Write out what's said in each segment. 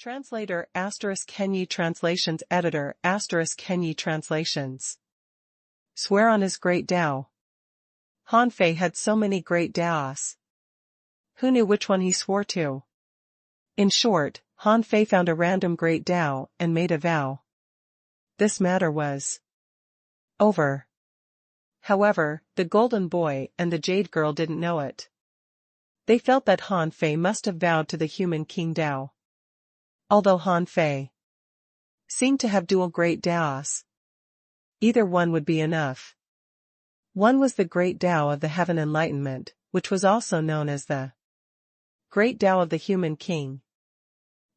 Translator *Kenyi Translations Editor *Kenyi Translations. Swear on his great Tao. Han Fei had so many great Taos. Who knew which one he swore to? In short, Han Fei found a random great Tao and made a vow. This matter was over. However, the Golden Boy and the Jade Girl didn't know it. They felt that Han Fei must have vowed to the human King Tao. Although Han Fei seemed to have dual great Taos, either one would be enough. One was the great Tao of the Heaven Enlightenment, which was also known as the great Tao of the Human King.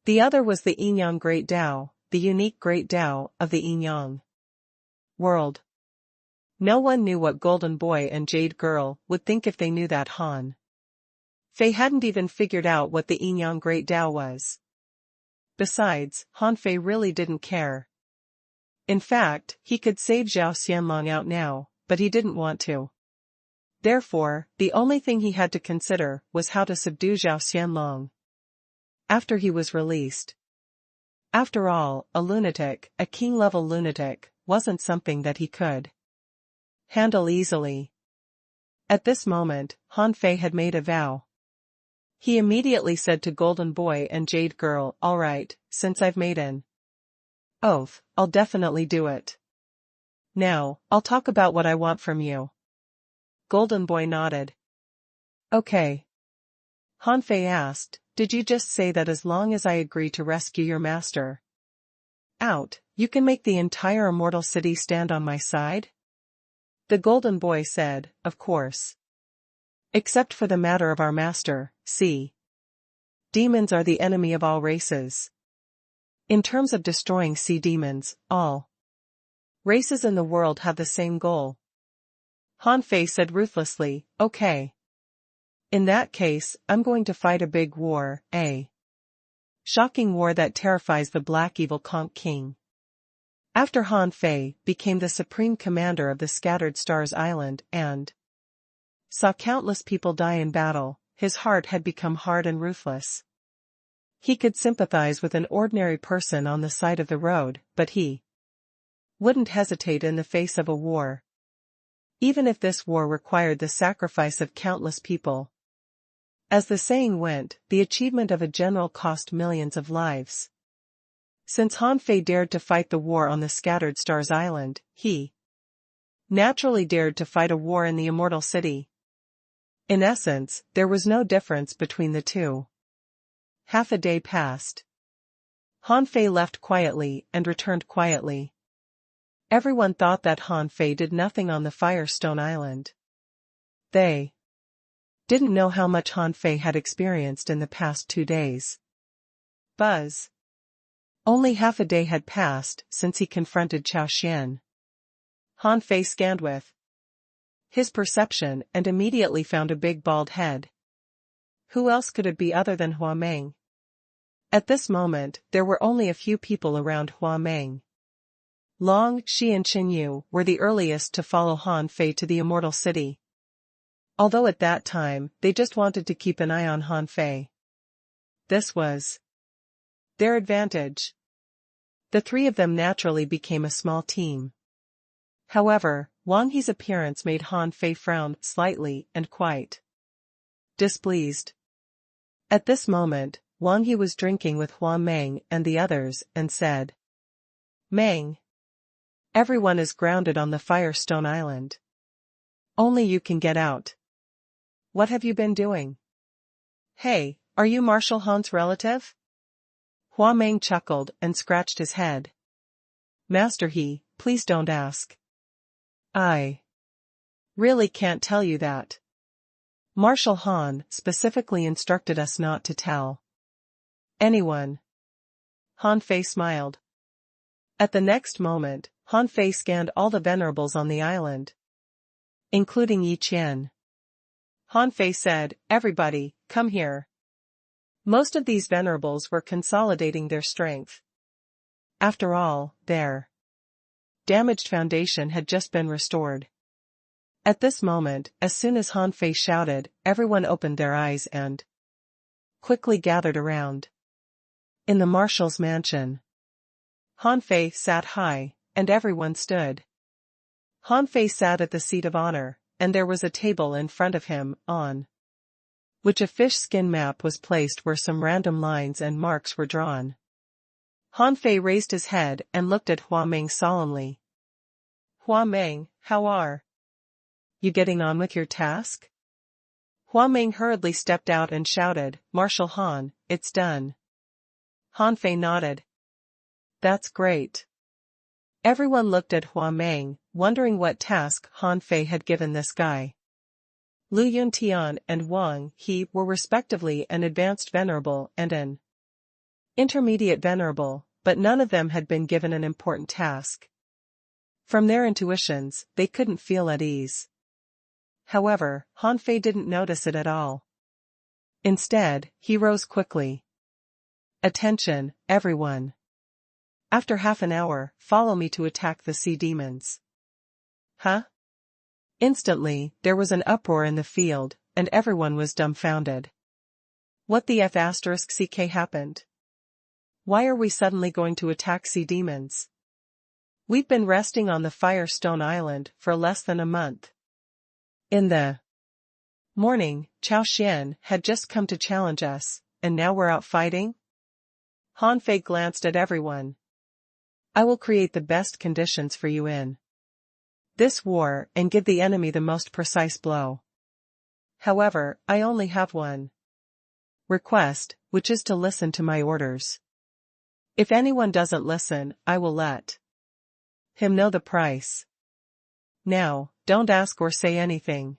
The other was the Yin-Yang Great Tao, the unique great Tao of the Yin-Yang world. No one knew what Golden Boy and Jade Girl would think if they knew that Han Fei hadn't even figured out what the Yin-Yang Great Tao was. Besides, Han Fei really didn't care. In fact, he could save Zhao Xianlong out now, but he didn't want to. Therefore, the only thing he had to consider was how to subdue Zhao Xianlong after he was released. After all, a lunatic, a king-level lunatic, wasn't something that he could handle easily. At this moment, Han Fei had made a vow. He immediately said to Golden Boy and Jade Girl, "All right, since I've made an oath, I'll definitely do it. Now, I'll talk about what I want from you." Golden Boy nodded. "Okay." Han Fei asked, "Did you just say that as long as I agree to rescue your master out, you can make the entire immortal city stand on my side?" The Golden Boy said, "Of course. Except for the matter of our master, see. Demons are the enemy of all races. In terms of destroying sea demons, all races in the world have the same goal." Han Fei said ruthlessly, "Okay. In that case, I'm going to fight a big war, a shocking war that terrifies the black evil Conch King." After Han Fei became the supreme commander of the Scattered Stars Island and saw countless people die in battle, his heart had become hard and ruthless. He could sympathize with an ordinary person on the side of the road, but he wouldn't hesitate in the face of a war, even if this war required the sacrifice of countless people. As the saying went, the achievement of a general cost millions of lives. Since Han Fei dared to fight the war on the Scattered Stars Island, he naturally dared to fight a war in the Immortal City. In essence, there was no difference between the two. Half a day passed. Han Fei left quietly and returned quietly. Everyone thought that Han Fei did nothing on the Firestone Island. They didn't know how much Han Fei had experienced in the past 2 days. Buzz. Only half a day had passed since he confronted Chao Xian. Han Fei scanned with his perception and immediately found a big bald head. Who else could it be other than Hua Meng? At this moment, there were only a few people around Hua Meng. Long, Shi and Qin Yu were the earliest to follow Han Fei to the Immortal City. Although at that time, they just wanted to keep an eye on Han Fei. This was their advantage. The three of them naturally became a small team. However, Wang He's appearance made Han Fei frown slightly and quite displeased. At this moment, Wang He was drinking with Hua Meng and the others and said, "Meng, everyone is grounded on the Firestone Island. Only you can get out. What have you been doing?" "Hey, are you Marshal Han's relative?" Hua Meng chuckled and scratched his head. "Master He, please don't ask. I really can't tell you that. Marshal Han specifically instructed us not to tell anyone." Han Fei smiled. At the next moment, Han Fei scanned all the venerables on the island, including Yi Qian. Han Fei said, "Everybody, come here." Most of these venerables were consolidating their strength. After all, their damaged foundation had just been restored. At this moment, as soon as Han Fei shouted, everyone opened their eyes and quickly gathered around. In the marshal's mansion. Han Fei sat high, and everyone stood. Han Fei sat at the seat of honor, and there was a table in front of him, on which a fish skin map was placed where some random lines and marks were drawn. Han Fei raised his head and looked at Hua Meng solemnly. Hua Meng, how are you getting on with your task? Hua Meng hurriedly stepped out and shouted, Marshal Han, it's done. Han Fei nodded. That's great. Everyone looked at Hua Meng, wondering what task Han Fei had given this guy. Lu Yuntian and Wang He were respectively an advanced venerable and an intermediate venerable, but none of them had been given an important task. From their intuitions, they couldn't feel at ease. However, Han Fei didn't notice it at all. Instead, he rose quickly. Attention, everyone. After half an hour, follow me to attack the sea demons. Huh? Instantly, there was an uproar in the field, and everyone was dumbfounded. What the F***ck happened? Why are we suddenly going to attack sea demons? We've been resting on the Firestone Island for less than a month. In the morning, Chao Xian had just come to challenge us, and now we're out fighting? Han Fei glanced at everyone. I will create the best conditions for you in this war and give the enemy the most precise blow. However, I only have one request, which is to listen to my orders. If anyone doesn't listen, I will let him know the price. Now, don't ask or say anything.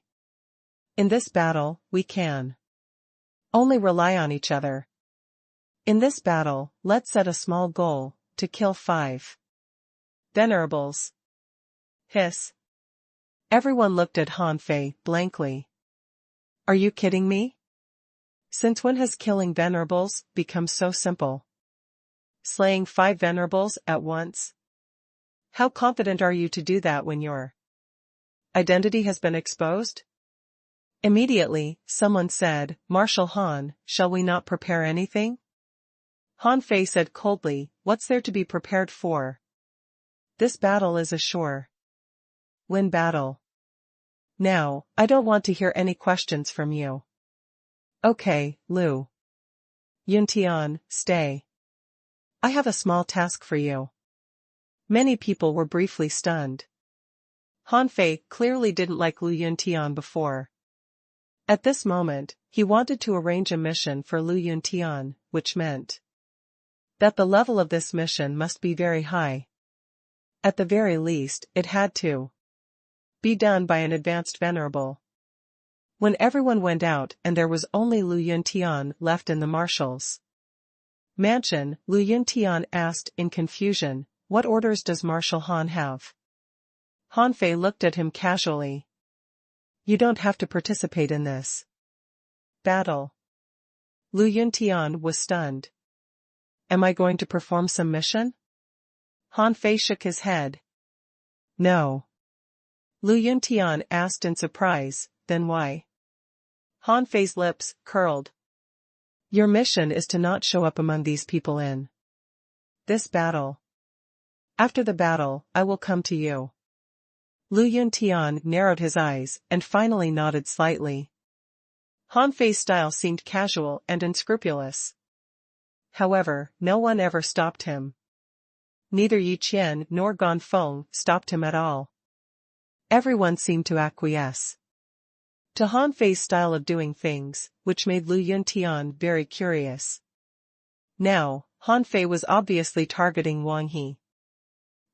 In this battle, we can only rely on each other. In this battle, let's set a small goal, to kill 5 venerables. Hiss. Everyone looked at Han Fei blankly. Are you kidding me? Since when has killing venerables become so simple? Slaying 5 venerables at once? How confident are you to do that when your identity has been exposed? Immediately, someone said, Marshal Han, shall we not prepare anything? Han Fei said coldly, what's there to be prepared for? This battle is a sure-win battle. Now, I don't want to hear any questions from you. Okay, Lu Yuntian, stay. I have a small task for you. Many people were briefly stunned. Han Fei clearly didn't like Lu Yuntian before. At this moment, he wanted to arrange a mission for Lu Yuntian, which meant that the level of this mission must be very high. At the very least, it had to be done by an advanced venerable. When everyone went out and there was only Lu Yuntian left in the marshal's mansion, Lu Yuntian asked in confusion, what orders does Marshal Han have? Han Fei looked at him casually. You don't have to participate in this battle. Lu Yuntian was stunned. Am I going to perform some mission? Han Fei shook his head. No. Lu Yuntian asked in surprise, then why? Han Fei's lips curled. Your mission is to not show up among these people in this battle. After the battle, I will come to you. Lu Yuntian narrowed his eyes and finally nodded slightly. Han Fei's style seemed casual and unscrupulous. However, no one ever stopped him. Neither Yi Qian nor Gan Feng stopped him at all. Everyone seemed to acquiesce to Han Fei's style of doing things, which made Lu Yuntian very curious. Now, Han Fei was obviously targeting Wang He.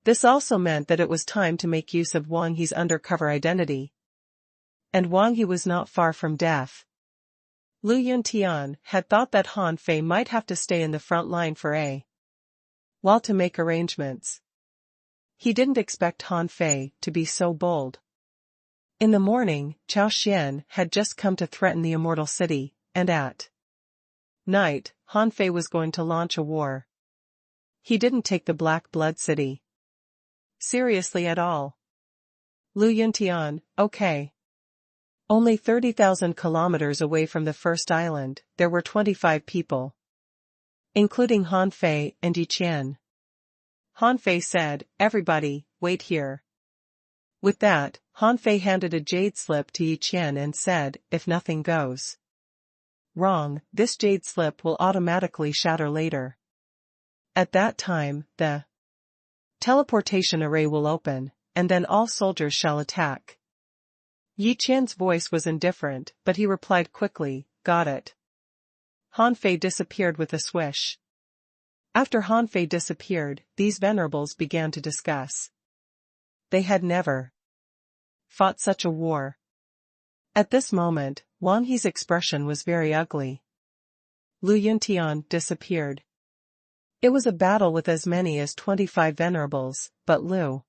This also meant that it was time to make use of Wang He's undercover identity. And Wang He was not far from death. Lu Yuntian had thought that Han Fei might have to stay in the front line for a while to make arrangements. He didn't expect Han Fei to be so bold. In the morning, Chao Xian had just come to threaten the immortal city, and at night, Han Fei was going to launch a war. He didn't take the Black Blood City seriously at all. Lu Yuntian, okay. Only 30,000 kilometers away from the first island, there were 25 people. including Han Fei and Yi Qian. Han Fei said, "Everybody, wait here." With that, Han Fei handed a jade slip to Yi Qian and said, "If nothing goes wrong, this jade slip will automatically shatter later. At that time, the teleportation array will open, and then all soldiers shall attack." Yi Qian's voice was indifferent, but he replied quickly, "Got it." Han Fei disappeared with a swish. After Han Fei disappeared, these venerables began to discuss. They had never fought such a war. At this moment, Wang He's expression was very ugly. Lu Yuntian disappeared. It was a battle with as many as 25 venerables, but Lu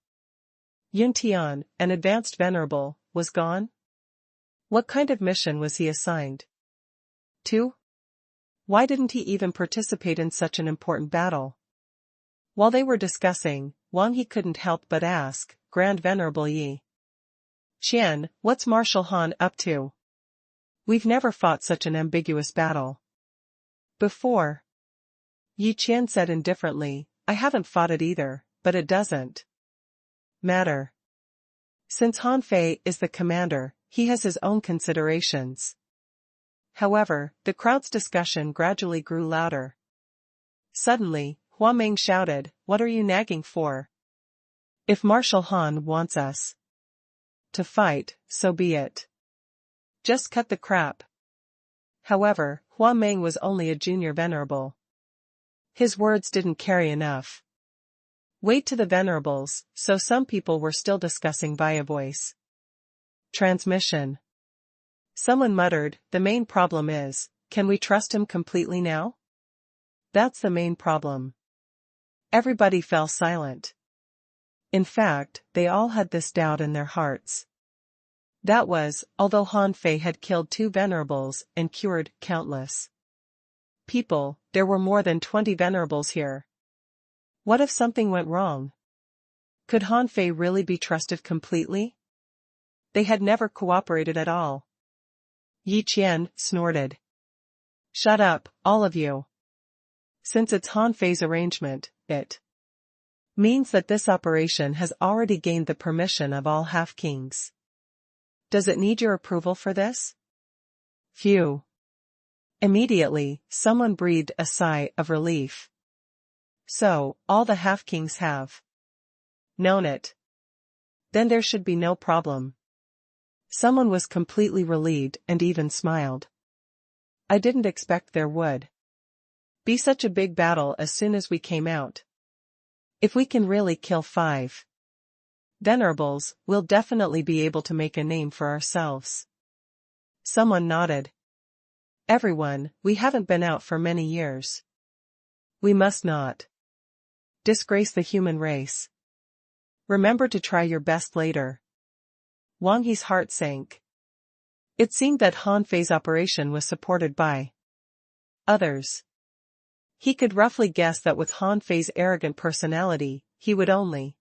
Yuntian, an advanced venerable, was gone? What kind of mission was he assigned to? Why didn't he even participate in such an important battle? While they were discussing, Wang He couldn't help but ask, "Grand Venerable Yi Qian, what's Marshal Han up to? We've never fought such an ambiguous battle before." Yi Qian said indifferently, "I haven't fought it either, but it doesn't matter. Since Han Fei is the commander, he has his own considerations." However, the crowd's discussion gradually grew louder. Suddenly, Hua Meng shouted, "What are you nagging for? If Marshal Han wants us to fight, so be it. Just cut the crap." However, Hua Meng was only a junior venerable. His words didn't carry enough weight to the venerables, so some people were still discussing via voice transmission. Someone muttered, "The main problem is, can we trust him completely now? That's the main problem." Everybody fell silent. In fact, they all had this doubt in their hearts. That was, although Han Fei had killed 2 venerables and cured countless people, there were more than 20 venerables here. What if something went wrong? Could Han Fei really be trusted completely? They had never cooperated at all. Yi Qian snorted. "Shut up, all of you. Since it's Han Fei's arrangement, it means that this operation has already gained the permission of all half-kings. Does it need your approval for this?" Phew. Immediately, someone breathed a sigh of relief. So, all the half-kings have known it. Then there should be no problem. Someone was completely relieved and even smiled. "I didn't expect there would be such a big battle as soon as we came out. If we can really kill 5 venerables, we'll definitely be able to make a name for ourselves." Someone nodded. "Everyone, we haven't been out for many years. We must not disgrace the human race. Remember to try your best later." Wang He's heart sank. It seemed that Han Fei's operation was supported by others. He could roughly guess that with Han Fei's arrogant personality, he would only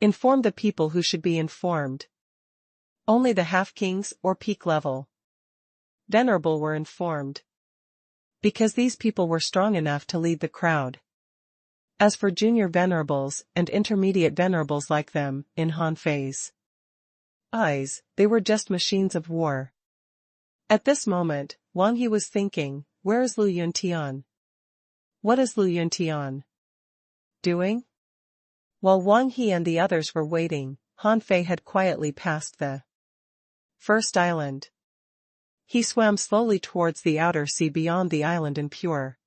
inform the people who should be informed. Only the half-kings or peak level venerable were informed. Because these people were strong enough to lead the crowd. As for junior venerables and intermediate venerables like them, in Han Fei's eyes, they were just machines of war. At this moment, Wang He was thinking, where is Lu Yuntian? What is Lu Yuntian doing? While Wang He and the others were waiting, Han Fei had quietly passed the first island. He swam slowly towards the outer sea beyond the island in pure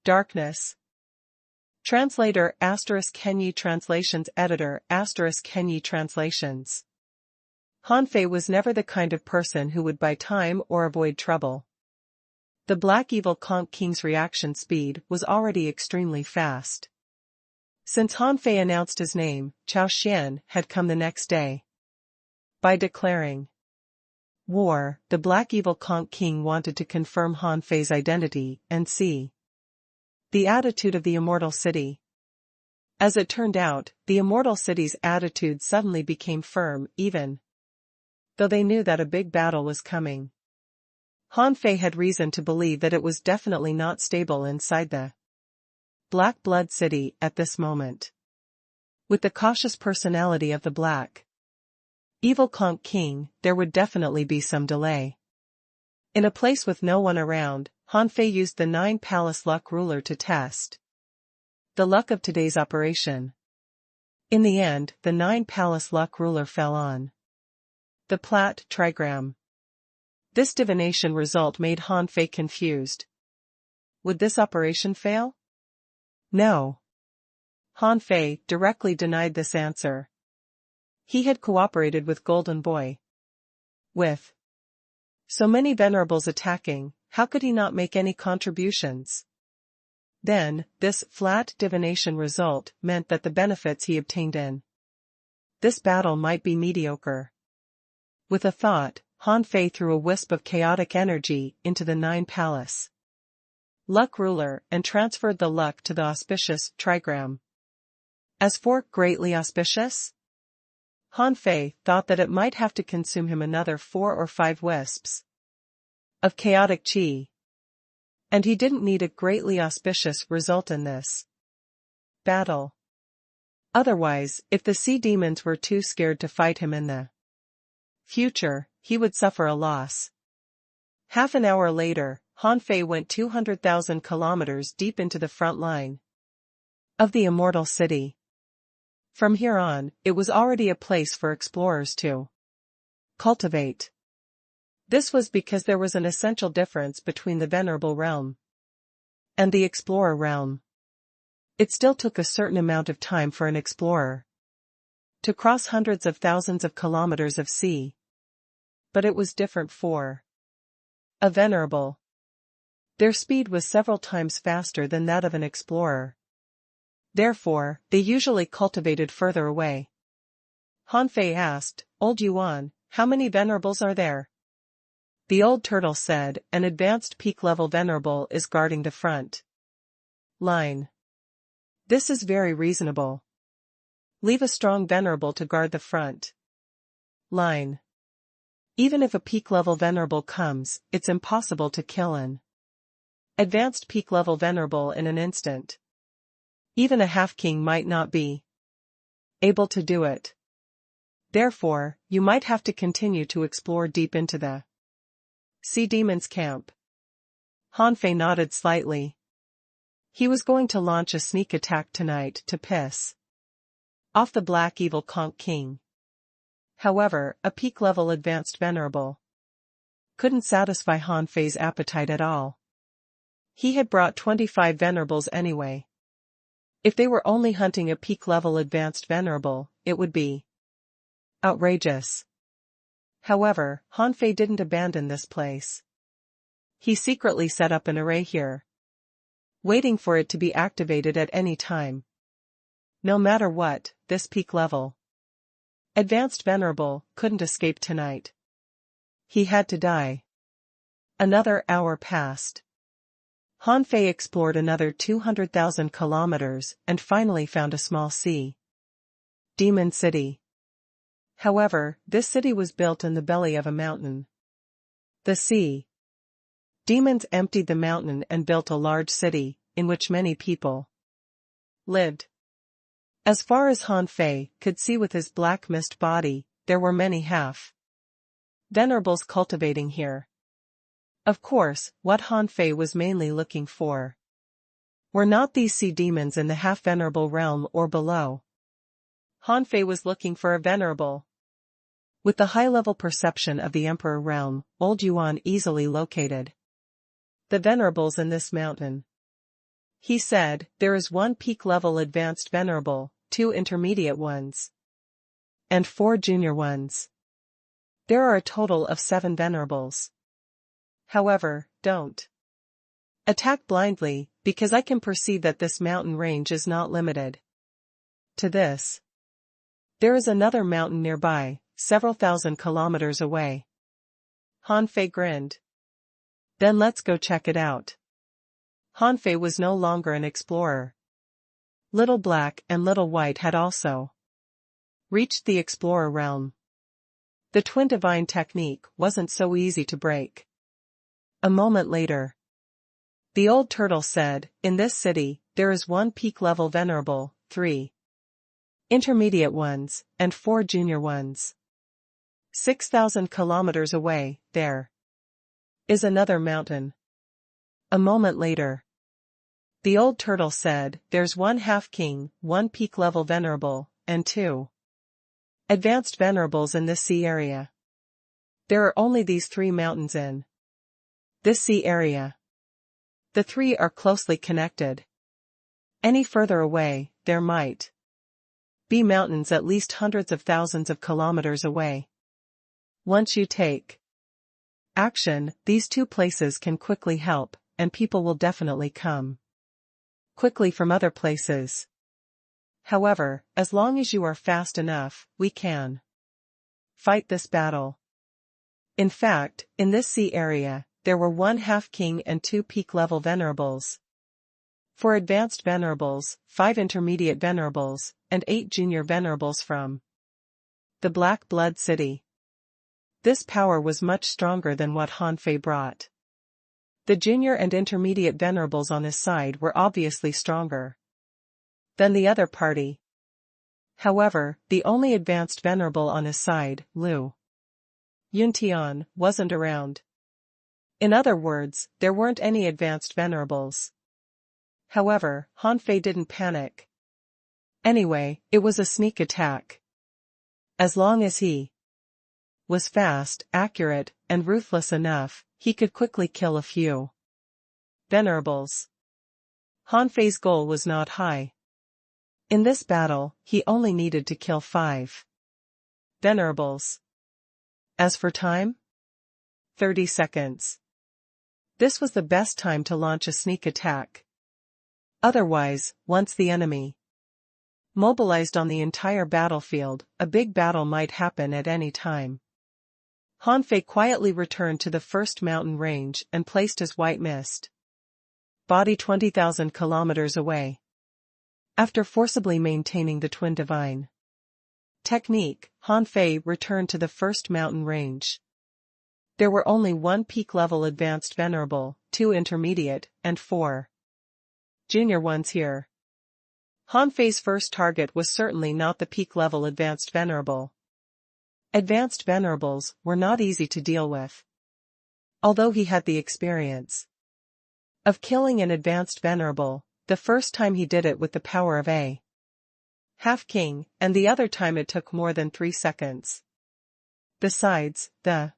darkness. Translator ** Kenyi Translations Editor ** Kenyi Translations. Han Fei was never the kind of person who would buy time or avoid trouble. The Black Evil Conch King's reaction speed was already extremely fast. Since Han Fei announced his name, Chao Xian had come the next day. By declaring war, the Black Evil Conch King wanted to confirm Han Fei's identity and see the attitude of the Immortal City. As it turned out, the Immortal City's attitude suddenly became firm, even though they knew that a big battle was coming. Han Fei had reason to believe that it was definitely not stable inside the Black Blood City at this moment. With the cautious personality of the Black Evil Conch King, there would definitely be some delay. In a place with no one around, Han Fei used the 9-palace luck ruler to test the luck of today's operation. In the end, the 9-palace luck ruler fell on the Plat trigram. This divination result made Han Fei confused. Would this operation fail? No. Han Fei directly denied this answer. He had cooperated with Golden Boy. With so many venerables attacking, how could he not make any contributions? Then, this flat divination result meant that the benefits he obtained in this battle might be mediocre. With a thought, Han Fei threw a wisp of chaotic energy into the 9-palace luck ruler and transferred the luck to the auspicious trigram. As for greatly auspicious, Han Fei thought that it might have to consume him another 4 or 5 wisps of chaotic qi. And he didn't need a greatly auspicious result in this battle. Otherwise, if the sea demons were too scared to fight him in the future, he would suffer a loss. Half an hour later, Han Fei went 200,000 kilometers deep into the front line of the immortal city. From here on, it was already a place for explorers to cultivate. This was because there was an essential difference between the Venerable Realm and the Explorer Realm. It still took a certain amount of time for an explorer to cross hundreds of thousands of kilometers of sea. But it was different for a Venerable. Their speed was several times faster than that of an explorer. Therefore, they usually cultivated further away. Han Fei asked, "Old Yuan, how many Venerables are there?" The old turtle said, "An advanced peak-level Venerable is guarding the front line. This is very reasonable. Leave a strong Venerable to guard the front line. Even if a peak-level Venerable comes, it's impossible to kill an advanced peak-level Venerable in an instant. Even a half-king might not be able to do it. Therefore, you might have to continue to explore deep into the Sea Demon's camp." Han Fei nodded slightly. He was going to launch a sneak attack tonight to piss off the Black Evil Conch King. However, a peak-level advanced Venerable couldn't satisfy Han Fei's appetite at all. He had brought 25 Venerables anyway. If they were only hunting a peak-level advanced Venerable, it would be outrageous. However, Han Fei didn't abandon this place. He secretly set up an array here, waiting for it to be activated at any time. No matter what, this peak-level advanced Venerable couldn't escape tonight. He had to die. Another hour passed. Han Fei explored another 200,000 kilometers and finally found a small sea demon city. However, this city was built in the belly of a mountain. The sea demons emptied the mountain and built a large city, in which many people lived. As far as Han Fei could see with his black mist body, there were many Venerables cultivating here. Of course, what Han Fei was mainly looking for were not these sea demons in the half-venerable realm or below. Han Fei was looking for a Venerable. With the high-level perception of the Emperor Realm, Old Yuan easily located the Venerables in this mountain. He said, "There is 1 peak-level advanced Venerable, 2 intermediate ones, and 4 junior ones. There are a total of 7 Venerables. However, don't attack blindly, because I can perceive that this mountain range is not limited to this. There is another mountain nearby, several thousand kilometers away." Han Fei grinned. "Then let's go check it out." Han Fei was no longer an explorer. Little Black and Little White had also reached the explorer realm. The twin divine technique wasn't so easy to break. A moment later. The old turtle said, "In this city, there is 1 peak-level venerable, 3 intermediate ones, and 4 junior ones. 6,000 kilometers away, there is another mountain." A moment later. The old turtle said, "There's 1 half-king, 1 peak-level venerable, and 2 advanced venerables in this sea area. There are only these 3 mountains in this sea area. The 3 are closely connected. Any further away, there might be mountains at least hundreds of thousands of kilometers away. Once you take action, these 2 places can quickly help, and people will definitely come quickly from other places. However, as long as you are fast enough, we can fight this battle." In fact, in this sea area, there were 1 half-king and 2 peak-level venerables. 4 advanced venerables, 5 intermediate venerables, and 8 junior venerables from the Black Blood City. This power was much stronger than what Han Fei brought. The junior and intermediate venerables on his side were obviously stronger than the other party. However, the only advanced venerable on his side, Lu Yuntian, wasn't around. In other words, there weren't any advanced venerables. However, Han Fei didn't panic. Anyway, it was a sneak attack. As long as he was fast, accurate, and ruthless enough, he could quickly kill a few venerables. Han Fei's goal was not high. In this battle, he only needed to kill 5 venerables. As for time? 30 seconds. This was the best time to launch a sneak attack. Otherwise, once the enemy mobilized on the entire battlefield, a big battle might happen at any time. Han Fei quietly returned to the first mountain range and placed his white mist body 20,000 kilometers away. After forcibly maintaining the twin divine technique, Han Fei returned to the first mountain range. There were only 1 peak-level advanced venerable, 2 intermediate, and 4 junior ones here. Han Fei's first target was certainly not the peak-level advanced venerable. Advanced venerables were not easy to deal with. Although he had the experience of killing an advanced venerable, the first time he did it with the power of a half-king, and the other time it took more than 3 seconds. Besides, the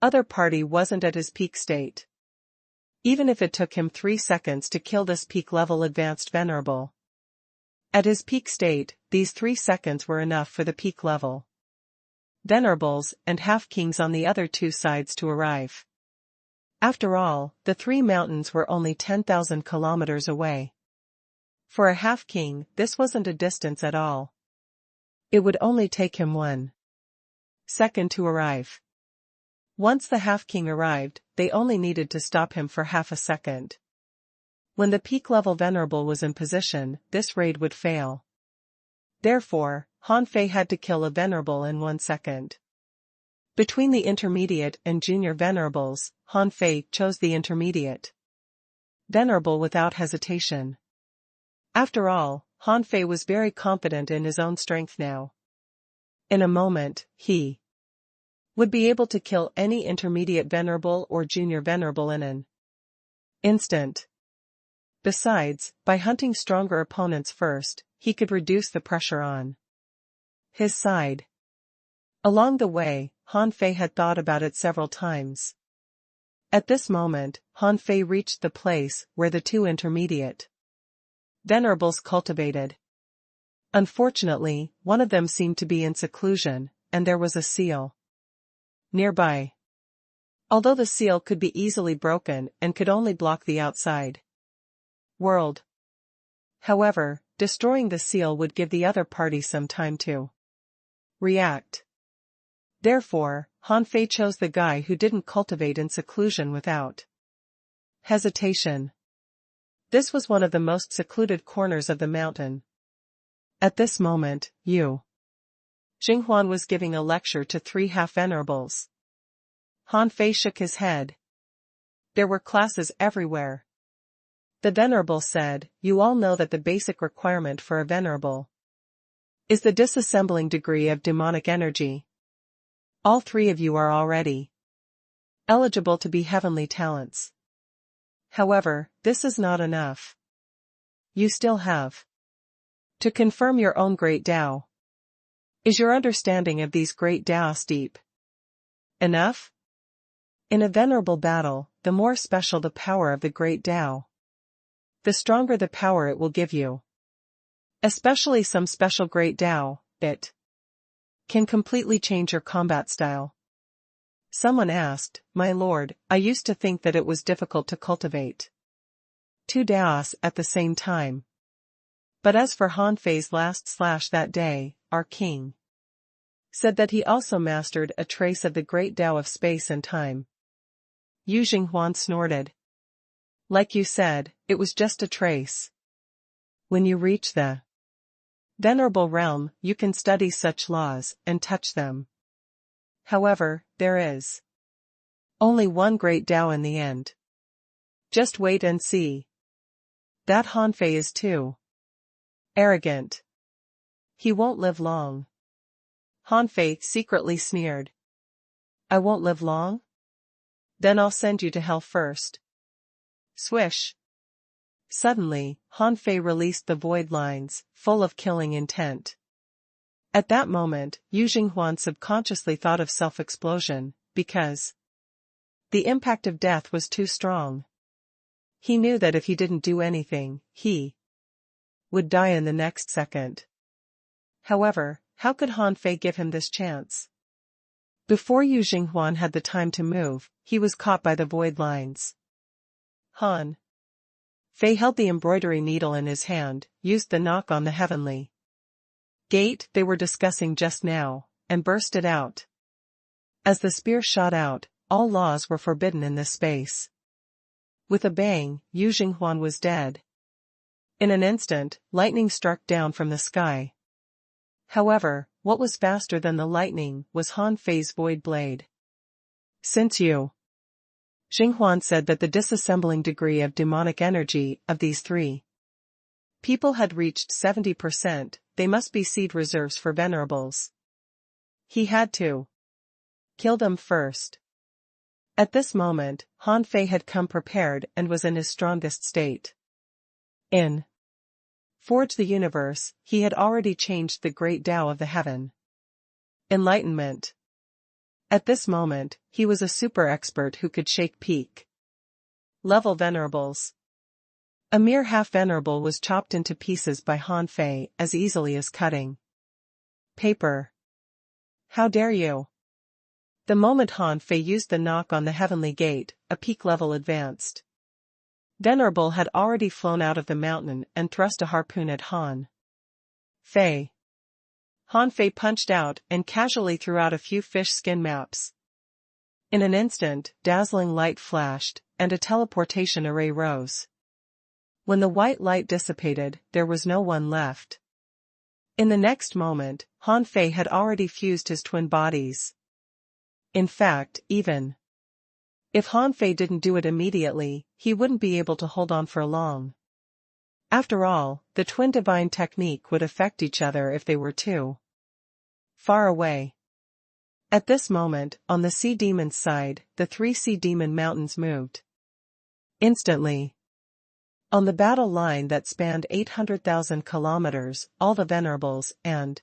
other party wasn't at his peak state. Even if it took him 3 seconds to kill this peak-level advanced venerable, at his peak state, these 3 seconds were enough for the peak-level venerables and half-kings on the other 2 sides to arrive. After all, the 3 mountains were only 10,000 kilometers away. For a half-king, this wasn't a distance at all. It would only take him 1 second to arrive. Once the half-king arrived, they only needed to stop him for half a second. When the peak-level venerable was in position, this raid would fail. Therefore, Han Fei had to kill a venerable in 1 second. Between the intermediate and junior venerables, Han Fei chose the intermediate venerable without hesitation. After all, Han Fei was very confident in his own strength now. In a moment, he would be able to kill any intermediate venerable or junior venerable in an instant. Besides, by hunting stronger opponents first, he could reduce the pressure on his side. Along the way, Han Fei had thought about it several times. At this moment, Han Fei reached the place where the 2 intermediate venerables cultivated. Unfortunately, one of them seemed to be in seclusion, and there was a seal nearby. Although the seal could be easily broken and could only block the outside world. However, destroying the seal would give the other party some time to react. Therefore, Han Fei chose the guy who didn't cultivate in seclusion without hesitation. This was one of the most secluded corners of the mountain. At this moment, Yu Jinghuan was giving a lecture to 3 half-venerables. Han Fei shook his head. There were classes everywhere. The Venerable said, "You all know that the basic requirement for a Venerable is the disassembling degree of demonic energy. All three of you are already eligible to be heavenly talents. However, this is not enough. You still have to confirm your own great Tao. Is your understanding of these great Taos deep enough? In a venerable battle, the more special the power of the great Tao, the stronger the power it will give you. Especially some special great Tao, it can completely change your combat style." Someone asked, "My lord, I used to think that it was difficult to cultivate two Taos at the same time. But as for Han Fei's that day, our king said that he also mastered a trace of the great Tao of space and time." Yu Jinghuan snorted. "Like you said, it was just a trace. When you reach the venerable realm, you can study such laws and touch them. However, there is only one great Tao in the end. Just wait and see. That Han Fei is too arrogant. He won't live long." Han Fei secretly sneered. "I won't live long? Then I'll send you to hell first." Swish. Suddenly, Han Fei released the void lines, full of killing intent. At that moment, Yu Jinghuan subconsciously thought of self-explosion, because the impact of death was too strong. He knew that if he didn't do anything, he would die in the next second. However, how could Han Fei give him this chance? Before Yu Jinghuan had the time to move, he was caught by the void lines. Han Fei held the embroidery needle in his hand, used the knock on the heavenly gate they were discussing just now, and burst it out. As the spear shot out, all laws were forbidden in this space. With a bang, Yu Jinghuan was dead. In an instant, lightning struck down from the sky. However, what was faster than the lightning was Han Fei's void blade. Since Yu Jinghuan said that the disassembling degree of demonic energy of these three people had reached 70%, they must be seed reserves for venerables. He had to kill them first. At this moment, Han Fei had come prepared and was in his strongest state. In Forge the Universe, he had already changed the great Tao of the heaven. Enlightenment. At this moment, he was a super expert who could shake peak level venerables. A mere half-venerable was chopped into pieces by Han Fei as easily as cutting paper. How dare you! The moment Han Fei used the knock on the heavenly gate, a peak level advanced venerable had already flown out of the mountain and thrust a harpoon at Han Fei. Han Fei punched out and casually threw out a few fish skin maps. In an instant, dazzling light flashed, and a teleportation array rose. When the white light dissipated, there was no one left. In the next moment, Han Fei had already fused his twin bodies. In fact, even if Han Fei didn't do it immediately, he wouldn't be able to hold on for long. After all, the twin divine technique would affect each other if they were too far away. At this moment, on the sea demon's side, the three sea demon mountains moved instantly. On the battle line that spanned 800,000 kilometers, all the venerables and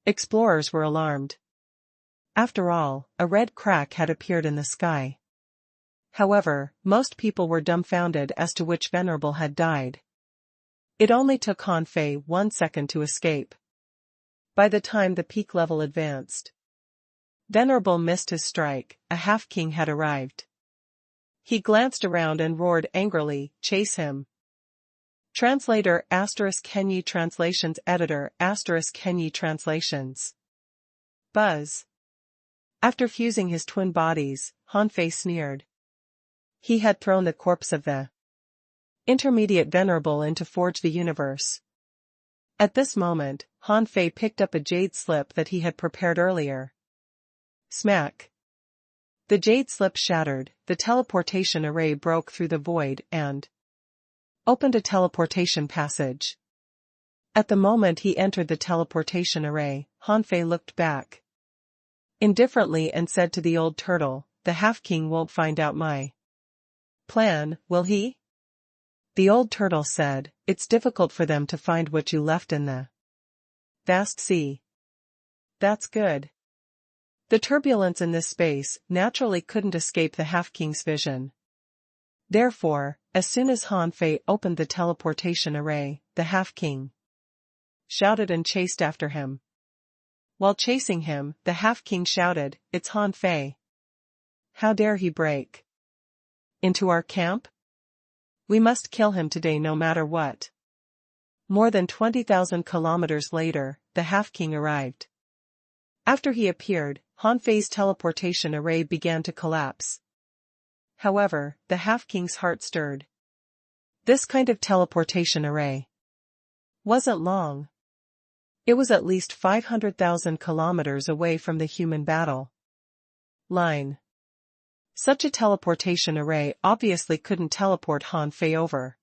explorers were alarmed. After all, a red crack had appeared in the sky. However, most people were dumbfounded as to which venerable had died. It only took Han Fei 1 second to escape. By the time the peak level advanced, venerable missed his strike, a half-king had arrived. He glanced around and roared angrily, "Chase him!" Translator *Kenyi Translations Editor *Kenyi Translations. Buzz. After fusing his twin bodies, Han Fei sneered. He had thrown the corpse of the intermediate venerable into Forge the Universe. At this moment, Han Fei picked up a jade slip that he had prepared earlier. Smack. The jade slip shattered, the teleportation array broke through the void and opened a teleportation passage. At the moment he entered the teleportation array, Hanfei looked back indifferently and said to the old turtle, "The half-king won't find out my plan, will he?" The old turtle said, "It's difficult for them to find what you left in the vast sea." That's good. The turbulence in this space naturally couldn't escape the half-king's vision. Therefore, as soon as Hanfei opened the teleportation array, the half-king shouted and chased after him. While chasing him, the half-king shouted, "It's Hanfei. How dare he break into our camp? We must kill him today no matter what." More than 20,000 kilometers later, the half-king arrived. After he appeared, Hanfei's teleportation array began to collapse. However, the half-king's heart stirred. This kind of teleportation array wasn't long. It was at least 500,000 kilometers away from the human battle line. Such a teleportation array obviously couldn't teleport Hanfei over.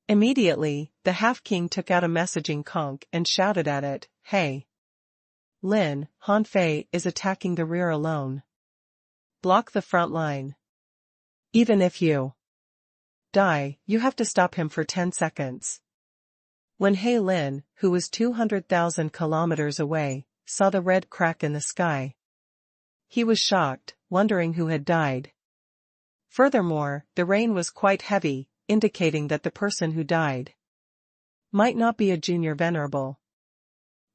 Immediately, the half-king took out a messaging conch and shouted at it, "Hey, Lin, Hanfei is attacking the rear alone. Block the front line. Even if you die, you have to stop him for 10 seconds. When He Lin, who was 200,000 kilometers away, saw the red crack in the sky, he was shocked, wondering who had died. Furthermore, the rain was quite heavy, indicating that the person who died might not be a junior venerable.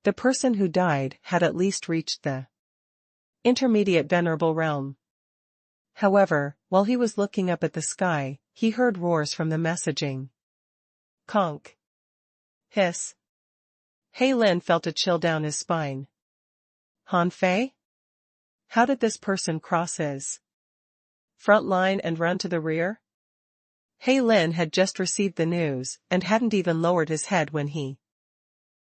The person who died had at least reached the intermediate venerable realm. However, while he was looking up at the sky, he heard roars from the messaging conch. Hiss. He Lin felt a chill down his spine. Hanfei? How did this person cross his front line and run to the rear? He Lin had just received the news and hadn't even lowered his head when he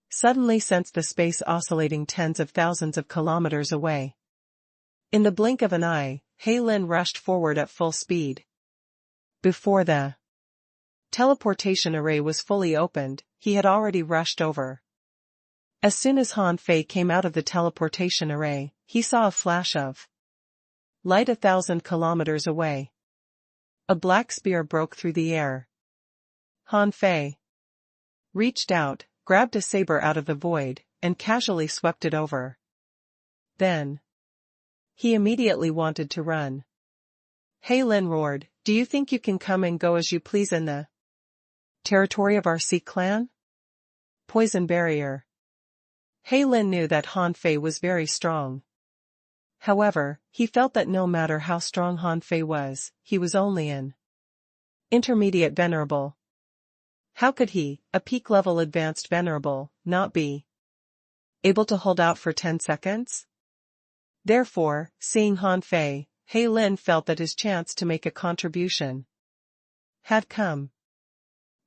suddenly sensed the space oscillating tens of thousands of kilometers away. In the blink of an eye, He Lin rushed forward at full speed. Before the teleportation array was fully opened, he had already rushed over. As soon as Hanfei came out of the teleportation array, he saw a flash of light 1,000 kilometers away. A black spear broke through the air. Hanfei reached out, grabbed a saber out of the void, and casually swept it over. Then he immediately wanted to run. He Lin roared, "Do you think you can come and go as you please in the territory of our sea clan?" Poison barrier. He Lin knew that Hanfei was very strong. However, he felt that no matter how strong Hanfei was, he was only an intermediate venerable. How could he, a peak-level advanced venerable, not be able to hold out for 10 seconds? Therefore, seeing Hanfei, He Lin felt that his chance to make a contribution had come.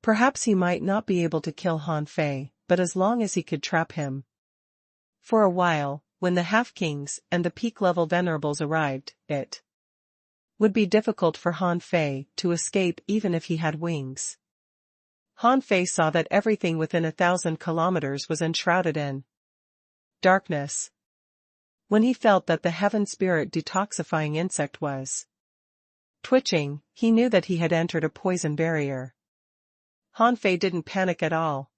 Perhaps he might not be able to kill Hanfei, but as long as he could trap him. For a while, when the half-kings and the peak-level venerables arrived, it would be difficult for Hanfei to escape even if he had wings. Hanfei saw that everything within 1,000 kilometers was enshrouded in darkness. When he felt that the heaven spirit detoxifying insect was twitching, he knew that he had entered a poison barrier. Hanfei didn't panic at all.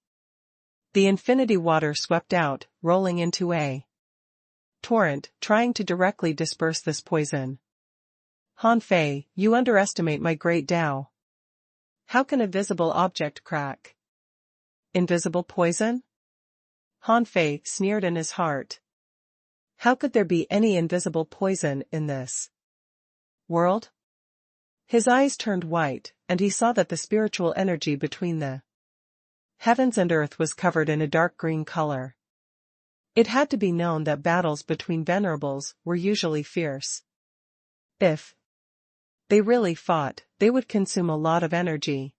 The infinity water swept out, rolling into a torrent, trying to directly disperse this poison. Hanfei, you underestimate my great Tao. How can a visible object crack invisible poison? Hanfei sneered in his heart. How could there be any invisible poison in this world? His eyes turned white, and he saw that the spiritual energy between the heavens and earth was covered in a dark green color. It had to be known that battles between venerables were usually fierce. If they really fought, they would consume a lot of energy.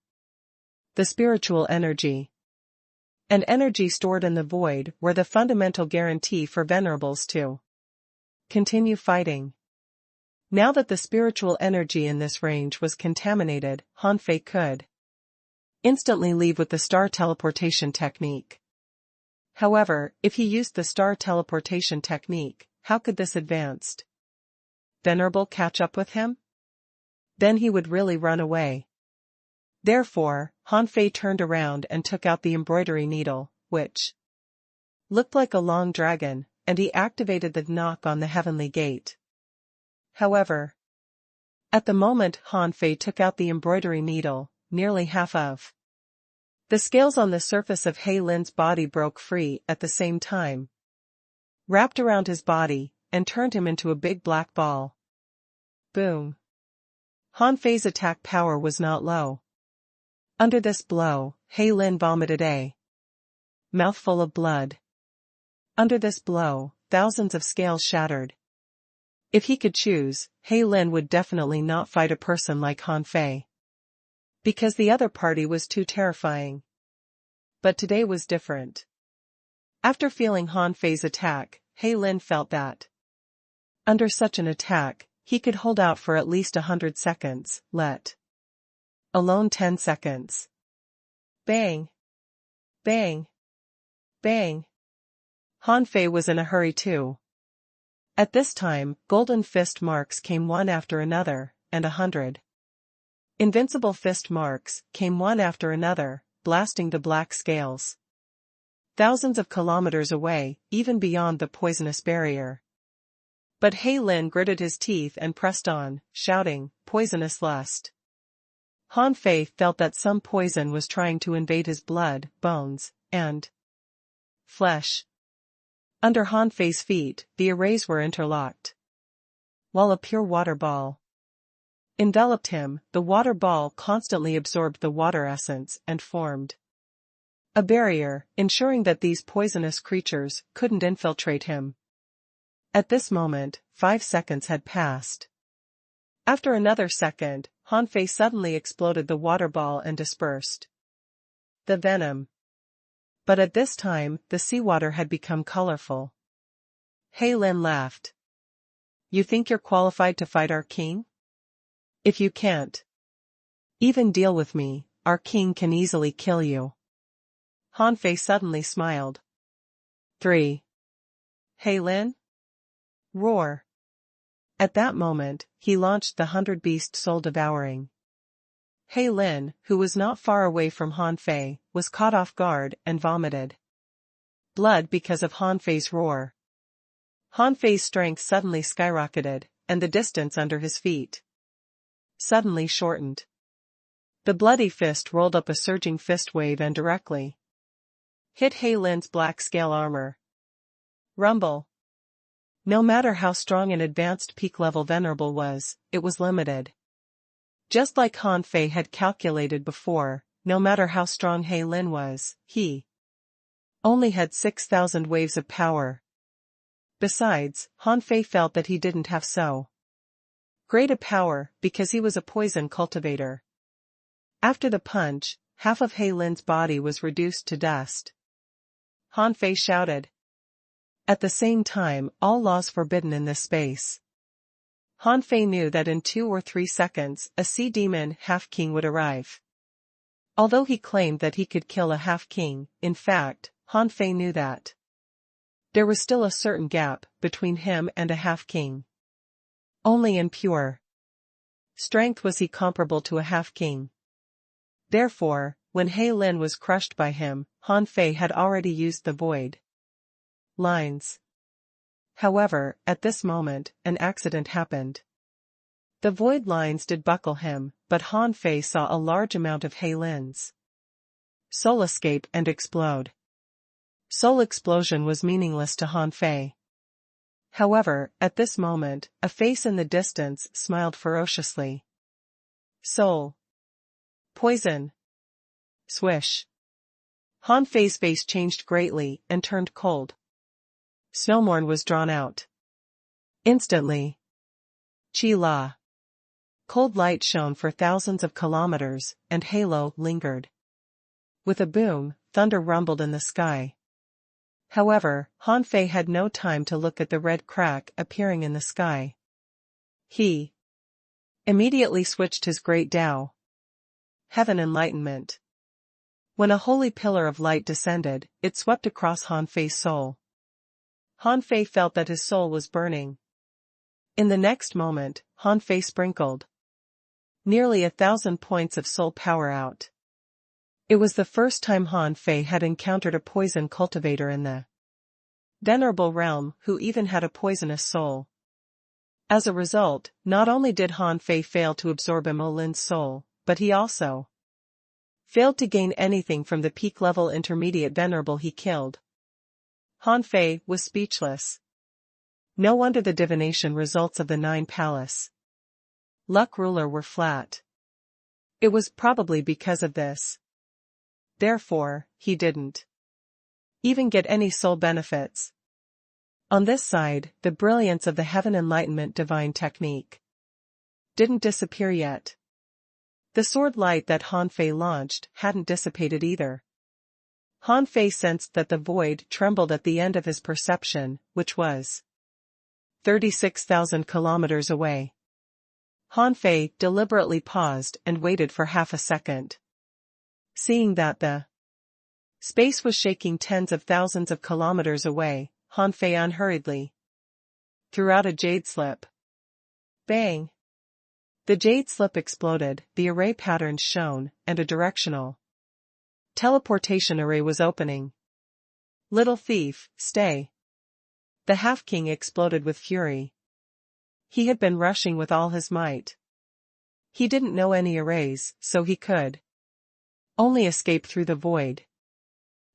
The spiritual energy and energy stored in the void were the fundamental guarantee for venerables to continue fighting. Now that the spiritual energy in this range was contaminated, Han Fei could instantly leave with the star teleportation technique. However, if he used the star teleportation technique, how could this advanced venerable catch up with him? Then he would really run away. Therefore, Han Fei turned around and took out the embroidery needle, which looked like a long dragon, and he activated the knock on the heavenly gate. However, at the moment Han Fei took out the embroidery needle, nearly half of the scales on the surface of He Lin's body broke free at the same time, wrapped around his body, and turned him into a big black ball. Boom! Han Fei's attack power was not low. Under this blow, He Lin vomited a mouthful of blood. Under this blow, thousands of scales shattered. If he could choose, He Lin would definitely not fight a person like Han Fei, because the other party was too terrifying. But today was different. After feeling Han Fei's attack, He Lin felt that under such an attack, he could hold out for at least 100 seconds, let alone 10 seconds. Bang! Bang! Bang! Han Fei was in a hurry too. At this time, golden fist marks came one after another, and 100 invincible fist marks came one after another, blasting the black scales thousands of kilometers away, even beyond the poisonous barrier. But He Lin gritted his teeth and pressed on, shouting, "Poisonous lust." Han Fei felt that some poison was trying to invade his blood, bones, and flesh. Under Han Fei's feet, the arrays were interlocked, while a pure water ball enveloped him. The water ball constantly absorbed the water essence and formed a barrier, ensuring that these poisonous creatures couldn't infiltrate him. At this moment, 5 seconds had passed. After another second, Han Fei suddenly exploded the water ball and dispersed the venom. But at this time, the seawater had become colorful. He Lin laughed. "You think you're qualified to fight our king? If you can't even deal with me, our king can easily kill you." Han Fei suddenly smiled. 3. He Lin? Roar. At that moment, he launched the 100-beast soul-devouring. He Lin, who was not far away from Han Fei, was caught off guard and vomited blood because of Han Fei's roar. Han Fei's strength suddenly skyrocketed, and the distance under his feet suddenly shortened. The bloody fist rolled up a surging fist wave and directly hit He Lin's black scale armor. Rumble. No matter how strong an advanced peak-level venerable was, it was limited. Just like Han Fei had calculated before, no matter how strong He Lin was, he only had 6,000 waves of power. Besides, Han Fei felt that he didn't have so great a power, because he was a poison cultivator. After the punch, half of He Lin's body was reduced to dust. Han Fei shouted. At the same time, all laws forbidden in this space. Han Fei knew that in 2 or 3 seconds, a sea demon half-king would arrive. Although he claimed that he could kill a half-king, in fact, Han Fei knew that there was still a certain gap between him and a half-king. Only in pure strength was he comparable to a half-king. Therefore, when He Lin was crushed by him, Han Fei had already used the void lines. However, at this moment, an accident happened. The void lines did buckle him, but Han Fei saw a large amount of He Lin's soul escape and explode. Soul explosion was meaningless to Han Fei. However, at this moment, a face in the distance smiled ferociously. Soul. Poison. Swish. Han Fei's face changed greatly and turned cold. Snowmorn was drawn out. Instantly. Chi La. Cold light shone for thousands of kilometers, and halo lingered. With a boom, thunder rumbled in the sky. However, Han Fei had no time to look at the red crack appearing in the sky. He immediately switched his great Tao. Heaven enlightenment. When a holy pillar of light descended, it swept across Han Fei's soul. Han Fei felt that his soul was burning. In the next moment, Han Fei sprinkled nearly 1,000 points of soul power out. It was the first time Han Fei had encountered a poison cultivator in the venerable realm who even had a poisonous soul. As a result, not only did Han Fei fail to absorb Imolin's soul, but he also failed to gain anything from the peak-level intermediate venerable he killed. Han Fei was speechless. No wonder the divination results of the 9 Palace Luck Ruler were flat. It was probably because of this. Therefore, he didn't even get any soul benefits. On this side, the brilliance of the Heaven Enlightenment divine technique didn't disappear yet. The sword light that Han Fei launched hadn't dissipated either. Han Fei sensed that the void trembled at the end of his perception, which was 36,000 kilometers away. Han Fei deliberately paused and waited for half a second. Seeing that the space was shaking tens of thousands of kilometers away, Han Fei unhurriedly threw out a jade slip. Bang! The jade slip exploded, the array patterns shone, and a directional teleportation array was opening. Little thief, stay! The half-king exploded with fury. He had been rushing with all his might. He didn't know any arrays, so he could only escape through the void.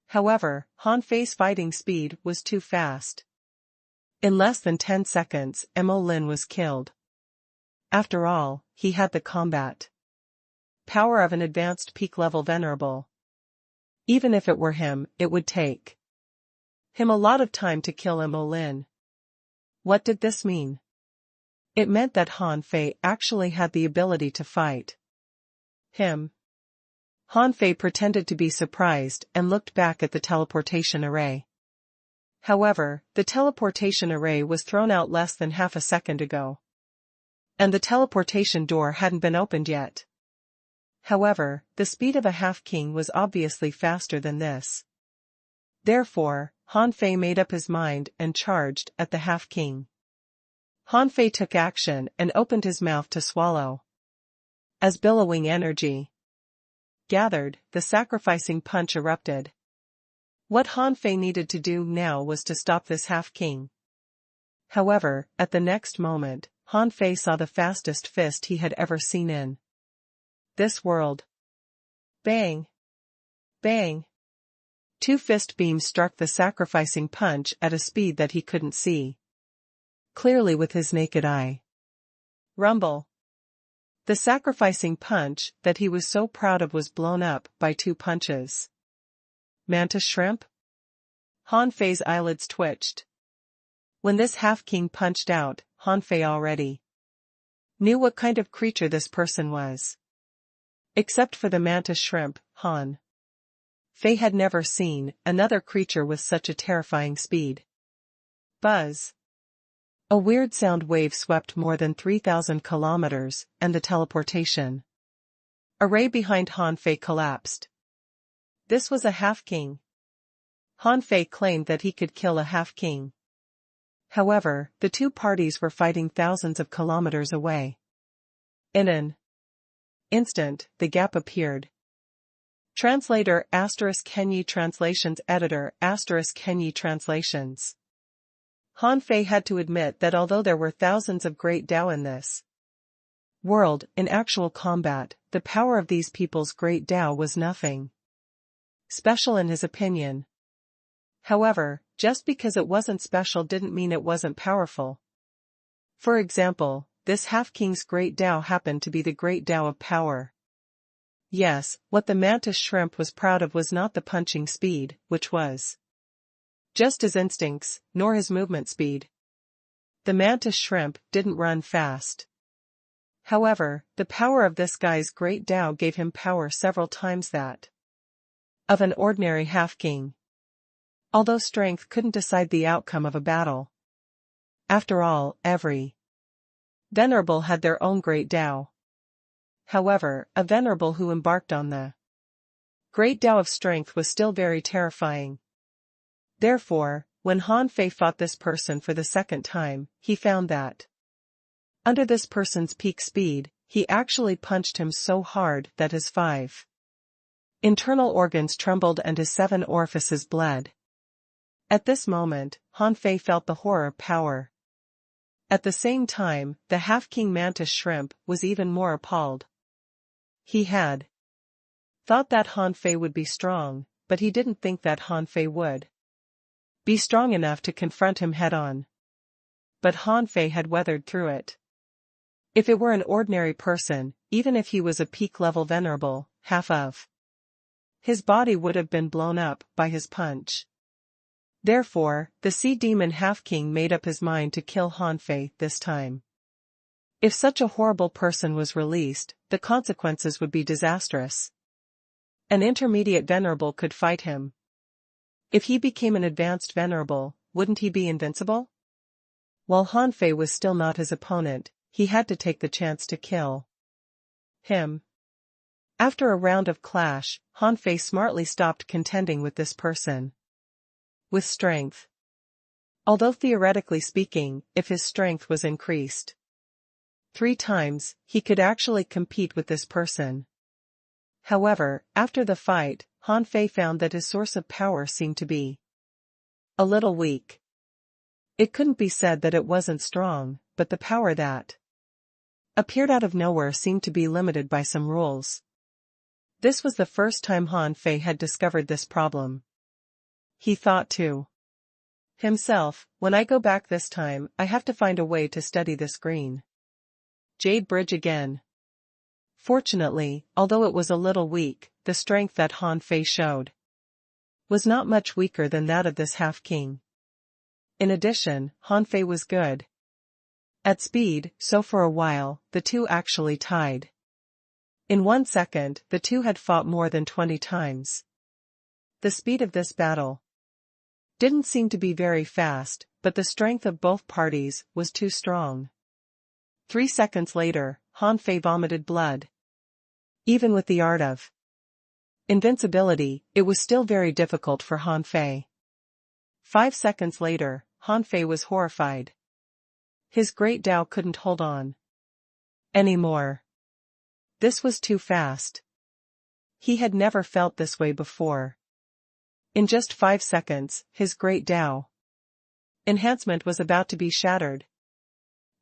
However, Han Fei's fighting speed was too fast. In less than 10 seconds, Imolin was killed. After all, he had the combat power of an advanced peak-level venerable. Even if it were him, it would take him a lot of time to kill Imolin. What did this mean? It meant that Han Fei actually had the ability to fight him. Han Fei pretended to be surprised and looked back at the teleportation array. However, the teleportation array was thrown out less than half a second ago. And the teleportation door hadn't been opened yet. However, the speed of a half-king was obviously faster than this. Therefore, Han Fei made up his mind and charged at the half-king. Han Fei took action and opened his mouth to swallow. As billowing energy gathered, the sacrificing punch erupted. What Han Fei needed to do now was to stop this half-king. However, at the next moment, Han Fei saw the fastest fist he had ever seen in this world. Bang! Bang! 2 fist beams struck the sacrificing punch at a speed that he couldn't see clearly with his naked eye. Rumble! The sacrificing punch that he was so proud of was blown up by 2 punches. Mantis shrimp? Han Fei's eyelids twitched. When this half-king punched out, Han Fei already knew what kind of creature this person was. Except for the mantis shrimp, Han Fei had never seen another creature with such a terrifying speed. Buzz! A weird sound wave swept more than 3,000 kilometers, and the teleportation array behind Han Fei collapsed. This was a half-king. Han Fei claimed that he could kill a half-king. However, the 2 parties were fighting thousands of kilometers away. In an instant, the gap appeared. Translator * Kenyi Translations Editor * Kenyi Translations. Han Fei had to admit that although there were thousands of great Tao in this world, in actual combat, the power of these people's great Tao was nothing special in his opinion. However, just because it wasn't special didn't mean it wasn't powerful. For example, this half-king's great Tao happened to be the great Tao of power. Yes, what the mantis shrimp was proud of was not the punching speed, which was just his instincts, nor his movement speed. The mantis shrimp didn't run fast. However, the power of this guy's great Tao gave him power several times that of an ordinary half-king. Although strength couldn't decide the outcome of a battle. After all, every Venerable had their own great Tao. However, a venerable who embarked on the great Tao of strength was still very terrifying. Therefore, when Han Fei fought this person for the second time, he found that under this person's peak speed, he actually punched him so hard that his 5 internal organs trembled and his 7 orifices bled. At this moment, Han Fei felt the horror power. At the same time, the half-king mantis shrimp was even more appalled. He had thought that Han Fei would be strong, but he didn't think that Han Fei would be strong enough to confront him head-on. But Han Fei had weathered through it. If it were an ordinary person, even if he was a peak-level venerable, half of his body would have been blown up by his punch. Therefore, the sea demon half-king made up his mind to kill Han Fei this time. If such a horrible person was released, the consequences would be disastrous. An intermediate venerable could fight him. If he became an advanced venerable, wouldn't he be invincible? While Han Fei was still not his opponent, he had to take the chance to kill him. After a round of clash, Han Fei smartly stopped contending with this person with strength. Although theoretically speaking, if his strength was increased 3 times, he could actually compete with this person. However, after the fight, Han Fei found that his source of power seemed to be a little weak. It couldn't be said that it wasn't strong, but the power that appeared out of nowhere seemed to be limited by some rules. This was the first time Han Fei had discovered this problem. He thought to himself, when I go back this time, I have to find a way to study this green jade bridge again. Fortunately, although it was a little weak, the strength that Han Fei showed was not much weaker than that of this half-king. In addition, Han Fei was good at speed, so for a while, the two actually tied. In 1 second, the two had fought more than 20 times. The speed of this battle didn't seem to be very fast, but the strength of both parties was too strong. 3 seconds later, Han Fei vomited blood. Even with the art of invincibility, it was still very difficult for Han Fei. 5 seconds later, Han Fei was horrified. His great Tao couldn't hold on anymore. This was too fast. He had never felt this way before. In just 5 seconds, his great Tao enhancement was about to be shattered.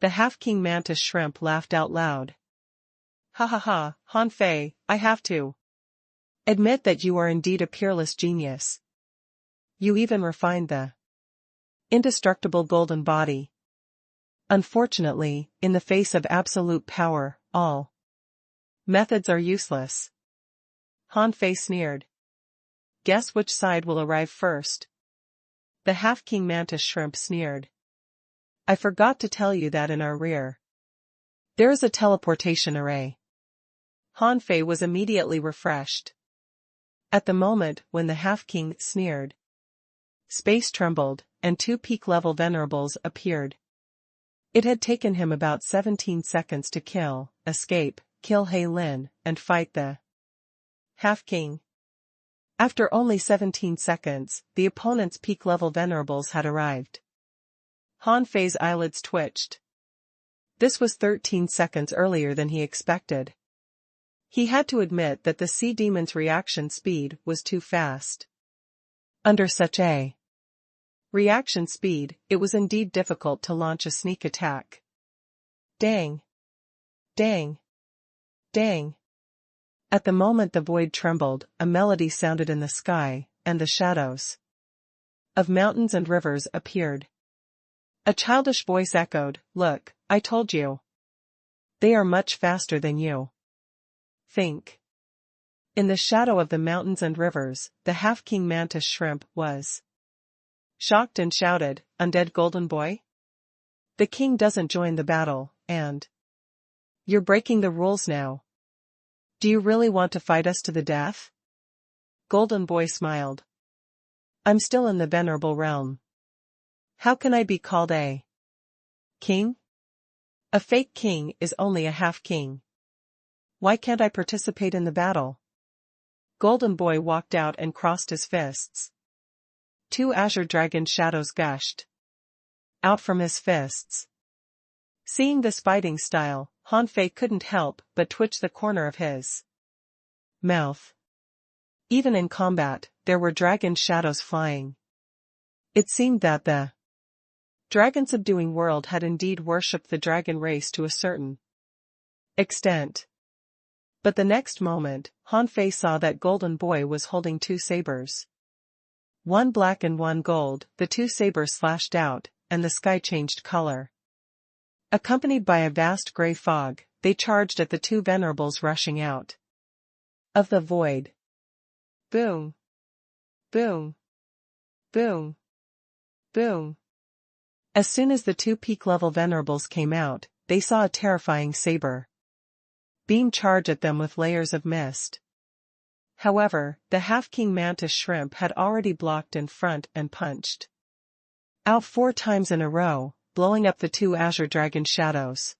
The half-king mantis shrimp laughed out loud. Ha ha ha, Han Fei, I have to admit that you are indeed a peerless genius. You even refined the indestructible golden body. Unfortunately, in the face of absolute power, all methods are useless. Han Fei sneered. Guess which side will arrive first? The half-king mantis shrimp sneered. I forgot to tell you that in our rear there is a teleportation array. Han Fei was immediately refreshed. At the moment when the half-king sneered, space trembled, and 2 peak-level venerables appeared. It had taken him about 17 seconds to escape, kill He Lin, and fight the half-king. After only 17 seconds, the opponent's peak-level venerables had arrived. Han Fei's eyelids twitched. This was 13 seconds earlier than he expected. He had to admit that the sea demon's reaction speed was too fast. Under such a reaction speed, it was indeed difficult to launch a sneak attack. Dang! Dang! Dang! At the moment the void trembled, a melody sounded in the sky, and the shadows of mountains and rivers appeared. A childish voice echoed, "Look, I told you. They are much faster than you think." In the shadow of the mountains and rivers, the half-king mantis shrimp was shocked and shouted, "Undead golden boy? The king doesn't join the battle, and you're breaking the rules now. Do you really want to fight us to the death?" Golden Boy smiled. "I'm still in the venerable realm. How can I be called a king? A fake king is only a half-king. Why can't I participate in the battle? Golden Boy walked out and crossed his fists. 2 azure dragon shadows gushed out from his fists. Seeing this fighting style, Han Fei couldn't help but twitch the corner of his mouth. Even in combat, there were dragon shadows flying. It seemed that the dragon-subduing world had indeed worshipped the dragon race to a certain extent. But the next moment, Han Fei saw that Golden Boy was holding 2 sabers. One black and one gold. The 2 sabers slashed out, and the sky changed color. Accompanied by a vast gray fog, they charged at the 2 venerables rushing out of the void. Boom! Boom! Boom! Boom! As soon as the 2 peak-level venerables came out, they saw a terrifying saber beam charge at them with layers of mist. However, the half-king mantis shrimp had already blocked in front and punched out 4 times in a row, blowing up the 2 azure dragon shadows.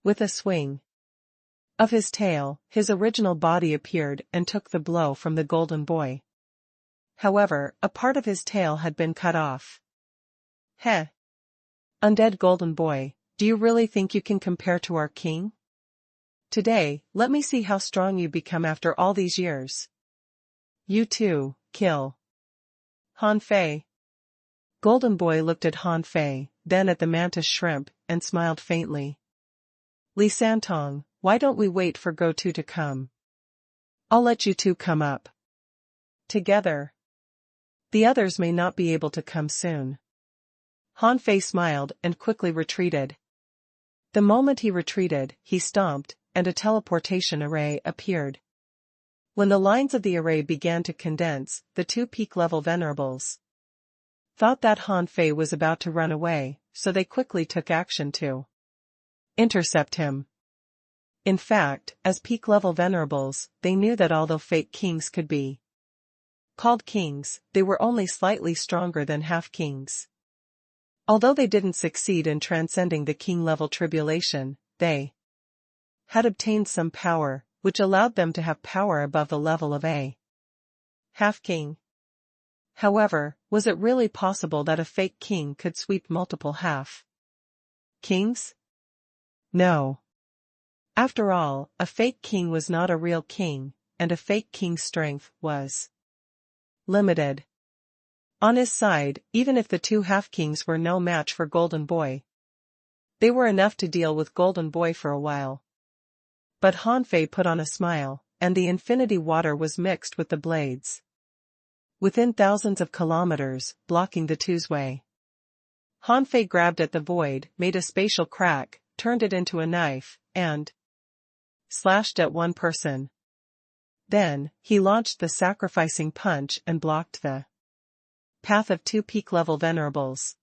With a swing of his tail, his original body appeared and took the blow from the Golden Boy. However, a part of his tail had been cut off. Heh! Undead Golden Boy, do you really think you can compare to our king? Today, let me see how strong you become after all these years. You too, kill Han Fei. Golden Boy looked at Han Fei, then at the mantis shrimp, and smiled faintly. Li Santong, why don't we wait for Go-To to come? I'll let you 2 come up together. The others may not be able to come soon. Han Fei smiled and quickly retreated. The moment he retreated, he stomped, and a teleportation array appeared. When the lines of the array began to condense, the 2 peak-level venerables thought that Han Fei was about to run away, so they quickly took action to intercept him. In fact, as peak-level venerables, they knew that although fake kings could be called kings, they were only slightly stronger than half-kings. Although they didn't succeed in transcending the king-level tribulation, they had obtained some power, which allowed them to have power above the level of a half-king. However, was it really possible that a fake king could sweep multiple half-kings? No. After all, a fake king was not a real king, and a fake king's strength was limited. On his side, even if the 2 half-kings were no match for Golden Boy, they were enough to deal with Golden Boy for a while. But Han Fei put on a smile, and the infinity water was mixed with the blades within thousands of kilometers, blocking the 2's way. Han Fei grabbed at the void, made a spatial crack, turned it into a knife, and slashed at one person. Then, he launched the sacrificing punch and blocked the path of 2 peak-level venerables.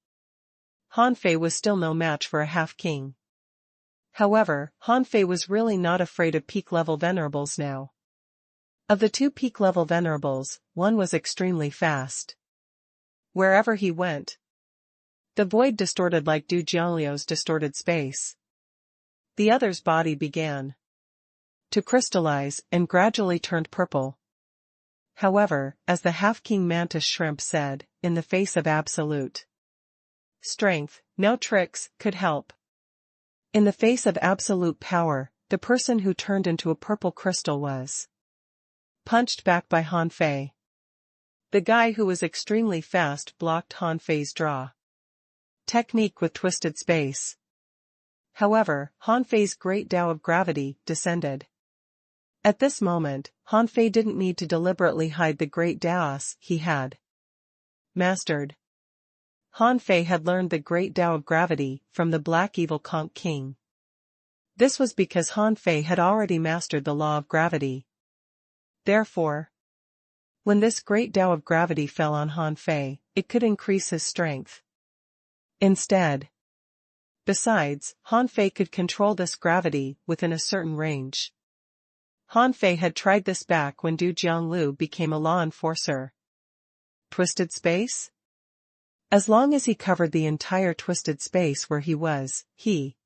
Han Fei was still no match for a half-king. However, Han Fei was really not afraid of peak-level venerables now. Of the 2 peak-level venerables, one was extremely fast. Wherever he went, the void distorted like Du Jiangliu's distorted space. The other's body began to crystallize and gradually turned purple. However, as the half-king mantis shrimp said, in the face of absolute strength, no tricks could help. In the face of absolute power, the person who turned into a purple crystal was punched back by Han Fei. The guy who was extremely fast blocked Han Fei's draw technique with twisted space. However, Han Fei's great Tao of gravity descended. At this moment, Han Fei didn't need to deliberately hide the great Taos he had mastered. Han Fei had learned the great Tao of gravity from the Black Evil Conch King. This was because Han Fei had already mastered the law of gravity. Therefore, when this great Tao of gravity fell on Han Fei, it could increase his strength instead. Besides, Han Fei could control this gravity within a certain range. Han Fei had tried this back when Du Jianglu became a law enforcer. Twisted space? As long as he covered the entire twisted space where he was, he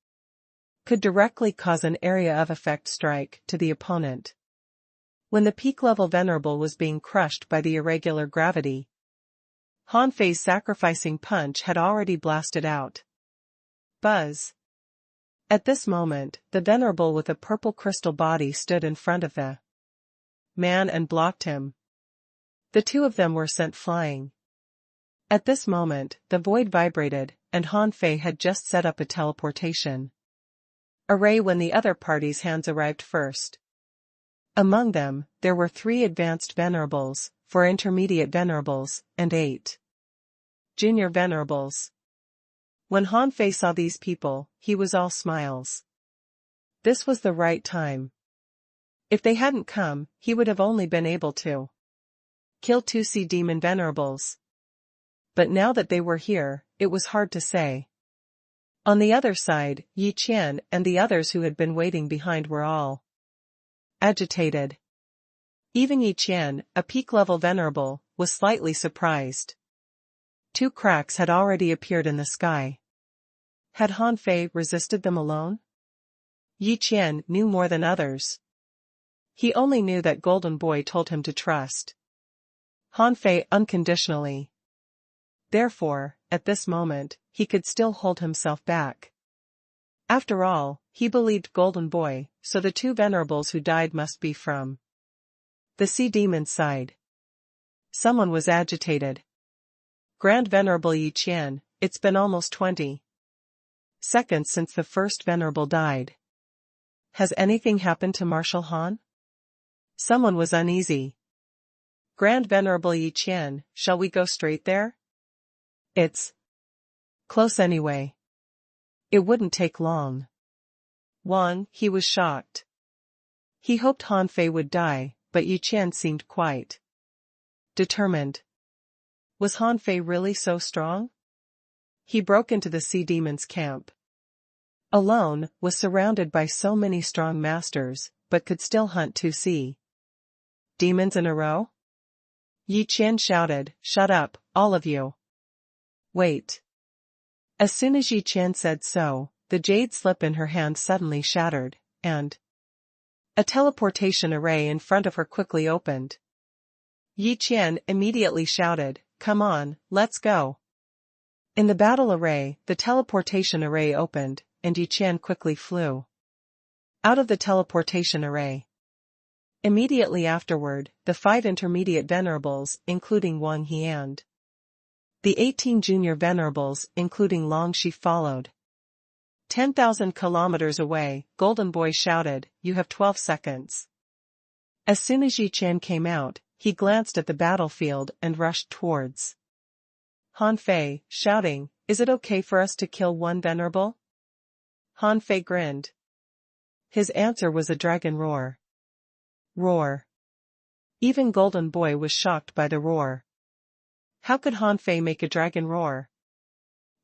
could directly cause an area of effect strike to the opponent. When the peak-level Venerable was being crushed by the irregular gravity, Han Fei's sacrificing punch had already blasted out. Buzz. At this moment, the Venerable with a purple crystal body stood in front of the man and blocked him. The two of them were sent flying. At this moment, the void vibrated, and Han Fei had just set up a teleportation array when the other party's hands arrived first. Among them, there were 3 advanced venerables, 4 intermediate venerables, and 8 junior venerables. When Han Fei saw these people, he was all smiles. This was the right time. If they hadn't come, he would have only been able to kill 2 sea demon venerables. But now that they were here, it was hard to say. On the other side, Yi Qian and the others who had been waiting behind were all agitated. Even Yi Qian, a peak-level venerable, was slightly surprised. 2 cracks had already appeared in the sky. Had Han Fei resisted them alone? Yi Qian knew more than others. He only knew that Golden Boy told him to trust Han Fei unconditionally. Therefore, at this moment, he could still hold himself back. After all, he believed Golden Boy, so the 2 venerables who died must be from the sea demon's side. Someone was agitated. Grand Venerable Yi Qian, it's been almost 20 seconds since the first venerable died. Has anything happened to Marshal Han? Someone was uneasy. Grand Venerable Yi Qian, shall we go straight there? It's close anyway. It wouldn't take long. Wang, he was shocked. He hoped Han Fei would die, but Yi Qian seemed quite determined. Was Han Fei really so strong? He broke into the sea demon's camp. Alone, was surrounded by so many strong masters, but could still hunt 2 sea demons in a row? Yi Qian shouted, "Shut up, all of you. Wait." As soon as Yi Qian said so, the jade slip in her hand suddenly shattered, and a teleportation array in front of her quickly opened. Yi Qian immediately shouted, "Come on, let's go." In the battle array, the teleportation array opened, and Yi Qian quickly flew out of the teleportation array. Immediately afterward, the 5 intermediate venerables, including Wang He and the 18 junior venerables, including Long Shi, followed. 10,000 kilometers away, Golden Boy shouted, "You have 12 seconds." As soon as Yi Qian came out, he glanced at the battlefield and rushed towards Han Fei, shouting, "Is it okay for us to kill 1 venerable?" Han Fei grinned. His answer was a dragon roar. Roar. Even Golden Boy was shocked by the roar. How could Han Fei make a dragon roar?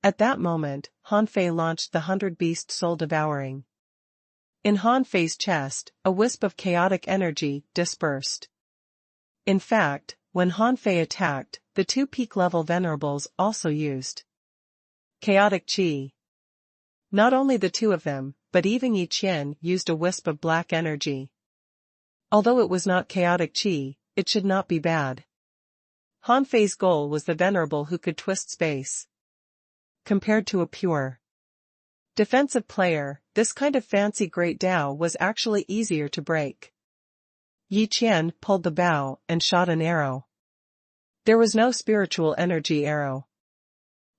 At that moment, Han Fei launched the 100-beast soul devouring. In Han Fei's chest, a wisp of chaotic energy dispersed. In fact, when Han Fei attacked, the 2 peak-level venerables also used chaotic qi. Not only the 2 of them, but even Yi Qian used a wisp of black energy. Although it was not chaotic qi, it should not be bad. Han Fei's goal was the venerable who could twist space. Compared to a pure defensive player, this kind of fancy great Dao was actually easier to break. Yi Qian pulled the bow and shot an arrow. There was no spiritual energy arrow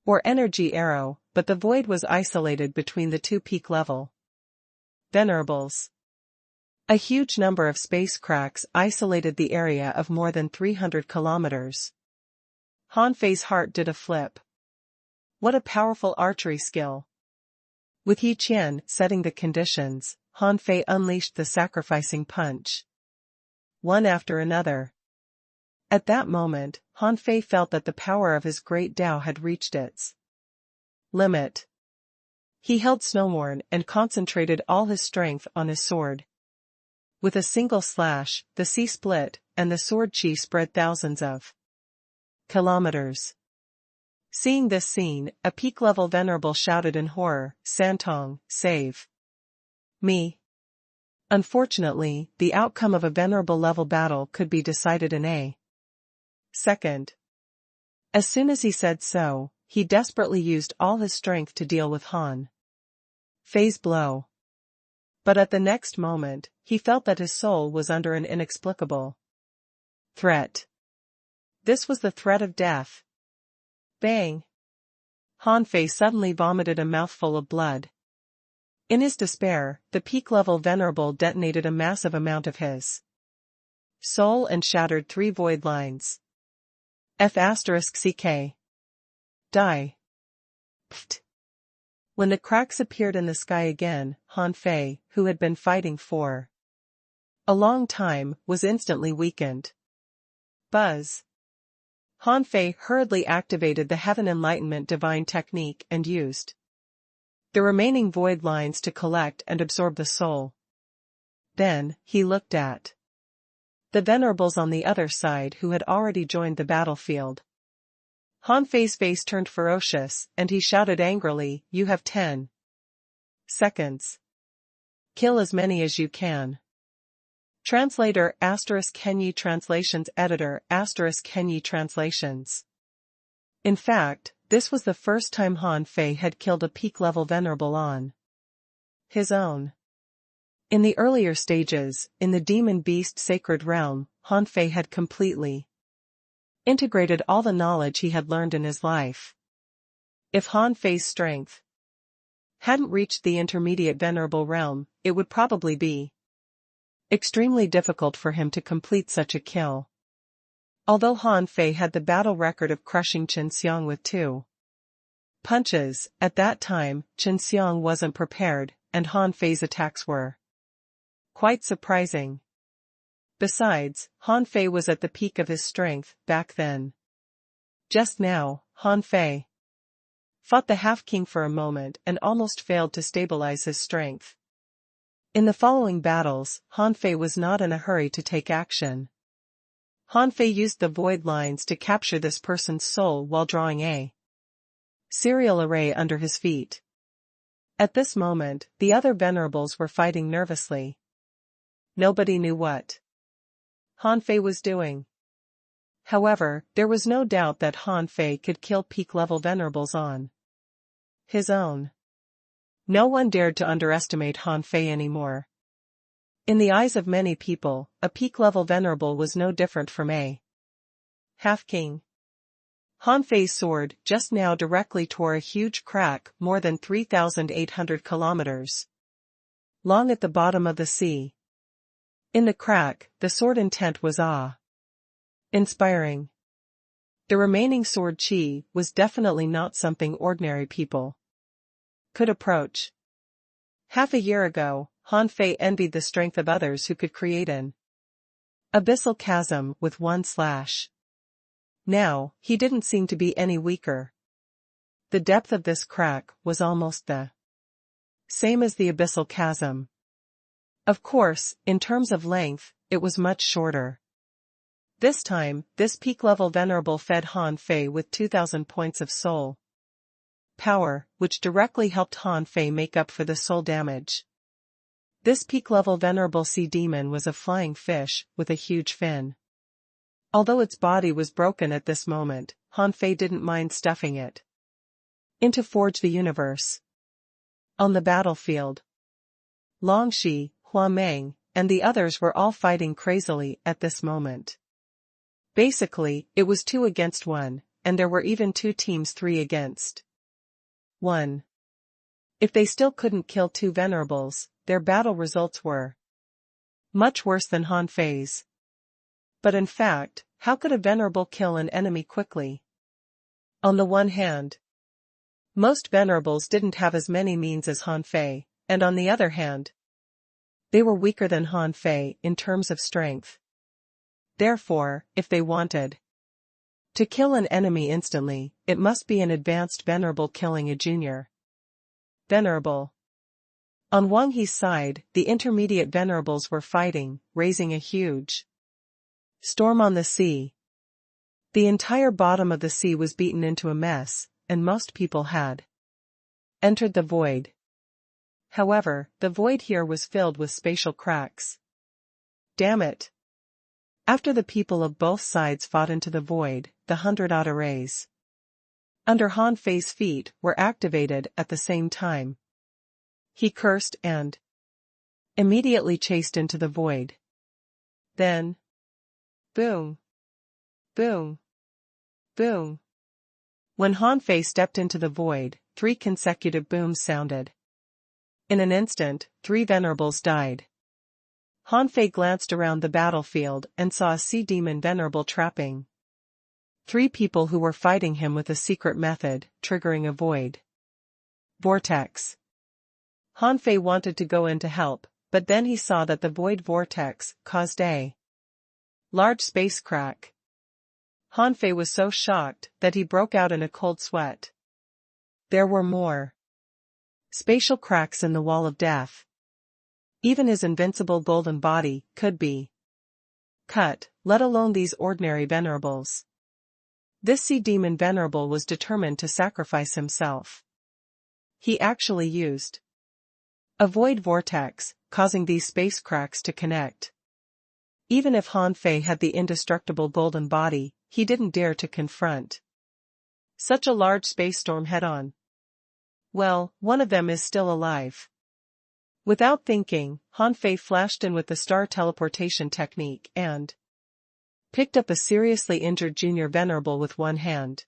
or energy arrow, but the void was isolated between the 2 peak-level venerables. A huge number of space cracks isolated the area of more than 300 kilometers. Han Fei's heart did a flip. What a powerful archery skill. With Yi Qian setting the conditions, Han Fei unleashed the sacrificing punch. One after another. At that moment, Han Fei felt that the power of his great Dao had reached its limit. He held Snowmorn and concentrated all his strength on his sword. With a single slash, the sea split, and the sword chi spread thousands of kilometers. Seeing this scene, a peak-level venerable shouted in horror, "Santong, save Me. Unfortunately, the outcome of a venerable level battle could be decided in a second. As soon as he said so, he desperately used all his strength to deal with Han Fei's blow. But at the next moment, he felt that his soul was under an inexplicable threat. This was the threat of death. Bang! Han Fei suddenly vomited a mouthful of blood. In his despair, the peak-level venerable detonated a massive amount of his soul and shattered 3 void lines. F***ck. Die. Pft. When the cracks appeared in the sky again, Han Fei, who had been fighting for a long time, was instantly weakened. Buzz. Han Fei hurriedly activated the Heaven Enlightenment Divine Technique and used the remaining void lines to collect and absorb the soul. Then, he looked at the venerables on the other side who had already joined the battlefield. Han Fei's face turned ferocious, and he shouted angrily, "You have 10 seconds. Kill as many as you can." Translator *Kenyi Translations Editor *Kenyi Translations. In fact, this was the first time Han Fei had killed a peak-level venerable on his own. In the earlier stages, in the demon beast sacred realm, Han Fei had completely integrated all the knowledge he had learned in his life. If Han Fei's strength hadn't reached the intermediate venerable realm, it would probably be extremely difficult for him to complete such a kill. Although Han Fei had the battle record of crushing Chen Xiang with 2 punches, at that time, Chen Xiang wasn't prepared, and Han Fei's attacks were quite surprising. Besides, Han Fei was at the peak of his strength back then. Just now, Han Fei fought the half-king for a moment and almost failed to stabilize his strength. In the following battles, Han Fei was not in a hurry to take action. Han Fei used the void lines to capture this person's soul while drawing a serial array under his feet. At this moment, the other venerables were fighting nervously. Nobody knew what Han Fei was doing. However, there was no doubt that Han Fei could kill peak-level venerables on his own. No one dared to underestimate Han Fei anymore. In the eyes of many people, a peak-level venerable was no different from a half-king. Han Fei's sword just now directly tore a huge crack more than 3,800 kilometers long at the bottom of the sea. In the crack, the sword intent was awe-inspiring. The remaining sword chi was definitely not something ordinary people could approach. Half a year ago, Han Fei envied the strength of others who could create an abyssal chasm with one slash. Now, he didn't seem to be any weaker. The depth of this crack was almost the same as the abyssal chasm. Of course, in terms of length, it was much shorter. This time, this peak-level venerable fed Han Fei with 2,000 points of soul power, which directly helped Han Fei make up for the soul damage. This peak-level venerable sea demon was a flying fish with a huge fin. Although its body was broken at this moment, Han Fei didn't mind stuffing it in to forge the universe. On the battlefield, Long Shi, Hua Meng, and the others were all fighting crazily at this moment. Basically, it was 2 against 1, and there were even 2 teams 3 against 1. If they still couldn't kill 2 venerables, their battle results were much worse than Han Fei's. But in fact, how could a venerable kill an enemy quickly? On the one hand, most venerables didn't have as many means as Han Fei, and on the other hand, they were weaker than Han Fei in terms of strength. Therefore, if they wanted to kill an enemy instantly, it must be an advanced venerable killing a junior venerable. On Wang He's side, the intermediate venerables were fighting, raising a huge storm on the sea. The entire bottom of the sea was beaten into a mess, and most people had entered the void. However, the void here was filled with spatial cracks. Damn it. After the people of both sides fought into the void, the 100-odd arrays under Han Fei's feet were activated at the same time. He cursed and immediately chased into the void. Then, boom, boom, boom. When Han Fei stepped into the void, 3 consecutive booms sounded. In an instant, 3 venerables died. Han Fei glanced around the battlefield and saw a sea demon venerable trapping 3 people who were fighting him with a secret method, triggering a void vortex. Han Fei wanted to go in to help, but then he saw that the void vortex caused a large space crack. Han Fei was so shocked that he broke out in a cold sweat. There were more spatial cracks in the wall of death. Even his invincible golden body could be cut, let alone these ordinary venerables. This sea demon venerable was determined to sacrifice himself. He actually used a void vortex, causing these space cracks to connect. Even if Han Fei had the indestructible golden body, he didn't dare to confront such a large space storm head-on. Well, one of them is still alive. Without thinking, Han Fei flashed in with the star teleportation technique and picked up a seriously injured junior venerable with one hand.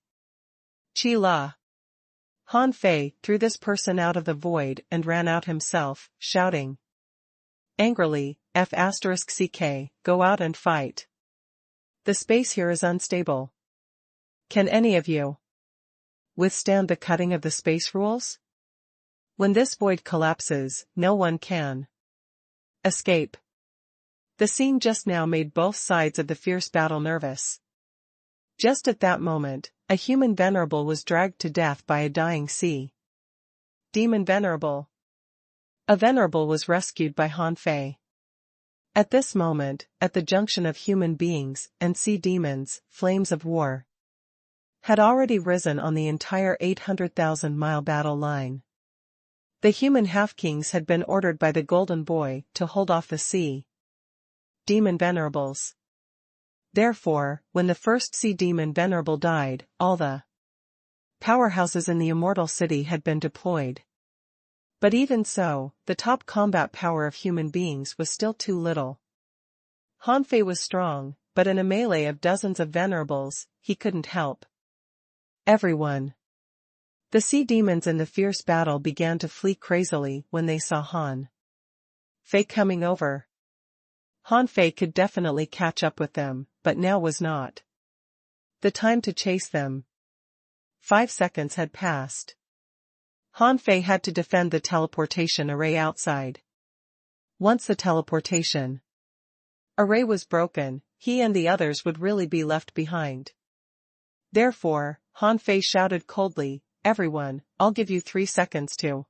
Chi La. Han Fei threw this person out of the void and ran out himself, shouting angrily, F*CK, go out and fight. The space here is unstable. Can any of you withstand the cutting of the space rules? When this void collapses, no one can escape. The scene just now made both sides of the fierce battle nervous. Just at that moment, a human venerable was dragged to death by a dying sea demon venerable. A venerable was rescued by Han Fei. At this moment, at the junction of human beings and sea demons, flames of war had already risen on the entire 800,000-mile battle line. The human half-kings had been ordered by the Golden Boy to hold off the sea demon venerables. Therefore, when the first sea demon venerable died, all the powerhouses in the immortal city had been deployed. But even so, the top combat power of human beings was still too little. Han Fei was strong, but in a melee of dozens of venerables, he couldn't help everyone. The sea demons in the fierce battle began to flee crazily when they saw Han Fei coming over. Han Fei could definitely catch up with them, but now was not the time to chase them. 5 seconds had passed. Han Fei had to defend the teleportation array outside. Once the teleportation array was broken, he and the others would really be left behind. Therefore, Han Fei shouted coldly, everyone, I'll give you 3 seconds to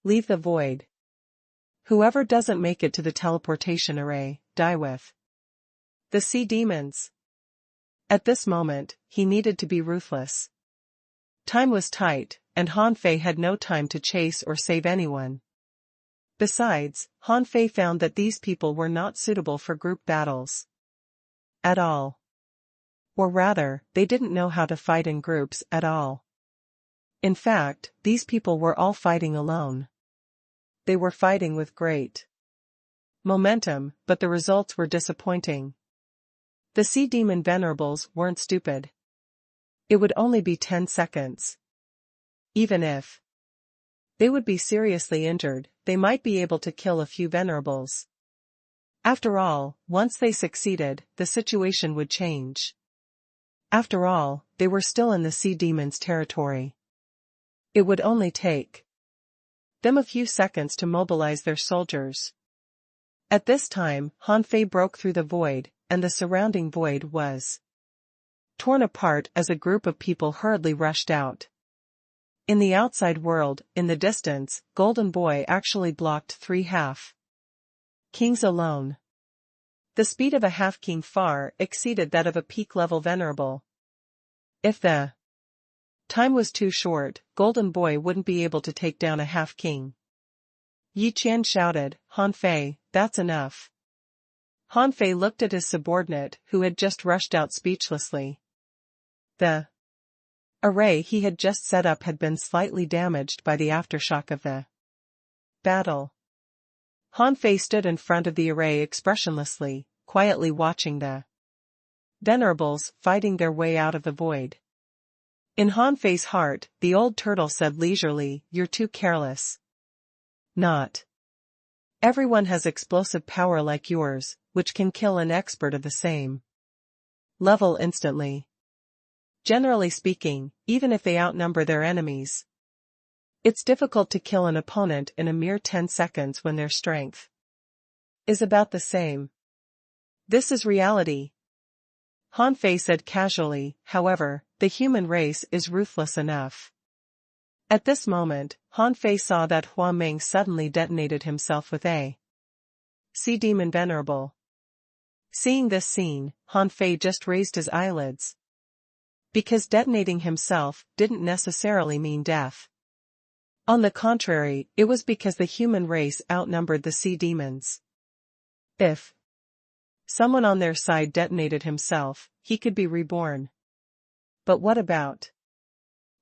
leave the void. Whoever doesn't make it to the teleportation array, die with the sea demons. At this moment, he needed to be ruthless. Time was tight, and Han Fei had no time to chase or save anyone. Besides, Han Fei found that these people were not suitable for group battles at all. Or rather, they didn't know how to fight in groups at all. In fact, these people were all fighting alone. They were fighting with great momentum, but the results were disappointing. The sea demon venerables weren't stupid. It would only be 10 seconds. Even if they would be seriously injured, they might be able to kill a few venerables. After all, once they succeeded, the situation would change. After all, they were still in the sea demon's territory. It would only take them a few seconds to mobilize their soldiers. At this time, Han Fei broke through the void, and the surrounding void was torn apart as a group of people hurriedly rushed out. In the outside world, in the distance, Golden Boy actually blocked 3 half-kings alone. The speed of a half-king far exceeded that of a peak-level venerable. If the time was too short, Golden Boy wouldn't be able to take down a half-king. Yi Qian shouted, Han Fei, that's enough. Han Fei looked at his subordinate who had just rushed out speechlessly. The array he had just set up had been slightly damaged by the aftershock of the battle. Han Fei stood in front of the array expressionlessly, quietly watching the venerables fighting their way out of the void. In Han Fei's heart, the old turtle said leisurely, "You're too careless. Not everyone has explosive power like yours, which can kill an expert of the same level instantly. Generally speaking, even if they outnumber their enemies, it's difficult to kill an opponent in a mere 10 seconds when their strength is about the same. This is reality." Han Fei said casually, "However, the human race is ruthless enough." At this moment, Han Fei saw that Hua Meng suddenly detonated himself with a sea demon venerable. Seeing this scene, Han Fei just raised his eyelids. Because detonating himself didn't necessarily mean death. On the contrary, it was because the human race outnumbered the sea demons. If someone on their side detonated himself, he could be reborn. But what about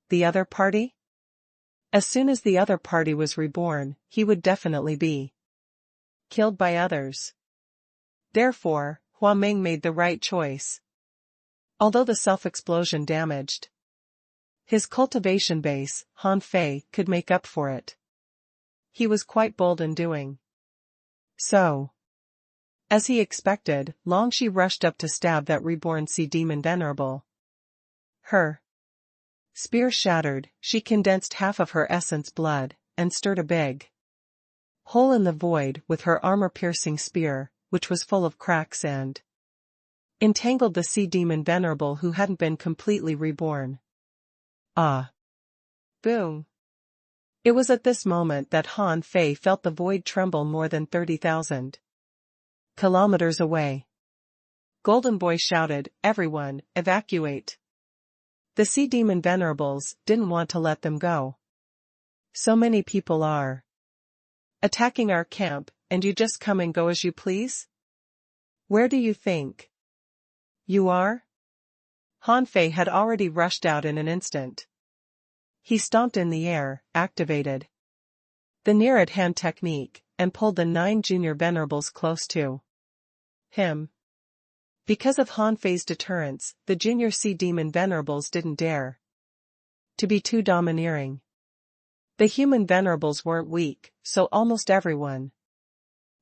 the other party? As soon as the other party was reborn, he would definitely be killed by others. Therefore, Hua Meng made the right choice. Although the self-explosion damaged his cultivation base, Han Fei could make up for it. He was quite bold in doing so. As he expected, Longxi rushed up to stab that reborn sea demon venerable. Her spear shattered, she condensed half of her essence blood, and stirred a big hole in the void with her armor-piercing spear, which was full of cracks, and entangled the sea demon venerable who hadn't been completely reborn. Ah! Boom! It was at this moment that Han Fei felt the void tremble more than 30,000 kilometers away. Golden Boy shouted, "Everyone, evacuate!" The sea demon venerables didn't want to let them go. "So many people are attacking our camp, and you just come and go as you please? Where do you think you are?" Han Fei had already rushed out in an instant. He stomped in the air, activated the near-at-hand technique, and pulled the 9 junior venerables close to him. Because of Han Fei's deterrence, the junior sea demon venerables didn't dare to be too domineering. The human venerables weren't weak, so almost everyone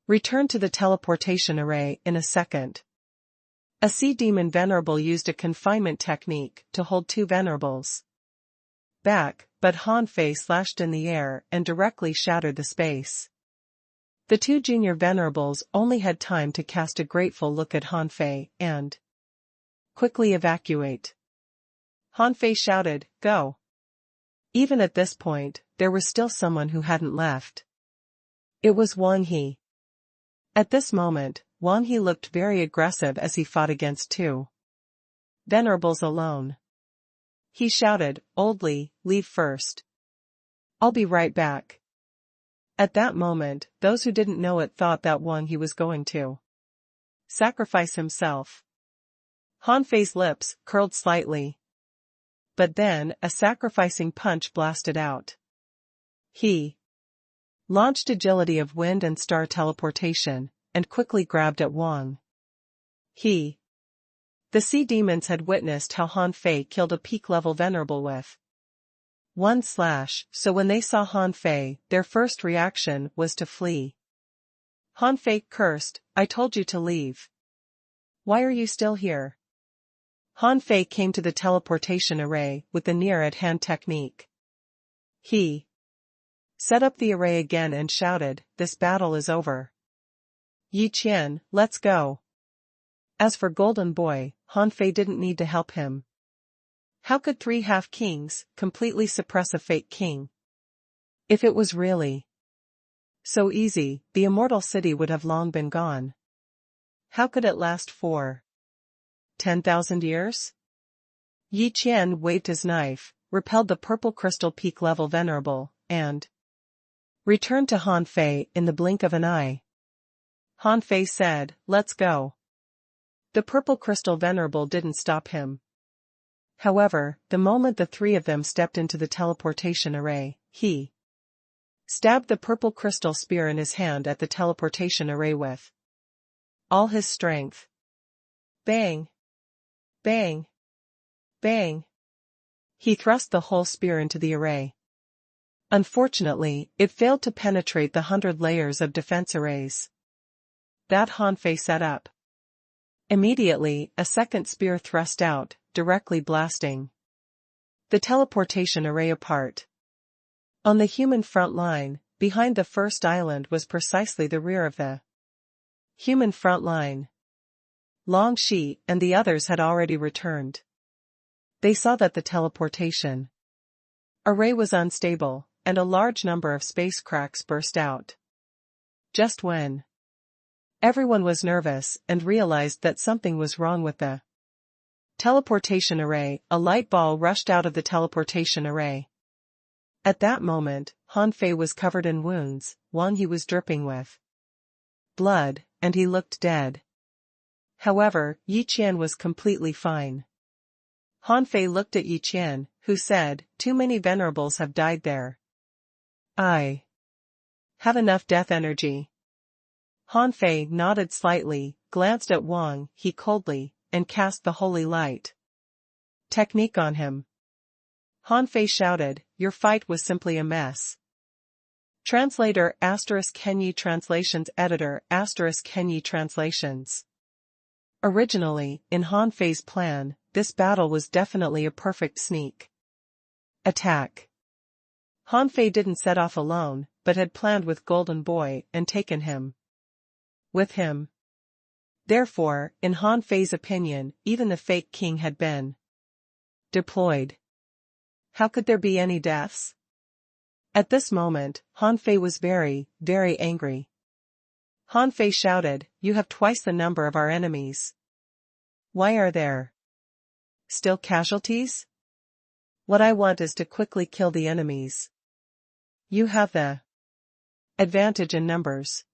returned to the teleportation array in a second. A sea demon venerable used a confinement technique to hold 2 venerables back, but Han Fei slashed in the air and directly shattered the space. The 2 junior venerables only had time to cast a grateful look at Han Fei and quickly evacuate. Han Fei shouted, "Go!" Even at this point, there was still someone who hadn't left. It was Wang He. At this moment, Wang He looked very aggressive as he fought against 2 venerables alone. He shouted, "Old Li, leave first. I'll be right back." At that moment, those who didn't know it thought that Wang He was going to sacrifice himself. Han Fei's lips curled slightly. But then, a sacrificing punch blasted out. He launched agility of wind and star teleportation, and quickly grabbed at Wang He. The sea demons had witnessed how Han Fei killed a peak-level venerable with 1 slash, so when they saw Han Fei, their first reaction was to flee. Han Fei cursed, "I told you to leave. Why are you still here?" Han Fei came to the teleportation array with the near-at-hand technique. He set up the array again and shouted, "This battle is over. Yi Qian, let's go." As for Golden Boy, Han Fei didn't need to help him. How could 3 half-kings completely suppress a fake king? If it was really so easy, the immortal city would have long been gone. How could it last for 10,000 years? Yi Qian waved his knife, repelled the purple crystal peak-level venerable, and returned to Han Fei in the blink of an eye. Han Fei said, "Let's go." The purple crystal venerable didn't stop him. However, the moment the three of them stepped into the teleportation array, he stabbed the purple crystal spear in his hand at the teleportation array with all his strength. Bang! Bang! Bang! He thrust the whole spear into the array. Unfortunately, it failed to penetrate the 100 layers of defense arrays that Han Fei set up. Immediately, a second spear thrust out, directly blasting the teleportation array apart. On the human front line, behind the first island was precisely the rear of the human front line. Long Shi and the others had already returned. They saw that the teleportation array was unstable, and a large number of space cracks burst out. Just when everyone was nervous and realized that something was wrong with the teleportation array, a light ball rushed out of the teleportation array. At that moment, Han Fei was covered in wounds, Wang Yi was dripping with blood, and he looked dead. However, Yi Qian was completely fine. Han Fei looked at Yi Qian, who said, "Too many venerables have died there. I have enough death energy." Han Fei nodded slightly, glanced at Wang Yi coldly, and cast the holy light technique on him. Han Fei shouted, "Your fight was simply a mess." Translator *Kenyi Translations Editor *Kenyi Translations. Originally, in Han Fei's plan, this battle was definitely a perfect sneak attack. Han Fei didn't set off alone, but had planned with Golden Boy and taken him with him. Therefore, in Han Fei's opinion, even the fake king had been deployed. How could there be any deaths? At this moment, Han Fei was very, very angry. Han Fei shouted, "You have twice the number of our enemies. Why are there still casualties? What I want is to quickly kill the enemies. You have the advantage in numbers.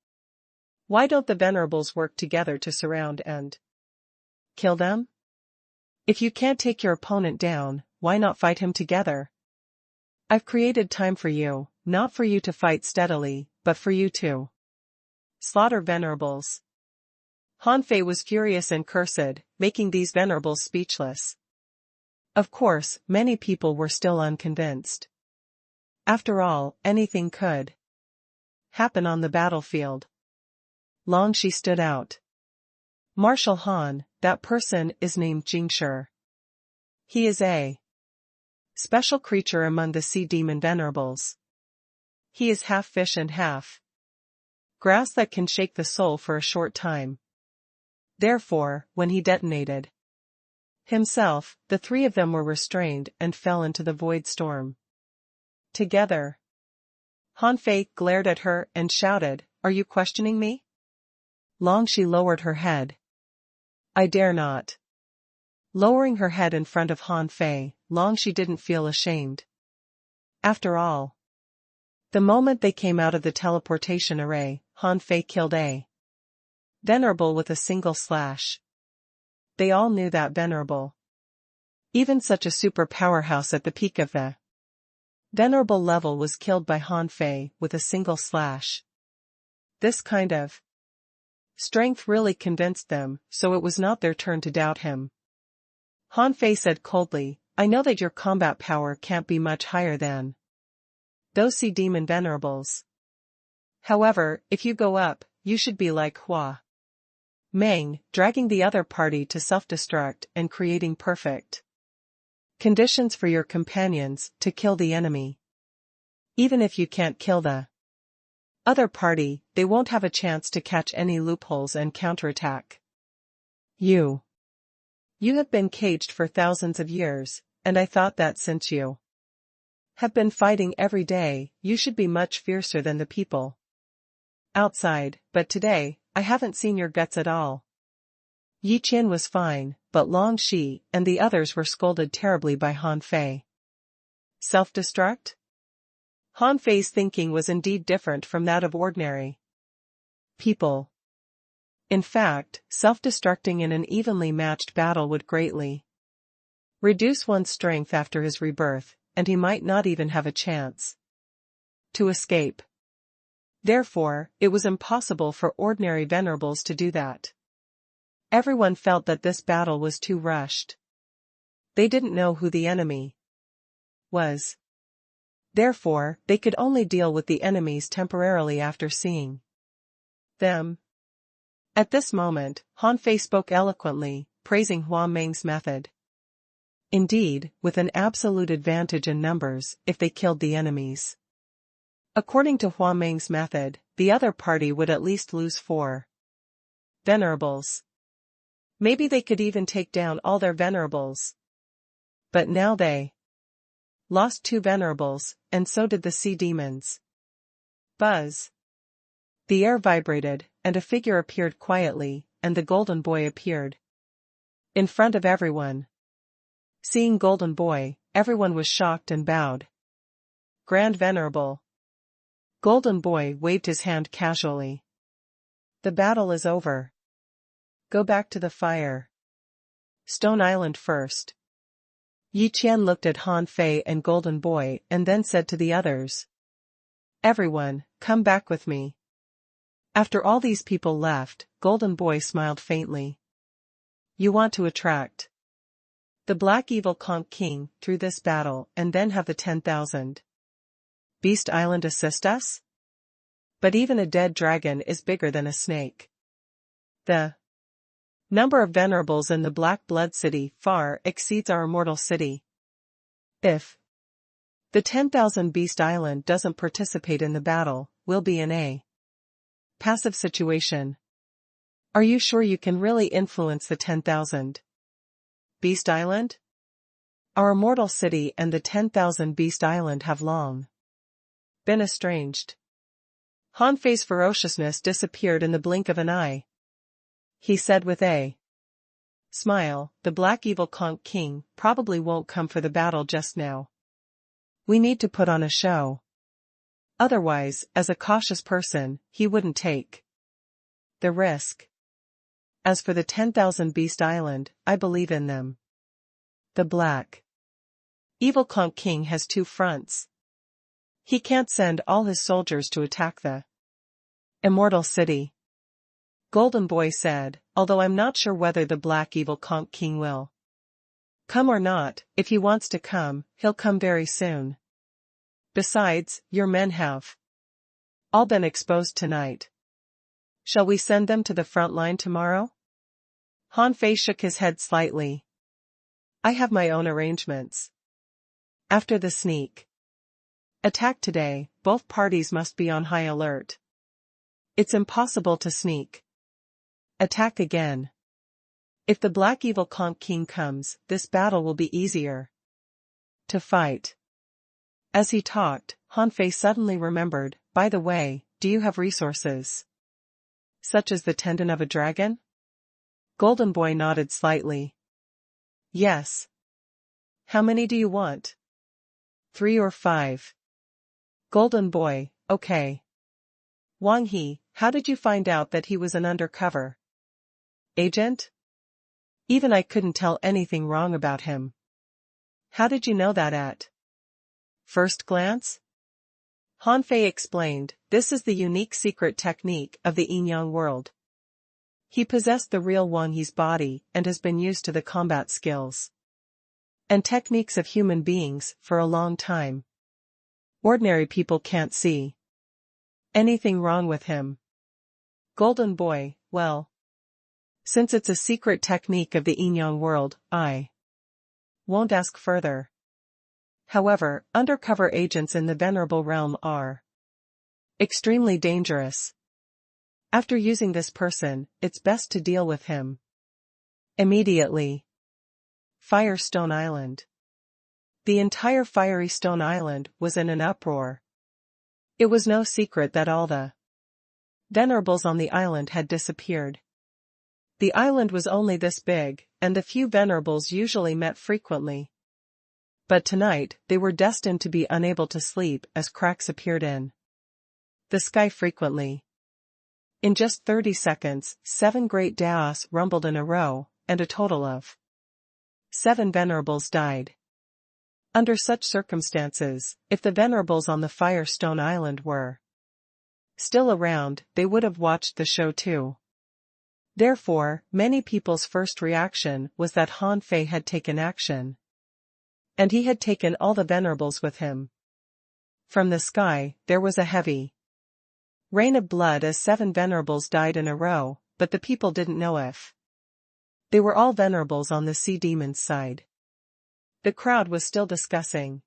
Why don't the venerables work together to surround and kill them? If you can't take your opponent down, why not fight him together? I've created time for you, not for you to fight steadily, but for you to slaughter venerables." Han Fei was furious and cursed, making these venerables speechless. Of course, many people were still unconvinced. After all, anything could happen on the battlefield. Long Shi stood out. "Marshal Han, that person is named Jingshi. He is a special creature among the sea demon venerables. He is half fish and half grass that can shake the soul for a short time. Therefore, when he detonated himself, the three of them were restrained and fell into the void storm together." Han Fei glared at her and shouted, "Are you questioning me?" Long Shi lowered her head. "I dare not." Lowering her head in front of Han Fei, Long Shi didn't feel ashamed. After all, the moment they came out of the teleportation array, Han Fei killed a venerable with a single slash. They all knew that venerable. Even such a super powerhouse at the peak of the venerable level was killed by Han Fei with a single slash. This kind of strength really convinced them, so it was not their turn to doubt him. Han Fei said coldly, "I know that your combat power can't be much higher than those sea demon venerables. However, if you go up, you should be like Hua Meng, dragging the other party to self-destruct and creating perfect conditions for your companions to kill the enemy. Even if you can't kill the other party, they won't have a chance to catch any loopholes and counterattack. You have been caged for thousands of years, and I thought that since you have been fighting every day, you should be much fiercer than the people outside, but today, I haven't seen your guts at all." Yi Qian was fine, but Long Shi and the others were scolded terribly by Han Fei. Self-destruct? Han Fei's thinking was indeed different from that of ordinary people. In fact, self-destructing in an evenly matched battle would greatly reduce one's strength after his rebirth, and he might not even have a chance to escape. Therefore, it was impossible for ordinary venerables to do that. Everyone felt that this battle was too rushed. They didn't know who the enemy was. Therefore, they could only deal with the enemies temporarily after seeing them. At this moment, Han Fei spoke eloquently, praising Hua Meng's method. Indeed, with an absolute advantage in numbers, if they killed the enemies. According to Hua Meng's method, the other party would at least lose 4 venerables. Maybe they could even take down all their venerables. But now they lost 2 venerables, and so did the sea demons. Buzz. The air vibrated, and a figure appeared quietly, and the golden boy appeared in front of everyone. Seeing Golden Boy, everyone was shocked and bowed. Grand Venerable. Golden Boy waved his hand casually. The battle is over. Go back to the fire. Stone Island first. Yi Qian looked at Han Fei and Golden Boy and then said to the others. Everyone, come back with me. After all these people left, Golden Boy smiled faintly. You want to attract the Black Evil Conch King through this battle and then have the 10,000 Beast Island assist us? But even a dead dragon is bigger than a snake. The number of venerables in the Black Blood City far exceeds our immortal city. If the 10,000 Beast Island doesn't participate in the battle, we'll be in a passive situation. Are you sure you can really influence the 10,000 Beast Island? Our immortal city and the 10,000 Beast Island have long been estranged. Han Fei's ferociousness disappeared in the blink of an eye. He said with a smile, the Black Evil Conch King probably won't come for the battle just now. We need to put on a show. Otherwise, as a cautious person, he wouldn't take the risk. As for the 10,000 Beast Island, I believe in them. The Black Evil Conch King has 2 fronts. He can't send all his soldiers to attack the Immortal City. Golden Boy said, although I'm not sure whether the Black Evil Conch King will come or not. If he wants to come, he'll come very soon. Besides, your men have all been exposed tonight. Shall we send them to the front line tomorrow? Han Fei shook his head slightly. I have my own arrangements. After the sneak attack today, both parties must be on high alert. It's impossible to sneak attack again. If the Black Evil Conch King comes, this battle will be easier to fight. As he talked, Han Fei suddenly remembered, by the way, do you have resources such as the tendon of a dragon? Golden Boy nodded slightly. Yes. How many do you want? 3 or 5. Golden Boy, okay. Wang He, how did you find out that he was an undercover agent? Even I couldn't tell anything wrong about him. How did you know that at first glance? Han Fei explained, this is the unique secret technique of the yin-yang world. He possessed the real Wang He's body and has been used to the combat skills and techniques of human beings for a long time. Ordinary people can't see anything wrong with him. Golden Boy, well, since it's a secret technique of the yin-yang world, I won't ask further. However, undercover agents in the Venerable Realm are extremely dangerous. After using this person, it's best to deal with him immediately. Firestone Island. The entire Fiery Stone Island was in an uproar. It was no secret that all the venerables on the island had disappeared. The island was only this big, and the few venerables usually met frequently. But tonight, they were destined to be unable to sleep as cracks appeared in the sky frequently. In just 30 seconds, 7 great daos rumbled in a row, and a total of 7 venerables died. Under such circumstances, if the venerables on the Firestone Island were still around, they would have watched the show too. Therefore, many people's first reaction was that Han Fei had taken action. And he had taken all the venerables with him. From the sky, there was a heavy rain of blood as 7 venerables died in a row, but the people didn't know if they were all venerables on the sea demon's side. The crowd was still discussing.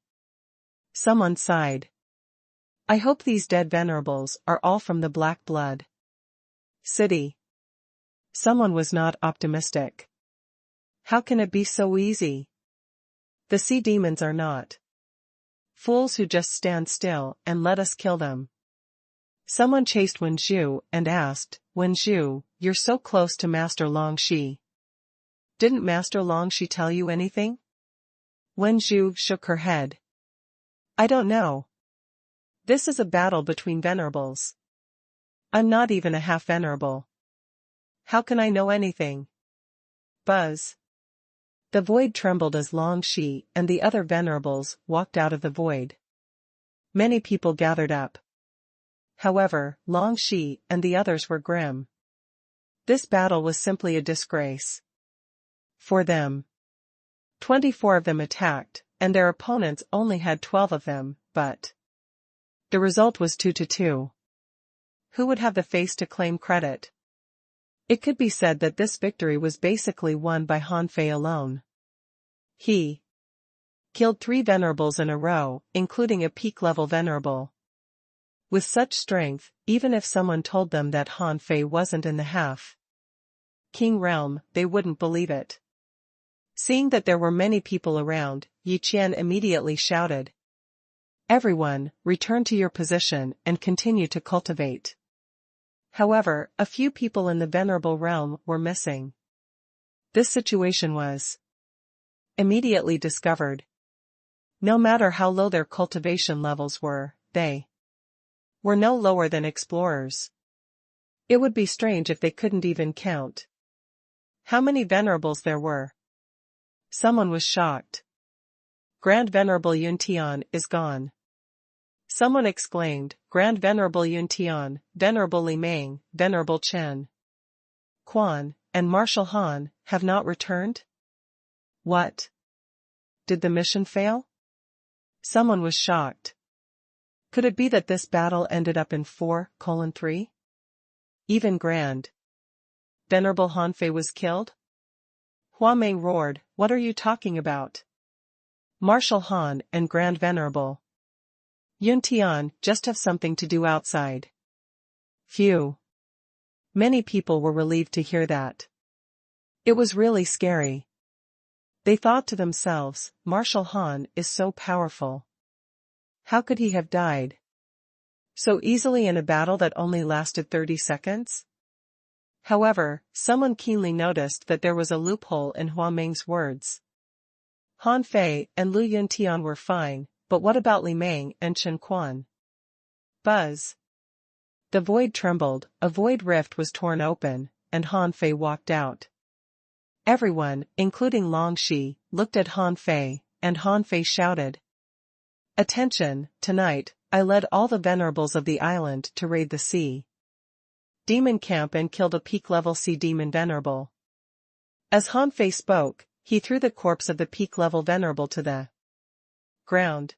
Someone sighed. I hope these dead venerables are all from the Black Blood City. Someone was not optimistic. How can it be so easy? The sea demons are not fools who just stand still and let us kill them. Someone chased Wen Zhu and asked, Wen Zhu, you're so close to Master Long Shi. Didn't Master Long Shi tell you anything? Wen Zhu shook her head. I don't know. This is a battle between venerables. I'm not even a half venerable. How can I know anything? Buzz. The void trembled as Long Shi and the other venerables walked out of the void. Many people gathered up. However, Long Shi and the others were grim. This battle was simply a disgrace for them. 24 of them attacked, and their opponents only had 12 of them, but the result was 2-2. Who would have the face to claim credit? It could be said that this victory was basically won by Han Fei alone. He killed 3 venerables in a row, including a peak-level venerable. With such strength, even if someone told them that Han Fei wasn't in the half-king realm, they wouldn't believe it. Seeing that there were many people around, Yi Qian immediately shouted. Everyone, return to your position and continue to cultivate. However, a few people in the venerable realm were missing. This situation was immediately discovered. No matter how low their cultivation levels were, they were no lower than explorers. It would be strange if they couldn't even count how many venerables there were. Someone was shocked. Grand Venerable Yun Tian is gone. Someone exclaimed, Grand Venerable Yun Tian, Venerable Li Meng, Venerable Chen Quan, and Marshal Han, have not returned? What? Did the mission fail? Someone was shocked. Could it be that this battle ended up in 4:3? Even Grand Venerable Han Fei was killed? Hua Meng roared, what are you talking about? Marshal Han and Grand Venerable Yun Tian just have something to do outside. Phew. Many people were relieved to hear that. It was really scary. They thought to themselves, Marshal Han is so powerful. How could he have died so easily in a battle that only lasted 30 seconds? However, someone keenly noticed that there was a loophole in Hua Meng's words. Han Fei and Lu Yun Tian were fine, but what about Li Meng and Chen Quan? Buzz. The void trembled, a void rift was torn open, and Han Fei walked out. Everyone, including Long Shi, looked at Han Fei, and Han Fei shouted. Attention, tonight, I led all the venerables of the island to raid the sea demon camp and killed a peak-level sea demon venerable. As Han Fei spoke, he threw the corpse of the peak-level venerable to the ground.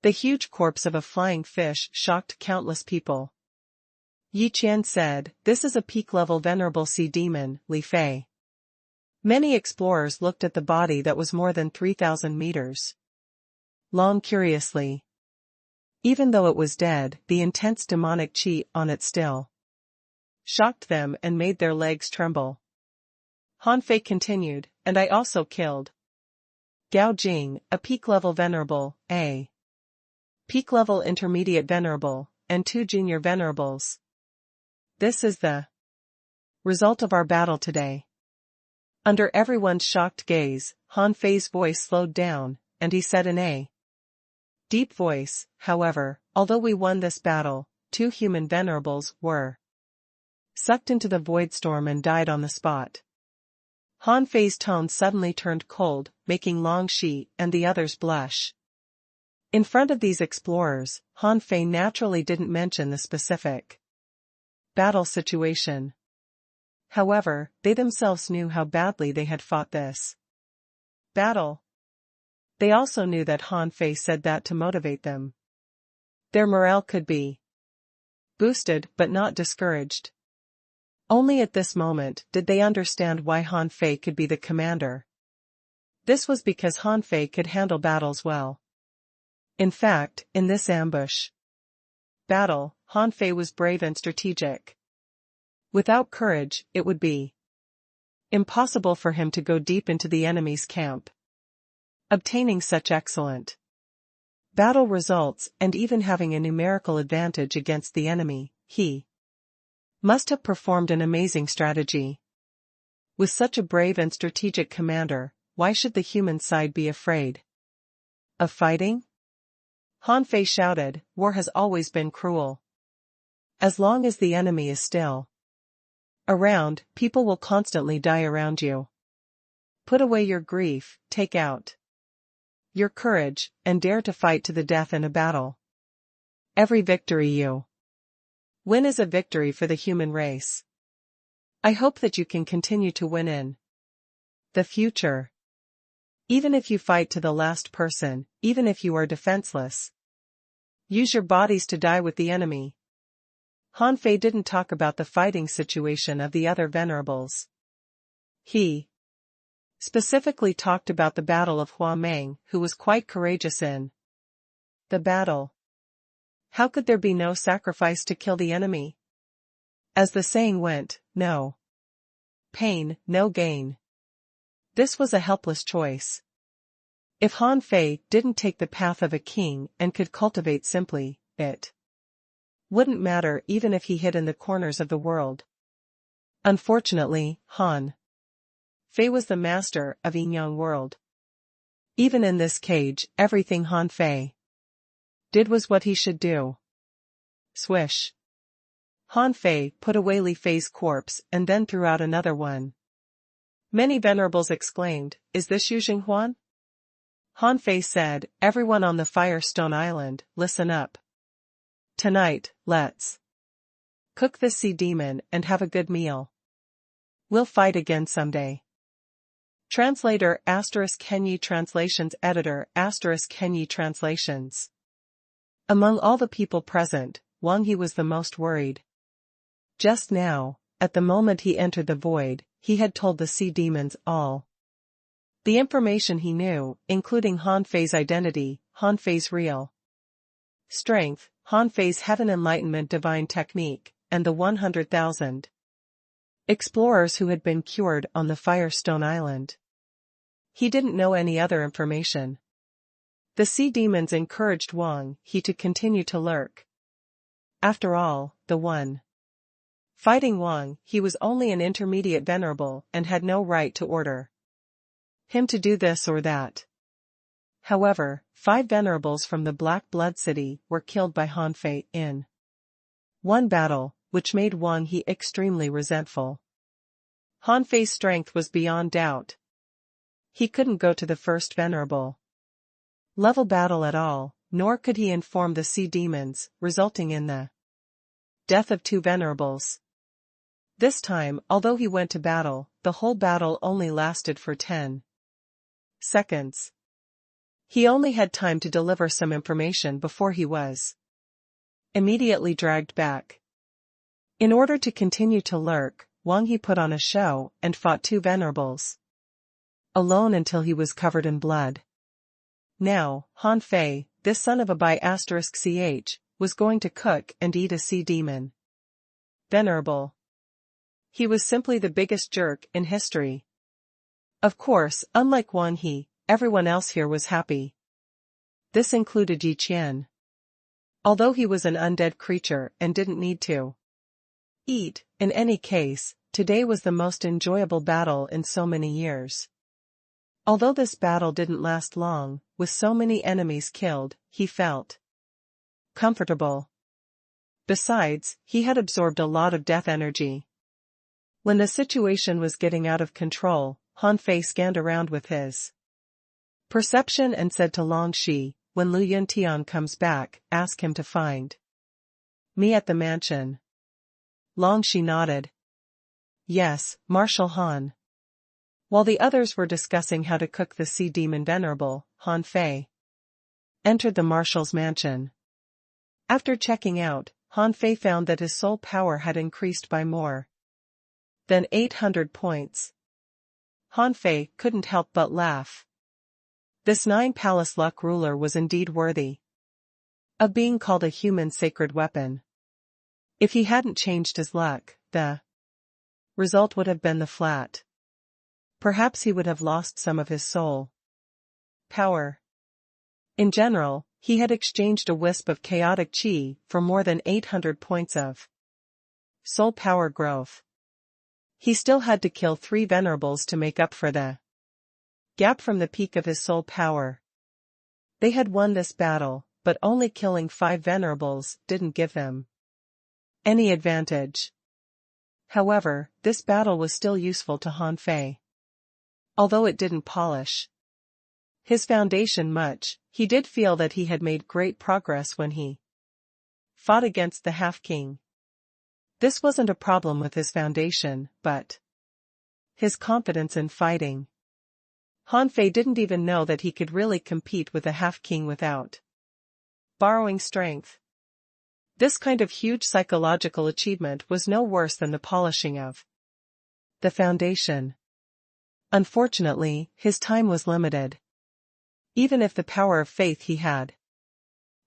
The huge corpse of a flying fish shocked countless people. Yi Qian said, this is a peak-level venerable sea demon, Li Fei. Many explorers looked at the body that was more than 3,000 meters long curiously. Even though it was dead, the intense demonic qi on it still shocked them and made their legs tremble. Han Fei continued, and I also killed Gao Jing, a peak-level venerable, a peak-level intermediate venerable, and 2 junior venerables. This is the result of our battle today. Under everyone's shocked gaze, Han Fei's voice slowed down, and he said in a deep voice, however, although we won this battle, 2 human venerables were sucked into the void storm and died on the spot. Han Fei's tone suddenly turned cold, making Long Shi and the others blush. In front of these explorers, Han Fei naturally didn't mention the specific battle situation. However, they themselves knew how badly they had fought this battle. They also knew that Han Fei said that to motivate them. Their morale could be boosted but not discouraged. Only at this moment did they understand why Han Fei could be the commander. This was because Han Fei could handle battles well. In fact, in this ambush battle, Han Fei was brave and strategic. Without courage, it would be impossible for him to go deep into the enemy's camp. Obtaining such excellent battle results and even having a numerical advantage against the enemy, he must have performed an amazing strategy. With such a brave and strategic commander, why should the human side be afraid of fighting? Han Fei shouted, war has always been cruel. As long as the enemy is still around, people will constantly die around you. Put away your grief, take out your courage, and dare to fight to the death in a battle. Every victory you win is a victory for the human race. I hope that you can continue to win in the future. Even if you fight to the last person, even if you are defenseless, use your bodies to die with the enemy. Han Fei didn't talk about the fighting situation of the other venerables. He specifically talked about the battle of Hua Meng, who was quite courageous in the battle. How could there be no sacrifice to kill the enemy? As the saying went, no pain, no gain. This was a helpless choice. If Han Fei didn't take the path of a king and could cultivate simply, it wouldn't matter even if he hid in the corners of the world. Unfortunately, Han Fei was the master of Yin-Yang world. Even in this cage, everything Han Fei did was what he should do. Swish. Han Fei put away Li Fei's corpse and then threw out another one. Many venerables exclaimed, "Is this Yu Jinghuan?" Han Fei said, "Everyone on the Firestone Island, listen up. Tonight, let's cook this sea demon and have a good meal. We'll fight again someday." Translator ** Henyi Translations Editor ** Henyi Translations. Among all the people present, Wang He was the most worried. Just now, at the moment he entered the void, he had told the sea demons all the information he knew, including Han Fei's identity, Han Fei's real strength, Han Fei's heaven enlightenment divine technique, and the 100,000 explorers who had been cured on the Firestone Island. He didn't know any other information. The sea demons encouraged Wang He to continue to lurk. After all, the one fighting Wang He was only an intermediate venerable and had no right to order him to do this or that. However, 5 venerables from the Black Blood City were killed by Han Fei in one battle, which made Wang He extremely resentful. Han Fei's strength was beyond doubt. He couldn't go to the first venerable level battle at all, nor could he inform the sea demons, resulting in the death of 2 venerables. This time, although he went to battle, the whole battle only lasted for 10 seconds. He only had time to deliver some information before he was immediately dragged back. In order to continue to lurk, Wang He put on a show and fought 2 venerables alone until he was covered in blood. Now, Han Fei, this son of a *ch, was going to cook and eat a sea demon venerable. He was simply the biggest jerk in history. Of course, unlike Wang He, everyone else here was happy. This included Yi Qian. Although he was an undead creature and didn't need to eat, in any case, today was the most enjoyable battle in so many years. Although this battle didn't last long, with so many enemies killed, he felt comfortable. Besides, he had absorbed a lot of death energy. When the situation was getting out of control, Han Fei scanned around with his perception and said to Long Shi, "When Lu Yuntian comes back, ask him to find me at the mansion." Long Shi nodded. "Yes, Marshal Han." While the others were discussing how to cook the sea demon venerable, Han Fei entered the marshal's mansion. After checking out, Han Fei found that his soul power had increased by more than 800 points. Han Fei couldn't help but laugh. This 9-palace luck ruler was indeed worthy of being called a human sacred weapon. If he hadn't changed his luck, the result would have been the flat. Perhaps he would have lost some of his soul power. In general, he had exchanged a wisp of chaotic chi for more than 800 points of soul power growth. He still had to kill 3 venerables to make up for the gap from the peak of his soul power. They had won this battle, but only killing 5 venerables didn't give them any advantage. However, this battle was still useful to Han Fei. Although it didn't polish his foundation much, he did feel that he had made great progress when he fought against the half-king. This wasn't a problem with his foundation, but his confidence in fighting. Han Fei didn't even know that he could really compete with a half-king without borrowing strength. This kind of huge psychological achievement was no worse than the polishing of the foundation. Unfortunately, his time was limited. Even if the power of faith he had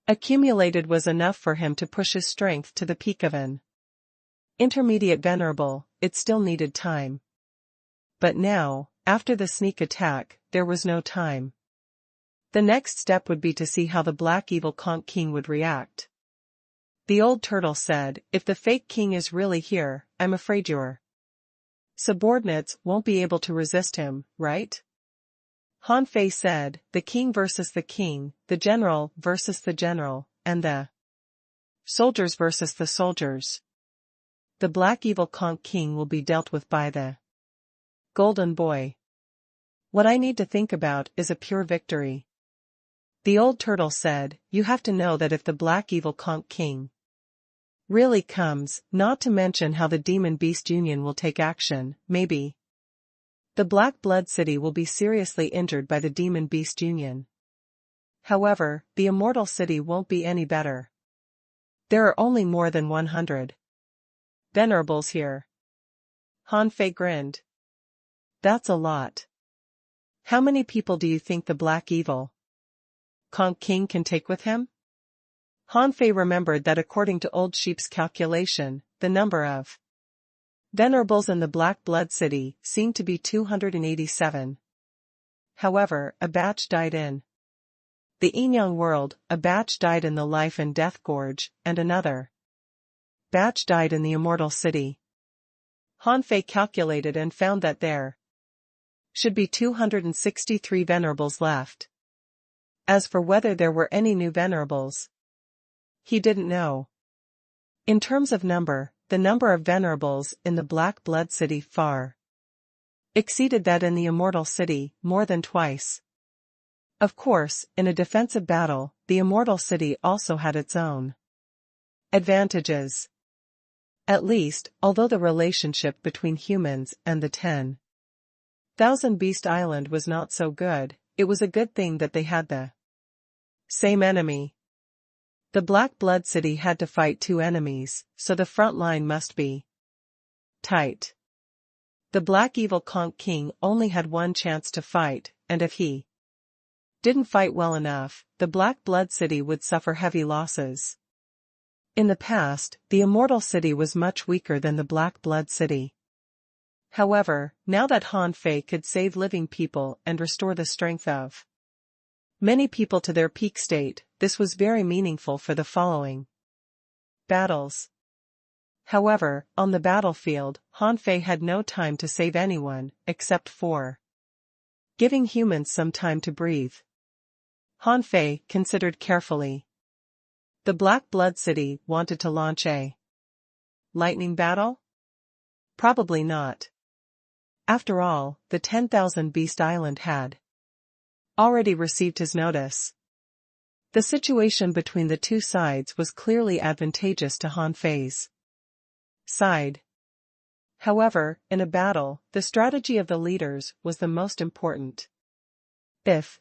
accumulated was enough for him to push his strength to the peak of an intermediate venerable, it still needed time. But now, after the sneak attack, there was no time. The next step would be to see how the black evil conch king would react. The old turtle said, "If the fake king is really here, I'm afraid your subordinates won't be able to resist him, right?" Han Fei said, "The king versus the king, the general versus the general, and the soldiers versus the soldiers. The black evil conch king will be dealt with by the golden boy. What I need to think about is a pure victory." The old turtle said, "You have to know that if the black evil conch king really comes, not to mention how the demon beast union will take action, maybe the Black Blood City will be seriously injured by the demon beast union. However, the immortal city won't be any better. There are only more than 100 venerables here." Han Fei grinned. "That's a lot. How many people do you think the black evil conch king can take with him?" Han Fei remembered that according to Old Sheep's calculation, the number of venerables in the Black Blood City seemed to be 287. However, a batch died in the Yinyang world, a batch died in the Life and Death Gorge, and another batch died in the Immortal City. Han Fei calculated and found that there should be 263 venerables left. As for whether there were any new venerables, he didn't know. In terms of number, the number of venerables in the Black Blood City far exceeded that in the Immortal City more than twice. Of course, in a defensive battle, the Immortal City also had its own advantages. At least, although the relationship between humans and the 10,000 Beast Island was not so good, it was a good thing that they had the same enemy. The Black Blood City had to fight 2 enemies, so the front line must be tight. The Black Evil Conch King only had one chance to fight, and if he didn't fight well enough, the Black Blood City would suffer heavy losses. In the past, the Immortal City was much weaker than the Black Blood City. However, now that Han Fei could save living people and restore the strength of many people to their peak state, this was very meaningful for the following battles. However, on the battlefield, Han Fei had no time to save anyone, except for giving humans some time to breathe. Han Fei considered carefully. The Black Blood City wanted to launch a lightning battle? Probably not. After all, the 10,000 Beast Island had already received his notice. The situation between the two sides was clearly advantageous to Han Fei's side. However, in a battle, the strategy of the leaders was the most important. If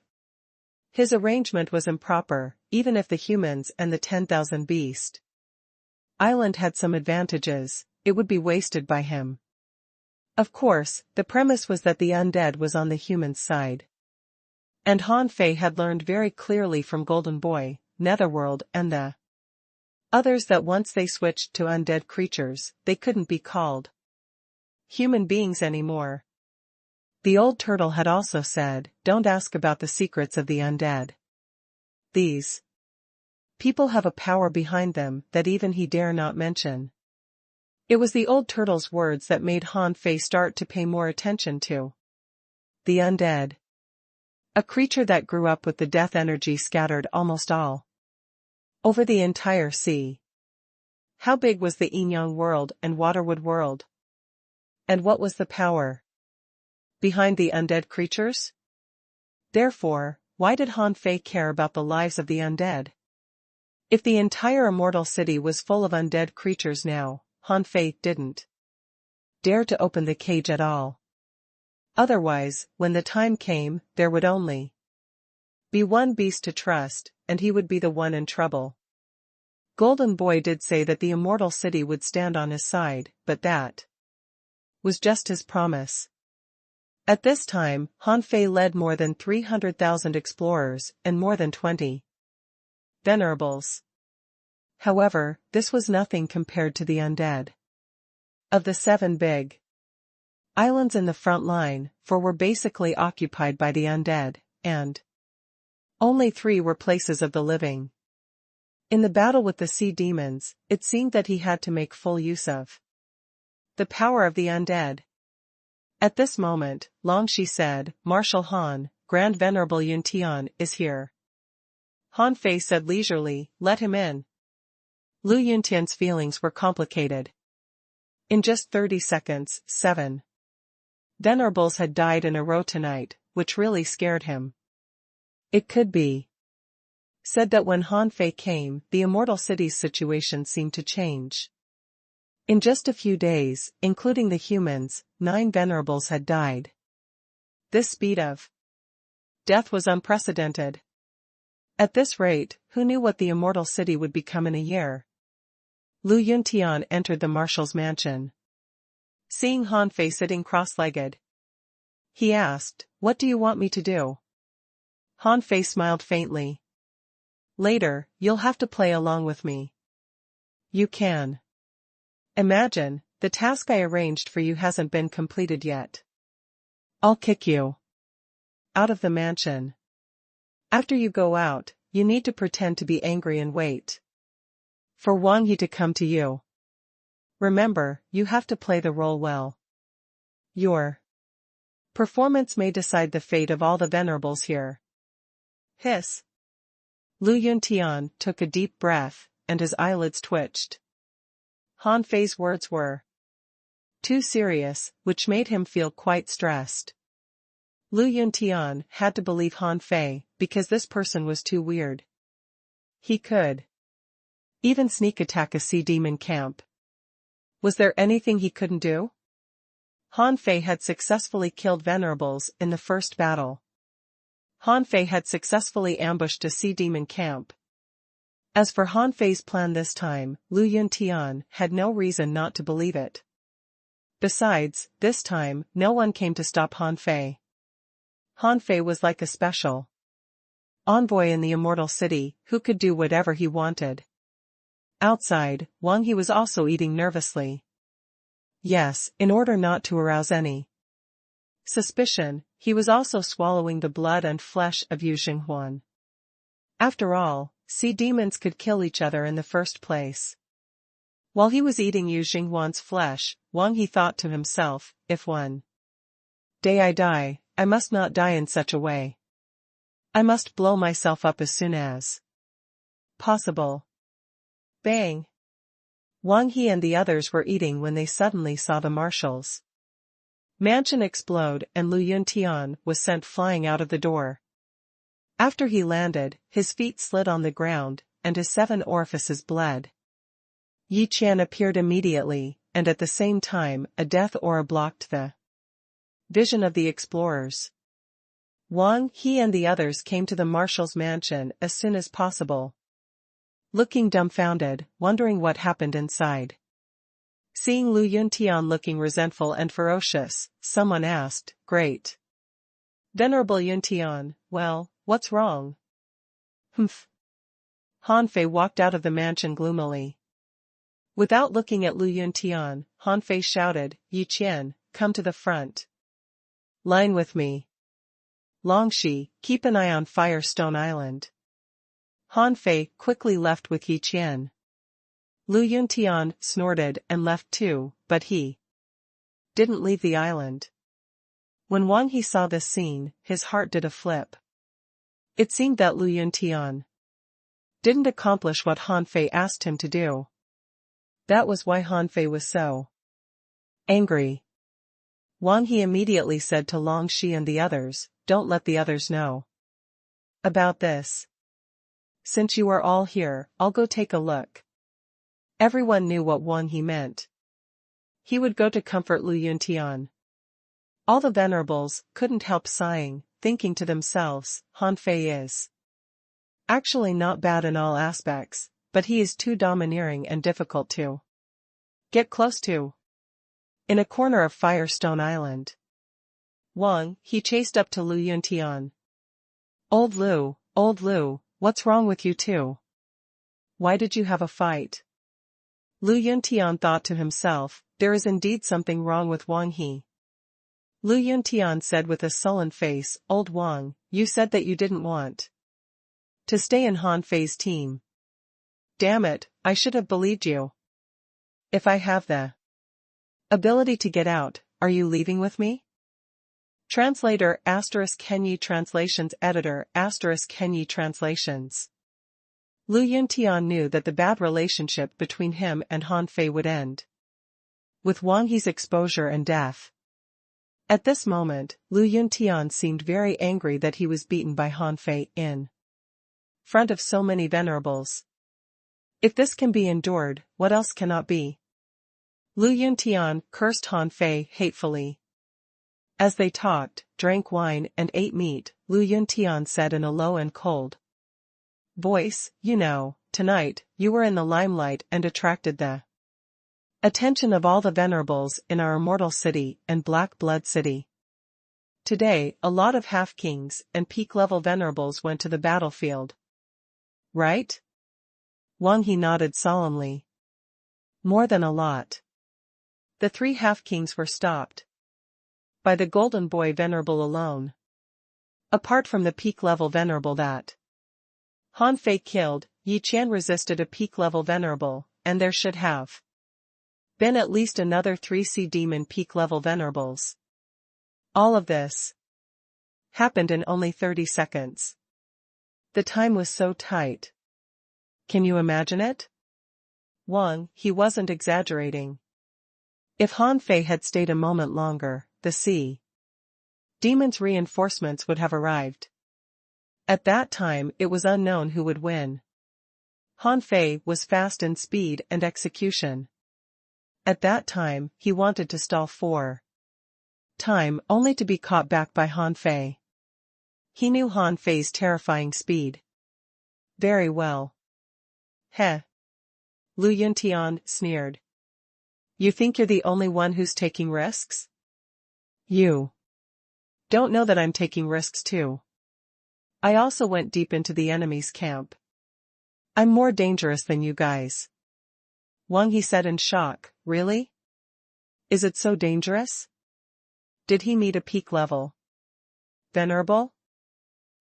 his arrangement was improper, even if the humans and the 10,000 Beast Island had some advantages, it would be wasted by him. Of course, the premise was that the undead was on the human's side. And Han Fei had learned very clearly from Golden Boy, Netherworld and the others that once they switched to undead creatures, they couldn't be called human beings anymore. The old turtle had also said, "Don't ask about the secrets of the undead. These people have a power behind them that even he dare not mention." It was the old turtle's words that made Han Fei start to pay more attention to the undead. A creature that grew up with the death energy scattered almost all over the entire sea. How big was the Inyang world and Waterwood world? And what was the power behind the undead creatures? Therefore, why did Han Fei care about the lives of the undead? If the entire immortal city was full of undead creatures now, Han Fei didn't dare to open the cage at all. Otherwise, when the time came, there would only be one beast to trust, and he would be the one in trouble. Golden Boy did say that the immortal city would stand on his side, but that was just his promise. At this time, Han Fei led more than 300,000 explorers and more than 20 venerables. However, this was nothing compared to the undead of the 7 big islands in the front line, for were basically occupied by the undead, and only 3 were places of the living. In the battle with the sea demons, it seemed that he had to make full use of the power of the undead. At this moment, Long Shi said, "Marshal Han, Grand Venerable Yuntian, is here." Han Fei said leisurely, "Let him in." Lu Yuntian's feelings were complicated. In just 30 seconds, 7 venerables had died in a row tonight, which really scared him. It could be said that when Han Fei came, the immortal city's situation seemed to change. In just a few days, including the humans, 9 venerables had died. This speed of death was unprecedented. At this rate, who knew what the immortal city would become in a year? Lu Yuntian entered the marshal's mansion. Seeing Han Fei sitting cross-legged, he asked, "What do you want me to do?" Han Fei smiled faintly. "Later, you'll have to play along with me. You can imagine, the task I arranged for you hasn't been completed yet. I'll kick you out of the mansion. After you go out, you need to pretend to be angry and wait for Wang He to come to you. Remember, you have to play the role well. Your performance may decide the fate of all the venerables here." Hiss. Lu Yuntian took a deep breath, and his eyelids twitched. Han Fei's words were too serious, which made him feel quite stressed. Lu Yuntian had to believe Han Fei, because this person was too weird. He could even sneak attack a sea demon camp. Was there anything he couldn't do? Han Fei had successfully killed venerables in the first battle. Han Fei had successfully ambushed a sea demon camp. As for Han Fei's plan this time, Lu Yuntian had no reason not to believe it. Besides, this time, no one came to stop Han Fei. Han Fei was like a special envoy in the immortal city, who could do whatever he wanted. Outside, Wang He was also eating nervously. Yes, in order not to arouse any suspicion, he was also swallowing the blood and flesh of Yu Xinghuan. After all, sea demons could kill each other in the first place. While he was eating Yu Xinghuan's flesh, Wang He thought to himself, if one day I die, I must not die in such a way. I must blow myself up as soon as possible. Bang! Wang He and the others were eating when they suddenly saw the marshal's mansion explode and Lu Yuntian was sent flying out of the door. After he landed, his feet slid on the ground, and his 7 orifices bled. Yi Qian appeared immediately, and at the same time a death aura blocked the vision of the explorers. Wang He and the others came to the marshal's mansion as soon as possible, looking dumbfounded, wondering what happened inside. Seeing Lu Yuntian looking resentful and ferocious, someone asked, "Great Venerable Yuntian, well, what's wrong?" "Humph." Han Fei walked out of the mansion gloomily. Without looking at Lu Yuntian, Han Fei shouted, "Yi Qian, come to the front line with me. Longxi, keep an eye on Firestone Island." Han Fei quickly left with Yi Qian. Lu Yuntian snorted and left too, but he didn't leave the island. When Wang He saw this scene, his heart did a flip. It seemed that Lu Yuntian didn't accomplish what Han Fei asked him to do. That was why Han Fei was so angry. Wang He immediately said to Longxi and the others, "Don't let the others know about this. Since you are all here, I'll go take a look." Everyone knew what Wang He meant. He would go to comfort Lu Yuntian. All the venerables couldn't help sighing, thinking to themselves, Han Fei is actually not bad in all aspects, but he is too domineering and difficult to get close to. In a corner of Firestone Island, Wang He chased up to Lu Yuntian. Old Lu, what's wrong with you two? Why did you have a fight?" Lu Yuntian thought to himself, there is indeed something wrong with Wang He. Lu Yuntian said with a sullen face, "Old Wang, you said that you didn't want to stay in Han Fei's team. Damn it, I should have believed you. If I have the ability to get out, are you leaving with me?" Translator ** Kenyi Translations Editor ** Kenyi Translations. Lu Yuntian knew that the bad relationship between him and Han Fei would end with Wang He's exposure and death. At this moment, Lu Yuntian seemed very angry that he was beaten by Han Fei in front of so many venerables. If this can be endured, what else cannot be? Lu Yuntian cursed Han Fei hatefully. As they talked, drank wine and ate meat, Lu Yuntian said in a low and cold voice, "You know, tonight, you were in the limelight and attracted the attention of all the venerables in our immortal city and Black Blood City. Today, a lot of half-kings and peak-level venerables went to the battlefield. Right?" Wang He nodded solemnly. "More than a lot." The 3 half-kings were stopped by the Golden Boy Venerable alone. Apart from the peak-level venerable that Han Fei killed, Yi Qian resisted a peak-level venerable, and there should have been at least another 3 sea demon peak-level venerables. All of this happened in only 30 seconds. The time was so tight. Can you imagine it? Wang He wasn't exaggerating. If Han Fei had stayed a moment longer, the sea demons' reinforcements would have arrived. At that time it was unknown who would win. Han Fei was fast in speed and execution. At that time, he wanted to stall for time only to be caught back by Han Fei. He knew Han Fei's terrifying speed very well. Heh. Lu Yuntian sneered. "You think you're the only one who's taking risks? You don't know that I'm taking risks too. I also went deep into the enemy's camp. I'm more dangerous than you guys." Wang He said in shock, "Really? Is it so dangerous? Did he meet a peak level venerable?"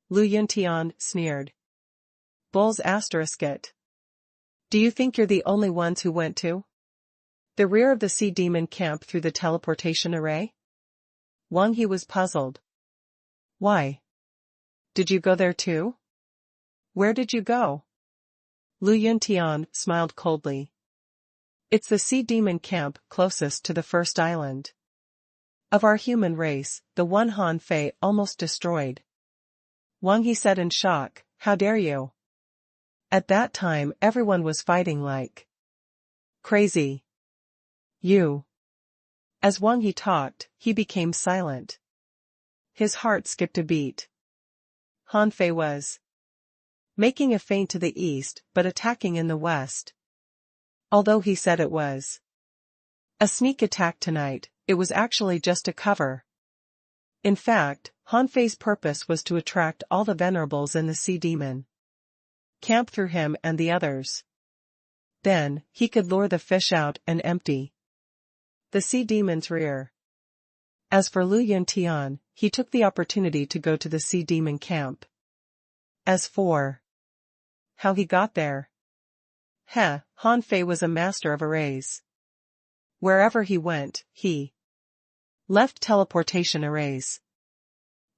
Lu Yuntian sneered. "Bulls asterisk it. Do you think you're the only ones who went to the rear of the sea demon camp through the teleportation array?" Wang He was puzzled. Why? Did you go there too? Where did you go? Lu Yuntian smiled coldly. It's the sea demon camp closest to the first island. Of our human race, the one Han Fei almost destroyed. Wang He said in shock, how dare you? At that time everyone was fighting like crazy. You. As Wang He talked, he became silent. His heart skipped a beat. Han Fei was making a feint to the east but attacking in the west. Although he said it was a sneak attack tonight, it was actually just a cover. In fact, Han Fei's purpose was to attract all the venerables in the sea demon camp through him and the others. Then, he could lure the fish out and empty the sea demon's rear. As for Lu Yuntian, he took the opportunity to go to the sea demon camp. As for how he got there, Han Fei was a master of arrays. Wherever he went, he left teleportation arrays.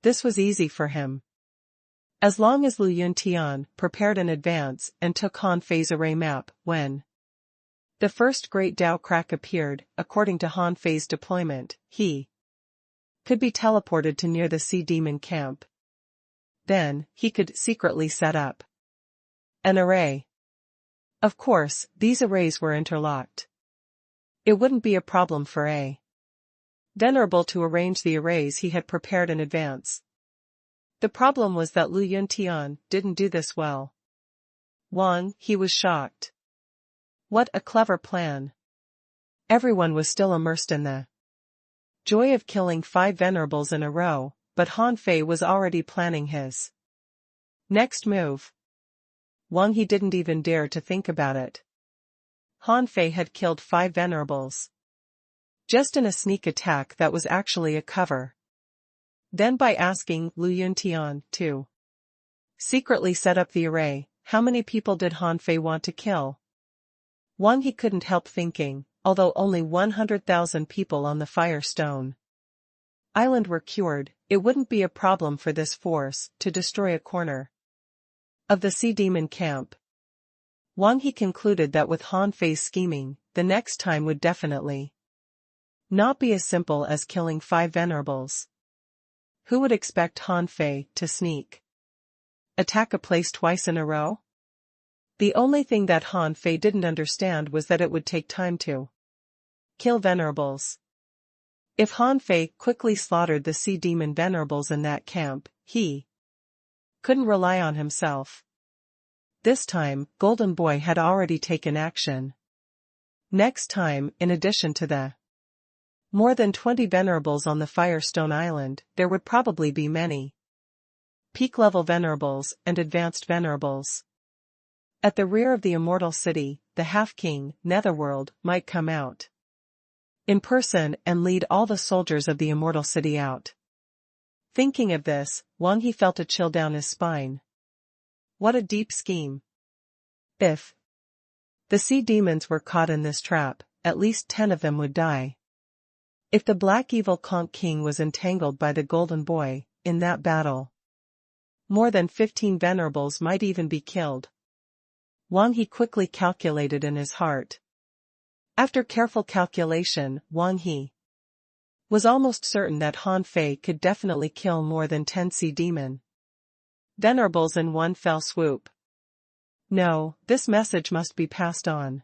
This was easy for him. As long as Lu Yuntian prepared in advance and took Han Fei's array map, when the first great Dao crack appeared, according to Han Fei's deployment, he could be teleported to near the sea demon camp. Then, he could secretly set up an array. Of course, these arrays were interlocked. It wouldn't be a problem for a venerable to arrange the arrays he had prepared in advance. The problem was that Lu Yuntian didn't do this well. Wang He was shocked. What a clever plan. Everyone was still immersed in the joy of killing 5 venerables in a row, but Han Fei was already planning his next move. Wang He didn't even dare to think about it. Han Fei had killed 5 venerables. Just in a sneak attack that was actually a cover. Then by asking Lu Yuntian to secretly set up the array, how many people did Han Fei want to kill? Wang He couldn't help thinking, although only 100,000 people on the Firestone Island were cured, it wouldn't be a problem for this force to destroy a corner of the sea demon camp. Wang He concluded that with Han Fei's scheming, the next time would definitely not be as simple as killing 5 venerables. Who would expect Han Fei to sneak attack a place twice in a row? The only thing that Han Fei didn't understand was that it would take time to kill venerables. If Han Fei quickly slaughtered the sea demon venerables in that camp, he couldn't rely on himself. This time, Golden Boy had already taken action. Next time, in addition to the more than 20 venerables on the Firestone Island, there would probably be many peak-level venerables and advanced venerables. At the rear of the immortal city, the half-king, Netherworld, might come out in person and lead all the soldiers of the immortal city out. Thinking of this, Wang He felt a chill down his spine. What a deep scheme. If the sea demons were caught in this trap, at least 10 of them would die. If the black evil Conch King was entangled by the Golden Boy, in that battle, more than 15 venerables might even be killed. Wang He quickly calculated in his heart. After careful calculation, Wang He was almost certain that Han Fei could definitely kill more than 10 sea demon venerables in one fell swoop. No, this message must be passed on.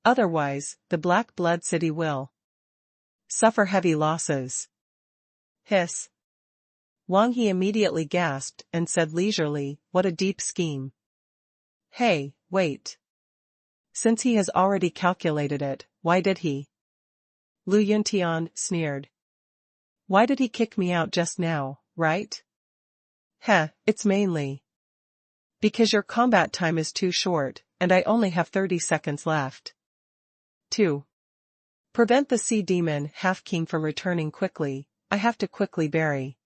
Otherwise, the Black Blood City will suffer heavy losses. Hiss. Wang He immediately gasped and said leisurely, what a deep scheme. Hey, wait. Since he has already calculated it, why did he? Lu Yuntian sneered. Why did he kick me out just now, right? It's mainly because your combat time is too short, and I only have 30 seconds left. 2. Prevent the sea demon half-king from returning quickly, I have to quickly bury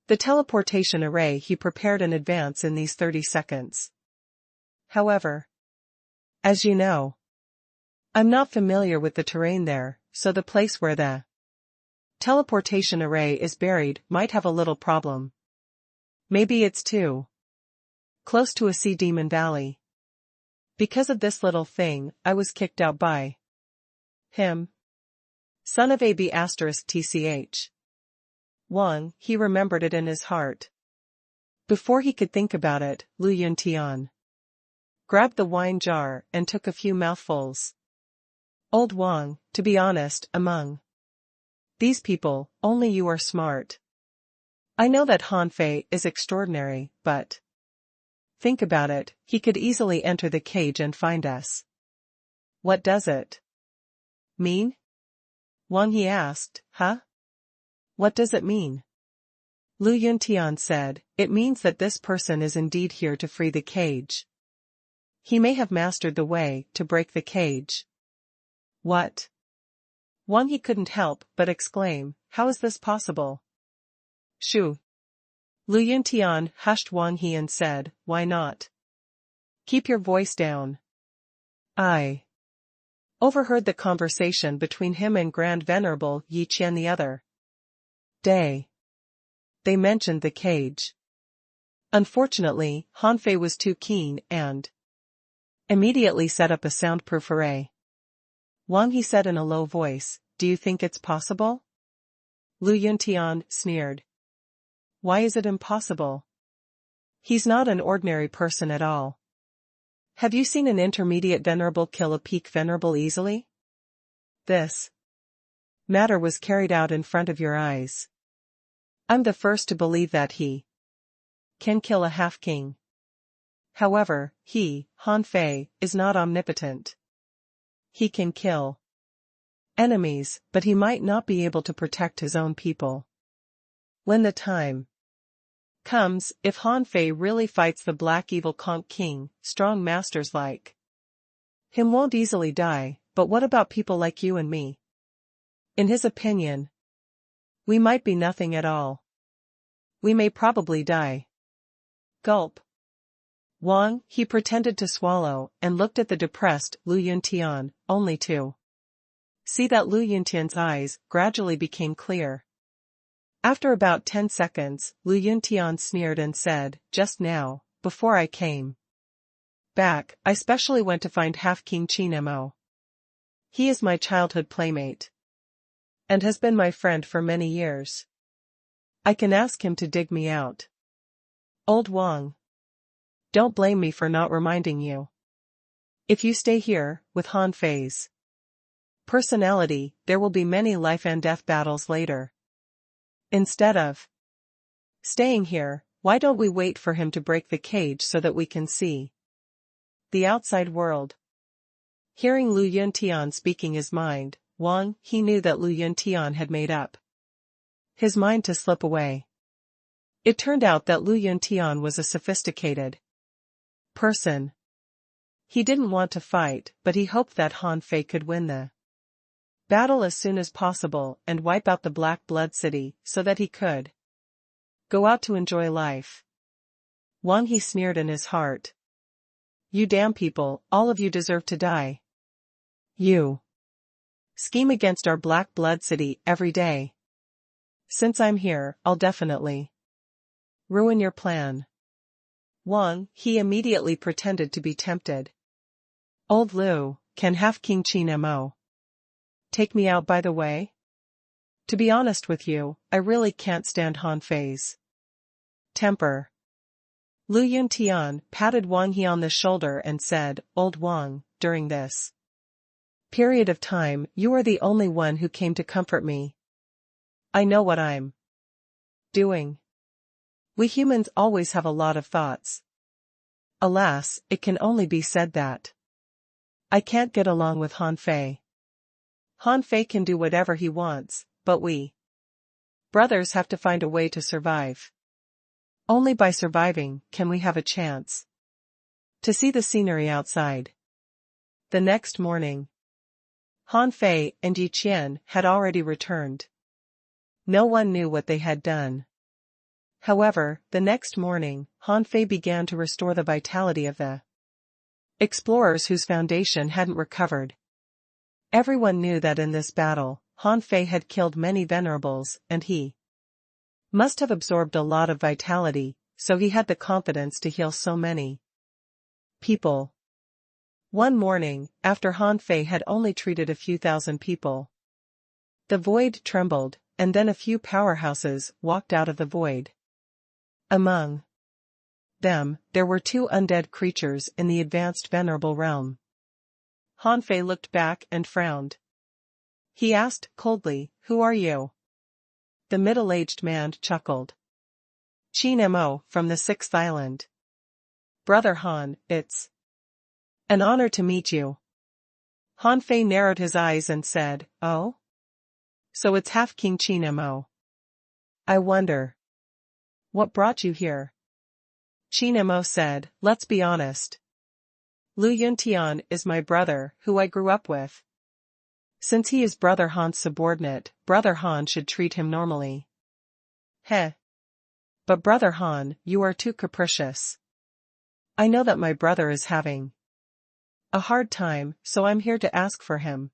the teleportation array he prepared in advance in these 30 seconds. However, as you know, I'm not familiar with the terrain there, so the place where the Teleportation array is buried might have a little problem. Maybe it's too close to a sea demon valley. Because of this little thing, I was kicked out by him. Son of AB *tch. Wang, he remembered it in his heart. Before he could think about it, Lu Yuntian grabbed the wine jar and took a few mouthfuls. Old Wang, to be honest, among these people, only you are smart. I know that Han Fei is extraordinary, but think about it, he could easily enter the cage and find us. What does it mean? Wang he asked, huh? What does it mean? Lu Yuntian said, it means that this person is indeed here to free the cage. He may have mastered the way to break the cage. What? Wang he couldn't help but exclaim, how is this possible? Shoo. Lu Yuntian hushed Wang he and said, why not? Keep your voice down. I overheard the conversation between him and Grand Venerable Yi Qian the other day. They mentioned the cage. Unfortunately, Han Fei was too keen and immediately set up a soundproof array. Wang he said in a low voice, do you think it's possible? Lu Yuntian sneered. Why is it impossible? He's not an ordinary person at all. Have you seen an intermediate venerable kill a peak venerable easily? This matter was carried out in front of your eyes. I'm the first to believe that he can kill a half-king. However, he, Han Fei, is not omnipotent. He can kill enemies, but he might not be able to protect his own people. When the time comes, if Han Fei really fights the Black Evil Conch King, strong masters like him won't easily die, but what about people like you and me? In his opinion, we might be nothing at all. We may probably die. Gulp. Wang, he pretended to swallow, and looked at the depressed Lu Yuntian, only to see that Lu Yuntian's eyes gradually became clear. After about 10 seconds, Lu Yuntian sneered and said, just now, before I came back, I specially went to find Half-King Qin Mo. He is my childhood playmate and has been my friend for many years. I can ask him to dig me out. Old Wang. Don't blame me for not reminding you. If you stay here, with Han Fei's personality, there will be many life and death battles later. Instead of staying here, why don't we wait for him to break the cage so that we can see the outside world? Hearing Lu Yuntian speaking his mind, Wang, he knew that Lu Yuntian had made up his mind to slip away. It turned out that Lu Yuntian was a sophisticated person. He didn't want to fight, but he hoped that Han Fei could win the battle as soon as possible and wipe out the Black Blood City so that he could go out to enjoy life. Wang he sneered in his heart. You damn people, all of you deserve to die. You scheme against our Black Blood City every day. Since I'm here, I'll definitely ruin your plan. Wang, he immediately pretended to be tempted. Old Lu, can Half-King Qin Mo take me out by the way? To be honest with you, I really can't stand Han Fei's temper. Lu Yuntian patted Wang He on the shoulder and said, Old Wang, during this period of time, you are the only one who came to comfort me. I know what I'm doing. We humans always have a lot of thoughts. Alas, it can only be said that I can't get along with Han Fei. Han Fei can do whatever he wants, but we brothers have to find a way to survive. Only by surviving can we have a chance to see the scenery outside. The next morning, Han Fei and Yi Qian had already returned. No one knew what they had done. However, the next morning, Han Fei began to restore the vitality of the explorers whose foundation hadn't recovered. Everyone knew that in this battle, Han Fei had killed many venerables, and he must have absorbed a lot of vitality, so he had the confidence to heal so many people. One morning, after Han Fei had only treated a few thousand people, the void trembled, and then a few powerhouses walked out of the void. Among them, there were two undead creatures in the advanced venerable realm. Han Fei looked back and frowned. He asked, coldly, "Who are you?" The middle-aged man chuckled. "Qin Mo, from the 6th island. Brother Han, it's an honor to meet you." Han Fei narrowed his eyes and said, "Oh? So it's half-King Qin Mo. I wonder what brought you here?" Qin Mo said, "Let's be honest. Lu Yuntian is my brother, who I grew up with. Since he is Brother Han's subordinate, Brother Han should treat him normally." "Heh. But Brother Han, you are too capricious. I know that my brother is having a hard time, so I'm here to ask for him.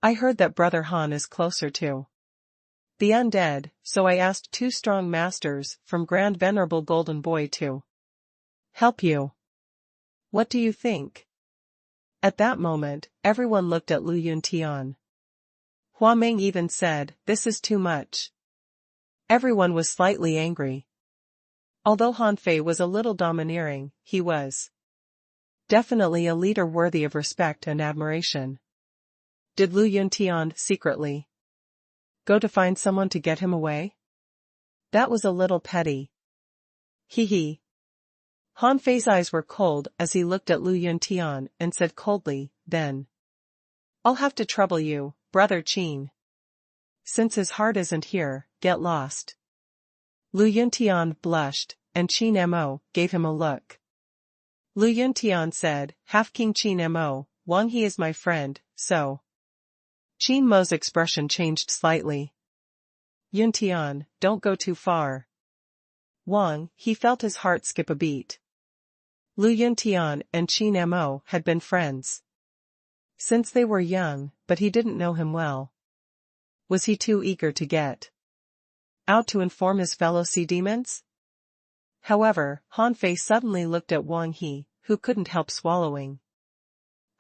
I heard that Brother Han is closer to the undead, so I asked two strong masters from Grand Venerable Golden Boy to help you. What do you think?" At that moment, everyone looked at Lu Yuntian. Hua Meng even said, "This is too much." Everyone was slightly angry. Although Han Fei was a little domineering, he was definitely a leader worthy of respect and admiration. Did Lu Yuntian secretly go to find someone to get him away? That was a little petty. Hee. Han Fei's eyes were cold as he looked at Lu Yuntian and said coldly, "Then I'll have to trouble you, Brother Qin. Since his heart isn't here, get lost." Lu Yuntian blushed, and Qin Mo gave him a look. Lu Yuntian said, "Half-King Qin Mo, Wang he is my friend, so." Qin Mo's expression changed slightly. "Yuntian, don't go too far." Wang, he felt his heart skip a beat. Lu Yuntian and Qin Mo had been friends since they were young, but he didn't know him well. Was he too eager to get out to inform his fellow sea demons? However, Han Fei suddenly looked at Wang He, who couldn't help swallowing.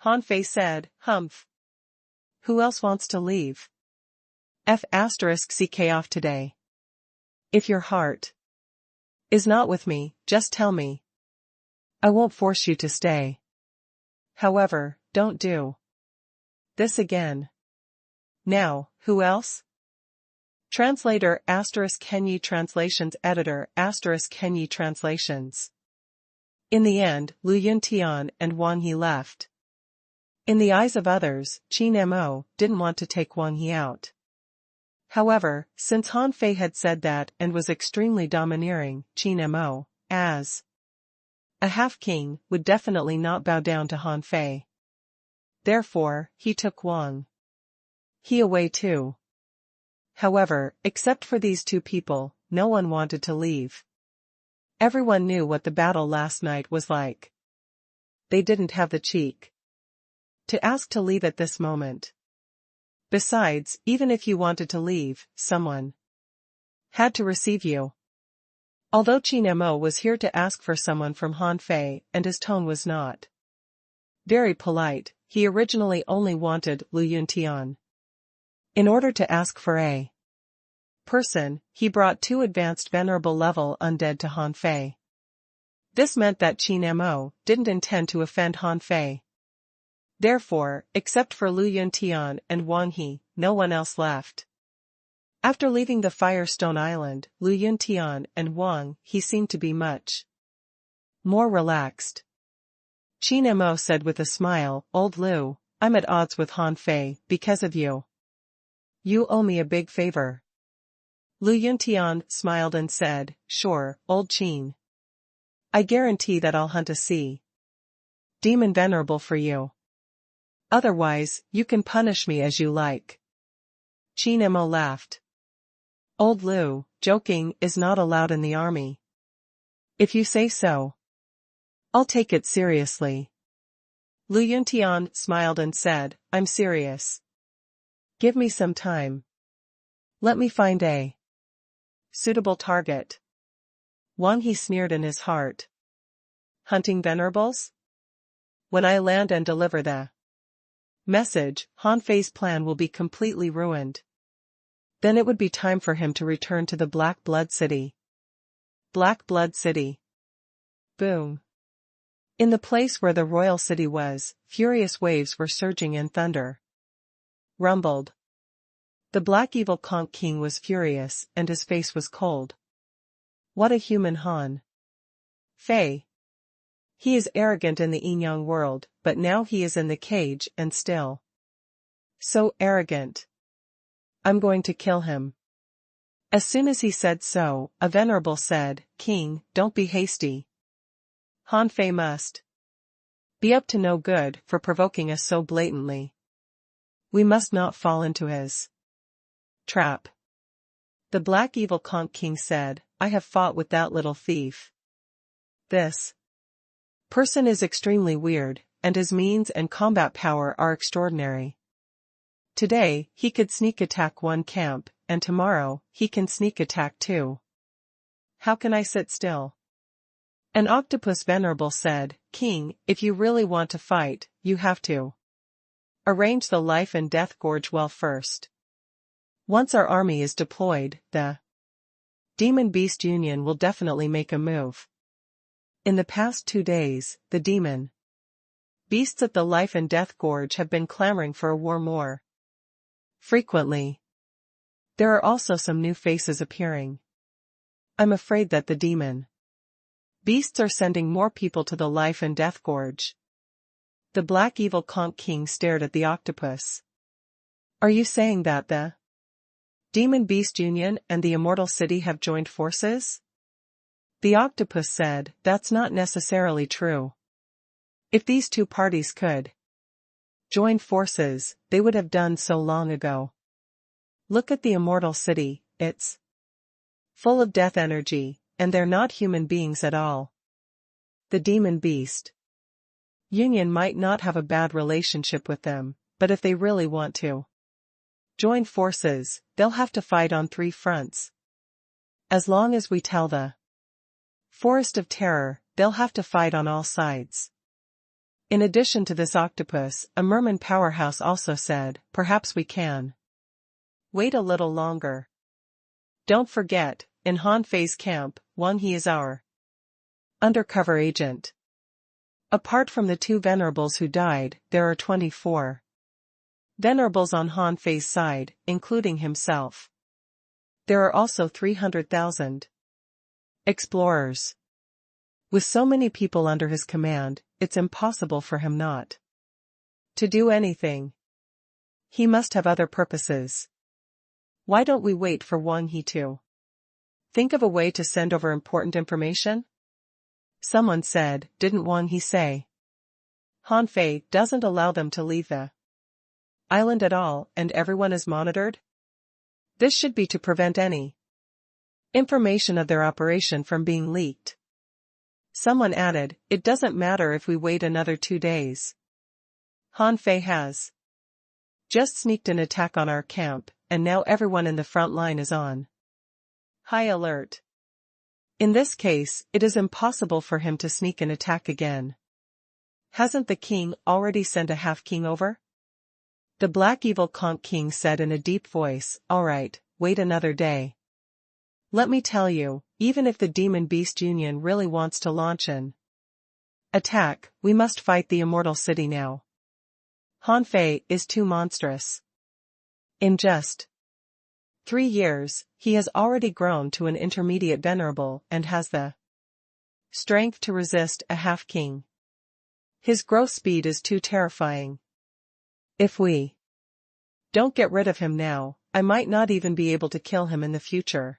Han Fei said, "Humph. Who else wants to leave? *CK off today. If your heart is not with me, just tell me. I won't force you to stay. However, don't do this again. Now, who else?" Translator *Kenyi Translations Editor *Kenyi Translations. In the end, Lu Yuntian and Wang He left. In the eyes of others, Qin Mo didn't want to take Wang He out. However, since Han Fei had said that and was extremely domineering, Qin Mo, as a half-king, would definitely not bow down to Han Fei. Therefore, he took Wang He away too. However, except for these two people, no one wanted to leave. Everyone knew what the battle last night was like. They didn't have the cheek to ask to leave at this moment. Besides, even if you wanted to leave, someone had to receive you. Although Qin Mo was here to ask for someone from Han Fei and his tone was not very polite, he originally only wanted Lu Yuntian. In order to ask for a person, he brought two advanced venerable level undead to Han Fei. This meant that Qin Mo didn't intend to offend Han Fei. Therefore, except for Lu Yuntian and Wang He, no one else left. After leaving the Firestone Island, Lu Yuntian and Wang He seemed to be much more relaxed. Qin Mo said with a smile, "Old Lu, I'm at odds with Han Fei because of you. You owe me a big favor." Lu Yuntian smiled and said, "Sure, old Qin. I guarantee that I'll hunt a sea demon venerable for you. Otherwise, you can punish me as you like." Qin Mo laughed. "Old Lu, joking is not allowed in the army. If you say so, I'll take it seriously." Lu Yuntian smiled and said, "I'm serious." Give me some time. Let me find a suitable target. One he sneered in his heart. Hunting venerables? When I land and deliver the message, Han Fei's plan will be completely ruined. Then it would be time for him to return to the Black Blood City. Black Blood City. Boom. In the place where the royal city was, furious waves were surging in thunder. Rumbled. The Black Evil Conch King was furious, and his face was cold. What a human Han Fei. He is arrogant in the Yin-Yang world, but now he is in the cage and still so arrogant. I'm going to kill him. As soon as he said so, a venerable said, King, don't be hasty. Han Fei must be up to no good for provoking us so blatantly. We must not fall into his trap. The Black Evil Conch King said, I have fought with that little thief. This person is extremely weird, and his means and combat power are extraordinary. Today, he could sneak attack one camp, and tomorrow, he can sneak attack two. How can I sit still? An octopus venerable said, King, if you really want to fight, you have to arrange the life and death gorge well first. Once our army is deployed, the Demon Beast Union will definitely make a move. In the past 2 days, the demon beasts at the life and death gorge have been clamoring for a war more frequently. There are also some new faces appearing. I'm afraid that the demon beasts are sending more people to the life and death gorge. The Black Evil Conch King stared at the octopus. Are you saying that the Demon Beast Union and the Immortal City have joined forces? The octopus said, that's not necessarily true. If these two parties could join forces, they would have done so long ago. Look at the Immortal City, it's full of death energy, and they're not human beings at all. The Demon Beast Union might not have a bad relationship with them, but if they really want to join forces, they'll have to fight on 3 fronts. As long as we tell the Forest of Terror, they'll have to fight on all sides. In addition to this octopus, a merman powerhouse also said, perhaps we can wait a little longer. Don't forget, in Han Fei's camp, he is our undercover agent. Apart from the 2 venerables who died, there are 24 venerables on Han Fei's side, including himself. There are also 300,000 explorers. With so many people under his command, it's impossible for him not to do anything. He must have other purposes. Why don't we wait for Wang He to think of a way to send over important information? Someone said, didn't Wang He say Han Fei doesn't allow them to leave the island at all and everyone is monitored? This should be to prevent any information of their operation from being leaked. Someone added, it doesn't matter if we wait another 2 days. Han Fei has just sneaked an attack on our camp, and now everyone in the front line is on high alert. In this case, it is impossible for him to sneak an attack again. Hasn't the king already sent a half-king over? The Black Evil Conch King said in a deep voice, all right, wait another day. Let me tell you, even if the Demon Beast Union really wants to launch an attack, we must fight the Immortal City now. Han Fei is too monstrous. In just 3 years, he has already grown to an intermediate venerable and has the strength to resist a half-king. His growth speed is too terrifying. If we don't get rid of him now, I might not even be able to kill him in the future.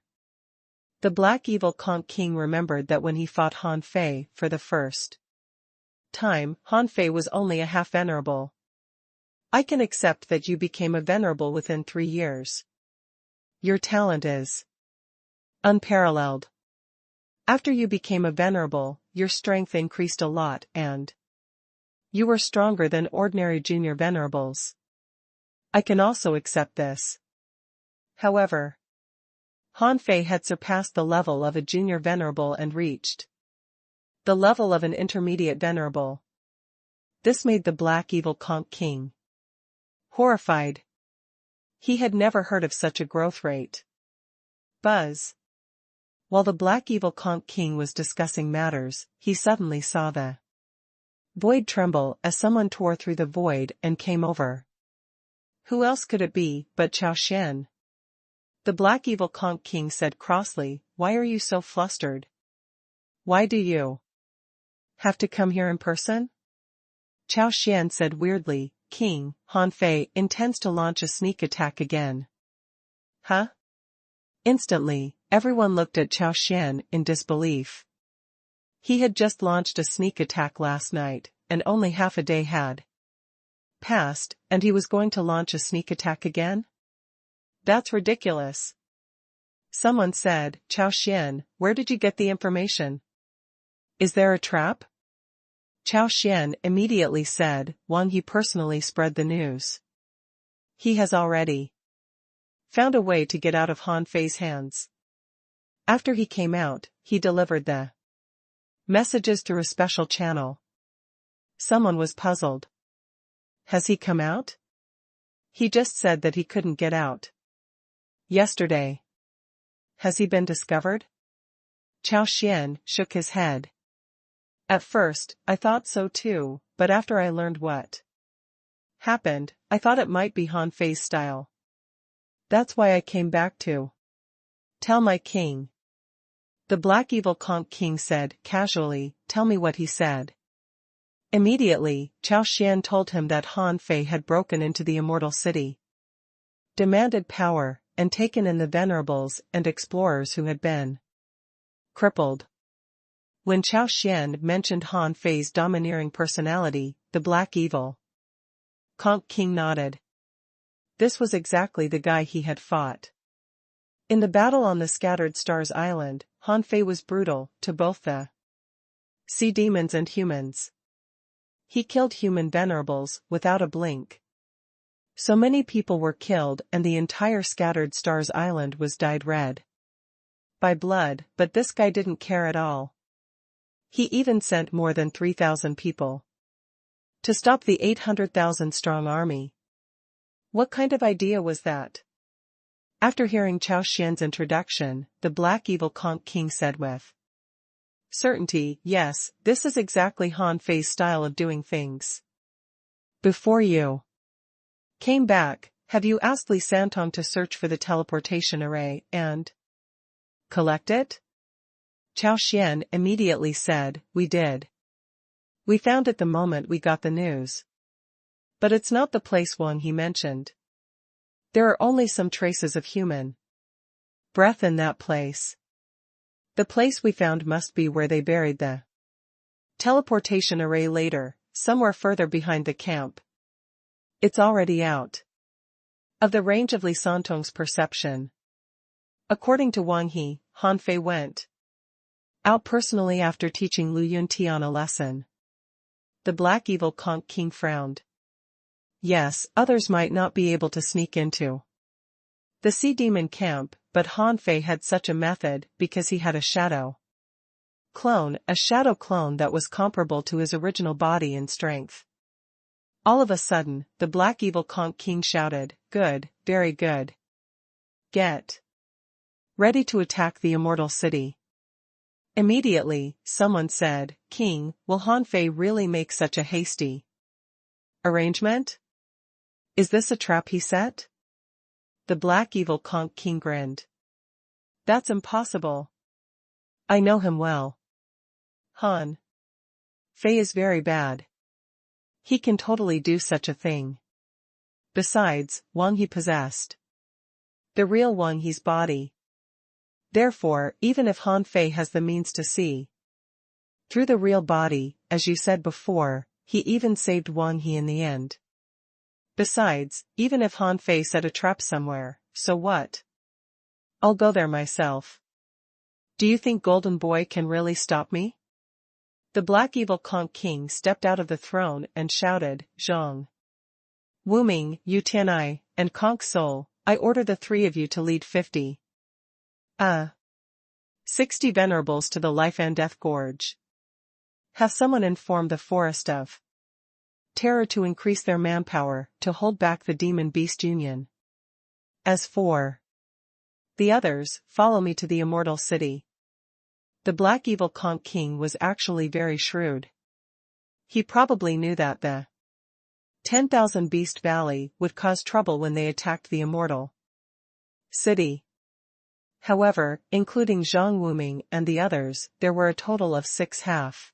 The Black Evil Conch King remembered that when he fought Han Fei for the first time, Han Fei was only a half-venerable. I can accept that you became a venerable within 3 years. Your talent is unparalleled. After you became a venerable, your strength increased a lot and you were stronger than ordinary junior venerables. I can also accept this. However, Han Fei had surpassed the level of a junior venerable and reached the level of an intermediate venerable. This made the Black Evil Conch King horrified. He had never heard of such a growth rate. Buzz. While the Black Evil Conch King was discussing matters, he suddenly saw the void tremble as someone tore through the void and came over. Who else could it be but Chao Xian? The Black Evil Conch King said crossly, "Why are you so flustered? Why do you have to come here in person?" Chao Xian said weirdly, "King, Han Fei intends to launch a sneak attack again." Huh? Instantly, everyone looked at Chao Xian in disbelief. He had just launched a sneak attack last night, and only half a day had passed, and he was going to launch a sneak attack again? That's ridiculous. Someone said, "Chao Xian, where did you get the information? Is there a trap?" Chao Xian immediately said, "Wang He personally spread the news. He has already found a way to get out of Han Fei's hands. After he came out, he delivered the messages through a special channel." Someone was puzzled. "Has he come out?" "He just said that he couldn't get out yesterday." "Has he been discovered?" Chao Xian shook his head. "At first, I thought so too, but after I learned what happened, I thought it might be Han Fei's style. That's why I came back to tell my king." The Black Evil Conch King said casually, "Tell me what he said." Immediately, Chao Xian told him that Han Fei had broken into the Immortal City, demanded power, and taken in the venerables and explorers who had been crippled. When Chao Xian mentioned Han Fei's domineering personality, the Black Evil Conch King nodded. This was exactly the guy he had fought. In the battle on the Scattered Stars Island, Han Fei was brutal to both the sea demons and humans. He killed human venerables without a blink. So many people were killed and the entire Scattered Stars Island was dyed red by blood, but this guy didn't care at all. He even sent more than 3,000 people to stop the 800,000 strong army. What kind of idea was that? After hearing Chao Xian's introduction, the Black Evil Conch King said with certainty, "Yes, this is exactly Han Fei's style of doing things. Before you came back, have you asked Li Santong to search for the teleportation array and collect it?" Chao Xian immediately said, "We did. We found it the moment we got the news. But it's not the place Wang He mentioned. There are only some traces of human breath in that place. The place we found must be where they buried the teleportation array later, somewhere further behind the camp. It's already out of the range of Li Santong's perception." According to Wang He, Han Fei went out personally after teaching Lu Yuntian a lesson. The Black Evil Conch King frowned. Yes, others might not be able to sneak into the sea demon camp, but Han Fei had such a method because he had a shadow clone that was comparable to his original body in strength. All of a sudden, the Black Evil Conch King shouted, "Good, very good. Get ready to attack the Immortal City." Immediately, someone said, "King, will Han Fei really make such a hasty arrangement? Is this a trap he set?" The Black Evil Conch King grinned. "That's impossible. I know him well. Han Fei is very bad. He can totally do such a thing. Besides, Wang He possessed the real Wang He's body. Therefore, even if Han Fei has the means to see through the real body, as you said before, he even saved Wang He in the end. Besides, even if Han Fei set a trap somewhere, so what? I'll go there myself. Do you think Golden Boy can really stop me?" The Black Evil Conch King stepped out of the throne and shouted, "Zhong Wuming, Yu Tianai, and conch soul, I order the three of you to lead 60 venerables to the life and death gorge. Have someone inform the forest of terror to increase their manpower, to hold back the demon beast union. As for the others, follow me to the immortal city. The black evil conch king was actually very shrewd. He probably knew that the 10,000 Beast Valley would cause trouble when they attacked the immortal city. However, including Zhang Wuming and the others, there were a total of 6 half-kings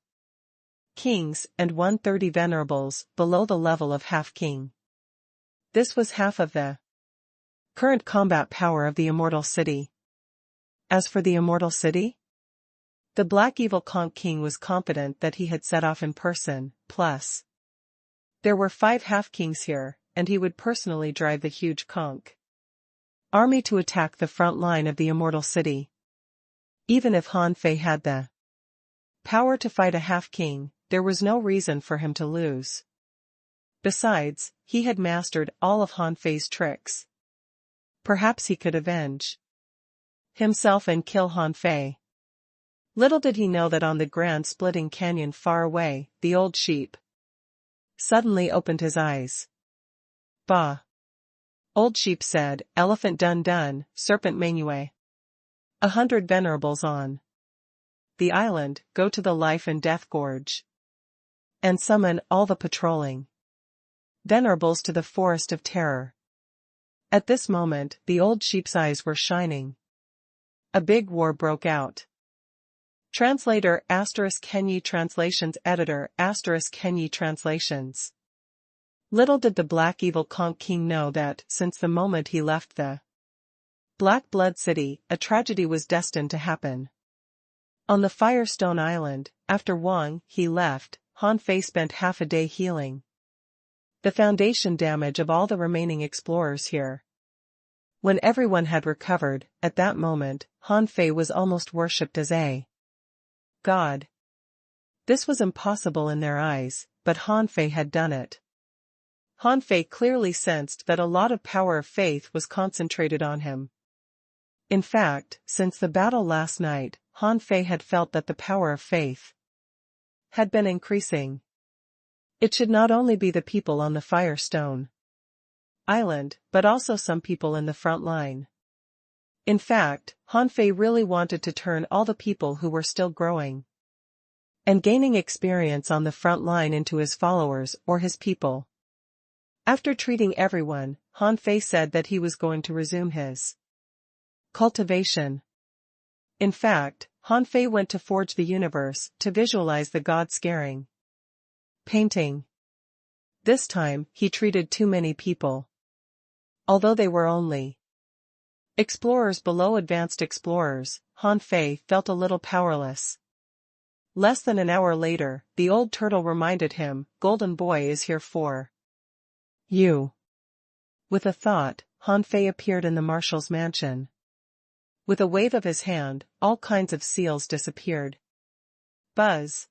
and 130 venerables below the level of half-king. This was half of the current combat power of the immortal city. As for the immortal city, the black evil conch king was confident that he had set off in person, plus there were 5 half-kings here, and he would personally drive the huge conch army to attack the front line of the immortal city. Even if Han Fei had the power to fight a half-king, there was no reason for him to lose. Besides, he had mastered all of Han Fei's tricks. Perhaps he could avenge himself and kill Han Fei. Little did he know that on the grand splitting canyon far away, the old sheep suddenly opened his eyes. Bah! Old Sheep said, Elephant dun dun, Serpent manue. 100 venerables on the island, go to the life and death gorge. And summon all the patrolling venerables to the forest of terror. At this moment, the old sheep's eyes were shining. A big war broke out. Translator *Kenyi Translations Editor *Kenyi Translations. Little did the black evil conch king know that, since the moment he left the Black Blood City, a tragedy was destined to happen. On the Firestone Island, after Wang He left, Han Fei spent half a day healing the foundation damage of all the remaining explorers here. When everyone had recovered, at that moment, Han Fei was almost worshipped as a god. This was impossible in their eyes, but Han Fei had done it. Han Fei clearly sensed that a lot of power of faith was concentrated on him. In fact, since the battle last night, Han Fei had felt that the power of faith had been increasing. It should not only be the people on the Firestone Island, but also some people in the front line. In fact, Han Fei really wanted to turn all the people who were still growing and gaining experience on the front line into his followers or his people. After treating everyone, Han Fei said that he was going to resume his cultivation. In fact, Han Fei went to forge the universe to visualize the god-scaring painting. This time, he treated too many people. Although they were only explorers below advanced explorers, Han Fei felt a little powerless. Less than an hour later, the old turtle reminded him, Golden Boy is here for you. With a thought, Han Fei appeared in the marshal's mansion. With a wave of his hand, all kinds of seals disappeared. Buzz!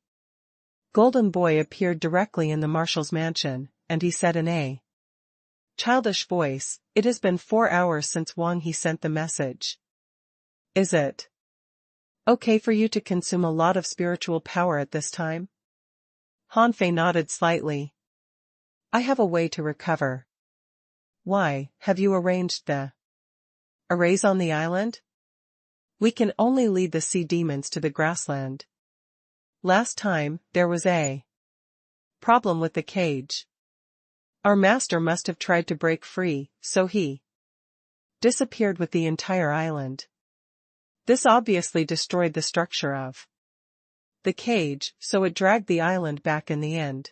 Golden Boy appeared directly in the marshal's mansion, and he said in a childish voice, it has been 4 hours since Wang He sent the message. Is it okay for you to consume a lot of spiritual power at this time? Han Fei nodded slightly. I have a way to recover. Why, have you arranged the arrays on the island? We can only lead the sea demons to the grassland. Last time, there was a problem with the cage. Our master must have tried to break free, so he disappeared with the entire island. This obviously destroyed the structure of the cage, so it dragged the island back in the end.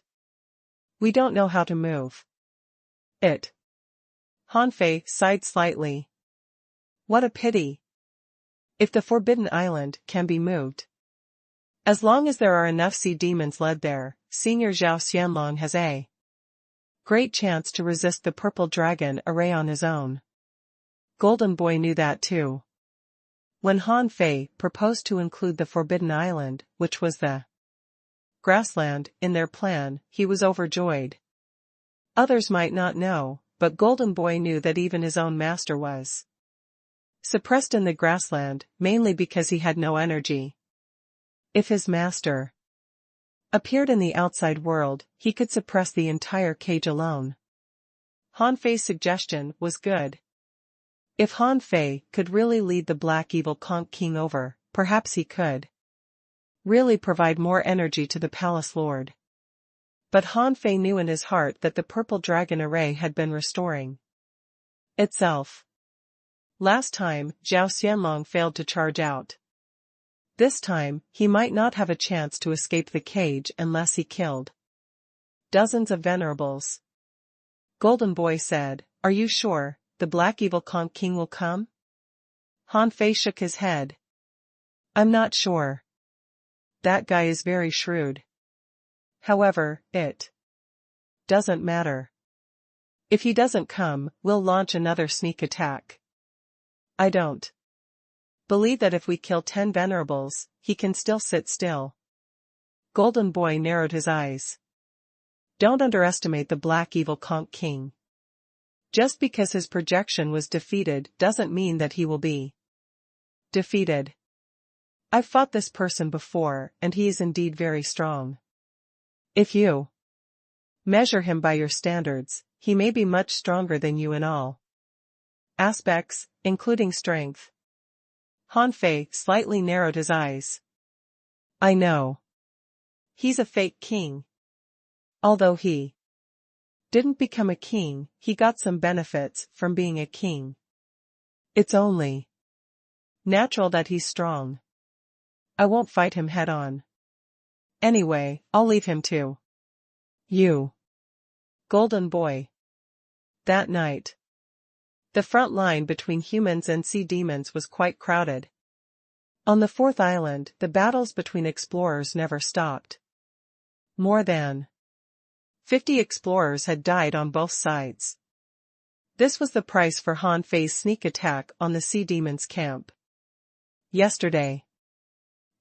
We don't know how to move it. Han Fei sighed slightly. What a pity. If the Forbidden Island can be moved, as long as there are enough sea demons led there, Senior Zhao Xianlong has a great chance to resist the purple dragon array on his own. Golden Boy knew that too. When Han Fei proposed to include the Forbidden Island, which was the grassland, in their plan, he was overjoyed. Others might not know, but Golden Boy knew that even his own master was suppressed in the grassland, mainly because he had no energy. If his master appeared in the outside world, he could suppress the entire cage alone. Han Fei's suggestion was good. If Han Fei could really lead the Black Evil Conch King over, perhaps he could really provide more energy to the palace lord. But Han Fei knew in his heart that the purple dragon array had been restoring itself. Last time, Zhao Xianlong failed to charge out. This time, he might not have a chance to escape the cage unless he killed dozens of venerables. Golden Boy said, "Are you sure the Black Evil Conch King will come?" Han Fei shook his head. "I'm not sure. That guy is very shrewd. However, it doesn't matter. If he doesn't come, we'll launch another sneak attack. I don't believe that if we kill 10 venerables, he can still sit still." Golden Boy narrowed his eyes. "Don't underestimate the Black Evil Conch King. Just because his projection was defeated doesn't mean that he will be defeated. I've fought this person before, and he is indeed very strong. If you measure him by your standards, he may be much stronger than you in all aspects, including strength." Han Fei slightly narrowed his eyes. "I know. He's a fake king. Although he didn't become a king, he got some benefits from being a king. It's only natural that he's strong. I won't fight him head-on. Anyway, I'll leave him to you, Golden Boy." That night, the front line between humans and sea demons was quite crowded. On the fourth island, the battles between explorers never stopped. More than 50 explorers had died on both sides. This was the price for Han Fei's sneak attack on the sea demons' camp. Yesterday,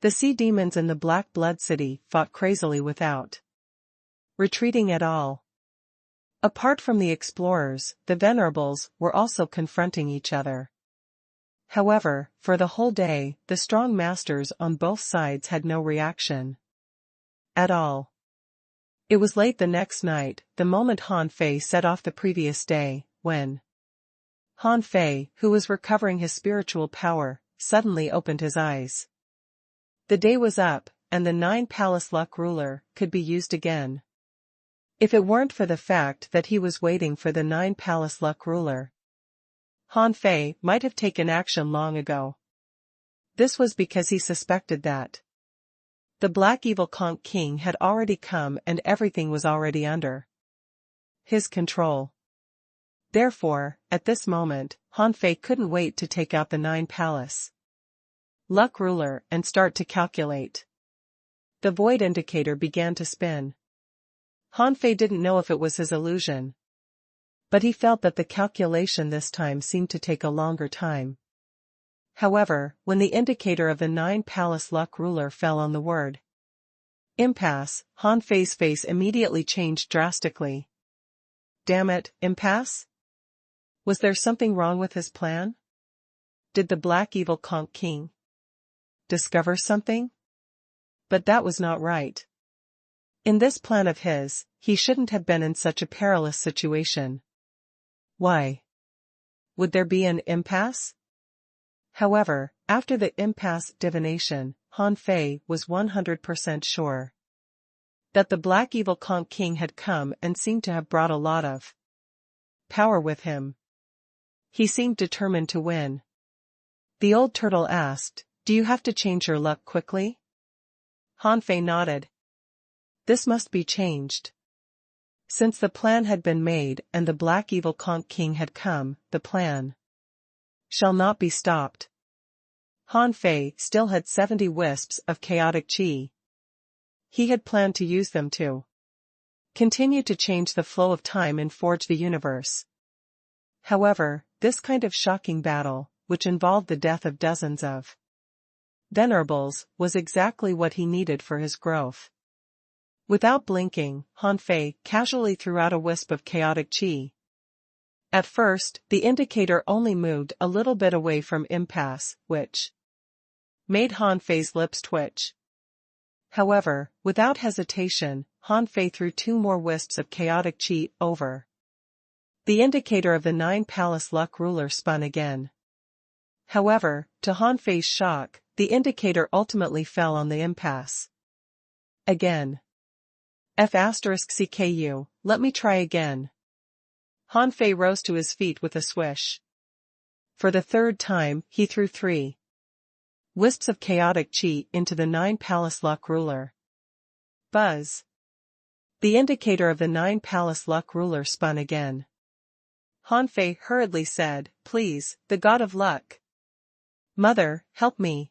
the sea demons in the Black Blood City fought crazily without retreating at all. Apart from the explorers, the venerables were also confronting each other. However, for the whole day, the strong masters on both sides had no reaction at all. It was late the next night, the moment Han Fei set off the previous day, when Han Fei, who was recovering his spiritual power, suddenly opened his eyes. The day was up, and the 9-palace luck ruler could be used again. If it weren't for the fact that he was waiting for the 9-palace luck ruler, Han Fei might have taken action long ago. This was because he suspected that the Black Evil Conch King had already come and everything was already under his control. Therefore, at this moment, Han Fei couldn't wait to take out the 9-palace luck ruler and start to calculate. The void indicator began to spin. Han Fei didn't know if it was his illusion, but he felt that the calculation this time seemed to take a longer time. However, when the indicator of the 9-palace luck ruler fell on the word impasse, Han Fei's face immediately changed drastically. Damn it, impasse? Was there something wrong with his plan? Did the Black Evil Conch King discover something? But that was not right. In this plan of his, he shouldn't have been in such a perilous situation. Why would there be an impasse? However, after the impasse divination, Han Fei was 100% sure that the Black Evil Conch King had come and seemed to have brought a lot of power with him. He seemed determined to win. The old turtle asked, "Do you have to change your luck quickly?" Han Fei nodded. This must be changed. Since the plan had been made and the Black Evil Conch King had come, the plan shall not be stopped. Han Fei still had 70 wisps of chaotic chi. He had planned to use them to continue to change the flow of time and forge the universe. However, this kind of shocking battle, which involved the death of dozens of venerables, was exactly what he needed for his growth. Without blinking, Han Fei casually threw out a wisp of chaotic chi. At first, the indicator only moved a little bit away from impasse, which made Han Fei's lips twitch. However, without hesitation, Han Fei threw 2 more wisps of chaotic chi over. The indicator of the 9 palace luck ruler spun again. However, to Han Fei's shock, the indicator ultimately fell on the impasse. Again. F*CKU, let me try again. Han Fei rose to his feet with a swish. For the 3rd time, he threw 3 wisps of chaotic chi into the 9 palace luck ruler. Buzz. The indicator of the 9 palace luck ruler spun again. Han Fei hurriedly said, "Please, the god of luck. Mother, help me."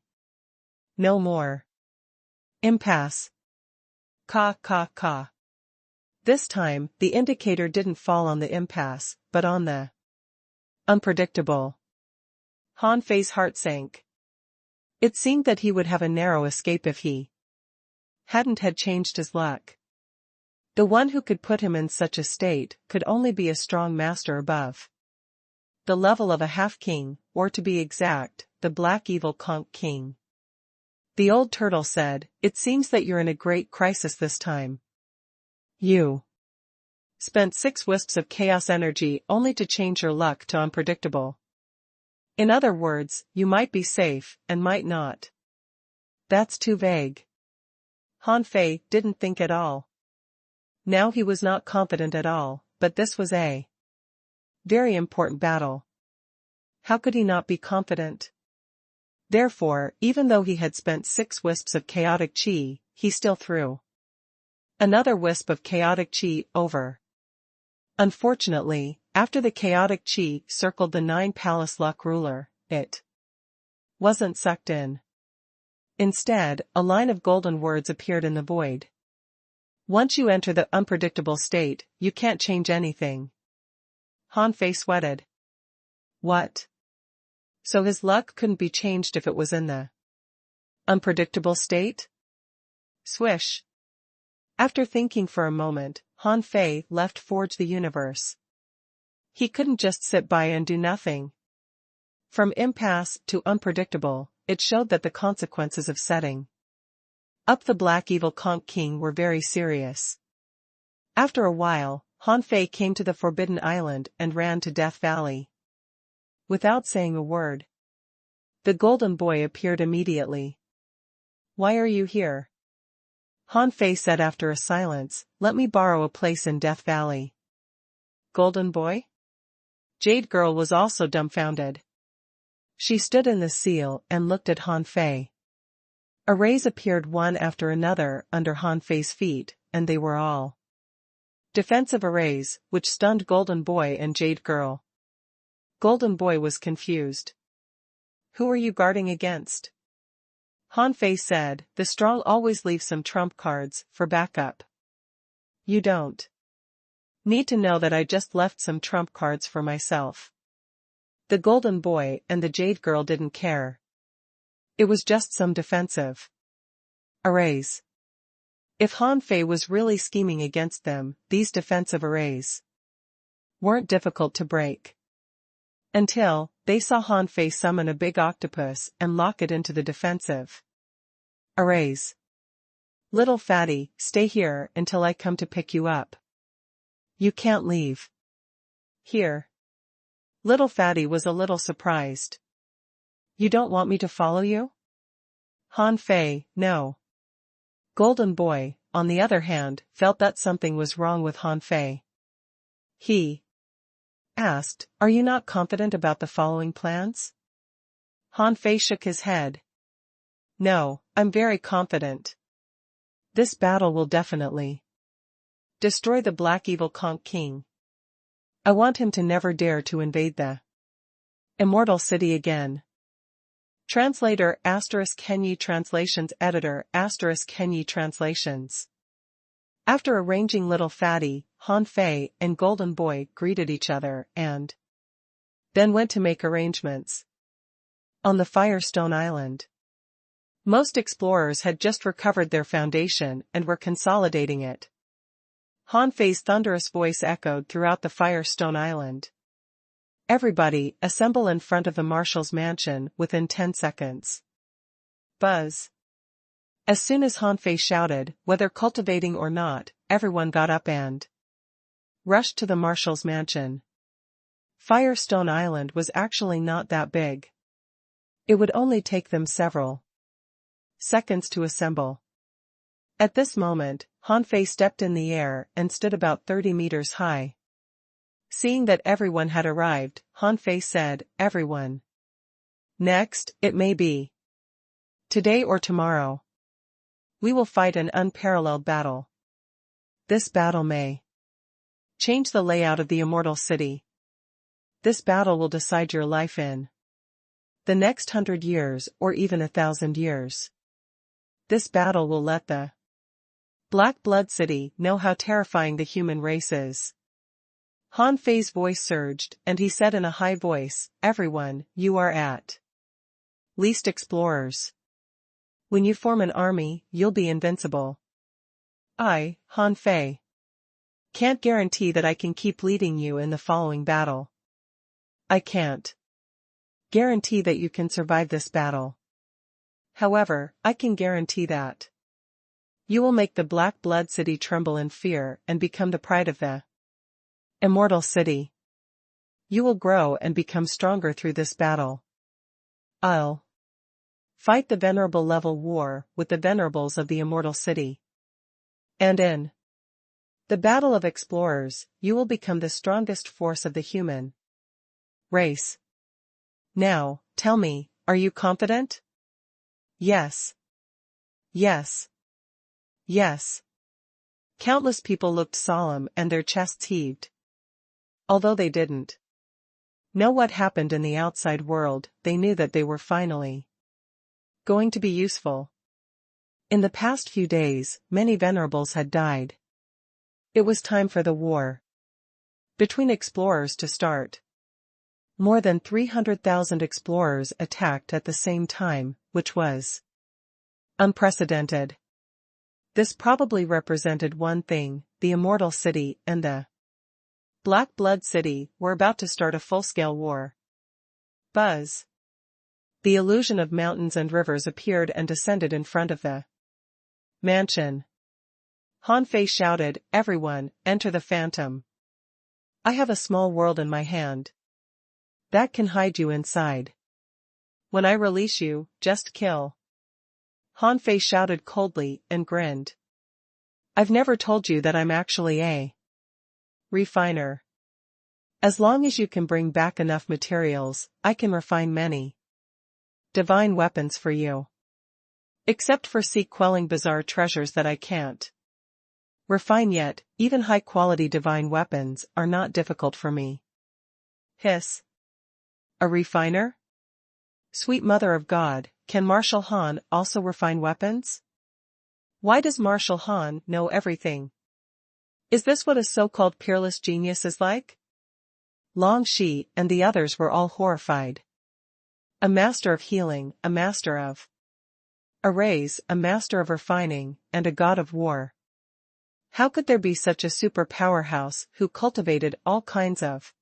No more. Impasse. Ka. This time, the indicator didn't fall on the impasse, but on the unpredictable. Han Fei's heart sank. It seemed that he would have a narrow escape if he hadn't had changed his luck. The one who could put him in such a state could only be a strong master above the level of a half-king, or to be exact, the black evil conch king. The old turtle said, "It seems that you're in a great crisis this time. You spent 6 wisps of chaos energy only to change your luck to unpredictable. In other words, you might be safe, and might not." That's too vague. Han Fei didn't think at all. Now he was not confident at all, but this was a very important battle. How could he not be confident? Therefore, even though he had spent 6 wisps of chaotic chi, he still threw another wisp of chaotic chi over. Unfortunately, after the chaotic chi circled the 9 palace luck ruler, it wasn't sucked in. Instead, a line of golden words appeared in the void. "Once you enter the unpredictable state, you can't change anything." Han Fei sweated. What? So his luck couldn't be changed if it was in the unpredictable state? Swish. After thinking for a moment, Han Fei left Forge the Universe. He couldn't just sit by and do nothing. From impasse to unpredictable, it showed that the consequences of setting up the black evil conch king were very serious. After a while, Han Fei came to the Forbidden Island and ran to Death Valley. Without saying a word, the golden boy appeared immediately. "Why are you here?" Han Fei said after a silence, "Let me borrow a place in Death Valley." Golden boy? Jade Girl was also dumbfounded. She stood in the seal and looked at Han Fei. Arrays appeared one after another under Han Fei's feet, and they were all defensive arrays, which stunned Golden Boy and Jade Girl. Golden Boy was confused. "Who are you guarding against?" Han Fei said, "The strong always leave some trump cards for backup. You don't need to know that I just left some trump cards for myself." The Golden Boy and the Jade Girl didn't care. It was just some defensive arrays. If Han Fei was really scheming against them, these defensive arrays weren't difficult to break. Until they saw Han Fei summon a big octopus and lock it into the defensive arrays. "Little fatty, stay here until I come to pick you up. You can't leave here." Little fatty was a little surprised. "You don't want me to follow you?" Han Fei, no. Golden Boy, on the other hand, felt that something was wrong with Han Fei. He asked, "Are you not confident about the following plans?" Han Fei shook his head. "No, I'm very confident. This battle will definitely destroy the black evil conch king. I want him to never dare to invade the immortal city again." Translator *Kenyi Translations Editor *Kenyi Translations. After arranging Little Fatty, Han Fei and Golden Boy greeted each other and then went to make arrangements on the Firestone Island. Most explorers had just recovered their foundation and were consolidating it. Han Fei's thunderous voice echoed throughout the Firestone Island. Everybody, assemble in front of the marshal's mansion within 10 seconds. Buzz. As soon as Han Fei shouted, whether cultivating or not, everyone got up and rushed to the marshal's mansion. Firestone Island was actually not that big. It would only take them several seconds to assemble. At this moment, Han Fei stepped in the air and stood about 30 meters high. Seeing that everyone had arrived, Han Fei said, "Everyone. Next, it may be today or tomorrow. We will fight an unparalleled battle. This battle may change the layout of the immortal city. This battle will decide your life in the next 100 years or even 1,000 years. This battle will let the Black Blood City know how terrifying the human race is." Han Fei's voice surged, and he said in a high voice, "Everyone, you are at least explorers. When you form an army, you'll be invincible. I, Han Fei, can't guarantee that I can keep leading you in the following battle. I can't guarantee that you can survive this battle. However, I can guarantee that you will make the Black Blood City tremble in fear and become the pride of the immortal city. You will grow and become stronger through this battle. I'll fight the venerable level war with the venerables of the immortal city. And in the battle of explorers, you will become the strongest force of the human race. Now, tell me, are you confident?" "Yes. Yes. Yes." Countless people looked solemn and their chests heaved. Although they didn't know what happened in the outside world, they knew that they were finally going to be useful. In the past few days, many venerables had died. It was time for the war between explorers to start. More than 300,000 explorers attacked at the same time, which was unprecedented. This probably represented one thing: the immortal city and the Black Blood City were about to start a full-scale war. Buzz. The illusion of mountains and rivers appeared and descended in front of the mansion. Han Fei shouted, "Everyone, enter the phantom. I have a small world in my hand that can hide you inside. When I release you, just kill." Han Fei shouted coldly and grinned. "I've never told you that I'm actually a refiner. As long as you can bring back enough materials, I can refine many divine weapons for you. Except for quelling bizarre treasures that I can't refine yet, even high-quality divine weapons are not difficult for me." Hiss. "A refiner? Sweet Mother of God, can Marshal Han also refine weapons? Why does Marshal Han know everything? Is this what a so-called peerless genius is like?" Long Shi and the others were all horrified. A master of healing, a master of arrays, a master of refining, and a god of war. How could there be such a super powerhouse who cultivated all kinds of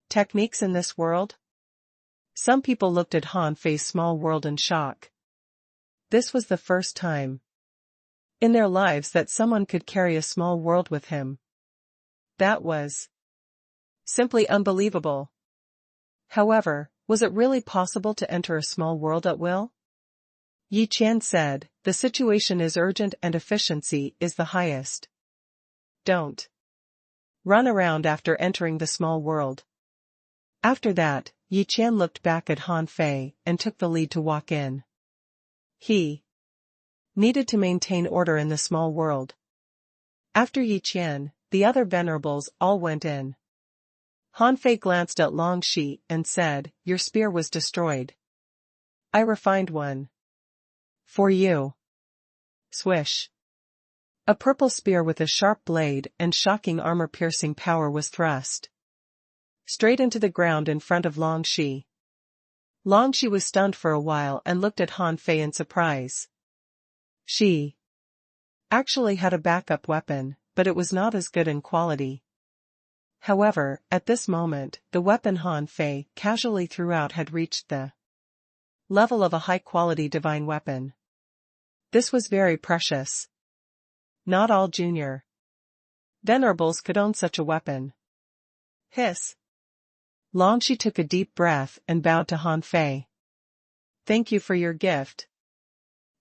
techniques in this world? Some people looked at Han Fei's small world in shock. This was the first time in their lives that someone could carry a small world with him. That was simply unbelievable. However, was it really possible to enter a small world at will? Yi Qian said, "The situation is urgent and efficiency is the highest. Don't run around after entering the small world." After that, Yi Qian looked back at Han Fei and took the lead to walk in. He needed to maintain order in the small world. After Yi Qian, the other venerables all went in. Han Fei glanced at Long Shi and said, "Your spear was destroyed. I refined one for you." Swish. A purple spear with a sharp blade and shocking armor-piercing power was thrust straight into the ground in front of Long Shi. Long Shi was stunned for a while and looked at Han Fei in surprise. She actually had a backup weapon, but it was not as good in quality. However, at this moment, the weapon Han Fei casually threw out had reached the level of a high-quality divine weapon. This was very precious. Not all junior venerables could own such a weapon. Hiss. Longxi took a deep breath and bowed to Han Fei. Thank you for your gift,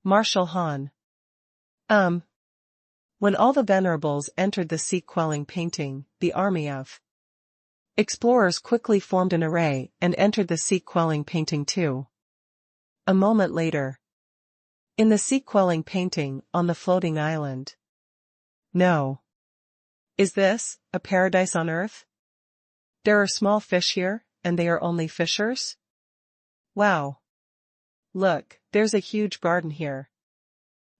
Marshal Han. When all the venerables entered the sea-quelling painting, the army of explorers quickly formed an array and entered the sea-quelling painting too. A moment later, in the sea-quelling painting on the floating island. No. Is this a paradise on earth? There are small fish here, and they are only fishers? Wow. Look, there's a huge garden here.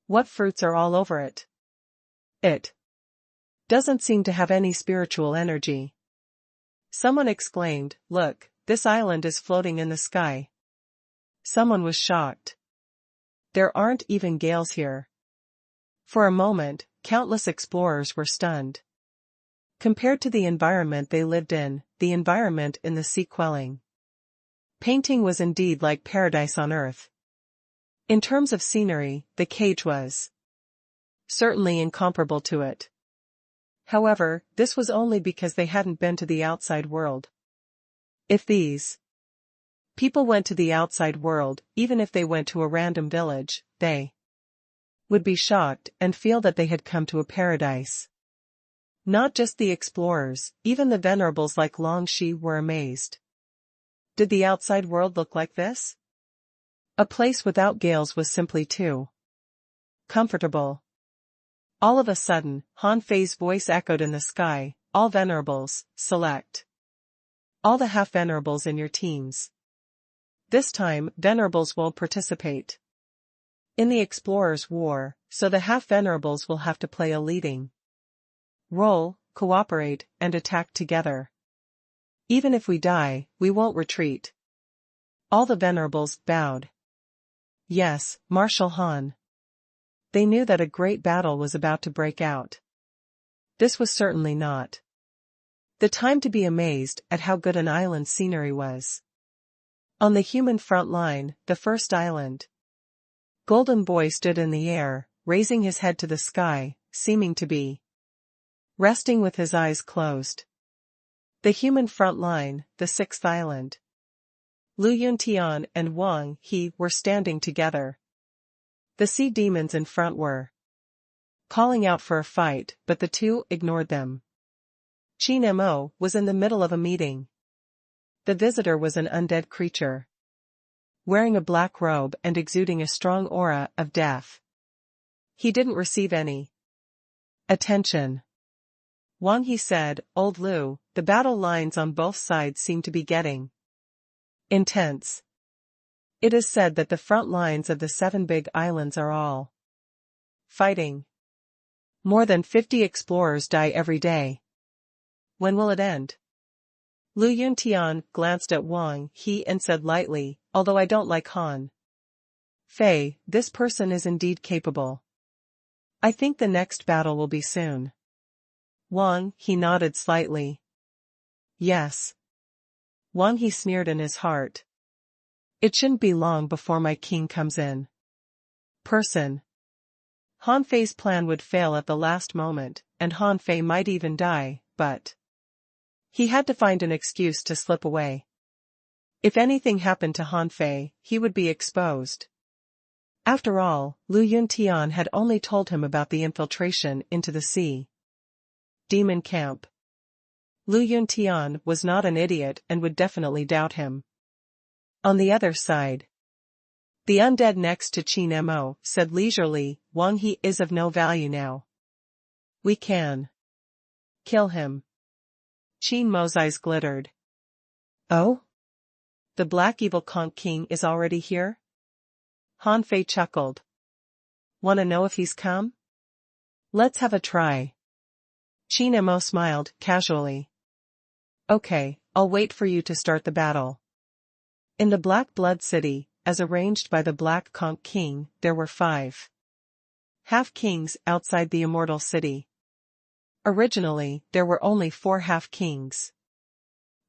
What fruits are all over it? It doesn't seem to have any spiritual energy. Someone exclaimed, look, this island is floating in the sky. Someone was shocked. There aren't even gales here. For a moment, countless explorers were stunned. Compared to the environment they lived in, the environment in the sea-quelling painting was indeed like paradise on earth. In terms of scenery, the cage was certainly incomparable to it. However, this was only because they hadn't been to the outside world. If these people went to the outside world, even if they went to a random village, they would be shocked and feel that they had come to a paradise. Not just the explorers, even the venerables like Longxi were amazed. Did the outside world look like this? A place without gales was simply too comfortable. All of a sudden, Han Fei's voice echoed in the sky, all venerables, select all the half-venerables in your teams. This time, venerables won't participate in the Explorers' War, so the half-venerables will have to play a leading role, cooperate, and attack together. Even if we die, we won't retreat. All the venerables bowed. Yes, Marshal Han. They knew that a great battle was about to break out. This was certainly not the time to be amazed at how good an island scenery was. On the human front line, the first island, Golden Boy stood in the air, raising his head to the sky, seeming to be resting with his eyes closed. The human front line, the sixth island, Lu Yuntian and Wang He were standing together. The sea demons in front were calling out for a fight, but the two ignored them. Qin Mo was in the middle of a meeting. The visitor was an undead creature, wearing a black robe and exuding a strong aura of death. He didn't receive any attention. Wang He said, Old Lu, the battle lines on both sides seem to be getting intense. It is said that the front lines of the 7 big islands are all fighting. More than 50 explorers die every day. When will it end? Lu Yuntian glanced at Wang He and said lightly, although I don't like Han Fei, this person is indeed capable. I think the next battle will be soon. Wang He nodded slightly. Yes. Wang He sneered in his heart. It shouldn't be long before my king comes in person. Han Fei's plan would fail at the last moment, and Han Fei might even die, but he had to find an excuse to slip away. If anything happened to Han Fei, he would be exposed. After all, Lu Yuntian had only told him about the infiltration into the sea demon camp. Lu Yuntian was not an idiot and would definitely doubt him. On the other side, the undead next to Qin Mo said leisurely, Wang He is of no value now. We can kill him. Qin Mo's eyes glittered. Oh? The Black Evil Conch King is already here? Han Fei chuckled. Wanna know if he's come? Let's have a try. Qin Mo smiled, casually. Okay, I'll wait for you to start the battle. In the Black Blood City, as arranged by the Black Conch King, there were 5 half-kings outside the Immortal City. Originally, there were only 4 half-kings.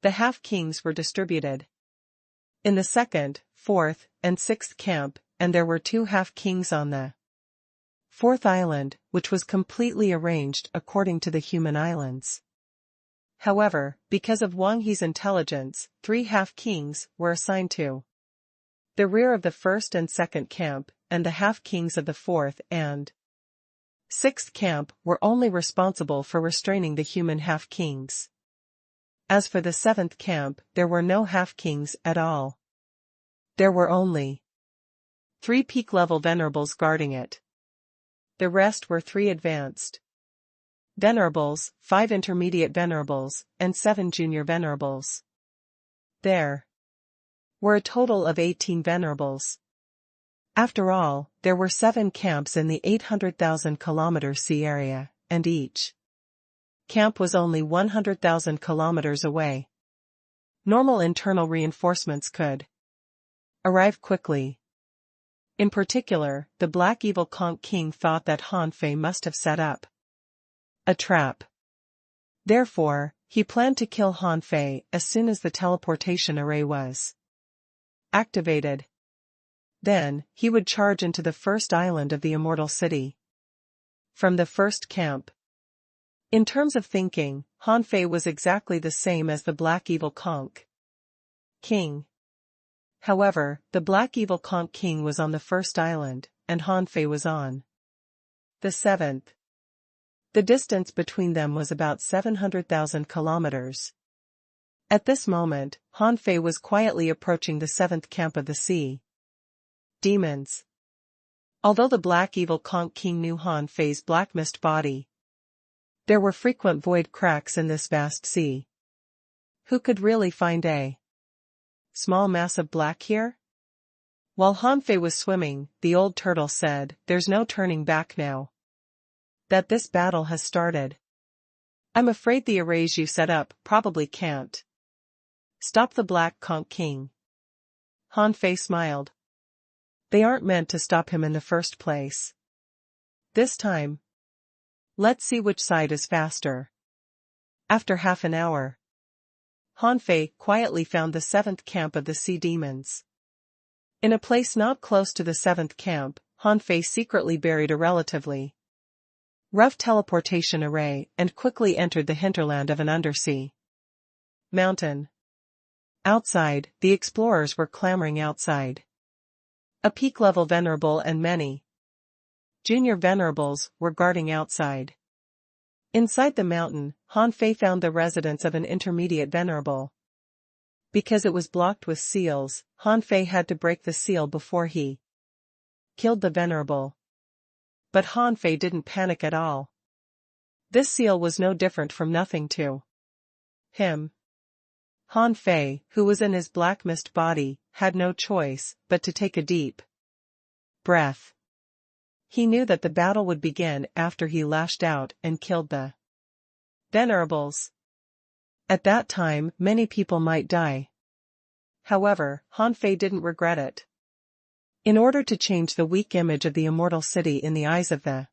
The half-kings were distributed in the 2nd, 4th, and 6th camp, and there were 2 half-kings on the 4th island, which was completely arranged according to the human islands. However, because of Wang He's intelligence, 3 half-kings were assigned to the rear of the 1st and 2nd camp, and the half-kings of the 4th and 6th camp were only responsible for restraining the human half-kings. As for the 7th camp, there were no half-kings at all. There were only 3 peak-level venerables guarding it. The rest were 3 advanced venerables, 5 intermediate venerables, and 7 junior venerables. There were a total of 18 venerables. After all, there were 7 camps in the 800,000 kilometer sea area, and each camp was only 100,000 kilometers away. Normal internal reinforcements could arrive quickly. In particular, the Black Evil Conch King thought that Han Fei must have set up a trap. Therefore, he planned to kill Han Fei as soon as the teleportation array was activated. Then, he would charge into the 1st island of the Immortal City from the 1st camp. In terms of thinking, Han Fei was exactly the same as the Black Evil Conch King. However, the Black Evil Conch King was on the 1st island, and Han Fei was on the 7th. The distance between them was about 700,000 kilometers. At this moment, Han Fei was quietly approaching the 7th camp of the sea demons. Although the Black Evil Conch King knew Han Fei's black mist body, there were frequent void cracks in this vast sea. Who could really find a small mass of black here? While Han Fei was swimming, the old turtle said, "There's no turning back now that this battle has started. I'm afraid the arrays you set up probably can't stop the Black Conch King." Han Fei smiled. They aren't meant to stop him in the first place. This time, let's see which side is faster. After half an hour, Han Fei quietly found the 7th camp of the sea demons. In a place not close to the 7th camp, Han Fei secretly buried a relatively rough teleportation array and quickly entered the hinterland of an undersea mountain. Outside, the explorers were clamoring outside. A peak-level venerable and many junior venerables were guarding outside. Inside the mountain, Han Fei found the residence of an intermediate venerable. Because it was blocked with seals, Han Fei had to break the seal before he killed the venerable. But Han Fei didn't panic at all. This seal was no different from nothing to him. Han Fei, who was in his black mist body, had no choice but to take a deep breath. He knew that the battle would begin after he lashed out and killed the venerables. At that time, many people might die. However, Han Fei didn't regret it. In order to change the weak image of the Immortal City in the eyes of the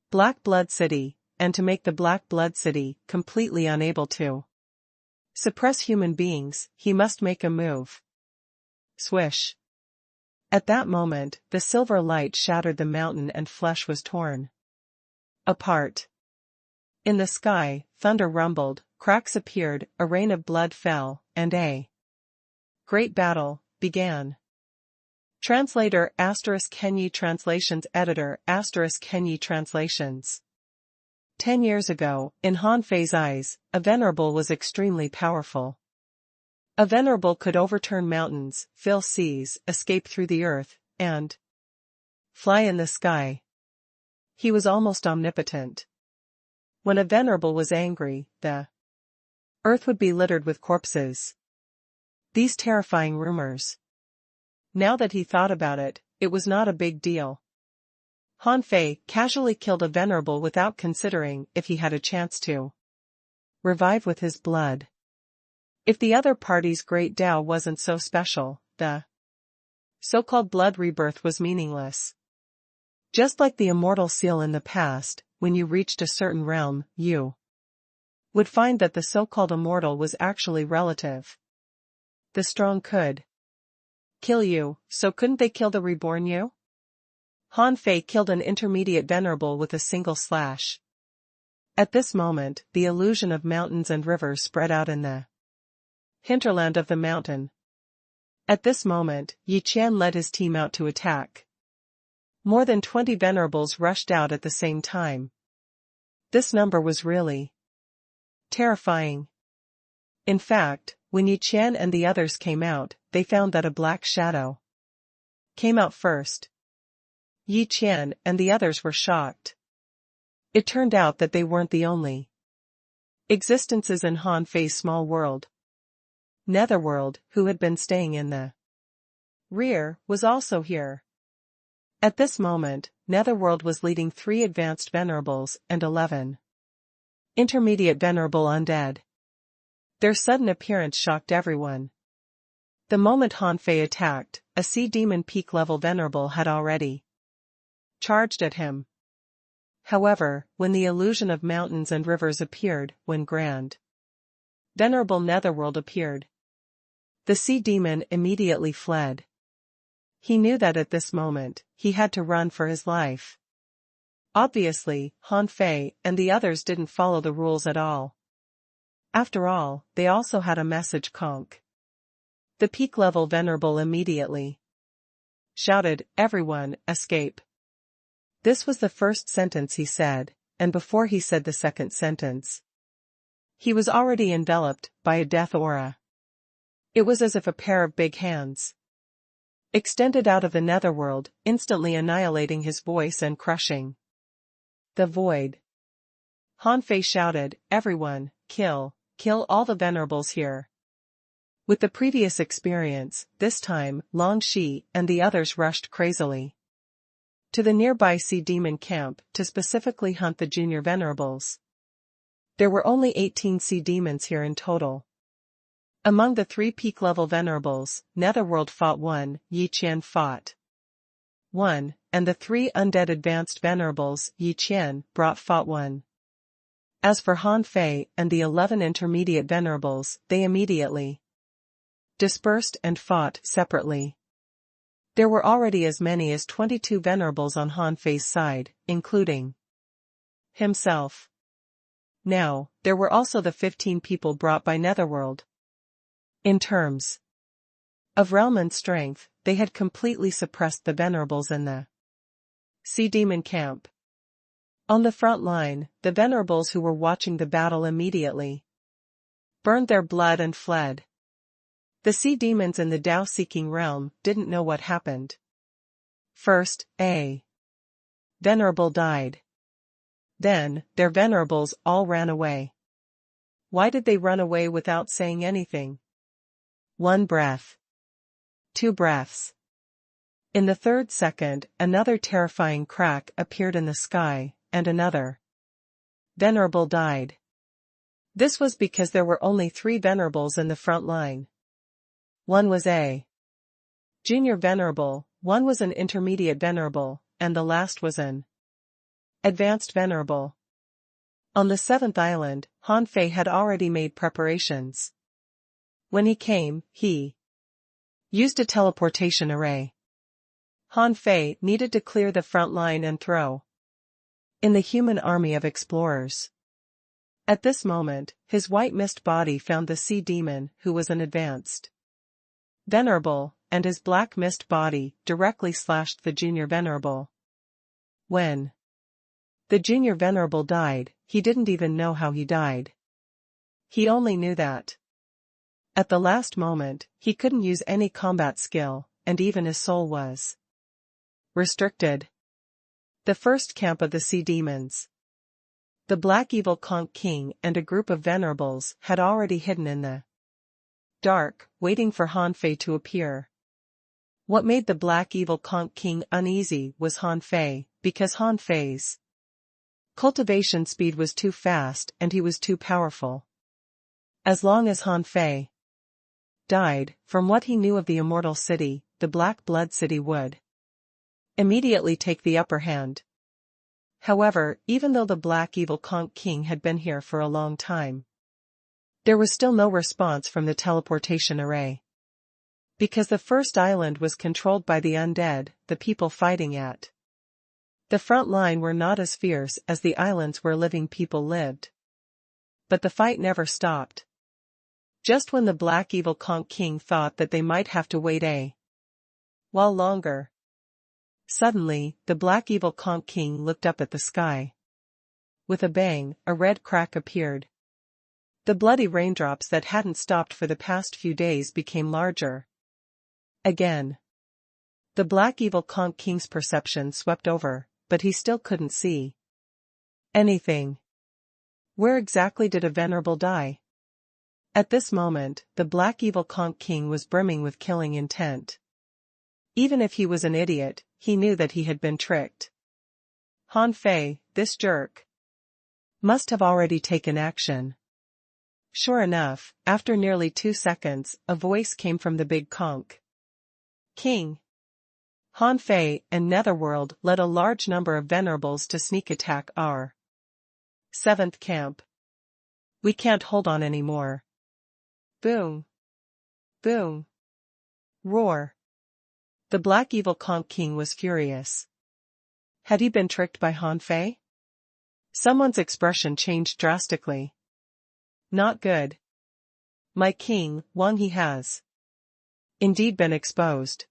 Black Blood City, and to make the Black Blood City completely unable to suppress human beings, he must make a move. Swish. At that moment, the silver light shattered the mountain and flesh was torn apart. In the sky, thunder rumbled, cracks appeared, a rain of blood fell, and a great battle began. Translator *Kenyi Translations Editor *Kenyi Translations. 10 years ago, in Han Fei's eyes, a venerable was extremely powerful. A venerable could overturn mountains, fill seas, escape through the earth, and fly in the sky. He was almost omnipotent. When a venerable was angry, the earth would be littered with corpses. These terrifying rumors. Now that he thought about it, it was not a big deal. Han Fei casually killed a venerable without considering if he had a chance to revive with his blood. If the other party's great Tao wasn't so special, the so-called blood rebirth was meaningless. Just like the immortal seal in the past, when you reached a certain realm, you would find that the so-called immortal was actually relative. The strong could kill you, so couldn't they kill the reborn you? Han Fei killed an intermediate venerable with a single slash. At this moment, the illusion of mountains and rivers spread out in the hinterland of the mountain. At this moment, Yi Qian led his team out to attack. More than 20 venerables rushed out at the same time. This number was really terrifying. In fact, when Yi Qian and the others came out, they found that a black shadow came out first. Yi Qian and the others were shocked. It turned out that they weren't the only existences in Han Fei's small world. Netherworld, who had been staying in the rear, was also here. At this moment, Netherworld was leading 3 advanced venerables and 11 intermediate venerable undead. Their sudden appearance shocked everyone. The moment Han Fei attacked, a sea demon peak-level venerable had already charged at him. However, when the illusion of mountains and rivers appeared, when Grand Venerable Netherworld appeared, the sea demon immediately fled. He knew that at this moment, he had to run for his life. Obviously, Han Fei and the others didn't follow the rules at all. After all, they also had a message conch. The peak-level venerable immediately shouted, "Everyone, escape." This was the first sentence he said, and before he said the second sentence, he was already enveloped by a death aura. It was as if a pair of big hands extended out of the netherworld, instantly annihilating his voice and crushing the void. Han Fei shouted, "Everyone, kill all the venerables here." With the previous experience, this time, Long Shi and the others rushed crazily to the nearby sea demon camp to specifically hunt the junior venerables. There were only 18 sea demons here in total. Among the 3 peak-level venerables, Netherworld fought 1, Yi Qian fought 1, and the 3 undead advanced venerables Yi Qian fought 1. As for Han Fei and the 11 intermediate venerables, they immediately dispersed and fought separately. There were already as many as 22 venerables on Han Fei's side, including himself. Now, there were also the 15 people brought by Netherworld. In terms of realm and strength, they had completely suppressed the venerables in the sea demon camp. On the front line, the venerables who were watching the battle immediately burned their blood and fled. The sea demons in the Tao-seeking realm didn't know what happened. First, a venerable died. Then, their venerables all ran away. Why did they run away without saying anything? 1 breath. 2 breaths. In the 3rd second, another terrifying crack appeared in the sky, and another venerable died. This was because there were only 3 venerables in the front line. One was a junior venerable, one was an intermediate venerable, and the last was an advanced venerable. On the 7th island, Han Fei had already made preparations. When he came, he used a teleportation array. Han Fei needed to clear the front line and throw in the human army of explorers. At this moment, his white mist body found the sea demon, who was an advanced venerable, and his black mist body directly slashed the junior venerable. When the junior venerable died, he didn't even know how he died. He only knew that at the last moment, he couldn't use any combat skill, and even his soul was restricted. The first camp of the sea demons. The Black Evil Conch King and a group of venerables had already hidden in the dark, waiting for Han Fei to appear. What made the Black Evil Conch King uneasy was Han Fei, because Han Fei's cultivation speed was too fast and he was too powerful. As long as Han Fei died, from what he knew of the Immortal City, the Black Blood City would immediately take the upper hand. However, even though the black evil conch king had been here for a long time, there was still no response from the teleportation array. Because the first island was controlled by the undead, the people fighting at the front line were not as fierce as the islands where living people lived. But the fight never stopped. Just when the black evil conch king thought that they might have to wait a while longer, suddenly, the black evil conch king looked up at the sky. With a bang, a red crack appeared. The bloody raindrops that hadn't stopped for the past few days became larger. Again. The black evil conch king's perception swept over, but he still couldn't see anything. Where exactly did a venerable die? At this moment, the black evil conch king was brimming with killing intent. Even if he was an idiot, he knew that he had been tricked. Han Fei, this jerk, must have already taken action. Sure enough, after nearly 2 seconds, a voice came from the big conch king. Han Fei and Netherworld led a large number of venerables to sneak attack our 7th camp. We can't hold on anymore. Boom. Boom. Roar. The black evil conch king was furious. Had he been tricked by Han Fei? Someone's expression changed drastically. Not good. My king, Wang, he has indeed been exposed.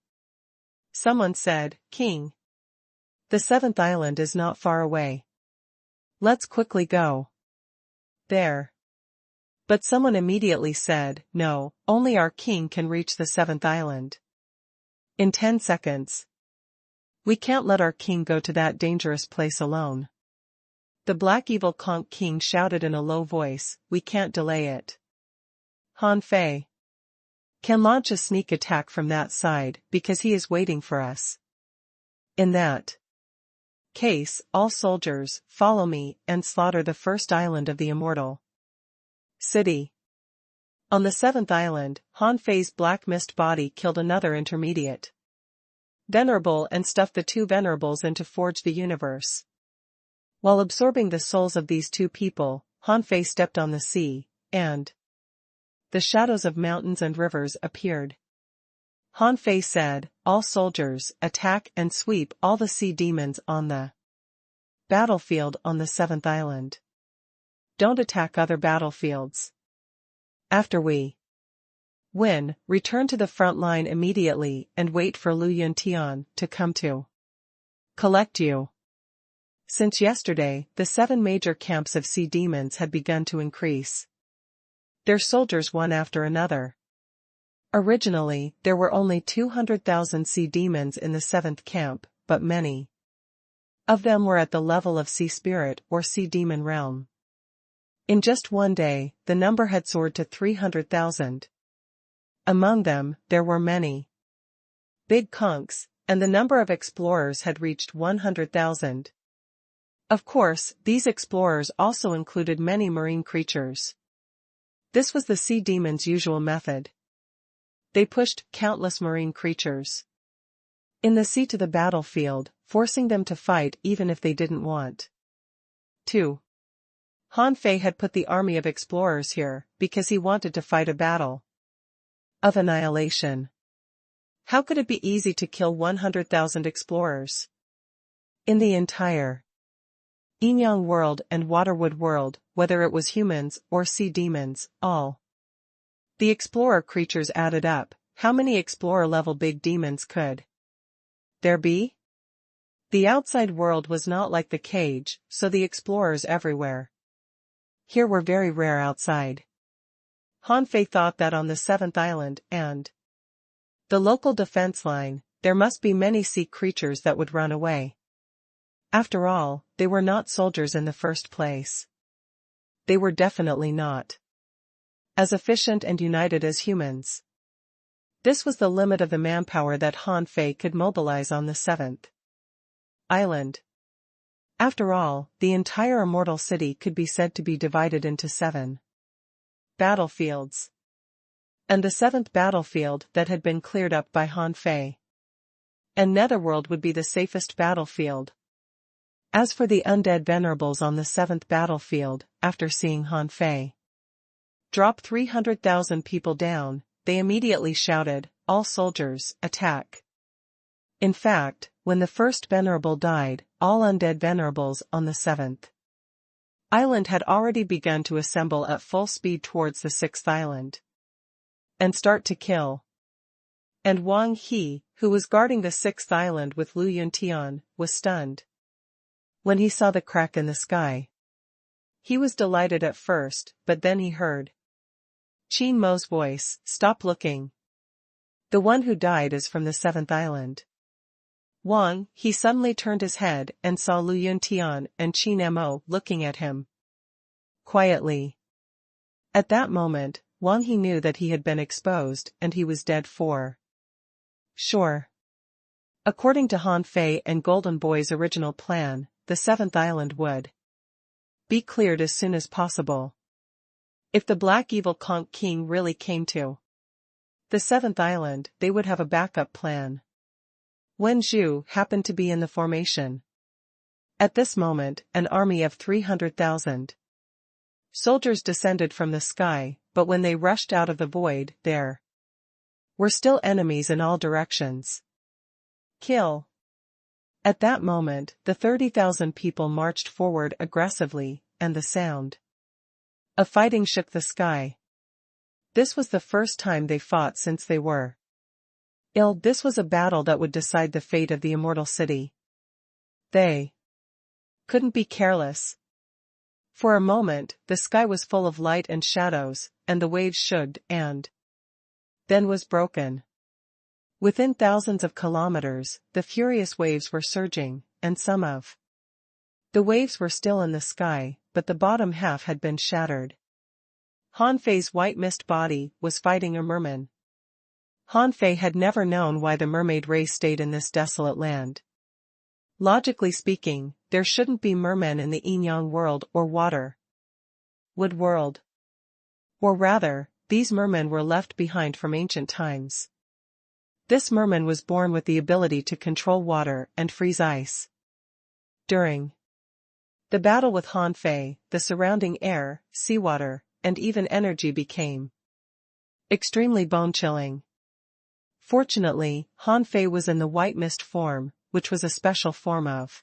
Someone said, King, the 7th island is not far away. Let's quickly go there. But someone immediately said, no, only our king can reach the 7th island in 10 seconds. We can't let our king go to that dangerous place alone. The black evil conch king shouted in a low voice, we can't delay it. Han Fei can launch a sneak attack from that side because he is waiting for us. In that case, all soldiers, follow me and slaughter the first island of the immortal city. On the 7th island, Han Fei's black mist body killed another intermediate venerable and stuffed the 2 venerables into Forge the Universe. While absorbing the souls of these 2 people, Han Fei stepped on the sea, and the shadows of mountains and rivers appeared. Han Fei said, all soldiers, attack and sweep all the sea demons on the battlefield on the 7th island. Don't attack other battlefields. After we win, return to the front line immediately and wait for Lu Yuntian to come to collect you. Since yesterday, the 7 major camps of sea demons had begun to increase their soldiers one after another. Originally, there were only 200,000 sea demons in the 7th camp, but many of them were at the level of sea spirit or sea demon realm. In just one day, the number had soared to 300,000. Among them, there were many big conchs, and the number of explorers had reached 100,000. Of course, these explorers also included many marine creatures. This was the sea demon's usual method. They pushed countless marine creatures in the sea to the battlefield, forcing them to fight even if they didn't want to. Han Fei had put the army of explorers here because he wanted to fight a battle of annihilation. How could it be easy to kill 100,000 explorers? In the entire Yin-Yang world and Waterwood world, whether it was humans or sea demons, all the explorer creatures added up, how many explorer-level big demons could there be? The outside world was not like the cage, so the explorers everywhere here were very rare outside. Han Fei thought that on the 7th island and the local defense line, there must be many sea creatures that would run away. After all, they were not soldiers in the first place. They were definitely not as efficient and united as humans. This was the limit of the manpower that Han Fei could mobilize on the 7th island. After all, the entire immortal city could be said to be divided into 7 battlefields. And the 7th battlefield that had been cleared up by Han Fei and Netherworld would be the safest battlefield. As for the undead venerables on the 7th battlefield, after seeing Han Fei drop 300,000 people down, they immediately shouted, "All soldiers, attack!" In fact, when the first venerable died, all undead venerables on the 7th island had already begun to assemble at full speed towards the 6th island and start to kill. And Wang He, who was guarding the 6th island with Lu Yuntian, was stunned when he saw the crack in the sky. He was delighted at first, but then he heard Qin Mo's voice, "Stop looking. The one who died is from the 7th island." Wang He suddenly turned his head and saw Lu Yuntian and Qin Mo looking at him quietly. At that moment, Wang He knew that he had been exposed and he was dead for sure. According to Han Fei and Golden Boy's original plan, the 7th island would be cleared as soon as possible. If the Black Evil Conch King really came to the 7th island, they would have a backup plan. Wen Zhu happened to be in the formation. At this moment, an army of 300,000 soldiers descended from the sky, but when they rushed out of the void, there were still enemies in all directions. Kill! At that moment, the 30,000 people marched forward aggressively, and the sound of fighting shook the sky. This was the first time they fought since they were ill. This was a battle that would decide the fate of the immortal city. They couldn't be careless. For a moment, the sky was full of light and shadows, and the waves shook and then was broken. Within thousands of kilometers, the furious waves were surging, and some of the waves were still in the sky, but the bottom half had been shattered. Han Fei's white mist body was fighting a merman. Han Fei had never known why the mermaid race stayed in this desolate land. Logically speaking, there shouldn't be mermen in the Yin-Yang world or water wood world. Or rather, these mermen were left behind from ancient times. This merman was born with the ability to control water and freeze ice. During the battle with Han Fei, the surrounding air, seawater, and even energy became extremely bone-chilling. Fortunately, Han Fei was in the white mist form, which was a special form of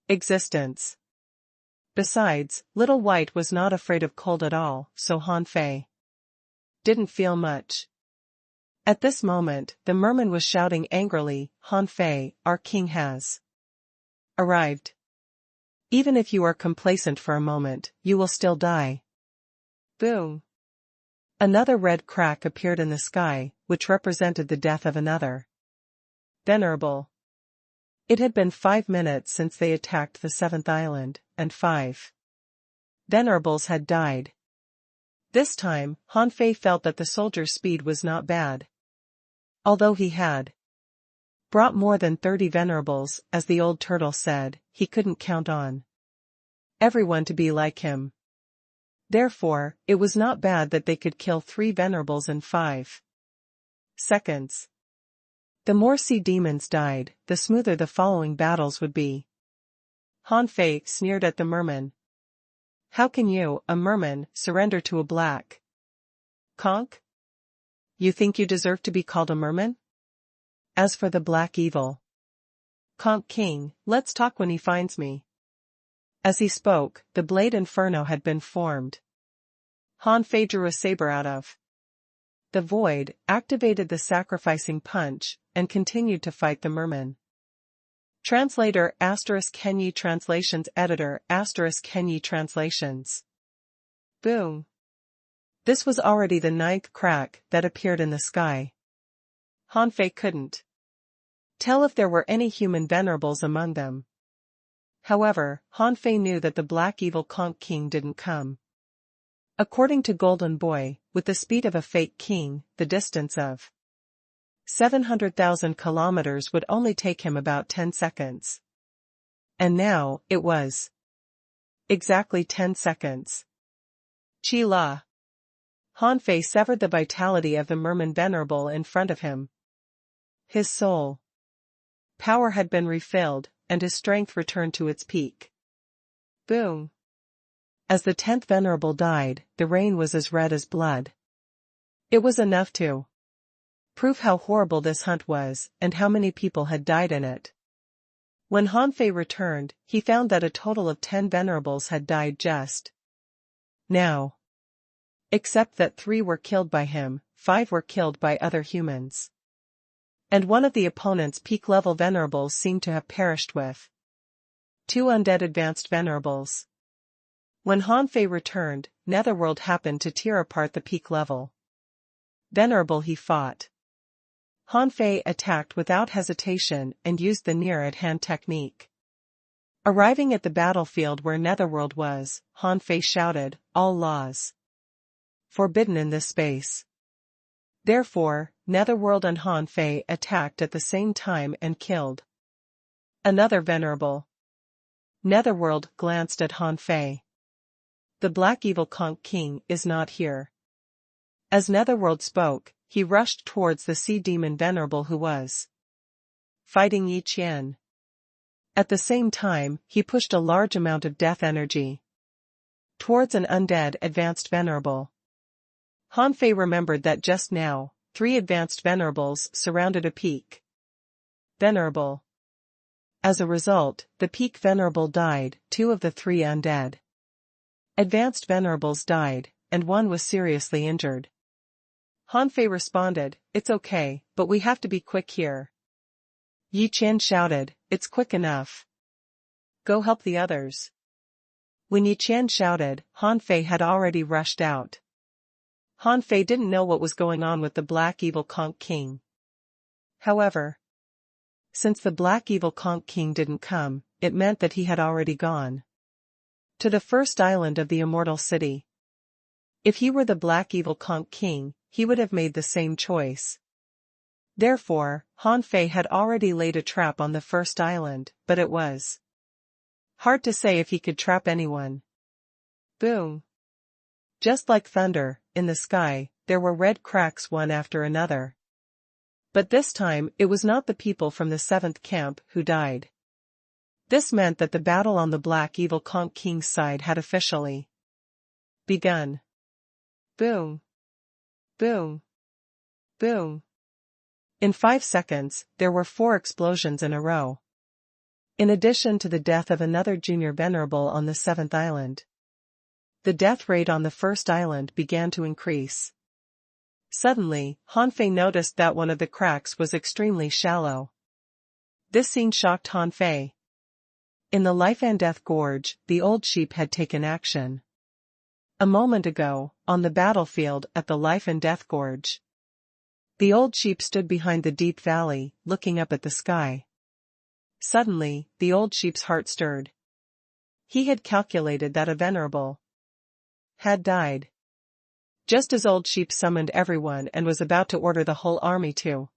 existence. Besides, Little White was not afraid of cold at all, so Han Fei didn't feel much. At this moment, the merman was shouting angrily, "Han Fei, our king has arrived. Even if you are complacent for a moment, you will still die." Boom! Another red crack appeared in the sky, which represented the death of another venerable. It had been 5 minutes since they attacked the 7th island, and 5 venerables had died. This time, Han Fei felt that the soldier's speed was not bad. Although he had brought more than 30 venerables, as the old turtle said, he couldn't count on everyone to be like him. Therefore, it was not bad that they could kill 3 venerables in 5 seconds. The more sea demons died, the smoother the following battles would be. Han Fei sneered at the merman. "How can you, a merman, surrender to a black conch? You think you deserve to be called a merman? As for the Black Evil Conch King, let's talk when he finds me." As he spoke, the Blade Inferno had been formed. Han Fei drew a saber out of the void, activated the sacrificing punch, and continued to fight the merman. Translator * Kenyi Translations Editor * Kenyi Translations. Boom! This was already the 9th crack that appeared in the sky. Han Fei couldn't tell if there were any human venerables among them. However, Han Fei knew that the Black Evil Conch King didn't come. According to Golden Boy, with the speed of a fake king, the distance of 700,000 kilometers would only take him about 10 seconds. And now, it was exactly 10 seconds. Chi La. Han Fei severed the vitality of the merman venerable in front of him. His soul power had been refilled, and his strength returned to its peak. Boom! As the 10th venerable died, the rain was as red as blood. It was enough to prove how horrible this hunt was, and how many people had died in it. When Hanfei returned, he found that a total of 10 venerables had died just now. Except that 3 were killed by him, 5 were killed by other humans. And one of the opponent's peak-level venerables seemed to have perished with 2 undead advanced venerables. When Hanfei returned, Netherworld happened to tear apart the peak-level venerable he fought. Hanfei attacked without hesitation and used the near-at-hand technique. Arriving at the battlefield where Netherworld was, Hanfei shouted, "All laws forbidden in this space." Therefore, Netherworld and Hanfei attacked at the same time and killed another venerable. Netherworld glanced at Hanfei. "The Black Evil Conch King is not here." As Netherworld spoke, he rushed towards the sea demon venerable who was fighting Yi Qian. At the same time, he pushed a large amount of death energy towards an undead advanced venerable. Hanfei remembered that just now, 3 advanced venerables surrounded a peak venerable. As a result, the peak venerable died, 2 of the 3 undead advanced venerables died, and 1 was seriously injured. Hanfei responded, "It's okay, but we have to be quick here." Yi Qian shouted, "It's quick enough. Go help the others." When Yi Qian shouted, Hanfei had already rushed out. Hanfei didn't know what was going on with the Black Evil Conch King. However, since the Black Evil Conch King didn't come, it meant that he had already gone to the first island of the Immortal City. If he were the Black Evil Conch King, he would have made the same choice. Therefore, Hanfei had already laid a trap on the first island, but it was hard to say if he could trap anyone. Boom! Just like thunder, in the sky, there were red cracks one after another. But this time it was not the people from the 7th camp who died. This meant that the battle on the Black Evil Conch King's side had officially begun. Boom! Boom! Boom! In 5 seconds, there were 4 explosions in a row. In addition to the death of another junior venerable on the 7th island, the death rate on the first island began to increase. Suddenly, Hanfei noticed that one of the cracks was extremely shallow. This scene shocked Hanfei. In the Life and Death Gorge, the old sheep had taken action. A moment ago, on the battlefield at the Life and Death Gorge, the old sheep stood behind the deep valley, looking up at the sky. Suddenly, the old sheep's heart stirred. He had calculated that a venerable had died. Just as old sheep summoned everyone and was about to order the whole army to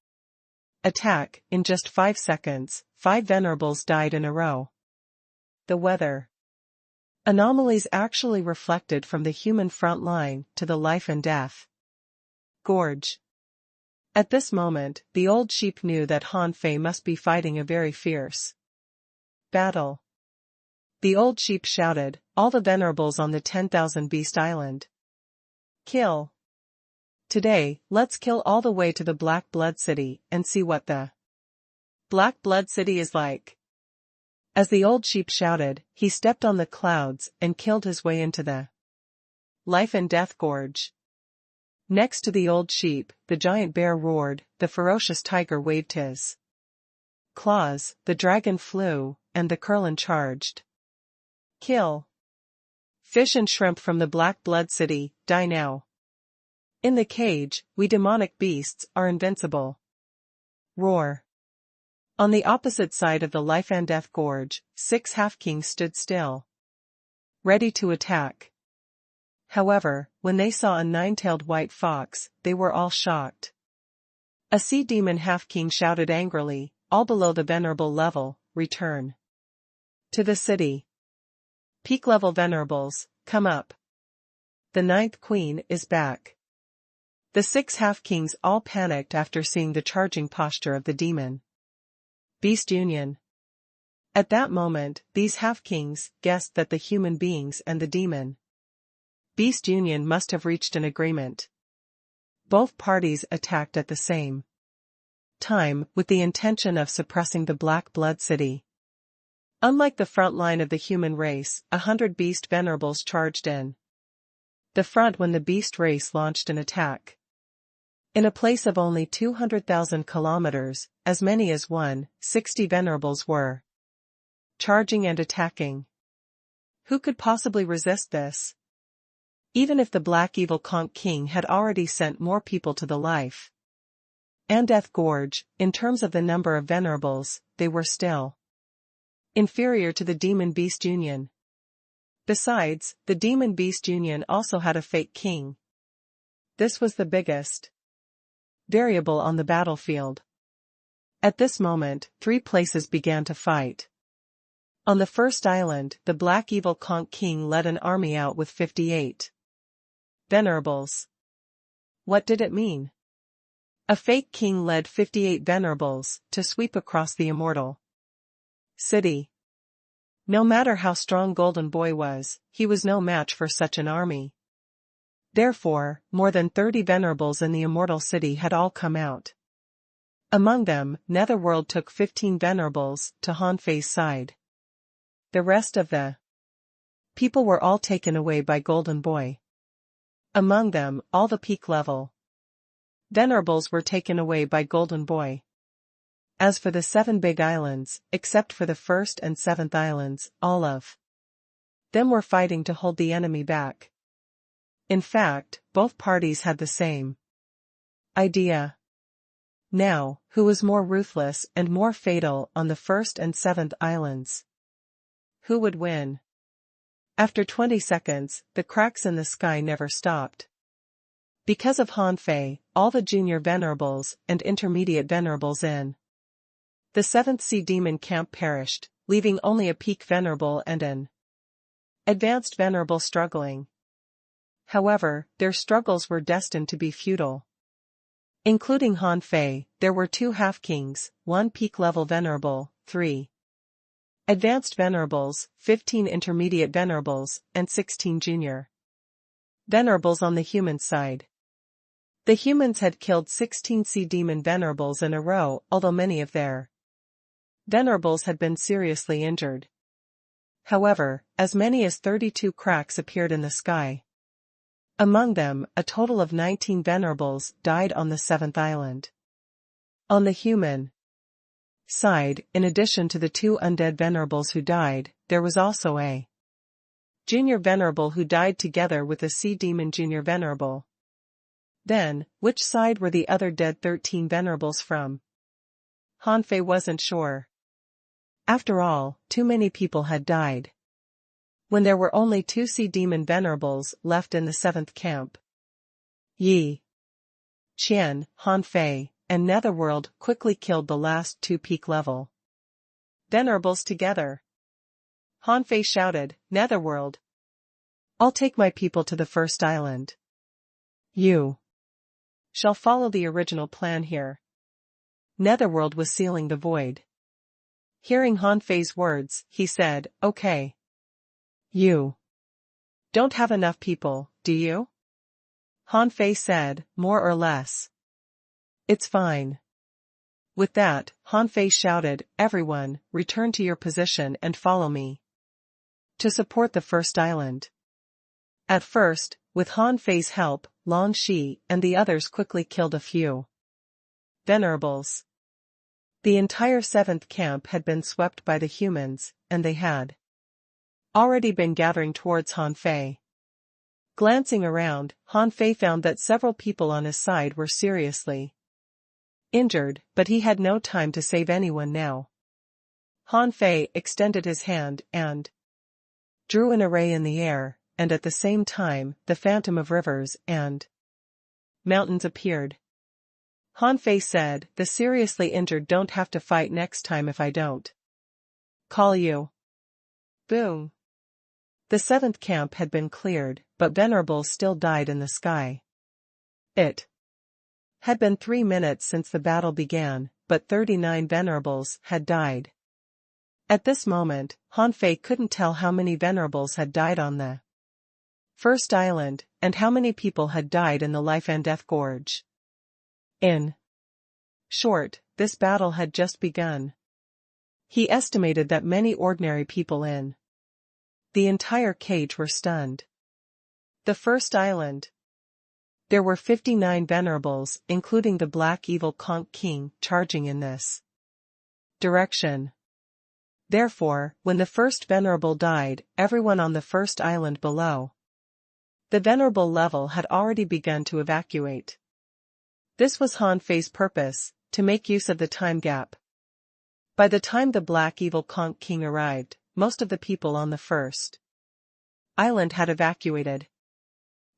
attack, in just 5 seconds, 5 venerables died in a row. The weather anomalies actually reflected from the human front line to the Life and Death Gorge. At this moment, the old sheep knew that Hanfei must be fighting a very fierce battle. The old sheep shouted, "All the venerables on the 10,000 Beast Island. Kill! Today, let's kill all the way to the Black Blood City and see what the Black Blood City is like." As the old sheep shouted, he stepped on the clouds and killed his way into the Life and Death Gorge. Next to the old sheep, the giant bear roared, the ferocious tiger waved his claws, the dragon flew, and the curlin charged. Kill! Fish and shrimp from the Black Blood City, die now. In the cage, we demonic beasts are invincible. Roar! On the opposite side of the Life and Death Gorge, 6 half-kings stood still, ready to attack. However, when they saw a 9-tailed white fox, they were all shocked. A sea demon half-king shouted angrily, "All below the venerable level, return to the city. Peak-level venerables, come up. The 9th queen is back." The 6 half-kings all panicked after seeing the charging posture of the demon Beast Union. At that moment, these half-kings guessed that the human beings and the demon beast union must have reached an agreement. Both parties attacked at the same time, with the intention of suppressing the Black Blood City. Unlike the front line of the human race, 100 beast venerables charged in the front when the beast race launched an attack. In a place of only 200,000 kilometers, as many as 160 venerables were charging and attacking. Who could possibly resist this? Even if the Black Evil Conch King had already sent more people to the life and death gorge, in terms of the number of venerables, they were still inferior to the Demon Beast Union. Besides, the Demon Beast Union also had a fake king. This was the biggest variable on the battlefield. At this moment, 3 places began to fight. On the first island, the Black Evil Conch King led an army out with 58 venerables. What did it mean? A fake king led 58 venerables to sweep across the immortal city. No matter how strong Golden Boy was, he was no match for such an army. Therefore, more than 30 venerables in the immortal city had all come out. Among them, Netherworld took 15 venerables to Hanfei's side. The rest of the people were all taken away by Golden Boy. Among them, all the peak level venerables were taken away by Golden Boy. As for the 7 big islands, except for the 1st and 7th islands, all of them were fighting to hold the enemy back. In fact, both parties had the same idea. Now, who was more ruthless and more fatal on the 1st and 7th islands? Who would win? After 20 seconds, the cracks in the sky never stopped. Because of Hanfei, all the junior venerables and intermediate venerables in the 7th Sea Demon camp perished, leaving only a peak venerable and an advanced venerable struggling. However, their struggles were destined to be futile. Including Hanfei, there were 2 half-kings, 1 peak-level venerable, 3 advanced venerables, 15 intermediate venerables, and 16 junior venerables on the human side. The humans had killed 16 sea demon venerables in a row, although many of their venerables had been seriously injured. However, as many as 32 cracks appeared in the sky. Among them, a total of 19 venerables died on the 7th island. On the human side, in addition to the 2 undead venerables who died, there was also a junior venerable who died together with a sea demon junior venerable. Then, which side were the other dead 13 venerables from? Hanfei wasn't sure. After all, too many people had died. When there were only 2 sea demon venerables left in the 7th camp, Yi Qian, Hanfei, and Netherworld quickly killed the last 2 peak-level venerables together. Hanfei shouted, "Netherworld! I'll take my people to the first island. You shall follow the original plan here." Netherworld was sealing the void. Hearing Hanfei's words, he said, "Okay. You don't have enough people, do you?" Hanfei said, "More or less. It's fine." With that, Hanfei shouted, "Everyone, return to your position and follow me to support the first island." At first, with Hanfei's help, Long Shi and the others quickly killed a few venerables. The entire 7th camp had been swept by the humans, and they had already been gathering towards Hanfei. Glancing around, Hanfei found that several people on his side were seriously injured, but he had no time to save anyone now. Hanfei extended his hand and drew an array in the air, and at the same time, the phantom of rivers and mountains appeared. Hanfei said, "The seriously injured don't have to fight next time if I don't call you." Boom. The 7th camp had been cleared, but venerables still died in the sky. It had been 3 minutes since the battle began, but 39 venerables had died. At this moment, Han Fei couldn't tell how many venerables had died on the first island, and how many people had died in the Life and Death Gorge. In short, this battle had just begun. He estimated that many ordinary people in the entire cage were stunned. The first island. There were 59 venerables, including the black evil conch king, charging in this direction. Therefore, when the first venerable died, everyone on the first island below the venerable level had already begun to evacuate. This was Han Fei's purpose, to make use of the time gap. By the time the black evil conch king arrived, most of the people on the first island had evacuated.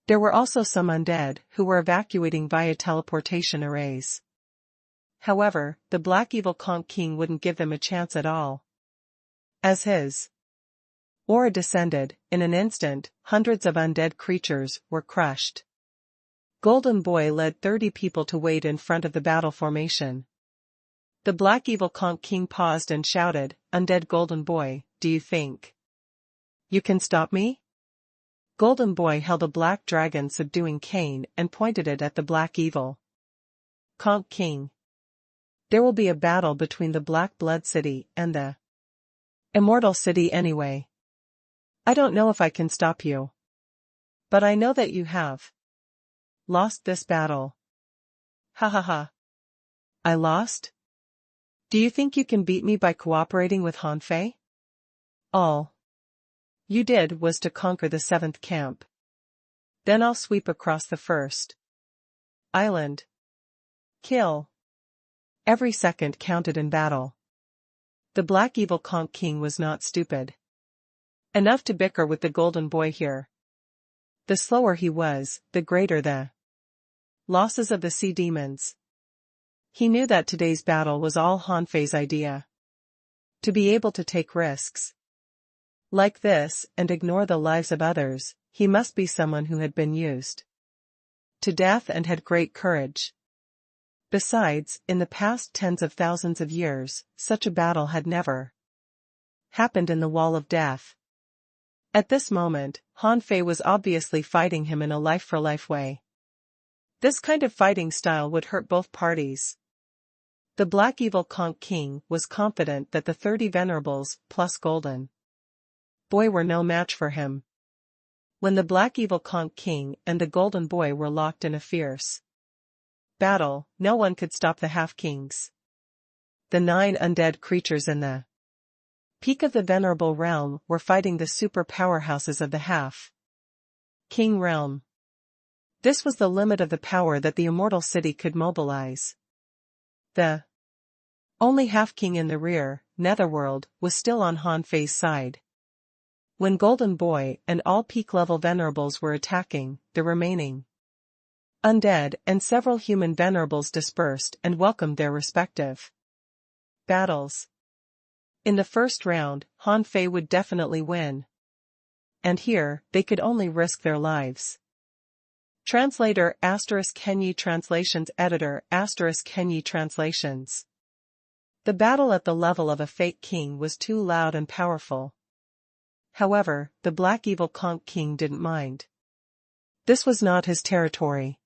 There were also some undead who were evacuating via teleportation arrays. However, the black evil conch king wouldn't give them a chance at all. As his aura descended, in an instant, hundreds of undead creatures were crushed. Golden Boy led 30 people to wait in front of the battle formation. The black evil conch king paused and shouted, "Undead Golden Boy, do you think you can stop me?" Golden Boy held a black dragon subduing cane and pointed it at the black evil conch king. There will be a battle between the Black Blood City and the Immortal City anyway. I don't know if I can stop you. But I know that you have lost this battle. Ha ha ha. I lost? Do you think you can beat me by cooperating with Han Fei? All you did was to conquer the 7th camp. Then I'll sweep across the first island. Kill. Every second counted in battle. The black evil conch king was not stupid enough to bicker with the Golden Boy here. The slower he was, the greater the losses of the sea demons. He knew that today's battle was all Han Fei's idea. To be able to take risks like this and ignore the lives of others, he must be someone who had been used to death and had great courage. Besides, in the past tens of thousands of years, such a battle had never happened in the Wall of Death. At this moment, Han Fei was obviously fighting him in a life-for-life way. This kind of fighting style would hurt both parties. The Black Evil Conch King was confident that the 30 venerables plus Golden Boy were no match for him. When the Black Evil Conch King and the Golden Boy were locked in a fierce battle, no one could stop the Half-Kings. The 9 undead creatures in the peak of the Venerable Realm were fighting the super powerhouses of the Half-King Realm. This was the limit of the power that the Immortal City could mobilize. The only Half-King in the rear, Netherworld, was still on Han Fei's side. When Golden Boy and all peak-level venerables were attacking, the remaining undead and several human venerables dispersed and welcomed their respective battles. In the first round, Han Fei would definitely win. And here, they could only risk their lives. Translator *Kenyi Translations Editor *Kenyi Translations. The battle at the level of a fake king was too loud and powerful. However, the Black Evil Conch King didn't mind. This was not his territory.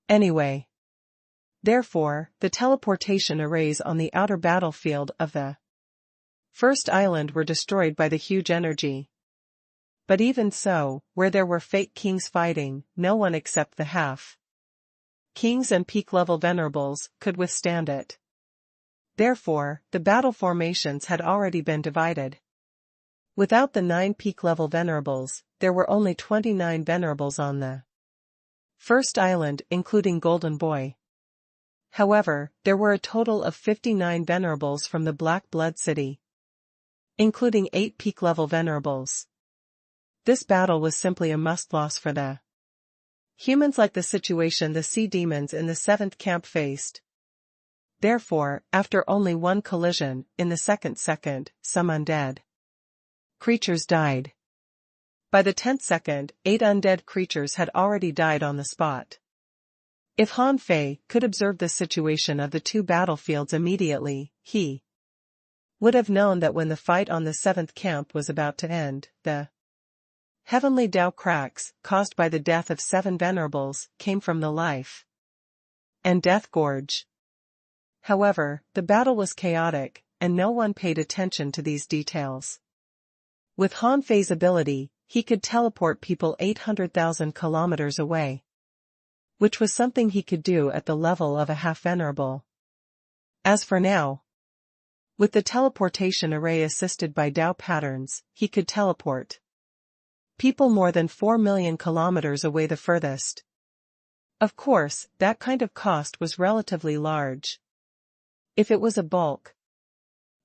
Anyway. Therefore, the teleportation arrays on the outer battlefield of the first island were destroyed by the huge energy. But even so, where there were fake kings fighting, no one except the Half-Kings and peak-level venerables could withstand it. Therefore, the battle formations had already been divided. Without the 9 peak-level venerables, there were only 29 venerables on the first island, including Golden Boy. However, there were a total of 59 venerables from the Black Blood City, including 8 peak-level venerables. This battle was simply a must-loss for the humans, like the situation the sea demons in the 7th camp faced. Therefore, after only one collision, in the second, some undead creatures died. By the 10th second, 8 undead creatures had already died on the spot. If Han Fei could observe the situation of the two battlefields immediately, he would have known that when the fight on the seventh camp was about to end, the heavenly Tao cracks, caused by the death of 7 venerables, came from the life and death gorge. However, the battle was chaotic, and no one paid attention to these details. With Han Fei's ability, he could teleport people 800,000 kilometers away, which was something he could do at the level of a half-venerable. As for now, with the teleportation array assisted by Tao patterns, he could teleport people more than 4 million kilometers away the furthest. Of course, that kind of cost was relatively large. If it was a bulk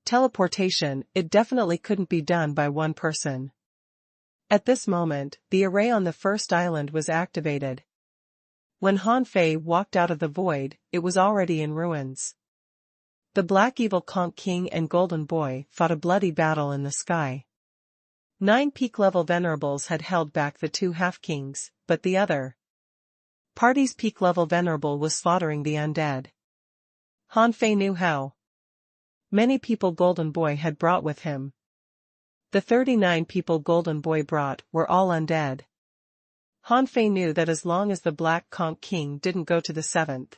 teleportation, it definitely couldn't be done by one person. At this moment, the array on the first island was activated. When Han Fei walked out of the void, it was already in ruins. The Black Evil Conch King and Golden Boy fought a bloody battle in the sky. 9 peak-level venerables had held back the 2 half-kings, but the other party's peak-level venerable was slaughtering the undead. Han Fei knew how many people Golden Boy had brought with him. The 39 people Golden Boy brought were all undead. Han Fei knew that as long as the Black Conch King didn't go to the 7th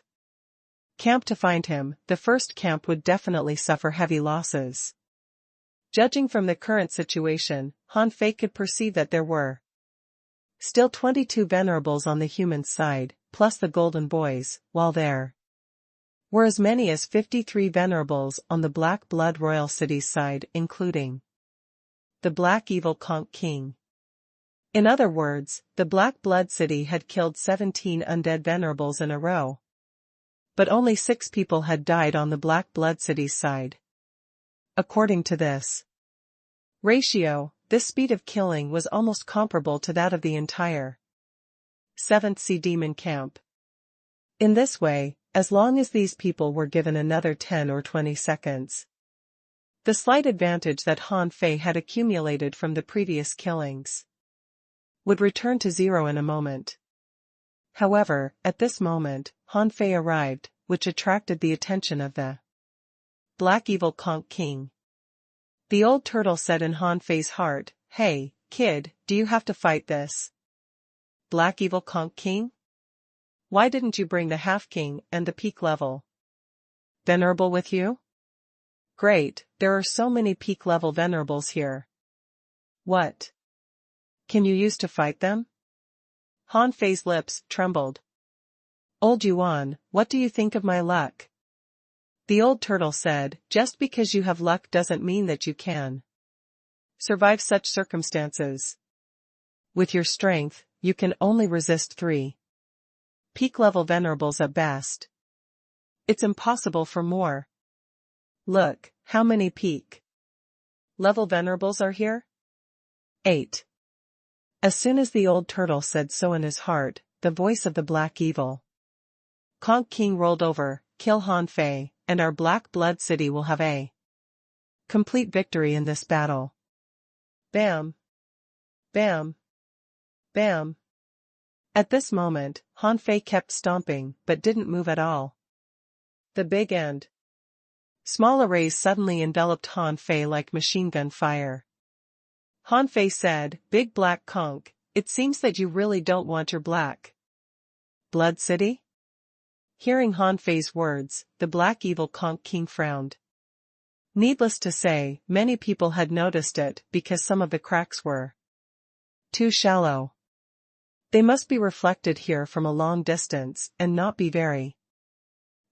camp to find him, the first camp would definitely suffer heavy losses. Judging from the current situation, Han Fei could perceive that there were still 22 venerables on the human side, plus the Golden Boys, while there were as many as 53 venerables on the Black Blood Royal City's side, including the Black Evil Conch King. In other words, the Black Blood City had killed 17 undead venerables in a row. But only 6 people had died on the Black Blood City's side. According to this ratio, this speed of killing was almost comparable to that of the entire 7th Sea Demon camp. In this way, as long as these people were given another 10 or 20 seconds, the slight advantage that Han Fei had accumulated from the previous killings would return to 0 in a moment. However, at this moment, Han Fei arrived, which attracted the attention of the Black Evil Conch King. The old turtle said in Han Fei's heart, "Hey, kid, do you have to fight this Black Evil Conch King? Why didn't you bring the half-king and the peak-level venerable with you? Great, there are so many peak-level venerables here. What can you use to fight them?" Han Fei's lips trembled. "Old Yuan, what do you think of my luck?" The old turtle said, "Just because you have luck doesn't mean that you can survive such circumstances. With your strength, you can only resist 3 peak-level venerables at best. It's impossible for more. Look, how many peak-level venerables are here? 8. As soon as the old turtle said so in his heart, the voice of the Black Evil Conch King rolled over, "Kill Han Fei, and our Black Blood City will have a complete victory in this battle." Bam! Bam! Bam! At this moment, Han Fei kept stomping, but didn't move at all. The big and small arrays suddenly enveloped Han Fei like machine gun fire. Han Fei said, "Big Black Conch, it seems that you really don't want your Black Blood City?" Hearing Han Fei's words, the Black Evil Conch King frowned. Needless to say, many people had noticed it because some of the cracks were too shallow. They must be reflected here from a long distance and not be very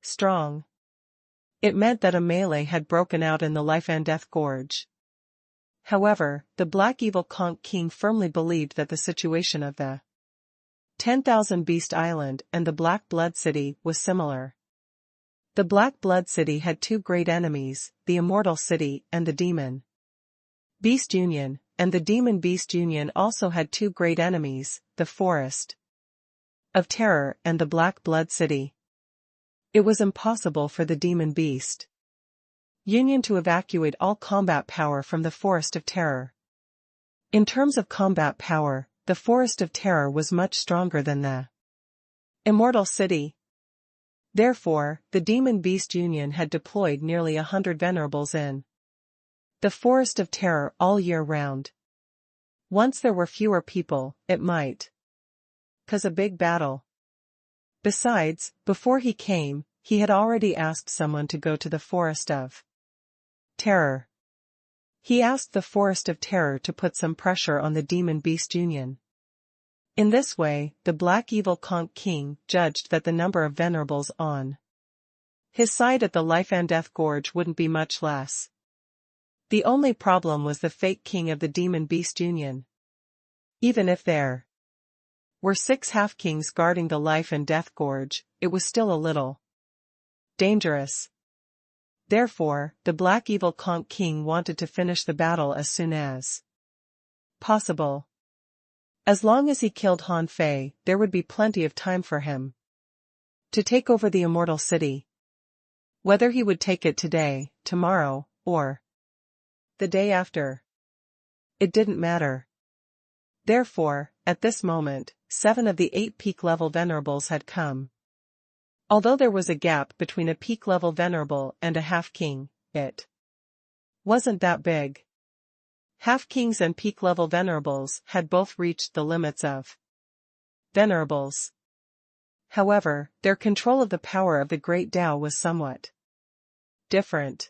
strong. It meant that a melee had broken out in the Life and Death Gorge. However, the Black Evil Conch King firmly believed that the situation of the 10,000 Beast Island and the Black Blood City was similar. The Black Blood City had 2 great enemies, the Immortal City and the Demon Beast Union, and the Demon Beast Union also had 2 great enemies, the Forest of Terror and the Black Blood City. It was impossible for the Demon Beast Union to evacuate all combat power from the Forest of Terror. In terms of combat power, the Forest of Terror was much stronger than the Immortal City. Therefore, the Demon Beast Union had deployed nearly 100 venerables in The forest of terror all year round. Once there were fewer people, it might cause a big battle. Besides, before he came, he had already asked someone to go to the forest of terror. He asked the forest of terror to put some pressure on the demon-beast union. In this way, the black evil conch king judged that the number of venerables on his side at the life and death gorge wouldn't be much less. The only problem was the fake king of the demon-beast union. Even if there were 6 half-kings guarding the life and death gorge, it was still a little dangerous. Therefore, the black evil conch king wanted to finish the battle as soon as possible. As long as he killed Han Fei, there would be plenty of time for him to take over the immortal city. Whether he would take it today, tomorrow, or the day after, it didn't matter. Therefore, at this moment, 7 of the 8 peak-level venerables had come. Although there was a gap between a peak-level venerable and a half-king, it wasn't that big. Half-kings and peak-level venerables had both reached the limits of venerables. However, their control of the power of the Great Tao was somewhat different.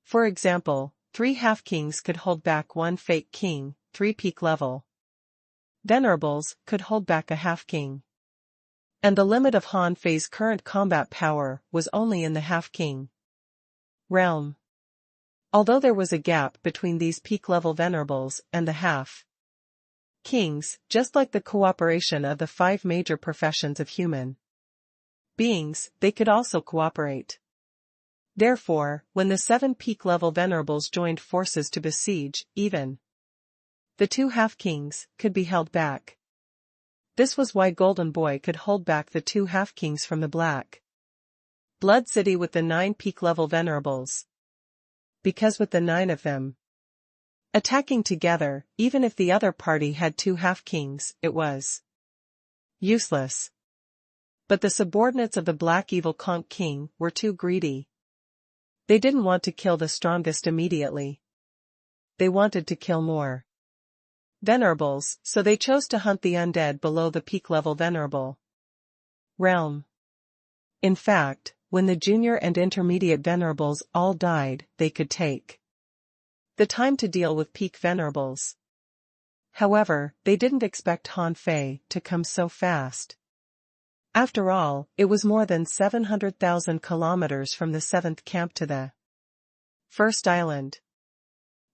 For example, 3 half-kings could hold back 1 fake king, 3 peak-level venerables could hold back a half-king. And the limit of Han Fei's current combat power was only in the half-king realm. Although there was a gap between these peak-level venerables and the half-kings, just like the cooperation of the 5 major professions of human beings, they could also cooperate. Therefore, when the 7 peak-level venerables joined forces to besiege, even the 2 half-kings could be held back. This was why Golden Boy could hold back the 2 half-kings from the Black Blood City with the 9 peak-level venerables. Because with the 9 of them attacking together, even if the other party had 2 half-kings, it was useless. But the subordinates of the Black Evil Conch King were too greedy. They didn't want to kill the strongest immediately. They wanted to kill more venerables, so they chose to hunt the undead below the peak-level venerable realm. In fact, when the junior and intermediate venerables all died, they could take the time to deal with peak venerables. However, they didn't expect Han Fei to come so fast. After all, it was more than 700,000 kilometers from the 7th camp to the first island.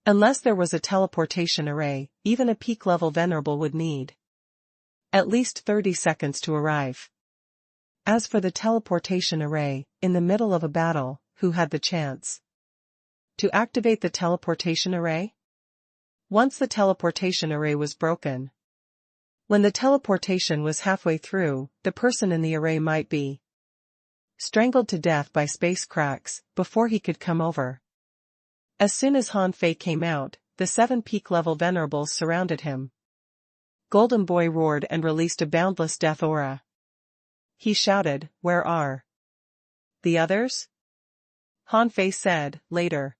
Unless there was a teleportation array, even a peak-level venerable would need at least 30 seconds to arrive. As for the teleportation array, in the middle of a battle, who had the chance to activate the teleportation array? Once the teleportation array was broken. When the teleportation was halfway through, the person in the array might be strangled to death by space cracks before he could come over. As soon as Han Fei came out, the 7 peak-level venerables surrounded him. Golden Boy roared and released a boundless death aura. He shouted, "Where are the others?" Han Fei said, "Later.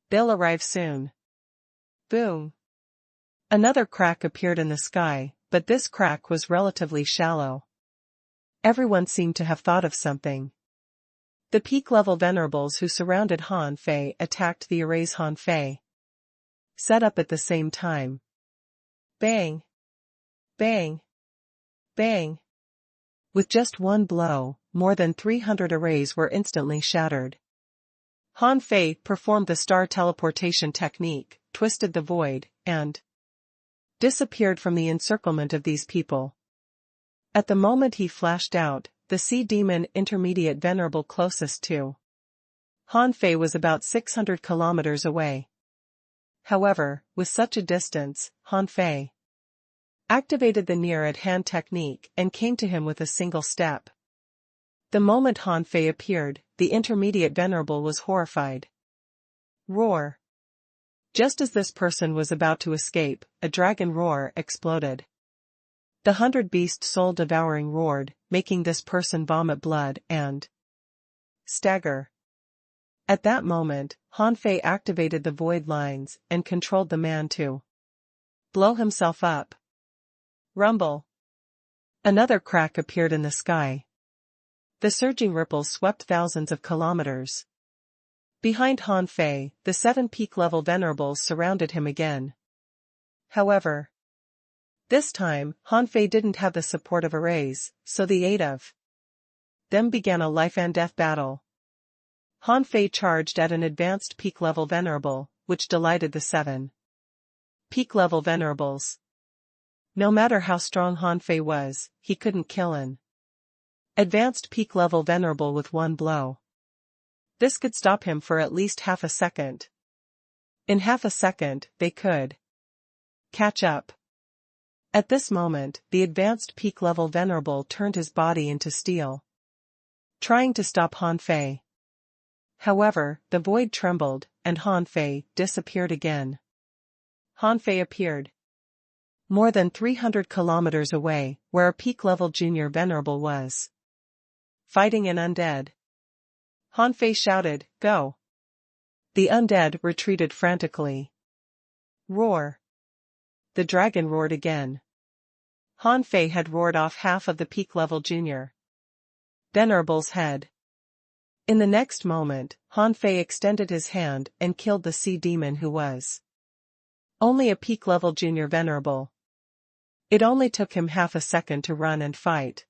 They'll arrive soon." Boom. Another crack appeared in the sky, but this crack was relatively shallow. Everyone seemed to have thought of something. The peak-level venerables who surrounded Han Fei attacked the arrays Han Fei set up at the same time. Bang! Bang! Bang! With just one blow, more than 300 arrays were instantly shattered. Han Fei performed the star teleportation technique, twisted the void, and disappeared from the encirclement of these people. At the moment he flashed out, the sea demon intermediate venerable closest to Han Fei was about 600 kilometers away. However, with such a distance, Han Fei activated the near-at-hand technique and came to him with a single step. The moment Han Fei appeared, the intermediate venerable was horrified. Roar! Just as this person was about to escape, a dragon roar exploded. The 100-beast soul devouring roared, making this person vomit blood and stagger. At that moment, Han Fei activated the void lines and controlled the man to blow himself up. Rumble. Another crack appeared in the sky. The surging ripples swept thousands of kilometers. Behind Han Fei, the 7 peak-level venerables surrounded him again. However, this time, Han Fei didn't have the support of arrays, so the 8 of them began a life-and-death battle. Han Fei charged at an advanced peak-level venerable, which delighted the 7 peak-level venerables. No matter how strong Han Fei was, he couldn't kill an advanced peak-level venerable with one blow. This could stop him for at least half a second. In half a second, they could catch up. At this moment, the advanced peak-level venerable turned his body into steel, trying to stop Han Fei. However, the void trembled, and Han Fei disappeared again. Han Fei appeared more than 300 kilometers away, where a peak-level junior venerable was fighting an undead. Han Fei shouted, "Go!" The undead retreated frantically. Roar. The dragon roared again. Han Fei had roared off half of the peak-level junior venerable's head. In the next moment, Han Fei extended his hand and killed the sea demon who was only a peak-level junior venerable. It only took him half a second to run and fight.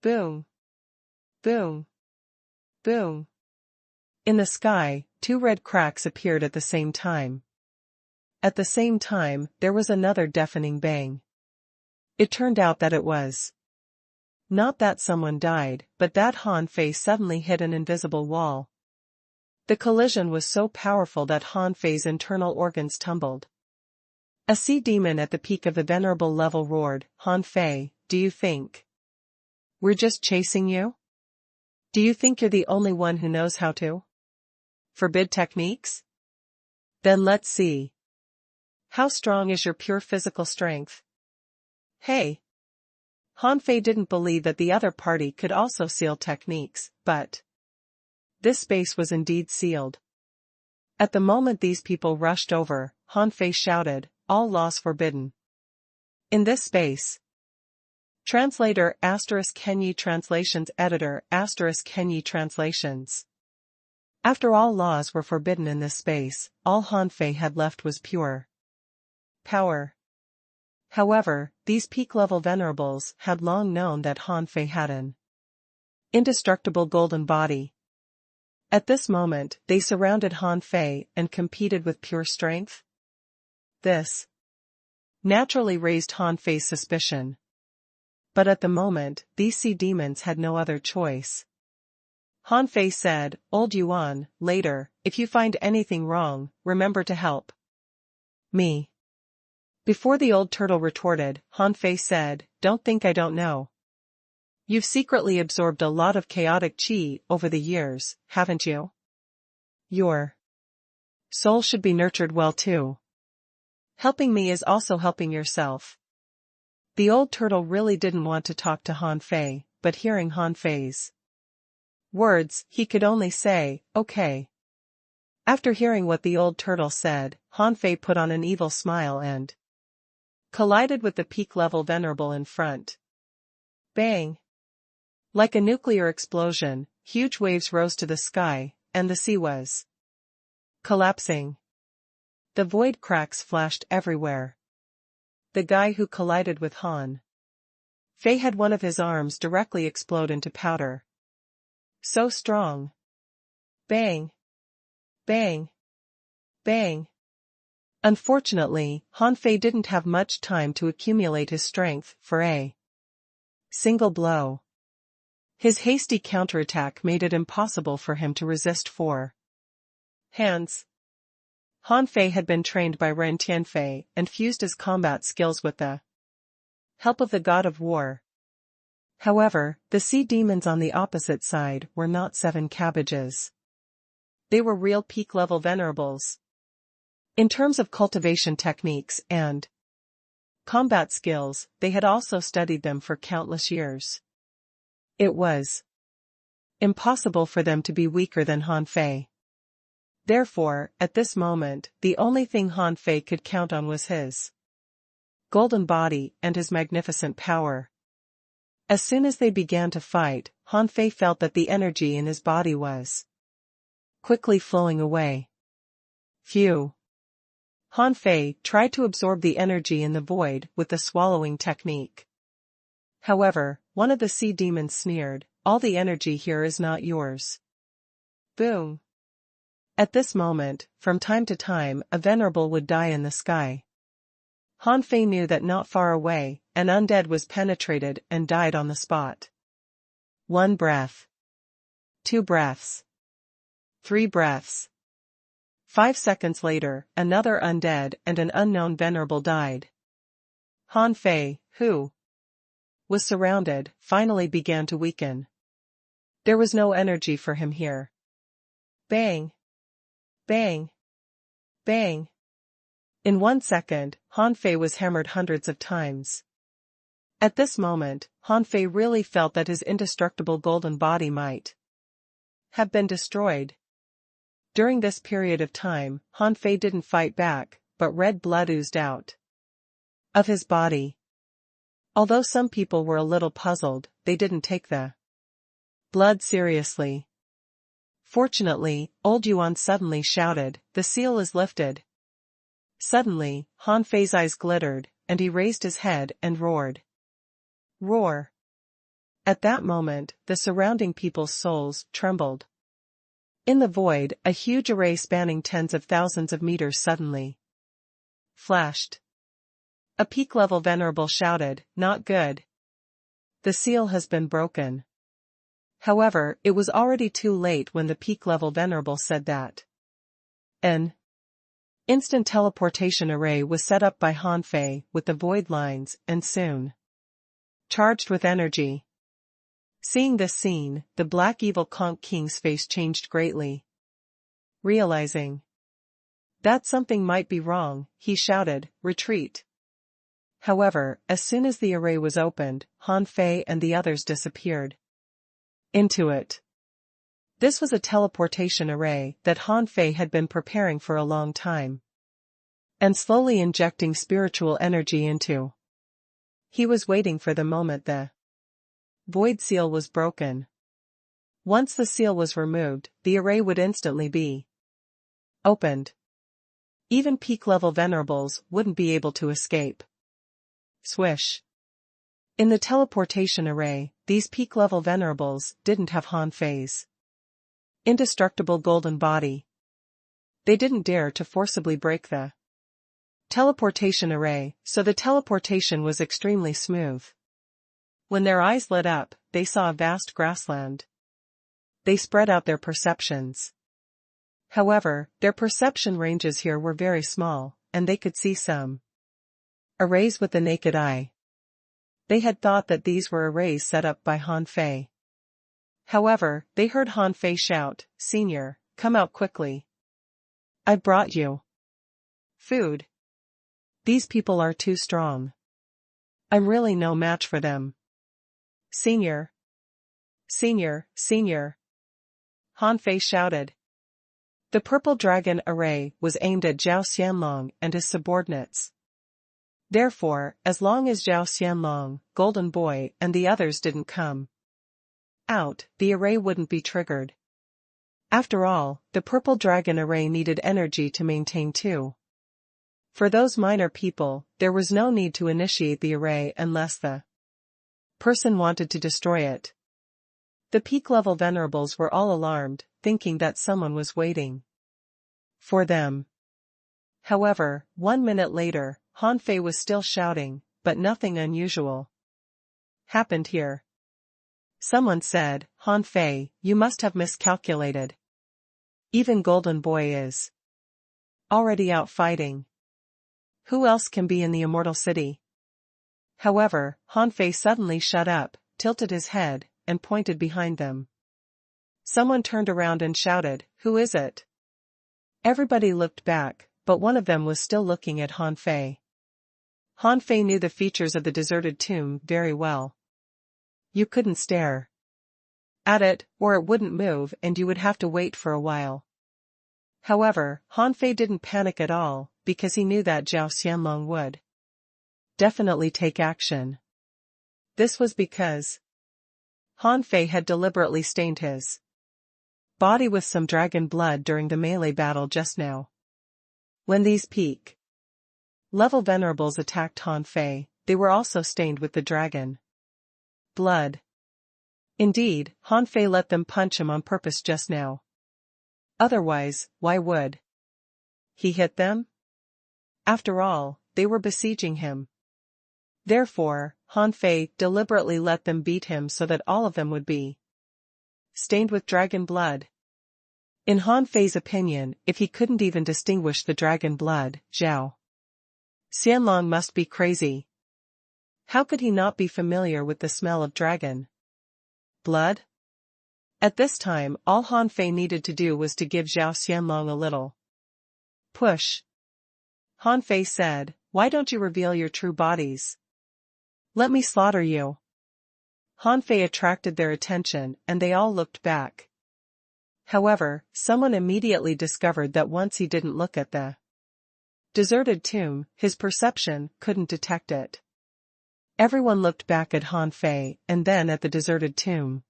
Boom. Boom. Boom. In the sky, 2 red cracks appeared at the same time. At the same time, there was another deafening bang. It turned out that it was not that someone died, but that Han Fei suddenly hit an invisible wall. The collision was so powerful that Han Fei's internal organs tumbled. A sea demon at the peak of the venerable level roared, "Han Fei, do you think we're just chasing you? Do you think you're the only one who knows how to forbid techniques? Then let's see. How strong is your pure physical strength?" Hey! Han Fei didn't believe that the other party could also seal techniques, but this space was indeed sealed. At the moment these people rushed over, Han Fei shouted, "All laws forbidden in this space." Translator *Kenyi Translations Editor *Kenyi Translations. After all laws were forbidden in this space, all Han Fei had left was pure power. However, these peak-level venerables had long known that Han Fei had an indestructible golden body. At this moment, they surrounded Han Fei and competed with pure strength. This naturally raised Han Fei's suspicion. But at the moment, these sea demons had no other choice. Han Fei said, "Old Yuan, later, if you find anything wrong, remember to help me." Before the old turtle retorted, Han Fei said, "Don't think I don't know. You've secretly absorbed a lot of chaotic qi over the years, haven't you? Your soul should be nurtured well too. Helping me is also helping yourself." The old turtle really didn't want to talk to Han Fei, but hearing Han Fei's words, he could only say, "Okay." After hearing what the old turtle said, Han Fei put on an evil smile and collided with the peak-level venerable in front. Bang! Like a nuclear explosion, huge waves rose to the sky, and the sea was collapsing. The void cracks flashed everywhere. The guy who collided with Han Fei had one of his arms directly explode into powder. So strong. Bang! Bang! Bang! Unfortunately, Han Fei didn't have much time to accumulate his strength for a single blow. His hasty counterattack made it impossible for him to resist 4 hands. Han Fei had been trained by Ren Tianfei and fused his combat skills with the help of the god of war. However, the sea demons on the opposite side were not 7 cabbages. They were real peak-level venerables. In terms of cultivation techniques and combat skills, they had also studied them for countless years. It was impossible for them to be weaker than Han Fei. Therefore, at this moment, the only thing Han Fei could count on was his golden body and his magnificent power. As soon as they began to fight, Han Fei felt that the energy in his body was quickly flowing away. Phew! Han Fei tried to absorb the energy in the void with the swallowing technique. However, one of the sea demons sneered, "All the energy here is not yours." Boom! At this moment, from time to time, a venerable would die in the sky. Han Fei knew that not far away, an undead was penetrated and died on the spot. 1 breath. 2 breaths. 3 breaths. 5 seconds later, another undead and an unknown venerable died. Han Fei, who was surrounded, finally began to weaken. There was no energy for him here. Bang! Bang! Bang! In 1 second, Han Fei was hammered hundreds of times. At this moment, Han Fei really felt that his indestructible golden body might have been destroyed. During this period of time, Han Fei didn't fight back, but red blood oozed out of his body. Although some people were a little puzzled, they didn't take the blood seriously. Fortunately, old Yuan suddenly shouted, "The seal is lifted." Suddenly, Han Fei's eyes glittered, and he raised his head and roared. Roar! At that moment, the surrounding people's souls trembled. In the void, a huge array spanning tens of thousands of meters suddenly flashed. A peak-level venerable shouted, "Not good. The seal has been broken." However, it was already too late when the peak-level venerable said that. An instant teleportation array was set up by Han Fei with the void lines and soon charged with energy. Seeing this scene, the black evil Conch King's face changed greatly. Realizing that something might be wrong, he shouted, "Retreat." However, as soon as the array was opened, Han Fei and the others disappeared into it. This was a teleportation array that Han Fei had been preparing for a long time and slowly injecting spiritual energy into. He was waiting for the moment the void seal was broken. Once the seal was removed, the array would instantly be opened. Even peak-level venerables wouldn't be able to escape. Swish! In the teleportation array, these peak-level venerables didn't have Han Fei's indestructible golden body. They didn't dare to forcibly break the teleportation array, so the teleportation was extremely smooth. When their eyes lit up, they saw a vast grassland. They spread out their perceptions. However, their perception ranges here were very small, and they could see some arrays with the naked eye. They had thought that these were arrays set up by Han Fei. However, they heard Han Fei shout, "Senior, come out quickly. I've brought you food. These people are too strong. I'm really no match for them. Senior. Senior, senior." Han Fei shouted. The purple dragon array was aimed at Zhao Xianlong and his subordinates. Therefore, as long as Zhao Xianlong, Golden Boy, and the others didn't come out, the array wouldn't be triggered. After all, the purple dragon array needed energy to maintain too. For those minor people, there was no need to initiate the array unless the person wanted to destroy it. The peak-level venerables were all alarmed, thinking that someone was waiting for them. However, 1 minute later, Han Fei was still shouting, but nothing unusual happened here. Someone said, "Han Fei, you must have miscalculated. Even Golden Boy is already out fighting. Who else can be in the Immortal City?" However, Han Fei suddenly shut up, tilted his head, and pointed behind them. Someone turned around and shouted, "Who is it?" Everybody looked back, but one of them was still looking at Han Fei. Han Fei knew the features of the deserted tomb very well. You couldn't stare at it, or it wouldn't move and you would have to wait for a while. However, Han Fei didn't panic at all, because he knew that Zhao Xianlong would definitely take action. This was because Han Fei had deliberately stained his body with some dragon blood during the melee battle just now. When these peak-level venerables attacked Han Fei, they were also stained with the dragon blood. Indeed, Han Fei let them punch him on purpose just now. Otherwise, why would he hit them? After all, they were besieging him. Therefore, Han Fei deliberately let them beat him so that all of them would be stained with dragon blood. In Han Fei's opinion, if he couldn't even distinguish the dragon blood, Zhao Xianlong must be crazy. How could he not be familiar with the smell of dragon blood? At this time, all Han Fei needed to do was to give Zhao Xianlong a little push. Han Fei said, "Why don't you reveal your true bodies? Let me slaughter you." Han Fei attracted their attention and they all looked back. However, someone immediately discovered that once he didn't look at the deserted tomb, his perception couldn't detect it. Everyone looked back at Han Fei and then at the deserted tomb.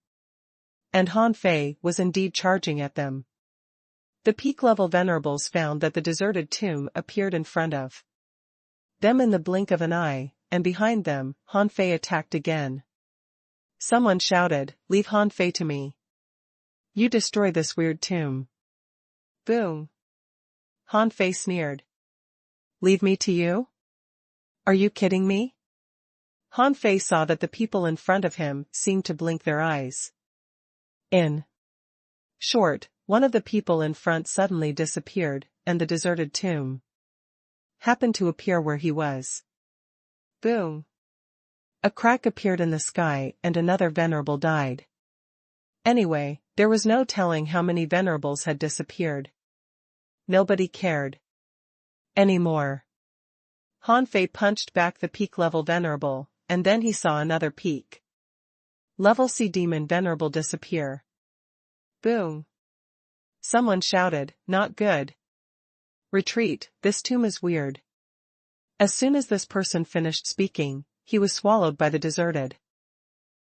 And Han Fei was indeed charging at them. The peak-level venerables found that the deserted tomb appeared in front of them in the blink of an eye, and behind them, Han Fei attacked again. Someone shouted, "Leave Han Fei to me. You destroy this weird tomb." Boom. Han Fei sneered. "Leave me to you? Are you kidding me?" Han Fei saw that the people in front of him seemed to blink their eyes. In short, one of the people in front suddenly disappeared, and the deserted tomb happened to appear where he was. Boom. A crack appeared in the sky and another venerable died. Anyway, there was no telling how many venerables had disappeared. Nobody cared anymore. Han Fei punched back the peak-level venerable, and then he saw another peak-level sea demon venerable disappear. Boom. Someone shouted, "Not good. Retreat, this tomb is weird." As soon as this person finished speaking, he was swallowed by the deserted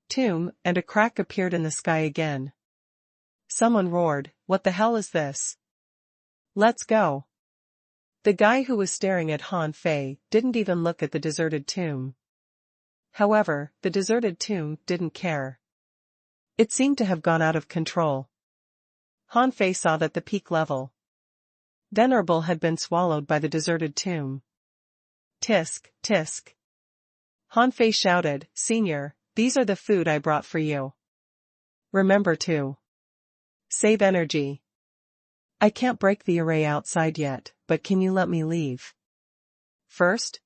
tomb, and a crack appeared in the sky again. Someone roared, "What the hell is this? Let's go." The guy who was staring at Han Fei didn't even look at the deserted tomb. However, the deserted tomb didn't care. It seemed to have gone out of control. Han Fei saw that the peak-level venerable had been swallowed by the deserted tomb. Tisk, tisk. Han Fei shouted, "Senior, these are the food I brought for you. Remember to save energy. I can't break the array outside yet, but can you let me leave first?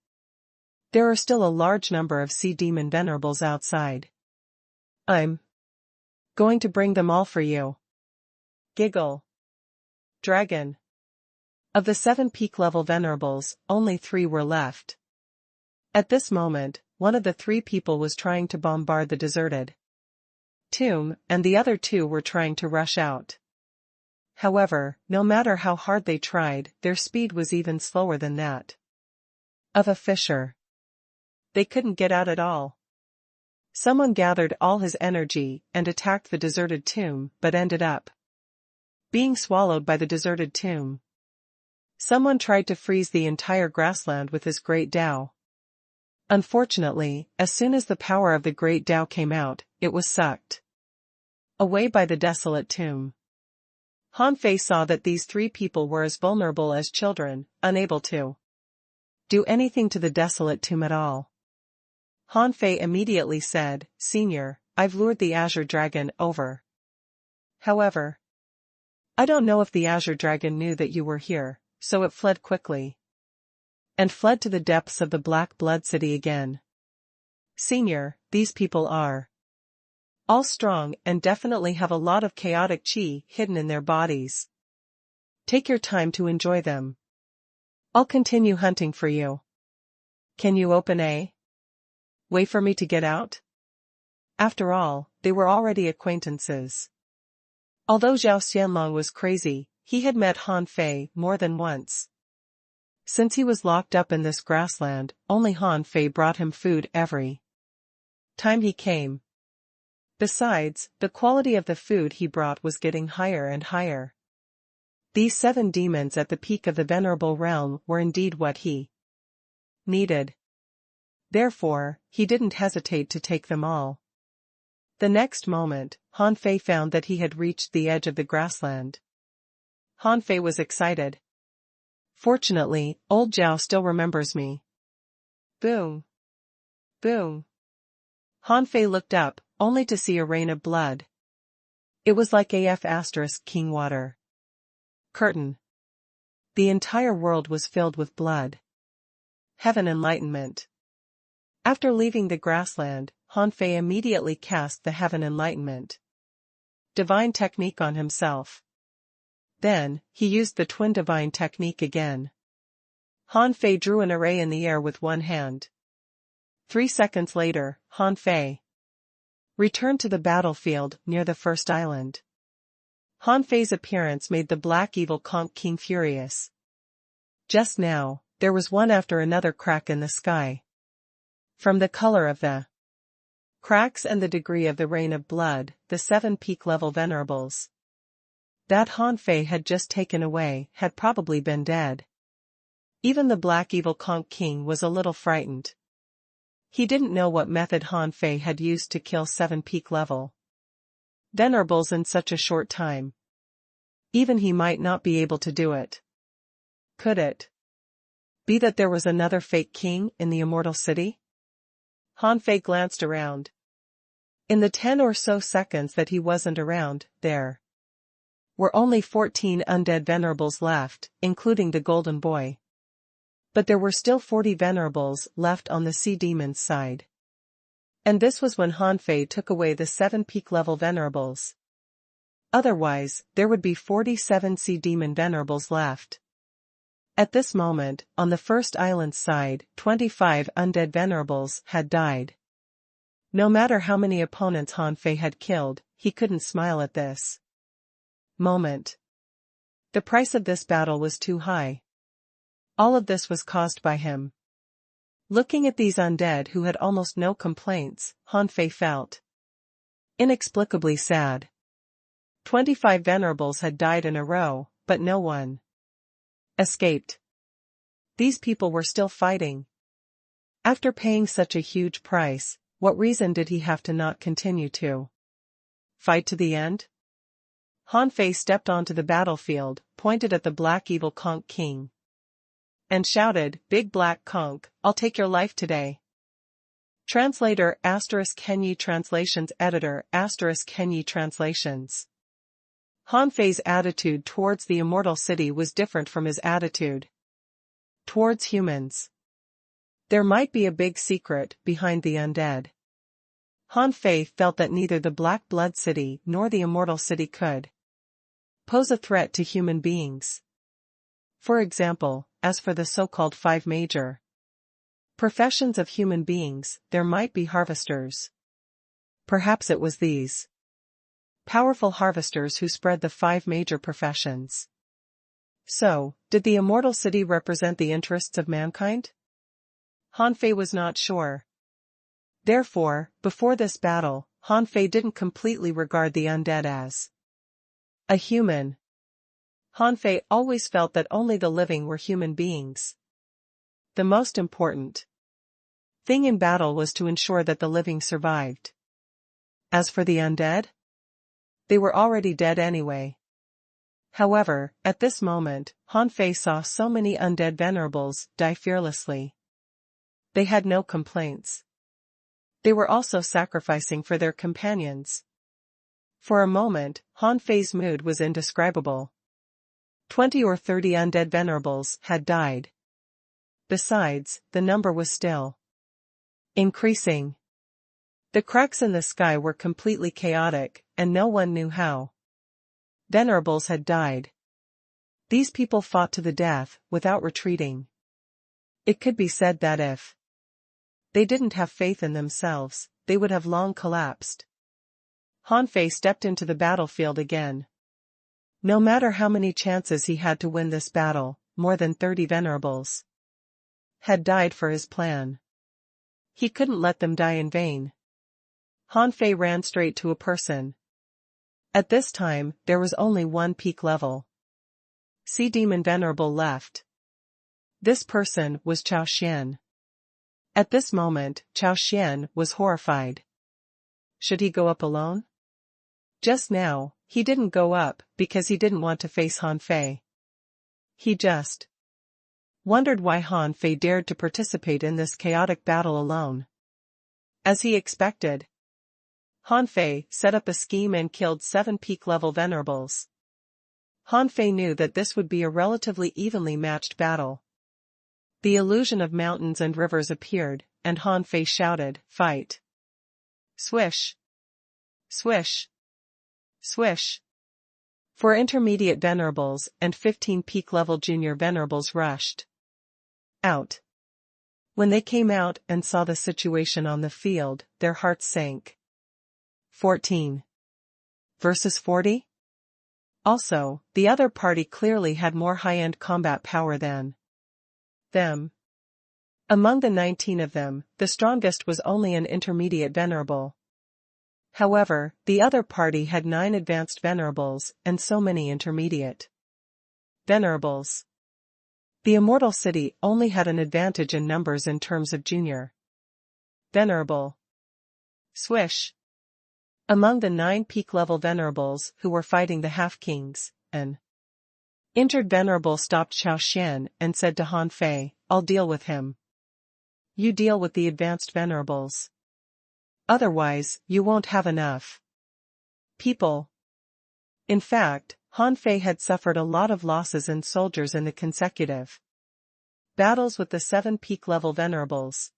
There are still a large number of sea demon venerables outside. I'm going to bring them all for you." Giggle. Dragon. Of the 7 peak-level venerables, only 3 were left. At this moment, one of the 3 people was trying to bombard the deserted tomb, and the other 2 were trying to rush out. However, no matter how hard they tried, their speed was even slower than that of a fisher. They couldn't get out at all. Someone gathered all his energy and attacked the deserted tomb, but ended up being swallowed by the deserted tomb. Someone tried to freeze the entire grassland with his great Dao. Unfortunately, as soon as the power of the great Dao came out, it was sucked away by the desolate tomb. Han Fei saw that these 3 people were as vulnerable as children, unable to do anything to the desolate tomb at all. Han Fei immediately said, "Senior, I've lured the Azure Dragon over. However, I don't know if the Azure Dragon knew that you were here, so it fled quickly. And fled to the depths of the Black Blood City again. Senior, these people are all strong and definitely have a lot of chaotic chi hidden in their bodies. Take your time to enjoy them. I'll continue hunting for you. Can you open a way for me to get out?" After all, they were already acquaintances. Although Zhao Xianlong was crazy, he had met Han Fei more than once. Since he was locked up in this grassland, only Han Fei brought him food every time he came. Besides, the quality of the food he brought was getting higher and higher. These 7 demons at the peak of the venerable realm were indeed what he needed. Therefore, he didn't hesitate to take them all. The next moment, Han Fei found that he had reached the edge of the grassland. Han Fei was excited. Fortunately, old Zhao still remembers me. Boom. Boom. Han Fei looked up, only to see a rain of blood. It was like king water. Curtain. The entire world was filled with blood. Heaven enlightenment. After leaving the grassland, Han Fei immediately cast the heaven enlightenment divine technique on himself. Then, he used the twin divine technique again. Han Fei drew an array in the air with one hand. 3 seconds later, Han Fei returned to the battlefield near the first island. Han Fei's appearance made the black evil conch king furious. Just now, there was one after another crack in the sky. From the color of the cracks and the degree of the rain of blood, the 7 peak level venerables that Han Fei had just taken away had probably been dead. Even the black evil conch king was a little frightened. He didn't know what method Han Fei had used to kill 7 peak level venerables in such a short time. Even he might not be able to do it. Could it be that there was another fake king in the immortal city? Han Fei glanced around. In the 10 or so seconds that he wasn't around, there were only 14 undead venerables left, including the golden boy. But there were still 40 venerables left on the sea demon's side. And this was when Han Fei took away the 7 peak level venerables. Otherwise, there would be 47 sea demon venerables left. At this moment, on the first island's side, 25 undead venerables had died. No matter how many opponents Han Fei had killed, he couldn't smile at this moment. The price of this battle was too high. All of this was caused by him. Looking at these undead who had almost no complaints, Han Fei felt inexplicably sad. 25 venerables had died in a row, but no one escaped. These people were still fighting. After paying such a huge price, what reason did he have to not continue to fight to the end? Han Fei stepped onto the battlefield, pointed at the black evil conch king, and shouted, "Big black conch, I'll take your life today." Translator *Kenyi Translations Editor *Kenyi Translations. Han Fei's attitude towards the immortal city was different from his attitude towards humans. There might be a big secret behind the undead. Han Fei felt that neither the Black Blood City nor the Immortal City could pose a threat to human beings. For example, as for the so-called 5 major professions of human beings, there might be harvesters. Perhaps it was these powerful harvesters who spread the 5 major professions. So, did the immortal city represent the interests of mankind? Han Fei was not sure. Therefore, before this battle, Han Fei didn't completely regard the undead as a human. Han Fei always felt that only the living were human beings. The most important thing in battle was to ensure that the living survived. As for the undead, they were already dead anyway. However, at this moment, Han Fei saw so many undead venerables die fearlessly. They had no complaints. They were also sacrificing for their companions. For a moment, Han Fei's mood was indescribable. 20 or 30 undead venerables had died. Besides, the number was still increasing. The cracks in the sky were completely chaotic, and no one knew how venerables had died. These people fought to the death, without retreating. It could be said that if they didn't have faith in themselves, they would have long collapsed. Han Fei stepped into the battlefield again. No matter how many chances he had to win this battle, more than 30 venerables had died for his plan. He couldn't let them die in vain. Han Fei ran straight to a person. At this time, there was only one peak level sea demon venerable left. This person was Chao Xian. At this moment, Chao Xian was horrified. Should he go up alone? Just now, he didn't go up because he didn't want to face Han Fei. He just wondered why Han Fei dared to participate in this chaotic battle alone. As he expected, Han Fei set up a scheme and killed 7 peak-level venerables. Han Fei knew that this would be a relatively evenly matched battle. The illusion of mountains and rivers appeared, and Han Fei shouted, "Fight!" Swish! Swish! Swish! 4 intermediate venerables and 15 peak-level junior venerables rushed out. When they came out and saw the situation on the field, their hearts sank. 14 versus 40? Also, the other party clearly had more high-end combat power than them. Among the 19 of them, the strongest was only an intermediate venerable. However, the other party had 9 advanced venerables and so many intermediate venerables. The immortal city only had an advantage in numbers in terms of junior venerable. Swish! Among the 9 peak-level venerables who were fighting the half-kings, an injured venerable stopped Chao Xian and said to Han Fei, "I'll deal with him. You deal with the advanced venerables. Otherwise, you won't have enough people." In fact, Han Fei had suffered a lot of losses in soldiers in the consecutive battles with the 7 peak-level venerables.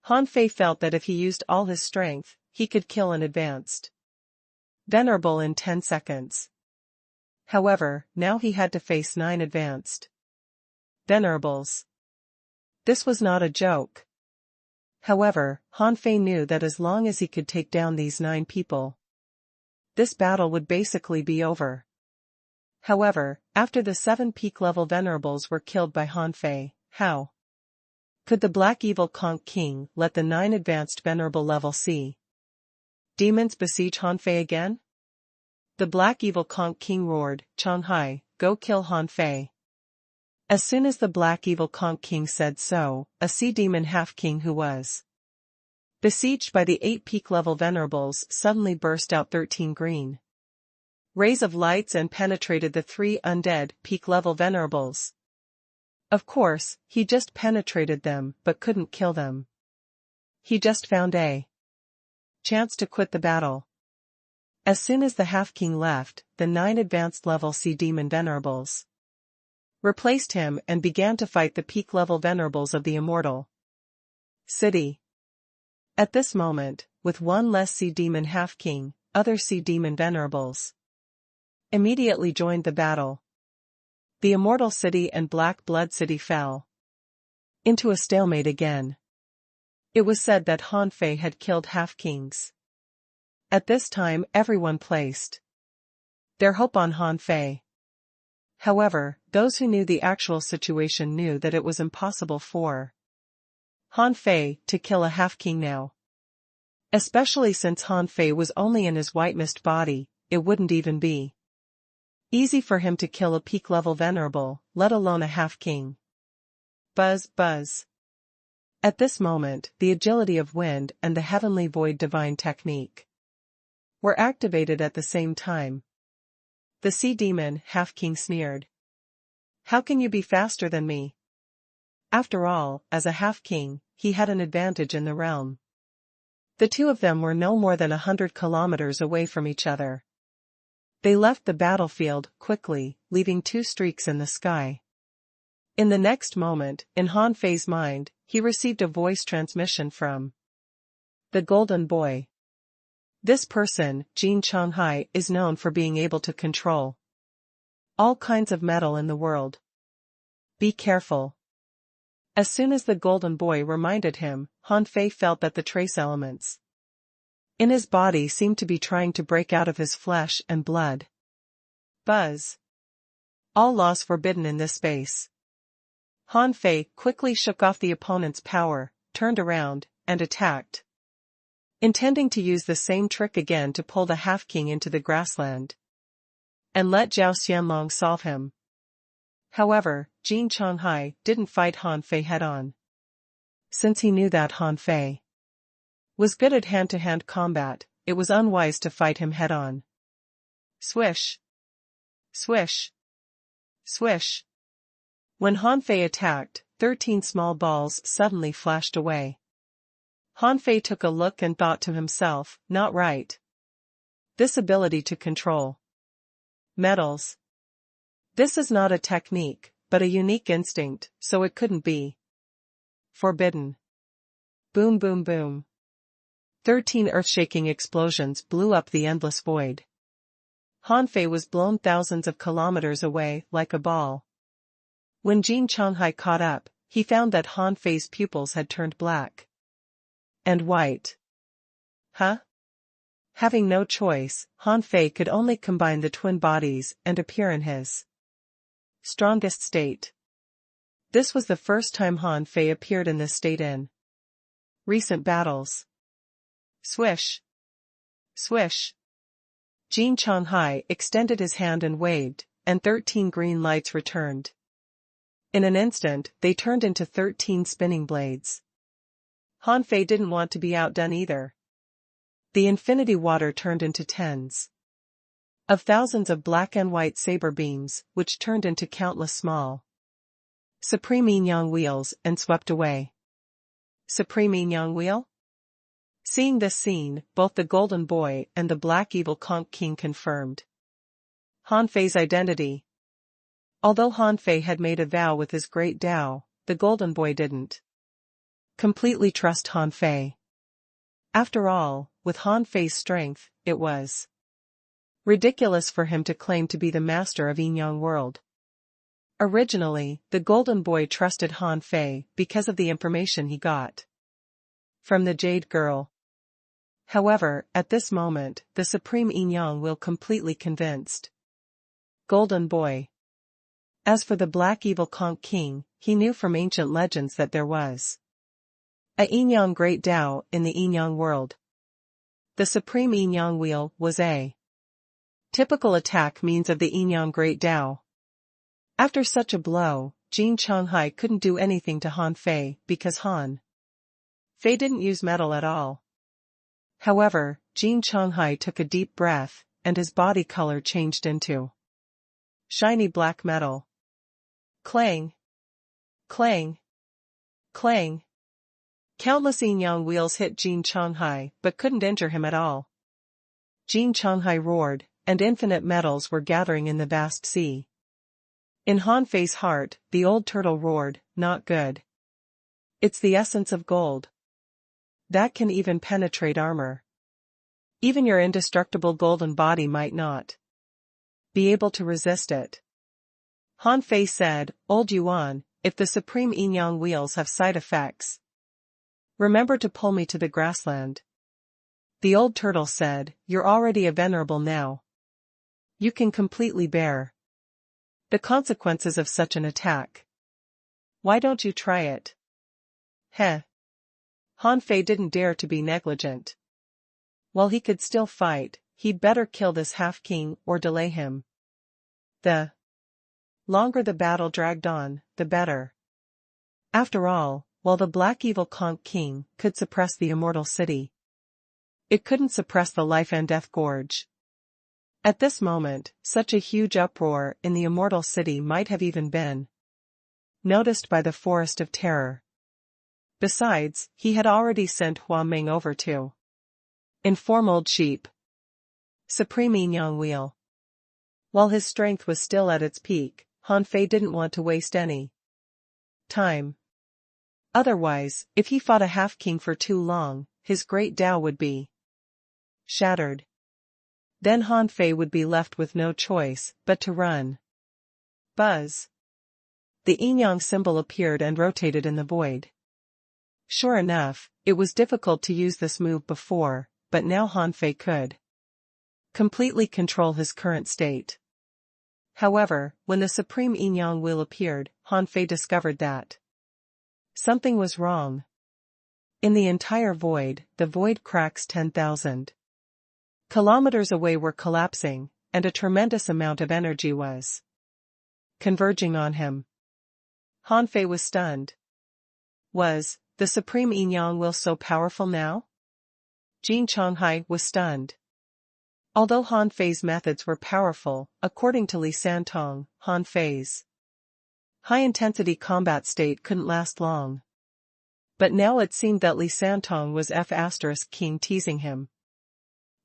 Han Fei felt that if he used all his strength, he could kill an advanced venerable in 10 seconds. However, now he had to face 9 advanced venerables. This was not a joke. However, Han Fei knew that as long as he could take down these 9 people, this battle would basically be over. However, after the 7 peak-level venerables were killed by Han Fei, how could the Black Evil Conch King let the 9 advanced venerable level C demons besiege Han Fei again? The Black Evil Conch King roared, "Changhai, go kill Han Fei." As soon as the Black Evil Conch King said so, a sea demon half-king who was besieged by the 8 peak-level venerables suddenly burst out 13 green rays of lights and penetrated the 3 undead peak-level venerables. Of course, he just penetrated them but couldn't kill them. He just found a chance to quit the battle. As soon as the half-king left, the 9 advanced level sea demon venerables replaced him and began to fight the peak-level venerables of the immortal city. At this moment, with one less sea demon half-king, other sea demon venerables immediately joined the battle. The immortal city and Black Blood City fell into a stalemate again. It was said that Han Fei had killed half-kings. At this time everyone placed their hope on Han Fei. However, those who knew the actual situation knew that it was impossible for Han Fei to kill a half-king now. Especially since Han Fei was only in his white mist body, it wouldn't even be easy for him to kill a peak-level venerable, let alone a half-king. Buzz, buzz. At this moment, the agility of wind and the heavenly void divine technique were activated at the same time. The sea demon half-king sneered. "How can you be faster than me?" After all, as a half-king, he had an advantage in the realm. The two of them were no more than 100 kilometers away from each other. They left the battlefield quickly, leaving 2 streaks in the sky. In the next moment, in Han Fei's mind, he received a voice transmission from the Golden Boy. This person, Jin Changhai, is known for being able to control all kinds of metal in the world. Be careful. As soon as the Golden Boy reminded him, Han Fei felt that the trace elements in his body seemed to be trying to break out of his flesh and blood. Buzz. All laws forbidden in this space. Han Fei quickly shook off the opponent's power, turned around, and attacked. Intending to use the same trick again to pull the half-king into the grassland. And let Zhao Xianlong solve him. However, Jin Chonghai didn't fight Han Fei head-on. Since he knew that Han Fei was good at hand-to-hand combat, it was unwise to fight him head-on. Swish. Swish. Swish. When Han Fei attacked, 13 small balls suddenly flashed away. Han Fei took a look and thought to himself, not right. This ability to control metals. This is not a technique, but a unique instinct, so it couldn't be forbidden. Boom boom boom. 13 earth-shaking explosions blew up the endless void. Han Fei was blown thousands of kilometers away like a ball. When Jin Chonghai caught up, he found that Han Fei's pupils had turned black and white. Huh? Having no choice, Han Fei could only combine the twin bodies and appear in his strongest state. This was the first time Han Fei appeared in this state in recent battles. Swish. Swish. Jin Chonghai extended his hand and waved, and 13 green lights returned. In an instant, they turned into 13 spinning blades. Han Fei didn't want to be outdone either. The infinity water turned into tens of thousands of black and white saber beams, which turned into countless small supreme yin-yang wheels and swept away. Supreme yin-yang wheel? Seeing this scene, both the Golden Boy and the Black Evil Conch King confirmed Han Fei's identity. Although Han Fei had made a vow with his great Tao, the Golden Boy didn't completely trust Han Fei. After all, with Han Fei's strength, it was ridiculous for him to claim to be the master of Yin-Yang world. Originally, the Golden Boy trusted Han Fei because of the information he got from the Jade Girl. However, at this moment, the Supreme Yin-Yang will completely convinced Golden Boy. As for the Black Evil Conch King, he knew from ancient legends that there was a Yin-Yang Great Tao in the Yin-Yang world. The Supreme Yin-Yang Wheel was a typical attack means of the Yin-Yang Great Tao. After such a blow, Jin Chonghai couldn't do anything to Han Fei because Han Fei didn't use metal at all. However, Jin Chonghai took a deep breath, and his body color changed into shiny black metal. Clang! Clang! Clang! Countless yin-yang wheels hit Jin Chonghai but couldn't injure him at all. Jin Chonghai roared, and infinite metals were gathering in the vast sea. In Han Fei's heart, the old turtle roared, not good. It's the essence of gold. That can even penetrate armor. Even your indestructible golden body might not be able to resist it. Han Fei said, Old Yuan, if the Supreme Yin-Yang wheels have side effects, remember to pull me to the grassland. The old turtle said, You're already a venerable now. You can completely bear the consequences of such an attack. Why don't you try it? Heh. Han Fei didn't dare to be negligent. While he could still fight, he'd better kill this half-king or delay him. The longer the battle dragged on, the better. After all, while the Black Evil Conch King could suppress the immortal city, it couldn't suppress the Life and Death Gorge. At this moment, such a huge uproar in the immortal city might have even been noticed by the Forest of Terror. Besides, he had already sent Hua Ming over to inform Old Sheep. Supreme Yin-Yang Wheel. While his strength was still at its peak, Han Fei didn't want to waste any time. Otherwise, if he fought a half-king for too long, his great Tao would be shattered. Then Han Fei would be left with no choice but to run. Buzz. The yin-yang symbol appeared and rotated in the void. Sure enough, it was difficult to use this move before, but now Han Fei could completely control his current state. However, when the supreme yin-yang wheel appeared, Han Fei discovered that something was wrong. In the entire void, the void cracks 10,000 kilometers away were collapsing, and a tremendous amount of energy was converging on him. Han Fei was stunned. Was the supreme yin-yang wheel so powerful now? Jin Changhai was stunned. Although Han Fei's methods were powerful, according to Li Santong, Han Fei's high-intensity combat state couldn't last long. But now it seemed that Li Santong was F***king teasing him.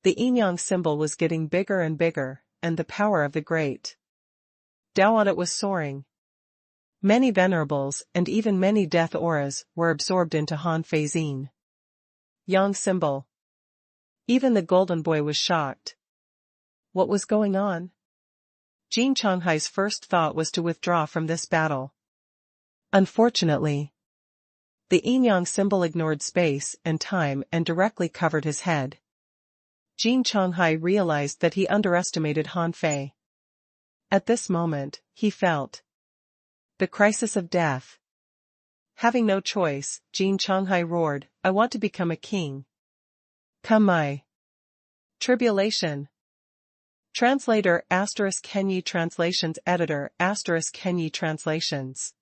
The yin-yang symbol was getting bigger and bigger, and the power of the great Tao on it was soaring. Many venerables and even many death auras were absorbed into Han Fei's yin-yang symbol. Even the golden boy was shocked. What was going on? Jin Changhai's first thought was to withdraw from this battle. Unfortunately, the yin-yang symbol ignored space and time and directly covered his head. Jin Changhai realized that he underestimated Han Fei. At this moment, he felt the crisis of death. Having no choice, Jin Changhai roared, "I want to become a king. Come my tribulation." Translator *Kenyi Translations Editor *Kenyi Translations.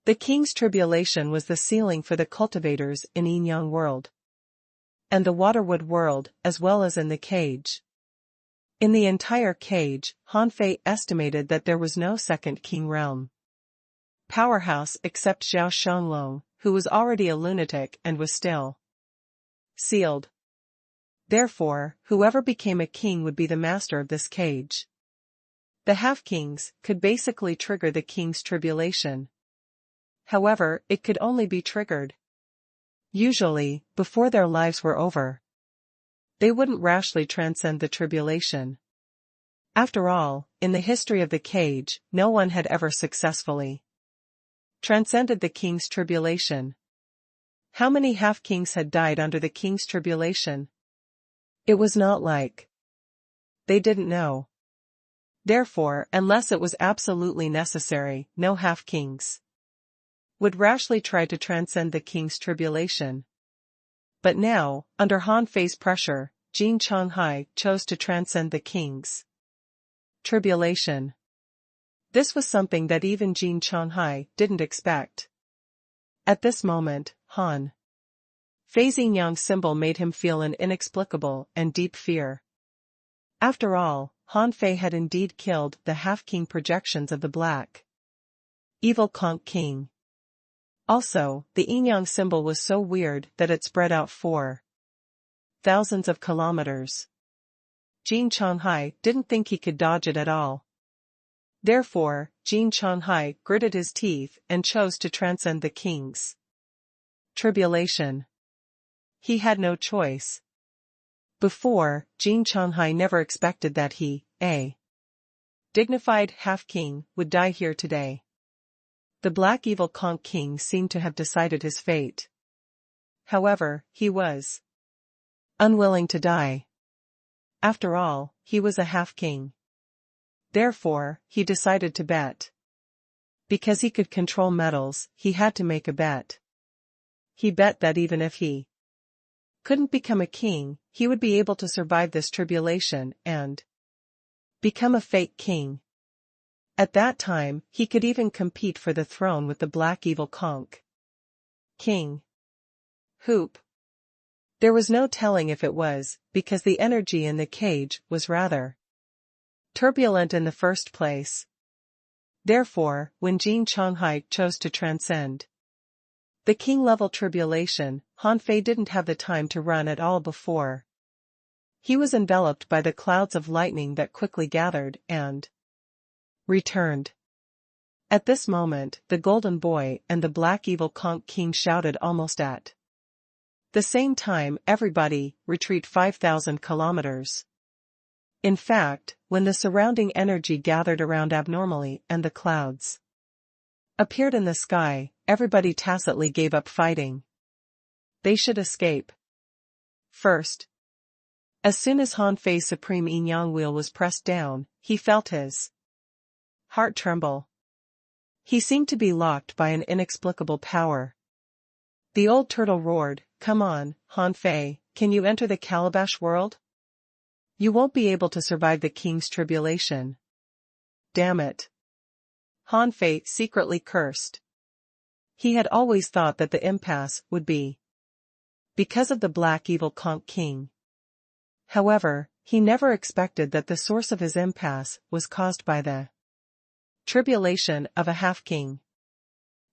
The king's tribulation was the ceiling for the cultivators in yin-yang world and the waterwood world, as well as in the cage. In the entire cage, Han Fei estimated that there was no second king realm powerhouse except Zhao Shanglong, who was already a lunatic and was still sealed. Therefore, whoever became a king would be the master of this cage. The half-kings could basically trigger the king's tribulation. However, it could only be triggered usually before their lives were over. They wouldn't rashly transcend the tribulation. After all, in the history of the cage, no one had ever successfully transcended the king's tribulation. How many half-kings had died under the king's tribulation? It was not like they didn't know. Therefore, unless it was absolutely necessary, no half-kings would rashly try to transcend the king's tribulation. But now, under Han Fei's pressure, Jin Changhai chose to transcend the king's tribulation. This was something that even Jin Changhai didn't expect. At this moment, Han Fei's yin-yang symbol made him feel an inexplicable and deep fear. After all, Han Fei had indeed killed the half-king projections of the black evil conch king. Also, the yin-yang symbol was so weird that it spread out for thousands of kilometers. Jin Changhai didn't think he could dodge it at all. Therefore, Jin Changhai gritted his teeth and chose to transcend the king's tribulation. He had no choice. Before, Jin Changhai never expected that he, a dignified half-king, would die here today. The black evil conch king seemed to have decided his fate. However, he was unwilling to die. After all, he was a half-king. Therefore, he decided to bet. Because he could control metals, he had to make a bet. He bet that even if he couldn't become a king, he would be able to survive this tribulation and become a fake king. At that time, he could even compete for the throne with the black evil conch king. Hoop. There was no telling if it was, because the energy in the cage was rather turbulent in the first place. Therefore, when Jin Changhai chose to transcend the king-level tribulation, Han Fei didn't have the time to run at all before. He was enveloped by the clouds of lightning that quickly gathered and returned. At this moment, the golden boy and the black evil conch king shouted almost at the same time, "Everybody, retreat 5,000 kilometers." In fact, when the surrounding energy gathered around abnormally and the clouds appeared in the sky, everybody tacitly gave up fighting. They should escape first. As soon as Han Fei's supreme yin-yang wheel was pressed down, he felt his heart tremble. He seemed to be locked by an inexplicable power. The old turtle roared, "Come on, Han Fei, can you enter the calabash world? You won't be able to survive the king's tribulation." Damn it. Han Fei secretly cursed. He had always thought that the impasse would be because of the black evil conch king. However, he never expected that the source of his impasse was caused by the tribulation of a half-king.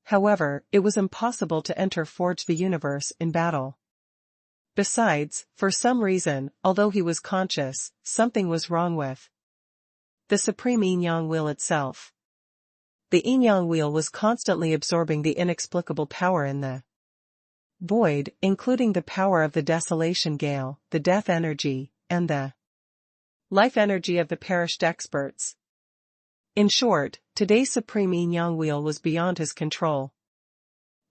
However, it was impossible to enter Forge the Universe in battle. Besides, for some reason, although he was conscious, something was wrong with the Supreme Yin-Yang Wheel itself. The Yin-Yang Wheel was constantly absorbing the inexplicable power in the void, including the power of the Desolation Gale, the death energy, and the life energy of the perished experts. In short, today's Supreme Yin-Yang Wheel was beyond his control.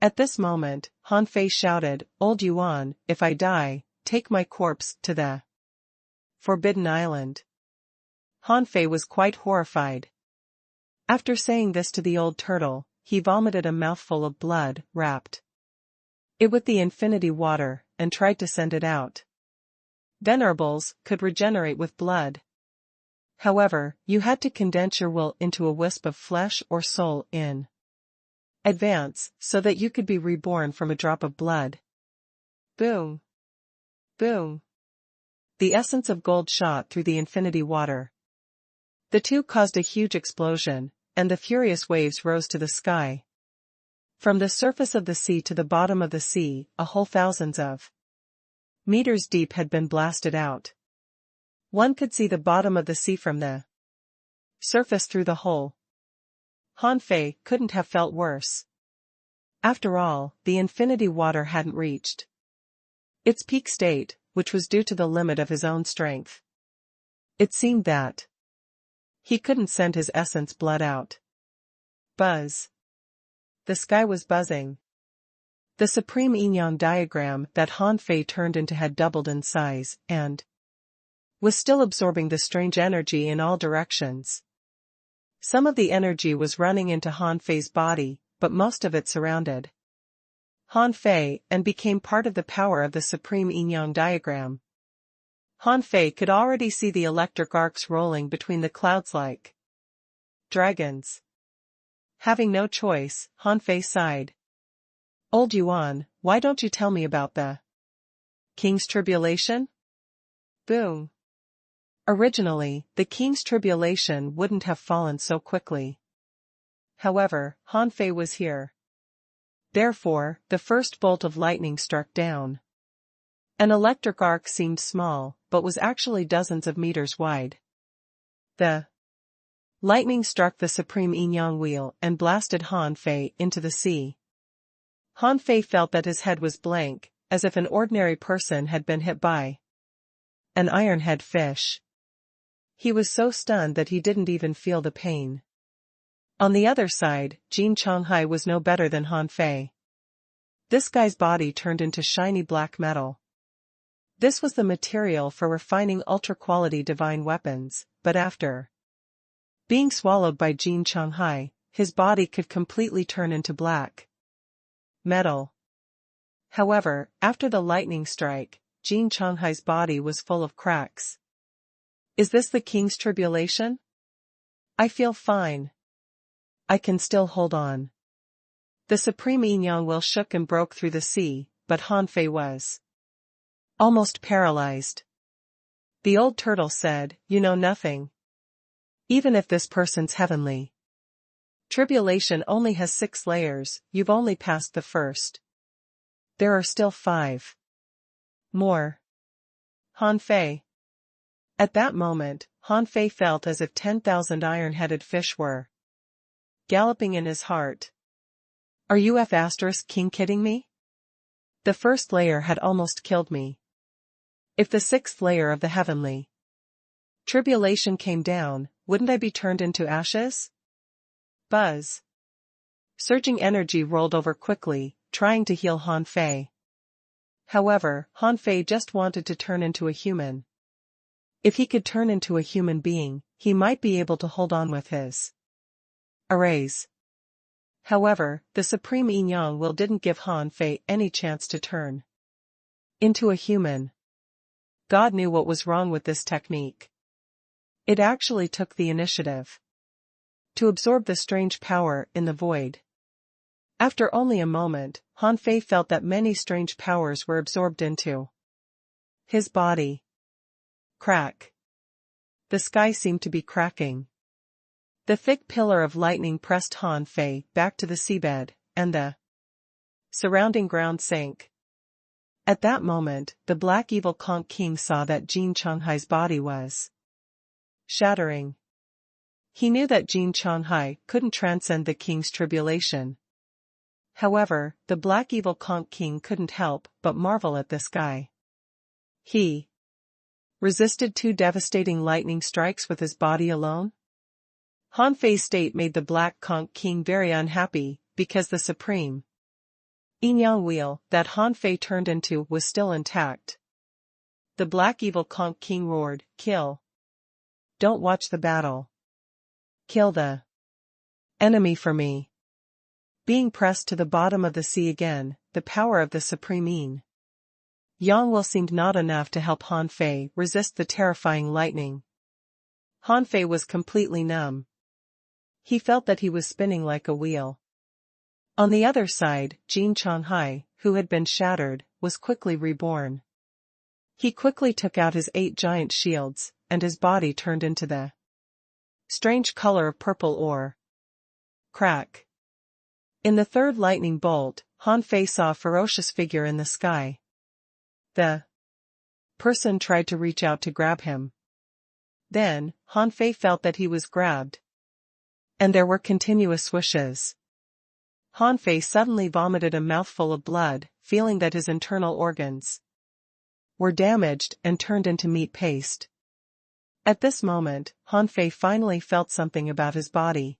At this moment, Han Fei shouted, "Old Yuan, if I die, take my corpse to the Forbidden Island." Han Fei was quite horrified. After saying this to the old turtle, he vomited a mouthful of blood, wrapped it with the infinity water, and tried to send it out. Venerables could regenerate with blood. However, you had to condense your will into a wisp of flesh or soul in advance, so that you could be reborn from a drop of blood. Boom. Boom. The essence of gold shot through the infinity water. The two caused a huge explosion, and the furious waves rose to the sky. From the surface of the sea to the bottom of the sea, a whole thousands of meters deep had been blasted out. One could see the bottom of the sea from the surface through the hole. Han Fei couldn't have felt worse. After all, the infinity water hadn't reached its peak state, which was due to the limit of his own strength. It seemed that he couldn't send his essence blood out. Buzz. The sky was buzzing. The supreme yin-yang diagram that Han Fei turned into had doubled in size, and was still absorbing the strange energy in all directions. Some of the energy was running into Han Fei's body, but most of it surrounded Han Fei and became part of the power of the supreme yin-yang diagram. Han Fei could already see the electric arcs rolling between the clouds like dragons. Having no choice, Han Fei sighed. "Old Yuan, why don't you tell me about the king's tribulation?" Boom. Originally, the king's tribulation wouldn't have fallen so quickly. However, Han Fei was here. Therefore, the first bolt of lightning struck down. An electric arc seemed small, but was actually dozens of meters wide. The lightning struck the supreme yin-yang wheel and blasted Han Fei into the sea. Han Fei felt that his head was blank, as if an ordinary person had been hit by an iron-head fish. He was so stunned that he didn't even feel the pain. On the other side, Jin Chonghai was no better than Han Fei. This guy's body turned into shiny black metal. This was the material for refining ultra-quality divine weapons, but after being swallowed by Jin Chonghai, his body could completely turn into black metal. However, after the lightning strike, Jin Chonghai's body was full of cracks. "Is this the king's tribulation? I feel fine. I can still hold on." The supreme yin-yang wheel shook and broke through the sea, but Han Fei was almost paralyzed. The old turtle said, "You know nothing. Even if this person's heavenly tribulation only has 6 layers, you've only passed the first. There are still 5 more." Han Fei. At that moment, Han Fei felt as if 10,000 iron-headed fish were galloping in his heart. "Are you king kidding me? The first layer had almost killed me. If the 6th layer of the heavenly tribulation came down, wouldn't I be turned into ashes?" Buzz. Surging energy rolled over quickly, trying to heal Han Fei. However, Han Fei just wanted to turn into a human. If he could turn into a human being, he might be able to hold on with his arrays. However, the supreme Yin-Yang will didn't give Han Fei any chance to turn into a human. God knew what was wrong with this technique. It actually took the initiative to absorb the strange power in the void. After only a moment, Han Fei felt that many strange powers were absorbed into his body. Crack. The sky seemed to be cracking. The thick pillar of lightning pressed Han Fei back to the seabed, and the surrounding ground sank. At that moment, the black evil Conch King saw that Jin Changhai's body was shattering. He knew that Jin Changhai couldn't transcend the king's tribulation. However, the black evil Conch King couldn't help but marvel at this guy. He resisted 2 devastating lightning strikes with his body alone? Han Fei's state made the black Conch King very unhappy, because the supreme Yin-Yang wheel that Han Fei turned into was still intact. The black evil Conch King roared, "Kill! Don't watch the battle. Kill the enemy for me." Being pressed to the bottom of the sea again, the power of the supreme Yin-Yang will seemed not enough to help Han Fei resist the terrifying lightning. Han Fei was completely numb. He felt that he was spinning like a wheel. On the other side, Jin Changhai, who had been shattered, was quickly reborn. He quickly took out his 8 giant shields, and his body turned into the strange color of purple ore. Crack. In the third lightning bolt, Han Fei saw a ferocious figure in the sky. The person tried to reach out to grab him. Then, Han Fei felt that he was grabbed. And there were continuous swishes. Han Fei suddenly vomited a mouthful of blood, feeling that his internal organs were damaged and turned into meat paste. At this moment, Han Fei finally felt something about his body.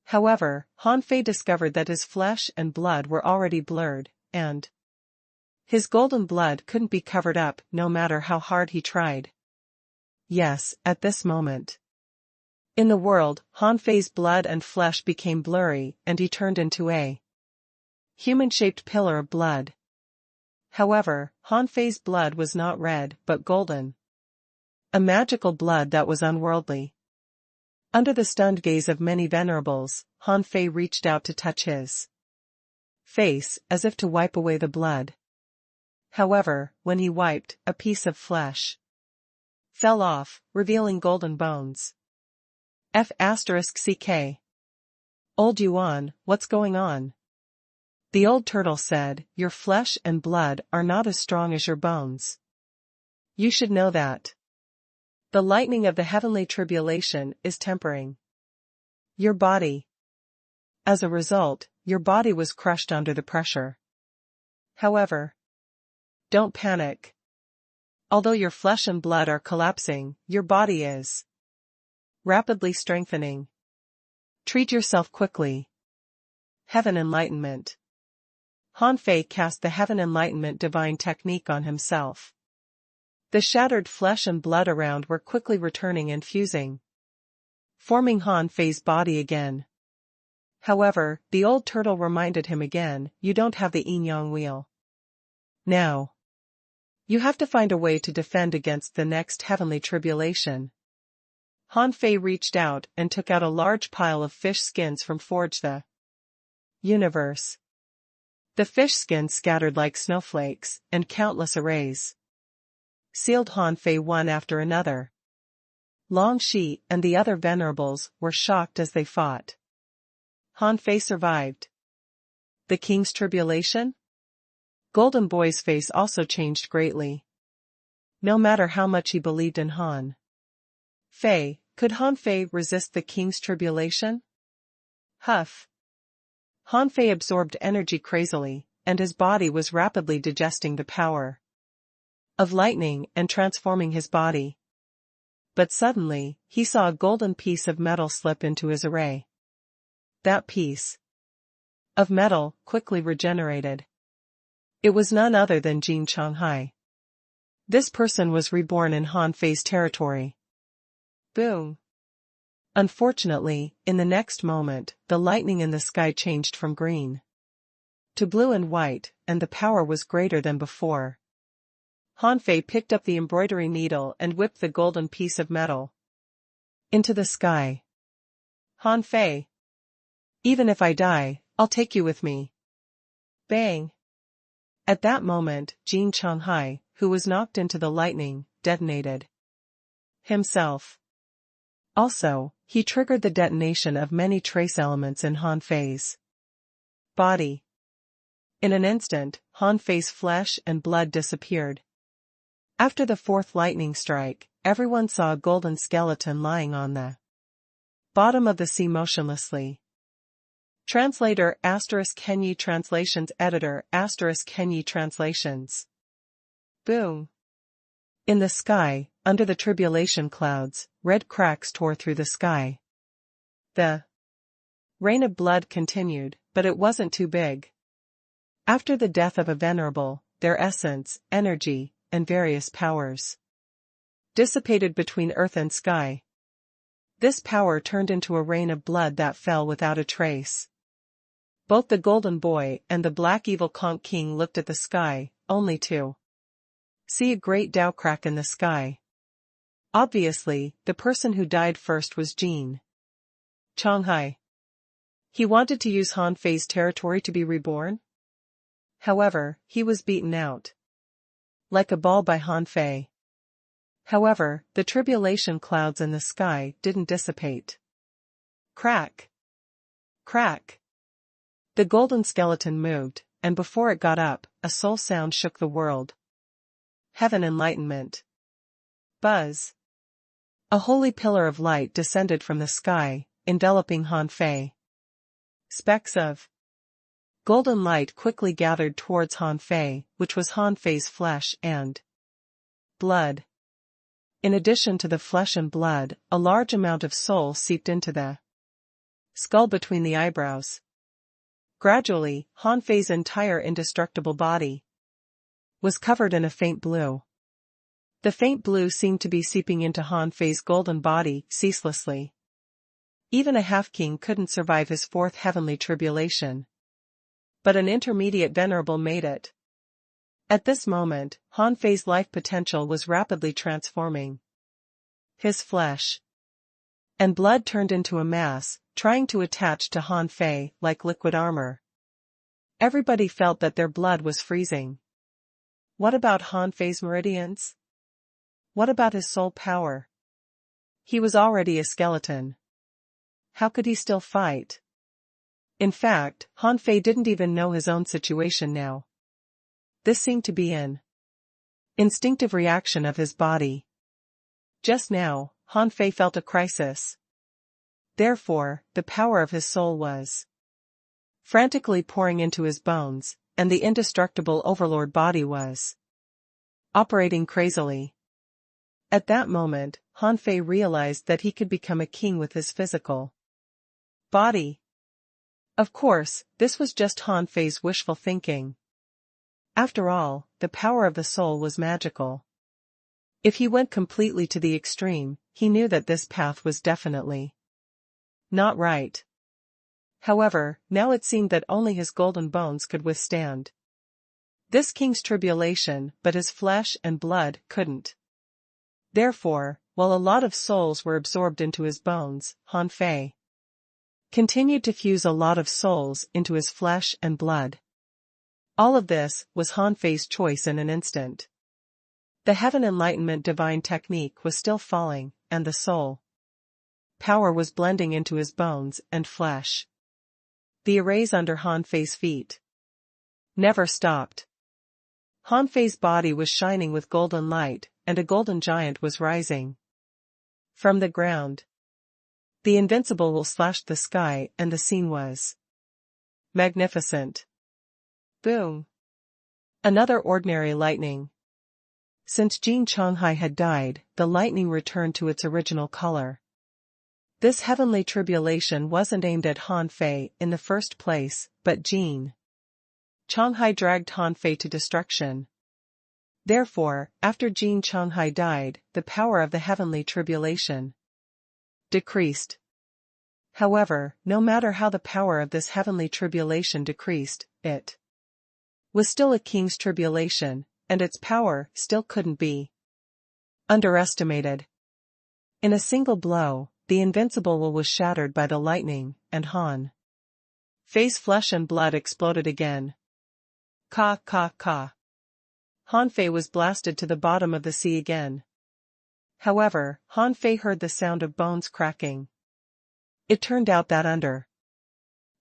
However, Han Fei discovered that his flesh and blood were already blurred, and his golden blood couldn't be covered up no matter how hard he tried. Yes, at this moment in the world, Han Fei's blood and flesh became blurry, and he turned into a human-shaped pillar of blood. However, Han Fei's blood was not red but golden. A magical blood that was unworldly. Under the stunned gaze of many venerables, Han Fei reached out to touch his face, as if to wipe away the blood. However, when he wiped, a piece of flesh fell off, revealing golden bones. F***ck. Old Yuan, what's going on? The old turtle said, your flesh and blood are not as strong as your bones. You should know that. The lightning of the heavenly tribulation is tempering your body. As a result, your body was crushed under the pressure. However, don't panic. Although your flesh and blood are collapsing, your body is rapidly strengthening. Treat yourself quickly. Heaven Enlightenment. Han Fei cast the Heaven Enlightenment divine technique on himself. The shattered flesh and blood around were quickly returning and fusing, forming Han Fei's body again. However, the old turtle reminded him again, you don't have the yin-yang wheel. Now, you have to find a way to defend against the next heavenly tribulation. Han Fei reached out and took out a large pile of fish skins from Forge the Universe. The fish skins scattered like snowflakes, and countless arrays sealed Han Fei one after another. Long Shi and the other venerables were shocked as they fought. Han Fei survived the king's tribulation? Golden Boy's face also changed greatly. No matter how much he believed in Han Fei, could Han Fei resist the king's tribulation? Huff. Han Fei absorbed energy crazily, and his body was rapidly digesting the power of lightning and transforming his body. But suddenly, he saw a golden piece of metal slip into his array. That piece of metal quickly regenerated. It was none other than Jin Changhai. This person was reborn in Han Fei's territory. Boom! Unfortunately, in the next moment, the lightning in the sky changed from green to blue and white, and the power was greater than before. Hanfei picked up the embroidery needle and whipped the golden piece of metal into the sky. Hanfei! Even if I die, I'll take you with me. Bang! At that moment, Jin Changhai, who was knocked into the lightning, detonated himself. Also, he triggered the detonation of many trace elements in Hanfei's body. In an instant, Hanfei's flesh and blood disappeared. After the fourth lightning strike, everyone saw a golden skeleton lying on the bottom of the sea motionlessly. Translator *Kenyi Translations Editor *Kenyi Translations. Boom! In the sky, under the tribulation clouds, red cracks tore through the sky. The rain of blood continued, but it wasn't too big. After the death of a venerable, their essence, energy, and various powers dissipated between earth and sky. This power turned into a rain of blood that fell without a trace. Both the Golden Boy and the Black Evil Conch King looked at the sky, only to see a great Tao crack in the sky. Obviously, the person who died first was Jin Changhai. He wanted to use Hanfei's territory to be reborn. However, he was beaten out like a ball by Hanfei. However, the tribulation clouds in the sky didn't dissipate. Crack! Crack! The golden skeleton moved, and before it got up, a soul sound shook the world. Heaven enlightenment. Buzz! A holy pillar of light descended from the sky, enveloping Hanfei. Specks of golden light quickly gathered towards Hanfei, which was Hanfei's flesh and blood. In addition to the flesh and blood, a large amount of soul seeped into the skull between the eyebrows. Gradually, Hanfei's entire indestructible body was covered in a faint blue. The faint blue seemed to be seeping into Hanfei's golden body ceaselessly. Even a half-king couldn't survive his fourth heavenly tribulation. But an intermediate venerable made it. At this moment, Hanfei's life potential was rapidly transforming. His flesh and blood turned into a mass, trying to attach to Hanfei like liquid armor. Everybody felt that their blood was freezing. What about Hanfei's meridians? What about his soul power? He was already a skeleton. How could he still fight? In fact, Hanfei didn't even know his own situation now. This seemed to be an instinctive reaction of his body. Just now, Hanfei felt a crisis. Therefore, the power of his soul was frantically pouring into his bones, and the indestructible overlord body was operating crazily. At that moment, Hanfei realized that he could become a king with his physical body. Of course, this was just Hanfei's wishful thinking. After all, the power of the soul was magical. If he went completely to the extreme, he knew that this path was definitely not right. However, now it seemed that only his golden bones could withstand this king's tribulation, but his flesh and blood couldn't. Therefore, while a lot of souls were absorbed into his bones, Hanfei continued to fuse a lot of souls into his flesh and blood. All of this was Hanfei's choice in an instant. The heaven enlightenment divine technique was still falling, and the soul power was blending into his bones and flesh. The arrays under Hanfei's feet never stopped. Hanfei's body was shining with golden light, and a golden giant was rising from the ground. The invincible will slashed the sky, and the scene was magnificent. Boom! Another ordinary lightning. Since Jin Changhai had died, the lightning returned to its original color. This heavenly tribulation wasn't aimed at Hanfei in the first place, but Jin Changhai dragged Hanfei to destruction. Therefore, after Jin Changhai died, the power of the heavenly tribulation decreased. However, no matter how the power of this heavenly tribulation decreased, it was still a king's tribulation, and its power still couldn't be underestimated. In a single blow, the invincible wall was shattered by the lightning, and Han Fei's flesh and blood exploded again. Ka ka ka. Han Fei was blasted to the bottom of the sea again. However, Han Fei heard the sound of bones cracking. It turned out that under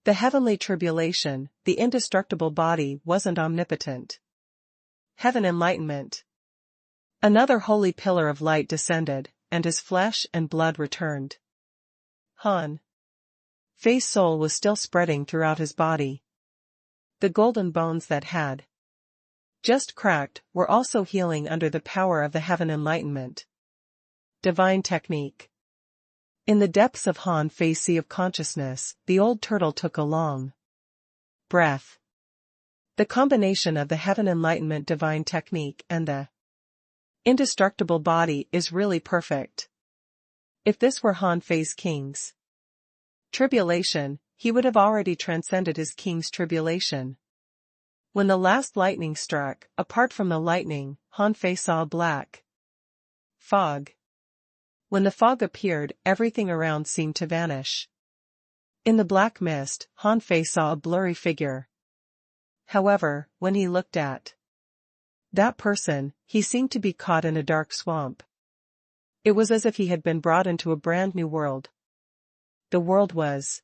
the heavenly tribulation, the indestructible body wasn't omnipotent. Heaven enlightenment. Another holy pillar of light descended, and his flesh and blood returned. Han Fei's soul was still spreading throughout his body. The golden bones that had just cracked were also healing under the power of the heaven enlightenment. Divine technique. In the depths of Han Fei's sea of consciousness, the old turtle took a long breath. The combination of the heaven enlightenment divine technique and the indestructible body is really perfect. If this were Han Fei's king's tribulation, he would have already transcended his king's tribulation. When the last lightning struck, apart from the lightning, Han Fei saw a black fog. When the fog appeared, everything around seemed to vanish. In the black mist, Han Fei saw a blurry figure. However, when he looked at that person, he seemed to be caught in a dark swamp. It was as if he had been brought into a brand new world. The world was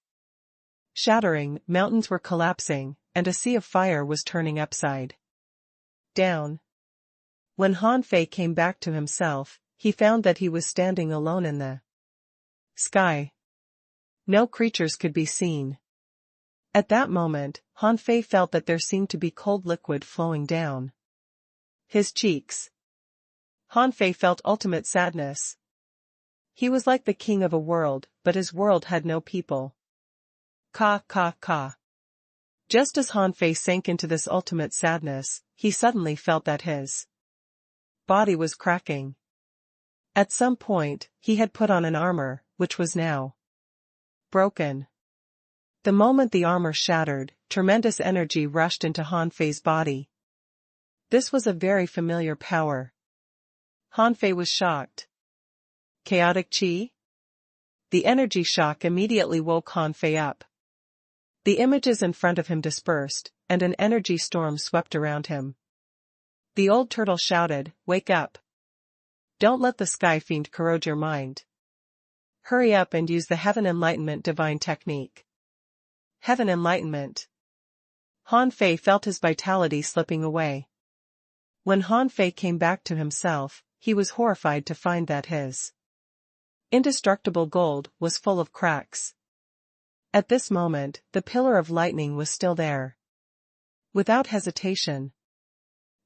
shattering, mountains were collapsing, and a sea of fire was turning upside down. When Han Fei came back to himself, he found that he was standing alone in the sky. No creatures could be seen. At that moment, Han Fei felt that there seemed to be cold liquid flowing down his cheeks. Han Fei felt ultimate sadness. He was like the king of a world, but his world had no people. Ka ka ka. Just as Han Fei sank into this ultimate sadness, he suddenly felt that his body was cracking. At some point, he had put on an armor, which was now broken. The moment the armor shattered, tremendous energy rushed into Han Fei's body. This was a very familiar power. Han Fei was shocked. Chaotic Qi? The energy shock immediately woke Han Fei up. The images in front of him dispersed, and an energy storm swept around him. The old turtle shouted, "Wake up! Don't let the sky fiend corrode your mind. Hurry up and use the heaven enlightenment divine technique." Heaven enlightenment. Han Fei felt his vitality slipping away. When Han Fei came back to himself, he was horrified to find that his indestructible gold was full of cracks. At this moment, the pillar of lightning was still there. Without hesitation,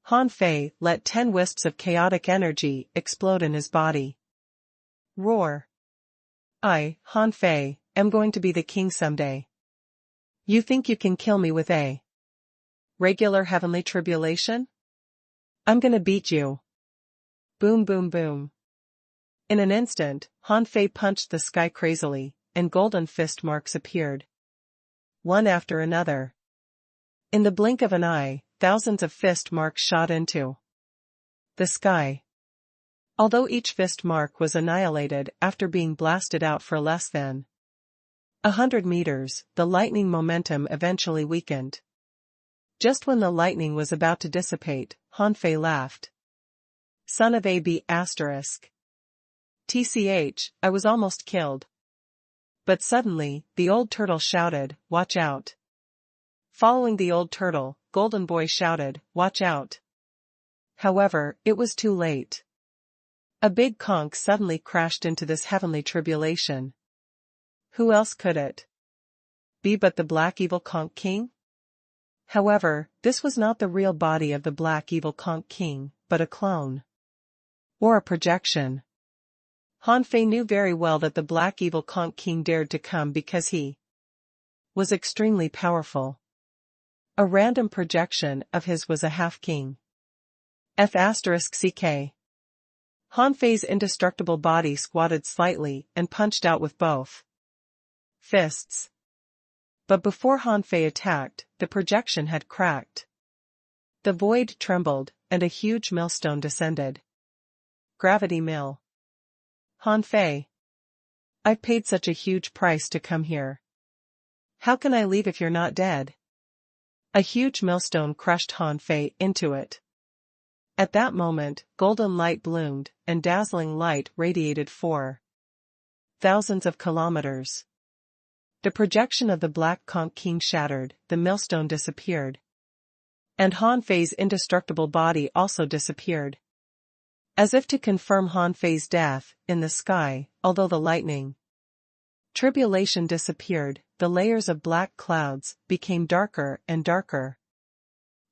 Han Fei let 10 wisps of chaotic energy explode in his body. Roar. I, Han Fei, am going to be the king someday. You think you can kill me with a regular heavenly tribulation? I'm gonna beat you. Boom boom boom. In an instant, Han Fei punched the sky crazily, and golden fist marks appeared. One after another. In the blink of an eye, thousands of fist marks shot into the sky. Although each fist mark was annihilated after being blasted out for less than 100 meters, the lightning momentum eventually weakened. Just when the lightning was about to dissipate, Han Fei laughed. Son of a b****. TCH, I was almost killed. But suddenly, the old turtle shouted, "Watch out." Following the old turtle, Golden Boy shouted, "Watch out." However, it was too late. A big conch suddenly crashed into this heavenly tribulation. Who else could it be but the Black Evil Conch King? However, this was not the real body of the Black Evil Conch King, but a clone. Or a projection. Han Fei knew very well that the Black Evil Conch King dared to come because he was extremely powerful. A random projection of his was a half-king. F***ck. Han Fei's indestructible body squatted slightly and punched out with both fists. But before Han Fei attacked, the projection had cracked. The void trembled, and a huge millstone descended. Gravity mill. Han Fei. I've paid such a huge price to come here. How can I leave if you're not dead? A huge millstone crushed Han Fei into it. At that moment, golden light bloomed, and dazzling light radiated for thousands of kilometers. The projection of the Black Conch King shattered, the millstone disappeared. And Han Fei's indestructible body also disappeared. As if to confirm Han Fei's death, in the sky, although the lightning tribulation disappeared, the layers of black clouds became darker and darker.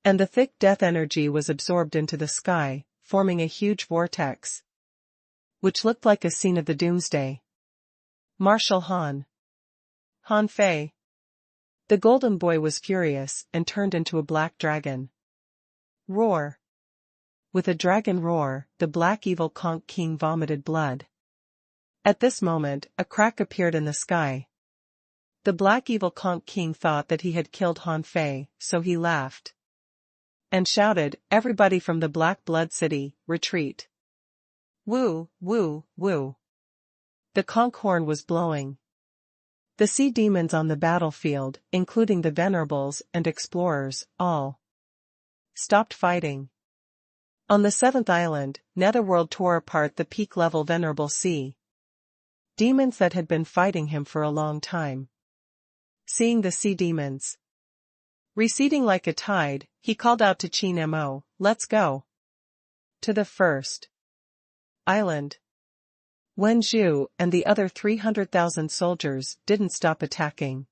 And the thick death energy was absorbed into the sky, forming a huge vortex, which looked like a scene of the doomsday. Marshal Han. Han Fei. The golden boy was furious and turned into a black dragon. Roar. With a dragon roar, the black evil Conch King vomited blood. At this moment, a crack appeared in the sky. The black evil Conch King thought that he had killed Han Fei, so he laughed and shouted, "Everybody from the Black Blood City, retreat." Woo, woo, woo. The conch horn was blowing. The sea demons on the battlefield, including the venerables and explorers, all stopped fighting. On the seventh island, Netherworld tore apart the peak-level venerable sea demons that had been fighting him for a long time. Seeing the sea demons receding like a tide, he called out to Qin Mo, "Let's go to the first island." Wen Zhu and the other 300,000 soldiers didn't stop attacking.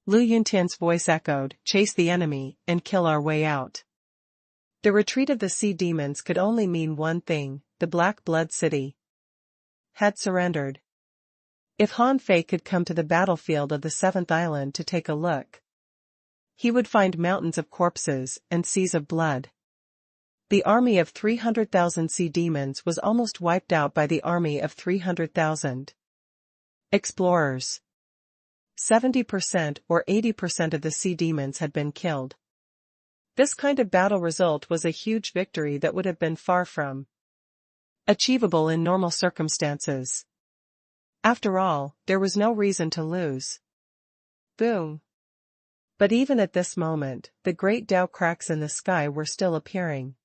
Lu Yuntian's voice echoed, "Chase the enemy, and kill our way out." The retreat of the sea demons could only mean one thing: the Black Blood City had surrendered. If Han Fei could come to the battlefield of the seventh island to take a look, he would find mountains of corpses and seas of blood. The army of 300,000 sea demons was almost wiped out by the army of 300,000 explorers. 70% or 80% of the sea demons had been killed. This kind of battle result was a huge victory that would have been far from achievable in normal circumstances. After all, there was no reason to lose. Boom. But even at this moment, the great Tao cracks in the sky were still appearing.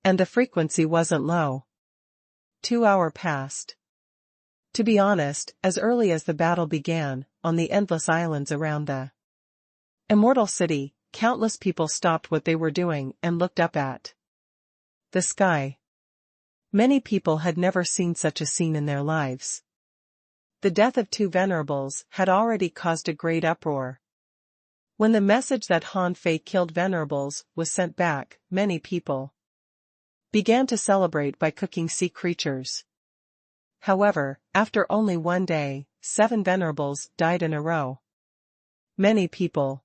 And the frequency wasn't low. 2 hours passed. To be honest, as early as the battle began, on the endless islands around the Immortal City, countless people stopped what they were doing and looked up at the sky. Many people had never seen such a scene in their lives. The death of 2 venerables had already caused a great uproar. When the message that Han Fei killed venerables was sent back, many people began to celebrate by cooking sea creatures. However, after only 1 day, 7 venerables died in a row. Many people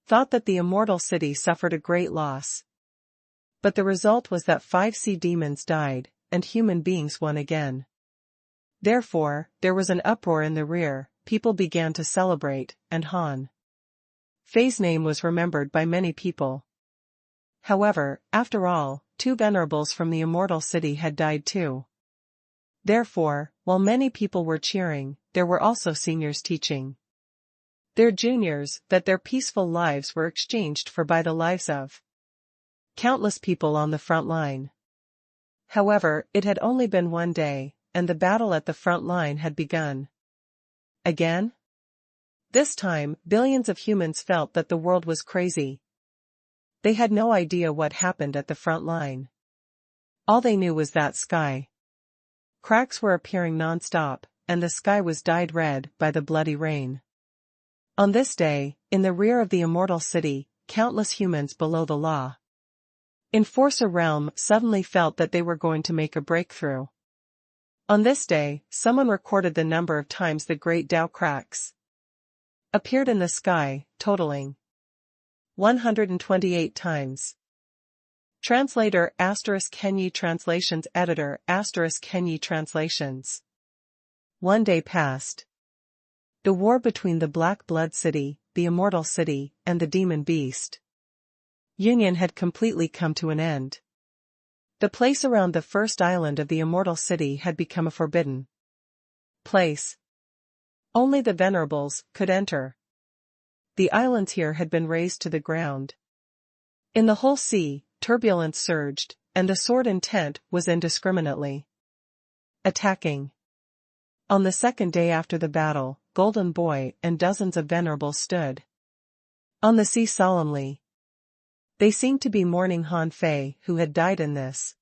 thought that the Immortal City suffered a great loss. But the result was that 5 sea demons died, and human beings won again. Therefore, there was an uproar in the rear, people began to celebrate, and Han Fei's name was remembered by many people. However, after all, 2 venerables from the Immortal City had died too. Therefore, while many people were cheering, there were also seniors teaching their juniors that their peaceful lives were exchanged for by the lives of countless people on the front line. However, it had only been 1 day, and the battle at the front line had begun again. This time, billions of humans felt that the world was crazy. They had no idea what happened at the front line. All they knew was that sky cracks were appearing non-stop, and the sky was dyed red by the bloody rain. On this day, in the rear of the Immortal City, countless humans below the law Enforcer realm suddenly felt that they were going to make a breakthrough. On this day, someone recorded the number of times the great Tao cracks appeared in the sky, totaling 128 times. Translator *Kenyi Translations Editor *Kenyi Translations. 1 day passed. The war between the Black Blood City, the Immortal City, and the Demon Beast Union had completely come to an end. The place around the first island of the Immortal City had become a forbidden place. Only the Venerables could enter. The islands here had been razed to the ground. In the whole sea, turbulence surged, and the sword intent was indiscriminately attacking. On the second day after the battle, Golden Boy and dozens of Venerables stood on the sea solemnly. They seemed to be mourning Han Fei, who had died in this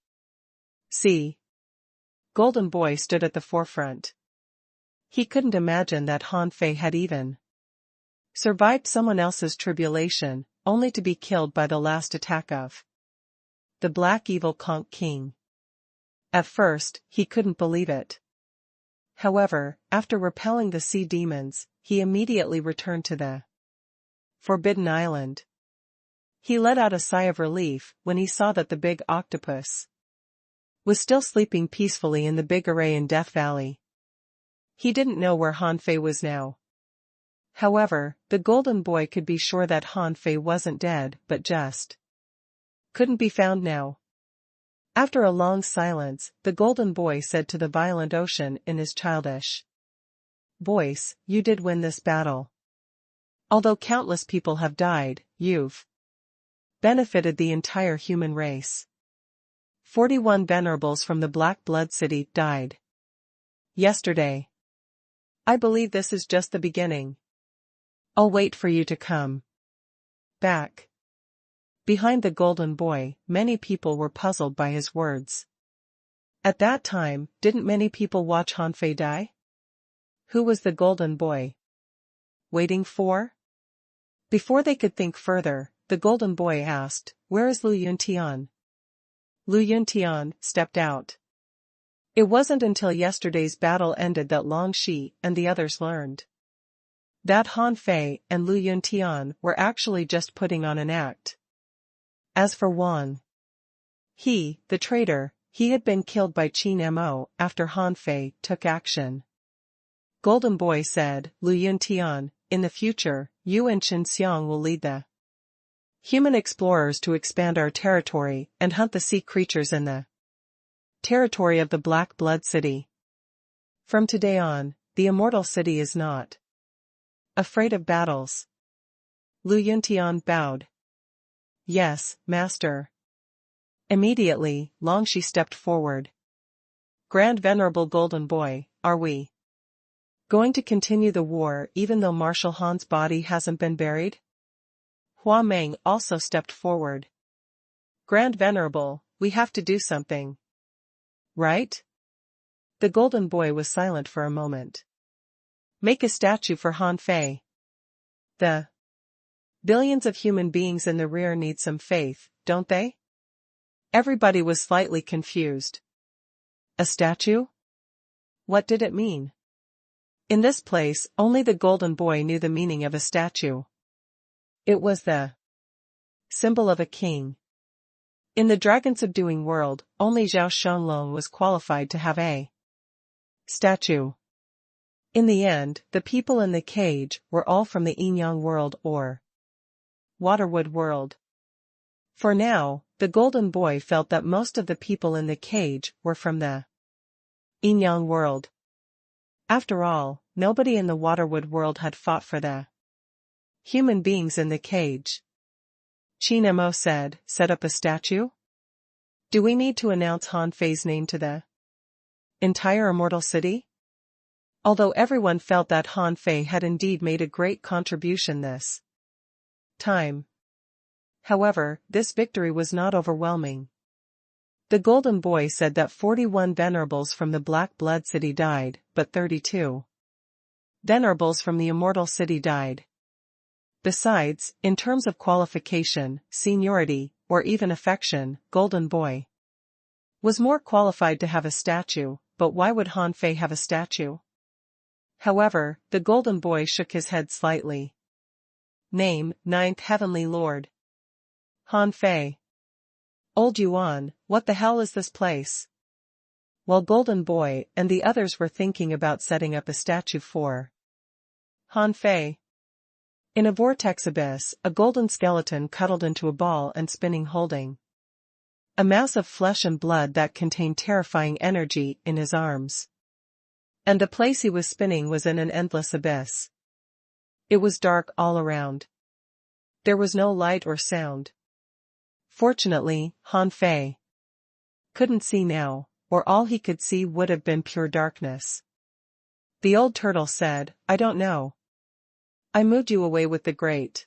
sea. Golden Boy stood at the forefront. He couldn't imagine that Han Fei had even survived someone else's tribulation, only to be killed by the last attack of the Black Evil Conch King. At first, he couldn't believe it. However, after repelling the sea demons, he immediately returned to the Forbidden Island. He let out a sigh of relief when he saw that the big octopus was still sleeping peacefully in the big array in Death Valley. He didn't know where Han Fei was now. However, the Golden Boy could be sure that Han Fei wasn't dead but just couldn't be found now. After a long silence, the Golden Boy said to the violent ocean in his childish voice, "You did win this battle. Although countless people have died, you've benefited the entire human race. 41 Venerables from the Black Blood City died yesterday. I believe this is just the beginning. I'll wait for you to come back." Behind the Golden Boy, many people were puzzled by his words. At that time, didn't many people watch Han Fei die? Who was the Golden Boy waiting for? Before they could think further, the Golden Boy asked, "Where is Lu Yuntian?" Lu Yuntian stepped out. It wasn't until yesterday's battle ended that Long Shi and the others learned that Han Fei and Lu Yuntian were actually just putting on an act. As for Wang, the traitor, he had been killed by Qin Mo after Han Fei took action. Golden Boy said, "Lu Yuntian, in the future, you and Chen Xiang will lead the human explorers to expand our territory and hunt the sea creatures in the territory of the Black Blood City. From today on, the Immortal City is not afraid of battles." Lu Yuntian bowed. "Yes, Master." Immediately, Long Shi stepped forward. "Grand Venerable Golden Boy, are we going to continue the war even though Marshal Han's body hasn't been buried?" Hua Meng also stepped forward. "Grand Venerable, we have to do something. Right?" The Golden Boy was silent for a moment. "Make a statue for Han Fei. The billions of human beings in the rear need some faith, don't they?" Everybody was slightly confused. A statue? What did it mean? In this place, only the Golden Boy knew the meaning of a statue. It was the symbol of a king. In the dragon-subduing world, only Zhao Shanglong was qualified to have a statue. In the end, the people in the cage were all from the Yin-Yang world or Waterwood world. For now, the Golden Boy felt that most of the people in the cage were from the Yin-Yang world. After all, nobody in the Waterwood world had fought for the human beings in the cage. Qin Mo said, "Set up a statue? Do we need to announce Han Fei's name to the entire Immortal City?" Although everyone felt that Han Fei had indeed made a great contribution this time. However, this victory was not overwhelming. The Golden Boy said that 41 Venerables from the Black Blood City died, but 32 Venerables from the Immortal City died. Besides, in terms of qualification, seniority, or even affection, Golden Boy was more qualified to have a statue, but why would Han Fei have a statue? However, the Golden Boy shook his head slightly. Name, 9th Heavenly Lord. Han Fei. Old Yuan, what the hell is this place? While Golden Boy and the others were thinking about setting up a statue for Han Fei. In a vortex abyss, a golden skeleton cuddled into a ball and spinning holding a mass of flesh and blood that contained terrifying energy in his arms. And the place he was spinning was in an endless abyss. It was dark all around. There was no light or sound. Fortunately, Han Fei couldn't see now, or all he could see would have been pure darkness. The old turtle said, "I don't know. I moved you away with the great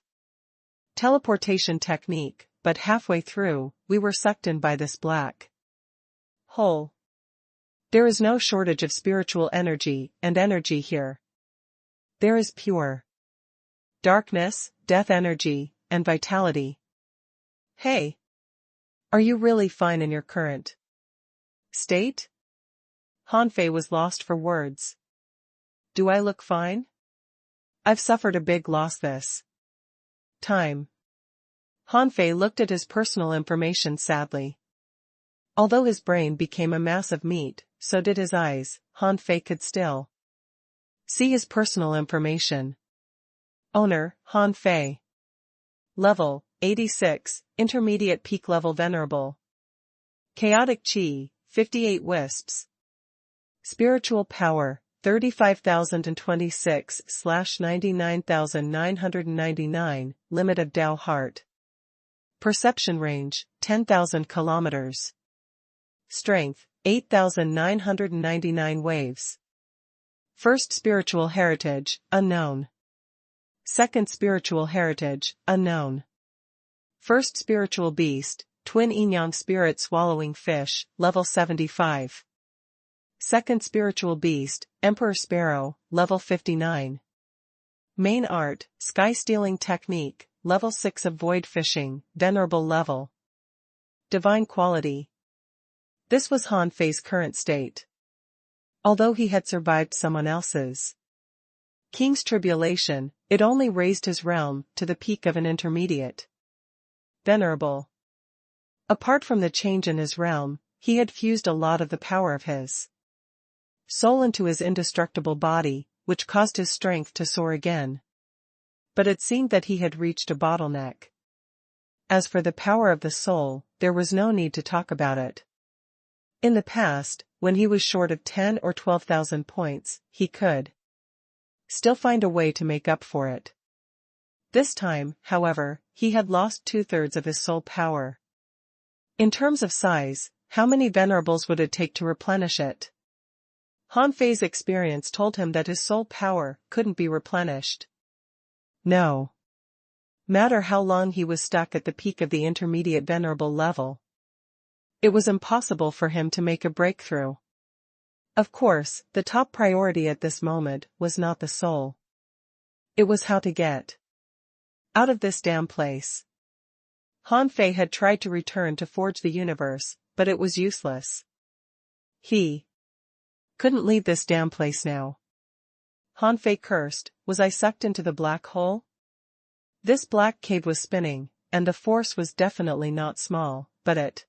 teleportation technique, but halfway through, we were sucked in by this black hole. There is no shortage of spiritual energy and energy here. There is pure darkness, death energy, and vitality. Hey! Are you really fine in your current state?" Han Fei was lost for words. "Do I look fine? I've suffered a big loss this time." Han Fei looked at his personal information sadly. Although his brain became a mass of meat, so did his eyes. Han Fei could still see his personal information. Owner, Han Fei. Level, 86, Intermediate Peak Level Venerable. Chaotic Chi, 58 Wisps. Spiritual Power, 35,026/99,999, Limit of Tao Heart. Perception Range, 10,000 kilometers. Strength, 8,999 waves. First Spiritual Heritage, Unknown. Second Spiritual Heritage, Unknown. First Spiritual Beast, Twin Yin-Yang Spirit Swallowing Fish, Level 75. Second Spiritual Beast, Emperor Sparrow, Level 59. Main Art, Sky Stealing Technique, Level 6 of Void Fishing, Venerable Level. Divine Quality. This was Han Fei's current state. Although he had survived someone else's king's tribulation, it only raised his realm to the peak of an intermediate venerable. Apart from the change in his realm, he had fused a lot of the power of his soul into his indestructible body, which caused his strength to soar again. But it seemed that he had reached a bottleneck. As for the power of the soul, there was no need to talk about it. In the past, when he was short of 10 or 12,000 points, he could still find a way to make up for it. This time, however, he had lost 2/3 of his soul power. In terms of size, how many venerables would it take to replenish it? Han Fei's experience told him that his soul power couldn't be replenished. No matter how long he was stuck at the peak of the intermediate venerable level, it was impossible for him to make a breakthrough. Of course, the top priority at this moment was not the soul. It was how to get out of this damn place. Han Fei had tried to return to Forge the Universe, but it was useless. He couldn't leave this damn place now. Han Fei cursed, "Was I sucked into the black hole?" This black cave was spinning, and the force was definitely not small, but it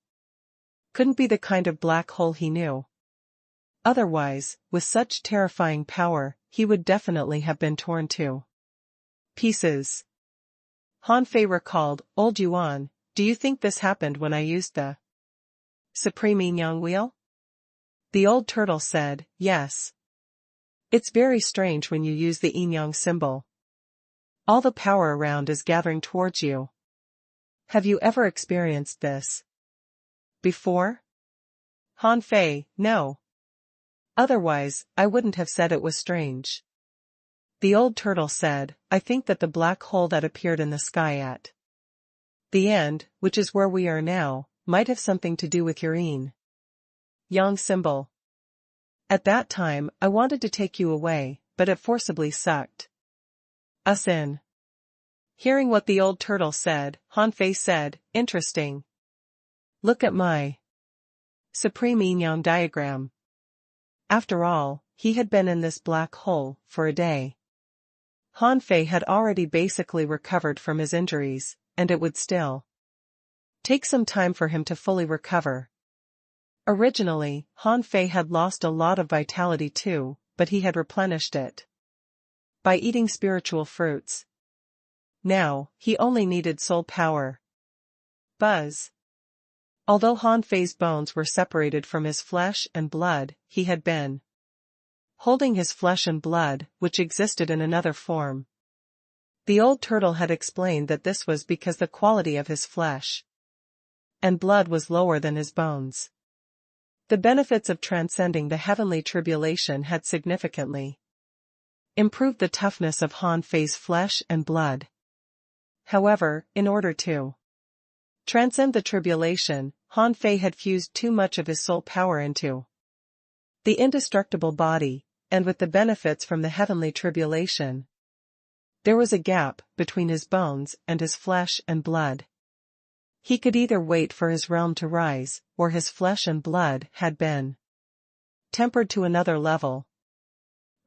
couldn't be the kind of black hole he knew. Otherwise, with such terrifying power, he would definitely have been torn to pieces. Han Fei recalled, "Old Yuan, do you think this happened when I used the Supreme Yin-Yang Wheel?" The old turtle said, "Yes. It's very strange when you use the yin-yang symbol. All the power around is gathering towards you. Have you ever experienced this before?" Han Fei, "No. Otherwise, I wouldn't have said it was strange." The old turtle said, "I think that the black hole that appeared in the sky at the end, which is where we are now, might have something to do with your yin-yang symbol. At that time, I wanted to take you away, but it forcibly sucked us in." Hearing what the old turtle said, Han Fei said, "Interesting. Look at my Supreme Yin-Yang diagram." After all, he had been in this black hole for a day. Han Fei had already basically recovered from his injuries, and it would still take some time for him to fully recover. Originally, Han Fei had lost a lot of vitality too, but he had replenished it. by eating spiritual fruits. Now, he only needed soul power. Buzz. Although Han Fei's bones were separated from his flesh and blood, he had been holding his flesh and blood, which existed in another form. The old turtle had explained that this was because the quality of his flesh and blood was lower than his bones. The benefits of transcending the heavenly tribulation had significantly improved the toughness of Han Fei's flesh and blood. However, in order to transcend the tribulation, Han Fei had fused too much of his soul power into the indestructible body, and with the benefits from the heavenly tribulation, there was a gap between his bones and his flesh and blood. He could either wait for his realm to rise, or his flesh and blood had been tempered to another level.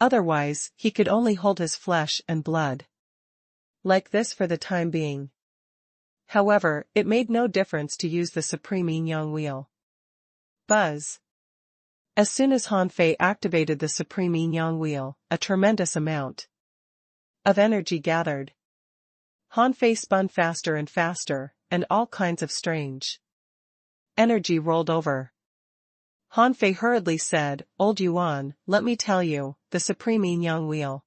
Otherwise, he could only hold his flesh and blood like this for the time being. However, it made no difference to use the supreme yin-yang wheel. Buzz. As soon as Han Fei activated the supreme yin-yang wheel, a tremendous amount of energy gathered. Han Fei spun faster and faster, and all kinds of strange energy rolled over. Han Fei hurriedly said, "Old Yuan, let me tell you, the supreme yin-yang wheel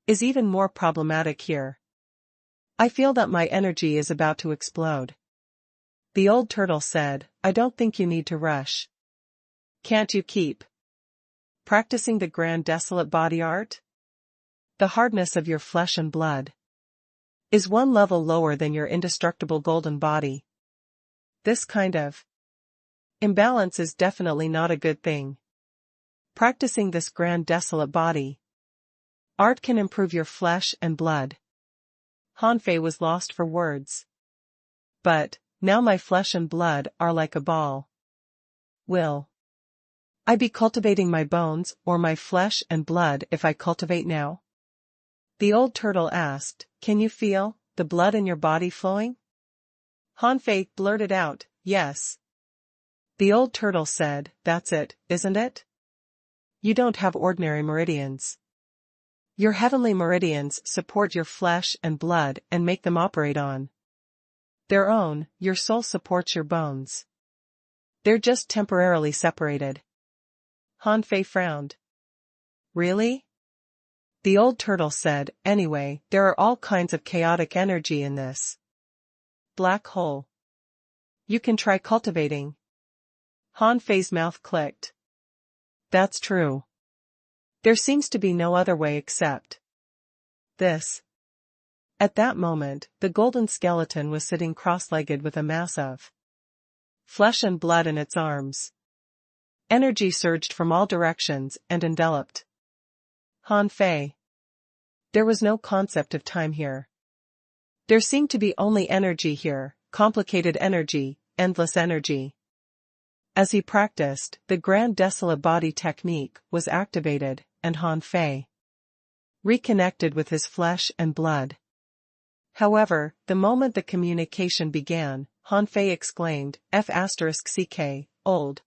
is even more problematic here. I feel that my energy is about to explode." The old turtle said, "I don't think you need to rush. Can't you keep practicing the grand desolate body art? The hardness of your flesh and blood is one level lower than your indestructible golden body. This kind of imbalance is definitely not a good thing. Practicing this grand desolate body art can improve your flesh and blood." Han Fei was lost for words. "But, now my flesh and blood are like a ball. Will I be cultivating my bones or my flesh and blood if I cultivate now?" The old turtle asked, "Can you feel the blood in your body flowing?" Han Fei blurted out, "Yes." The old turtle said, "That's it, isn't it? You don't have ordinary meridians. Your heavenly meridians support your flesh and blood and make them operate on their own. Your soul supports your bones. They're just temporarily separated." Han Fei frowned. "Really?" The old turtle said, "Anyway, there are all kinds of chaotic energy in this black hole. You can try cultivating." Han Fei's mouth clicked. "That's true. There seems to be no other way except this." At that moment, the golden skeleton was sitting cross-legged with a mass of flesh and blood in its arms. Energy surged from all directions and enveloped Han Fei. There was no concept of time here. There seemed to be only energy here, complicated energy, endless energy. As he practiced, the grand desolate body technique was activated, and Han Fei reconnected with his flesh and blood. However, the moment the communication began, Han Fei exclaimed, "F***ck, old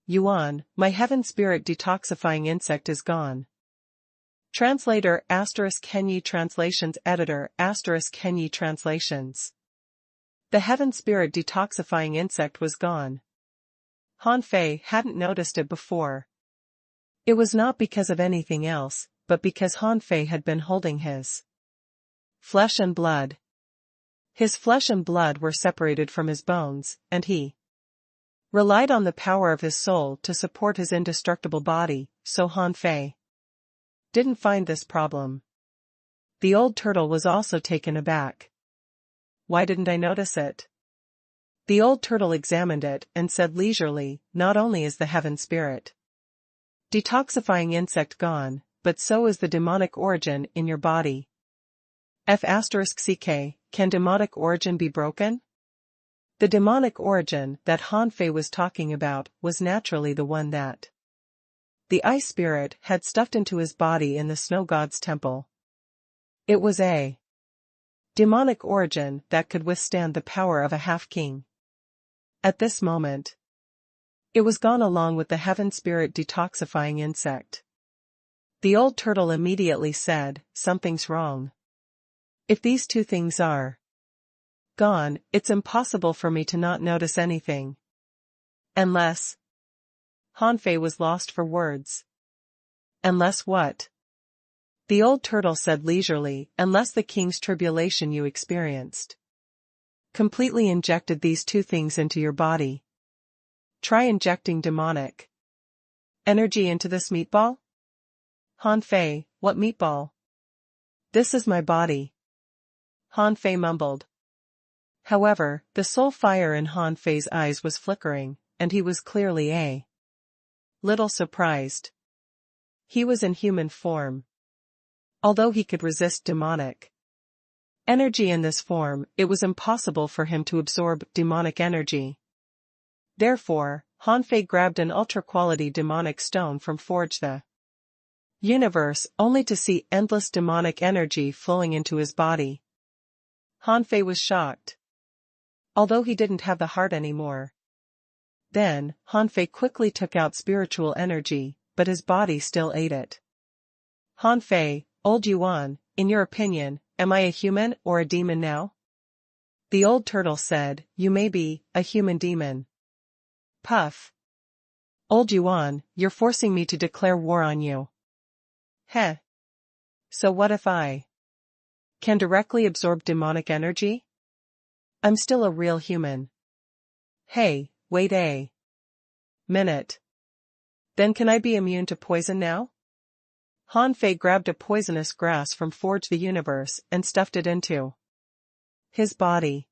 Yuan, my heaven spirit detoxifying insect is gone." Translator *Henyi Translations Editor *Henyi Translations. The heaven spirit detoxifying insect was gone. Han Fei hadn't noticed it before. It was not because of anything else, but because Han Fei had been holding his flesh and blood. His flesh and blood were separated from his bones, and he relied on the power of his soul to support his indestructible body, so Han Fei didn't find this problem. The old turtle was also taken aback. "Why didn't I notice it?" The old turtle examined it and said leisurely, "Not only is the heaven spirit detoxifying insect gone, but so is the demonic origin in your body." F***ck, can demonic origin be broken? The demonic origin that Han Fei was talking about was naturally the one that the ice spirit had stuffed into his body in the snow god's temple. It was a demonic origin that could withstand the power of a half-king. At this moment, it was gone along with the heaven spirit detoxifying insect. The old turtle immediately said, "Something's wrong. If these two things are gone, it's impossible for me to not notice anything. Unless—" Hanfei was lost for words. "Unless what?" The old turtle said leisurely, "Unless the king's tribulation you experienced completely injected these two things into your body. Try injecting demonic energy into this meatball?" "Hanfei, what meatball?" "This is my body," Hanfei mumbled. However, the soul fire in Hanfei's eyes was flickering, and he was clearly a little surprised. He was in human form. Although he could resist demonic energy in this form, it was impossible for him to absorb demonic energy. Therefore, Hanfei grabbed an ultra-quality demonic stone from Forge the Universe, only to see endless demonic energy flowing into his body. Hanfei was shocked. Although he didn't have the heart anymore. Then, Hanfei quickly took out spiritual energy, but his body still ate it. "Hanfei, old Yuan, in your opinion, am I a human or a demon now?" The old turtle said, "You may be a human demon." Puff. "Old Yuan, you're forcing me to declare war on you." Heh. "So what if I can directly absorb demonic energy? I'm still a real human." "Hey, wait a minute. Then can I be immune to poison now?" Hanfei grabbed a poisonous grass from Forge the Universe and stuffed it into his body.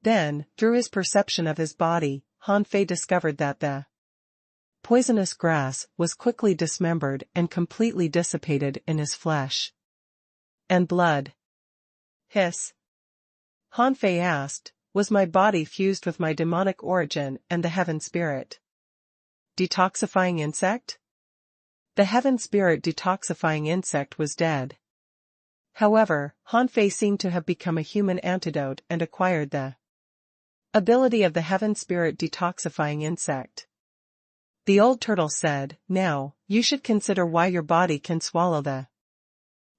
Then, through his perception of his body, Hanfei discovered that the poisonous grass was quickly dismembered and completely dissipated in his flesh and blood. Hiss. Hanfei asked, "Was my body fused with my demonic origin and the heaven spirit detoxifying insect?" The heaven spirit detoxifying insect was dead. However, Hanfei seemed to have become a human antidote and acquired the ability of the heaven spirit detoxifying insect. The old turtle said, "Now, you should consider why your body can swallow the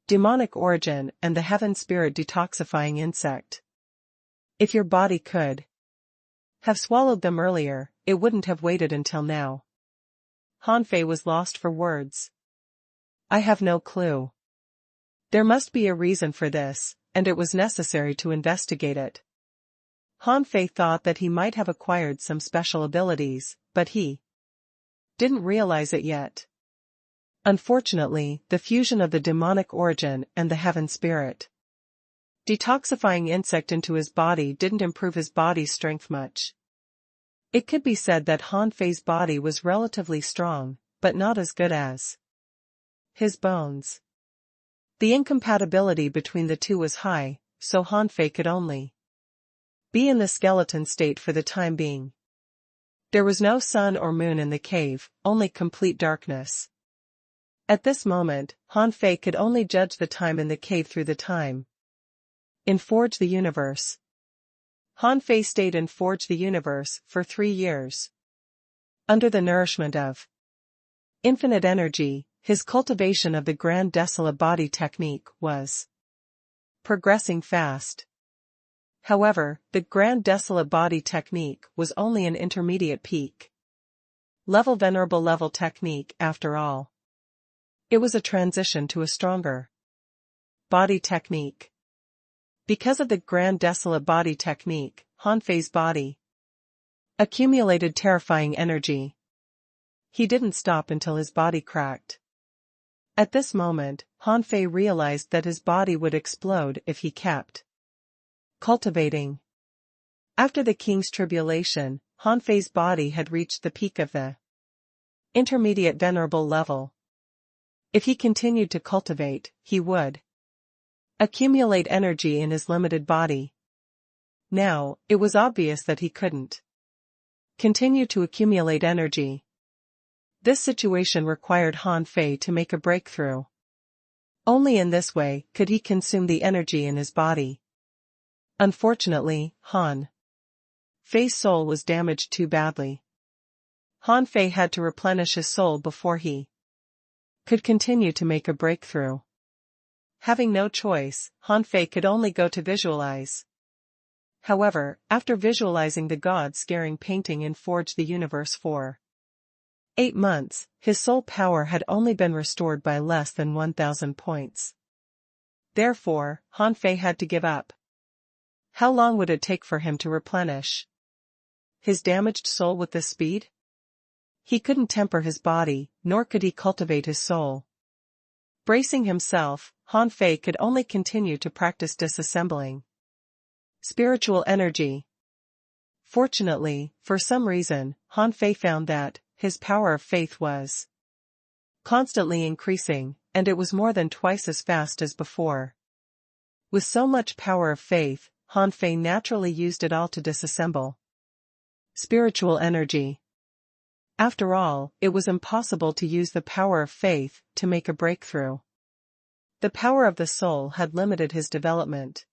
demonic origin and the heaven spirit detoxifying insect. If your body could have swallowed them earlier, it wouldn't have waited until now." Hanfei was lost for words. "I have no clue. There must be a reason for this, and it was necessary to investigate it." Hanfei thought that he might have acquired some special abilities, but he didn't realize it yet. Unfortunately, the fusion of the demonic origin and the heaven spirit detoxifying insect into his body didn't improve his body's strength much. It could be said that Hanfei's body was relatively strong, but not as good as his bones. The incompatibility between the two was high, so Hanfei could only be in the skeleton state for the time being. There was no sun or moon in the cave, only complete darkness. At this moment, Hanfei could only judge the time in the cave through the time in Forge the Universe. Hanfei stayed in Forge the Universe for 3 years. Under the nourishment of infinite energy, his cultivation of the Grand Desolate Body technique was progressing fast. However, the Grand Desolate Body technique was only an intermediate peak level venerable level technique after all. It was a transition to a stronger body technique. Because of the Grand Desolate Body technique, Hanfei's body accumulated terrifying energy. He didn't stop until his body cracked. At this moment, Hanfei realized that his body would explode if he kept cultivating. After the king's tribulation, Hanfei's body had reached the peak of the intermediate venerable level. If he continued to cultivate, he would accumulate energy in his limited body. Now, it was obvious that he couldn't continue to accumulate energy. This situation required Hanfei to make a breakthrough. Only in this way could he consume the energy in his body. Unfortunately, Hanfei's soul was damaged too badly. Hanfei had to replenish his soul before he could continue to make a breakthrough. Having no choice, Han Fei could only go to visualize. However, after visualizing the God-scaring painting in Forge the Universe for 8 months, his soul power had only been restored by less than 1,000 points. Therefore, Han Fei had to give up. How long would it take for him to replenish his damaged soul with this speed? He couldn't temper his body, nor could he cultivate his soul. Bracing himself, Han Fei could only continue to practice disassembling spiritual energy. Fortunately, for some reason, Han Fei found that his power of faith was constantly increasing, and it was more than twice as fast as before. With so much power of faith, Han Fei naturally used it all to disassemble spiritual energy. After all, it was impossible to use the power of faith to make a breakthrough. The power of the soul had limited his development.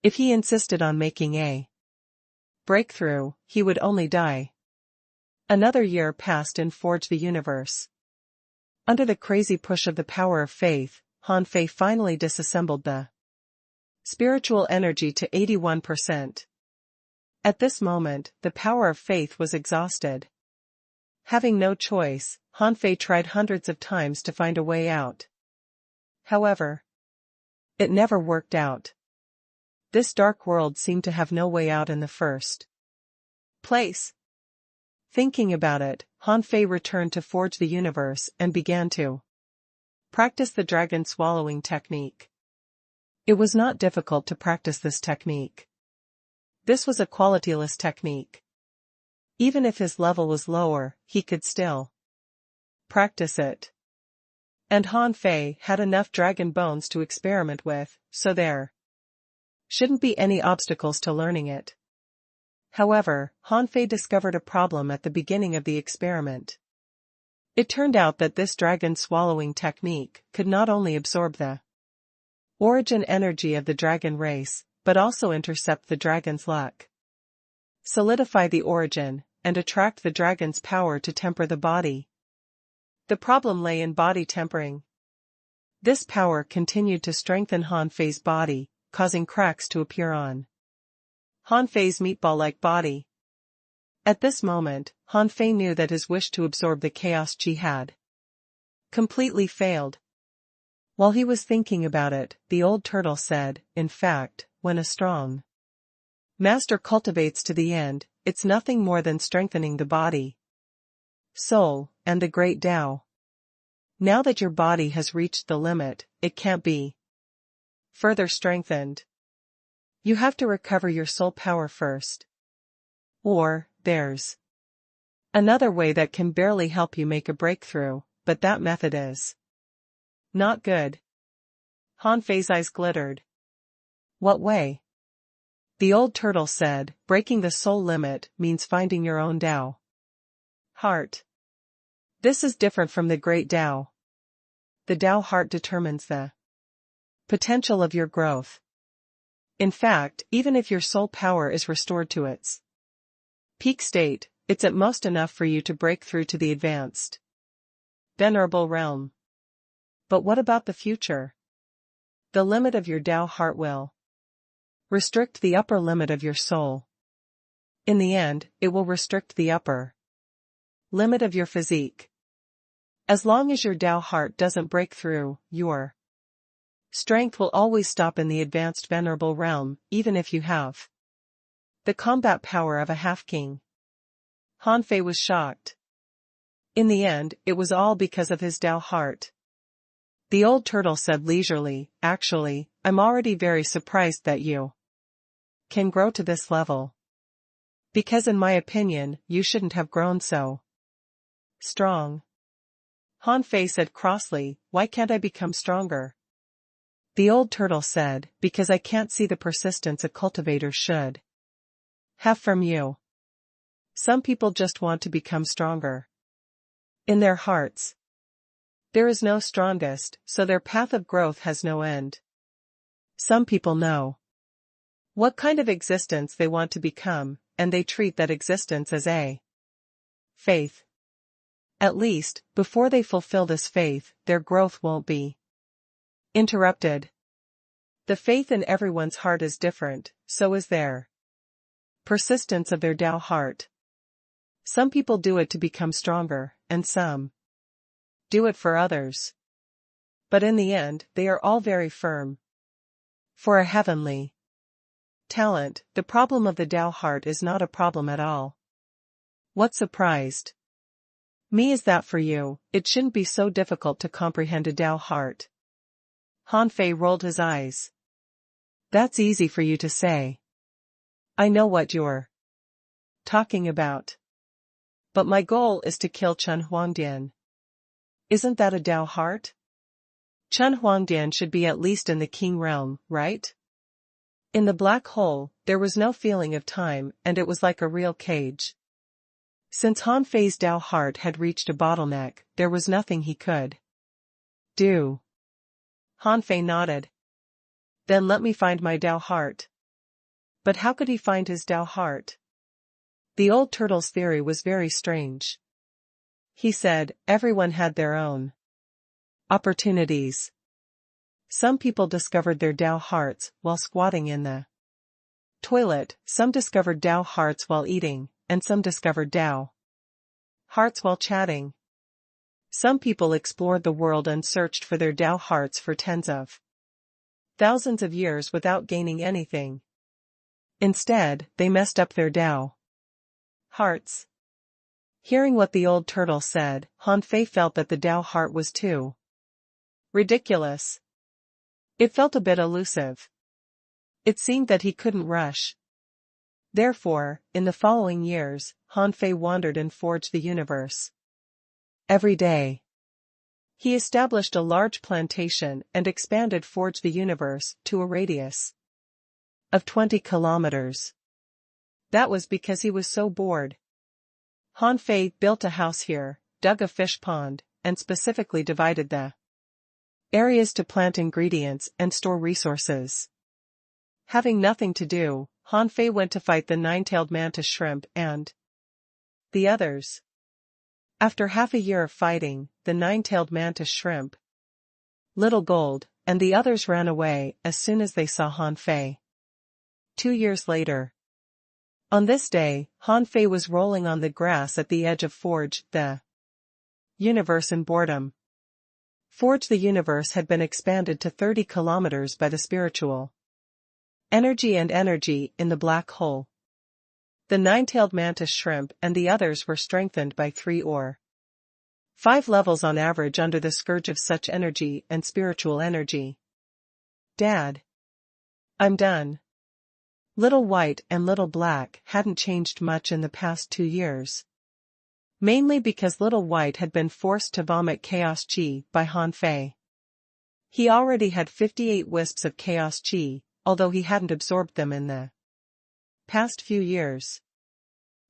If he insisted on making a breakthrough, he would only die. Another year passed in Forge the Universe. Under the crazy push of the power of faith, Han Fei finally disassembled the spiritual energy to 81%. At this moment, the power of faith was exhausted. Having no choice, Han Fei tried hundreds of times to find a way out. However, it never worked out. This dark world seemed to have no way out in the first place. Thinking about it, Han Fei returned to Forge the Universe and began to practice the dragon swallowing technique. It was not difficult to practice this technique. This was a qualityless technique. Even if his level was lower, he could still practice it. And Han Fei had enough dragon bones to experiment with, so there shouldn't be any obstacles to learning it. However, Han Fei discovered a problem at the beginning of the experiment. It turned out that this dragon swallowing technique could not only absorb the origin energy of the dragon race, but also intercept the dragon's luck, solidify the origin, and attract the dragon's power to temper the body. The problem lay in body tempering. This power continued to strengthen Han Fei's body, causing cracks to appear on Han Fei's meatball-like body. At this moment, Han Fei knew that his wish to absorb the chaos chi had completely failed. While he was thinking about it, the old turtle said, "In fact, when a strong master cultivates to the end, it's nothing more than strengthening the body, soul, and the great Tao. Now that your body has reached the limit, it can't be further strengthened. You have to recover your soul power first. Or, there's another way that can barely help you make a breakthrough, but that method is not good." Han Fei's eyes glittered. "What way?" The old turtle said, "Breaking the soul limit means finding your own Tao heart. This is different from the great Tao. The Tao heart determines the potential of your growth. In fact, even if your soul power is restored to its peak state, it's at most enough for you to break through to the advanced, venerable realm. But what about the future? The limit of your Tao heart will restrict the upper limit of your soul. In the end, it will restrict the upper limit of your physique. As long as your Tao heart doesn't break through, your strength will always stop in the advanced venerable realm, even if you have the combat power of a half-king." Han Fei was shocked. In the end, it was all because of his Tao heart. The old turtle said leisurely, "Actually, I'm already very surprised that you can grow to this level. Because in my opinion, you shouldn't have grown so strong." Han Fei said crossly, "Why can't I become stronger?" The old turtle said, "Because I can't see the persistence a cultivator should have from you. Some people just want to become stronger in their hearts. There is no strongest, so their path of growth has no end. Some people know what kind of existence they want to become, and they treat that existence as a faith. At least, before they fulfill this faith, their growth won't be interrupted. The faith in everyone's heart is different, so is their persistence of their Tao heart. Some people do it to become stronger, and some do it for others. But in the end, they are all very firm. For a heavenly talent, the problem of the Tao heart is not a problem at all. What surprised me is that for you, it shouldn't be so difficult to comprehend a Tao heart. Han Fei rolled his eyes. That's easy for you to say. I know what you're talking about. But my goal is to kill Chen Huangdian. Isn't that a Tao heart? Chen Huangdian should be at least in the king realm, right? In the black hole, there was no feeling of time, and it was like a real cage. Since Han Fei's Tao heart had reached a bottleneck, there was nothing he could do. Han Fei nodded. Then let me find my Tao heart. But how could he find his Tao heart? The old turtle's theory was very strange. He said, everyone had their own opportunities. Some people discovered their Tao hearts while squatting in the toilet, some discovered Tao hearts while eating, and some discovered Tao hearts while chatting. Some people explored the world and searched for their Tao hearts for tens of thousands of years without gaining anything. Instead, they messed up their Tao hearts. Hearing what the old turtle said, Han Fei felt that the Tao heart was too ridiculous. It felt a bit elusive. It seemed that he couldn't rush. Therefore, in the following years, Han Fei wandered and forged the universe. Every day, he established a large plantation and expanded Forge the Universe to a radius of 20 kilometers. That was because he was so bored. Han Fei built a house here, dug a fish pond, and specifically divided the areas to plant ingredients and store resources. Having nothing to do, Han Fei went to fight the nine-tailed mantis shrimp and the others. After half a year of fighting, the nine-tailed mantis shrimp, Little Gold, and the others ran away as soon as they saw Han Fei. 2 years later. On this day, Han Fei was rolling on the grass at the edge of Forge the Universe in boredom. Forge the Universe had been expanded to 30 kilometers by the spiritual energy and energy in the black hole. The nine-tailed mantis shrimp and the others were strengthened by 3 or 5 levels on average under the scourge of such energy and spiritual energy. Dad. I'm done. Little White and Little Black hadn't changed much in the past 2 years. Mainly because Little White had been forced to vomit chaos chi by Han Fei. He already had 58 wisps of chaos chi, although he hadn't absorbed them in the past few years.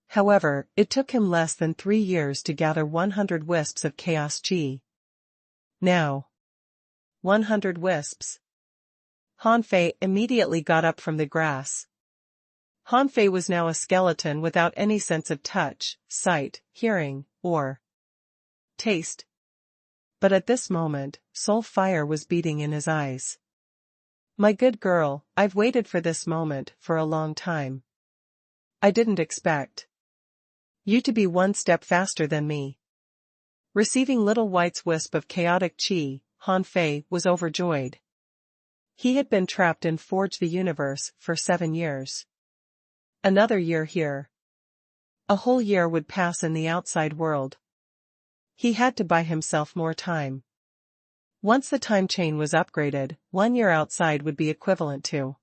However, it took him less than 3 years to gather 100 wisps of chaos chi. Now, 100 wisps. Han Fei immediately got up from the grass. Han Fei was now a skeleton without any sense of touch, sight, hearing, or taste. But at this moment, soul fire was beating in his eyes. My good girl, I've waited for this moment for a long time. I didn't expect you to be one step faster than me. Receiving Little White's wisp of chaotic chi, Han Fei was overjoyed. He had been trapped in Forge the Universe for 7 years. Another year here. A whole year would pass in the outside world. He had to buy himself more time. Once the time chain was upgraded, 1 year outside would be equivalent to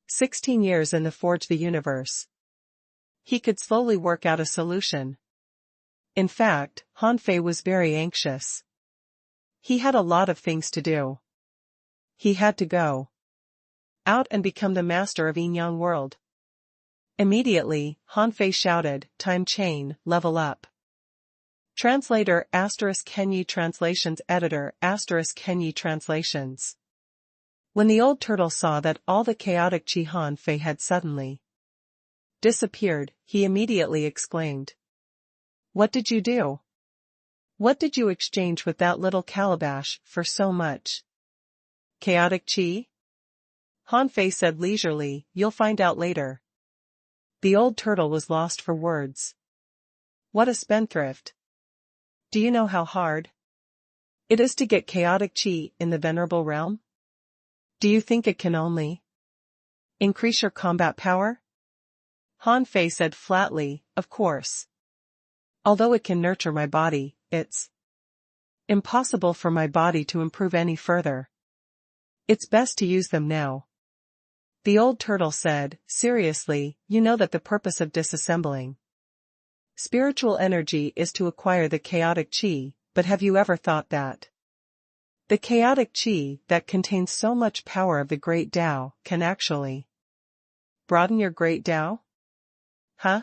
16 years in the Forge the Universe. He could slowly work out a solution. In fact, Han Fei was very anxious. He had a lot of things to do. He had to go out and become the master of Yin Yang world. Immediately, Han Fei shouted, Time chain, level up. Translator ** Kenyi Translations Editor ** Kenyi Translations. When the old turtle saw that all the chaotic chi Han Fei had suddenly disappeared, he immediately exclaimed. What did you do? What did you exchange with that little calabash for so much? Chaotic chi? Han Fei said leisurely, you'll find out later. The old turtle was lost for words. What a spendthrift. Do you know how hard it is to get chaotic chi in the venerable realm? Do you think it can only increase your combat power? Han Fei said flatly, of course. Although it can nurture my body, it's impossible for my body to improve any further. It's best to use them now. The old turtle said, seriously, you know that the purpose of disassembling spiritual energy is to acquire the chaotic chi, but have you ever thought that the chaotic chi that contains so much power of the great Tao can actually broaden your great Tao? Huh?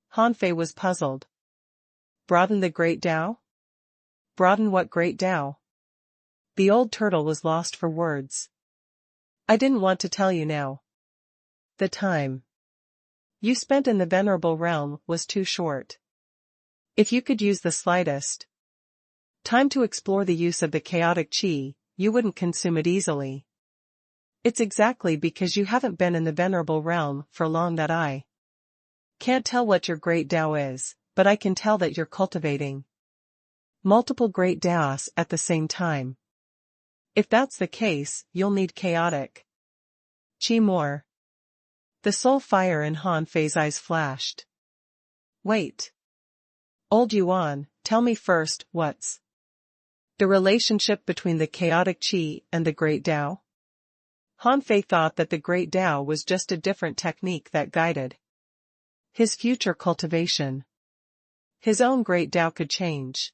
Han Fei was puzzled. Broaden the great Tao? Broaden what great Tao? The old turtle was lost for words. I didn't want to tell you now. The time you spent in the venerable realm was too short. If you could use the slightest time to explore the use of the chaotic chi, you wouldn't consume it easily. It's exactly because you haven't been in the venerable realm for long that I can't tell what your great Tao is, but I can tell that you're cultivating multiple great Taos at the same time. If that's the case, you'll need chaotic chi more. The soul fire in Han Fei's eyes flashed. Wait. Old Yuan, tell me first, what's the relationship between the chaotic chi and the great Tao? Han Fei thought that the great Tao was just a different technique that guided his future cultivation. His own great Tao could change.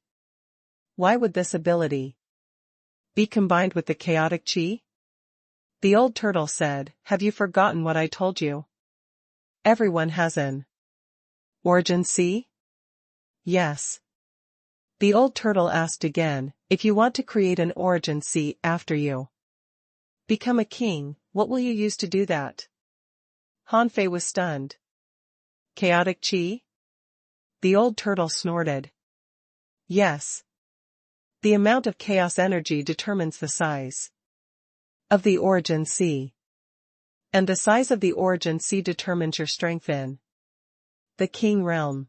Why would this ability be combined with the chaotic chi? The old turtle said, have you forgotten what I told you? Everyone has an origin C? Yes. The old turtle asked again, if you want to create an origin C after you become a king, what will you use to do that? Han Fei was stunned. Chaotic chi? The old turtle snorted. Yes. The amount of chaos energy determines the size of the origin C. And the size of the origin C determines your strength in the king realm.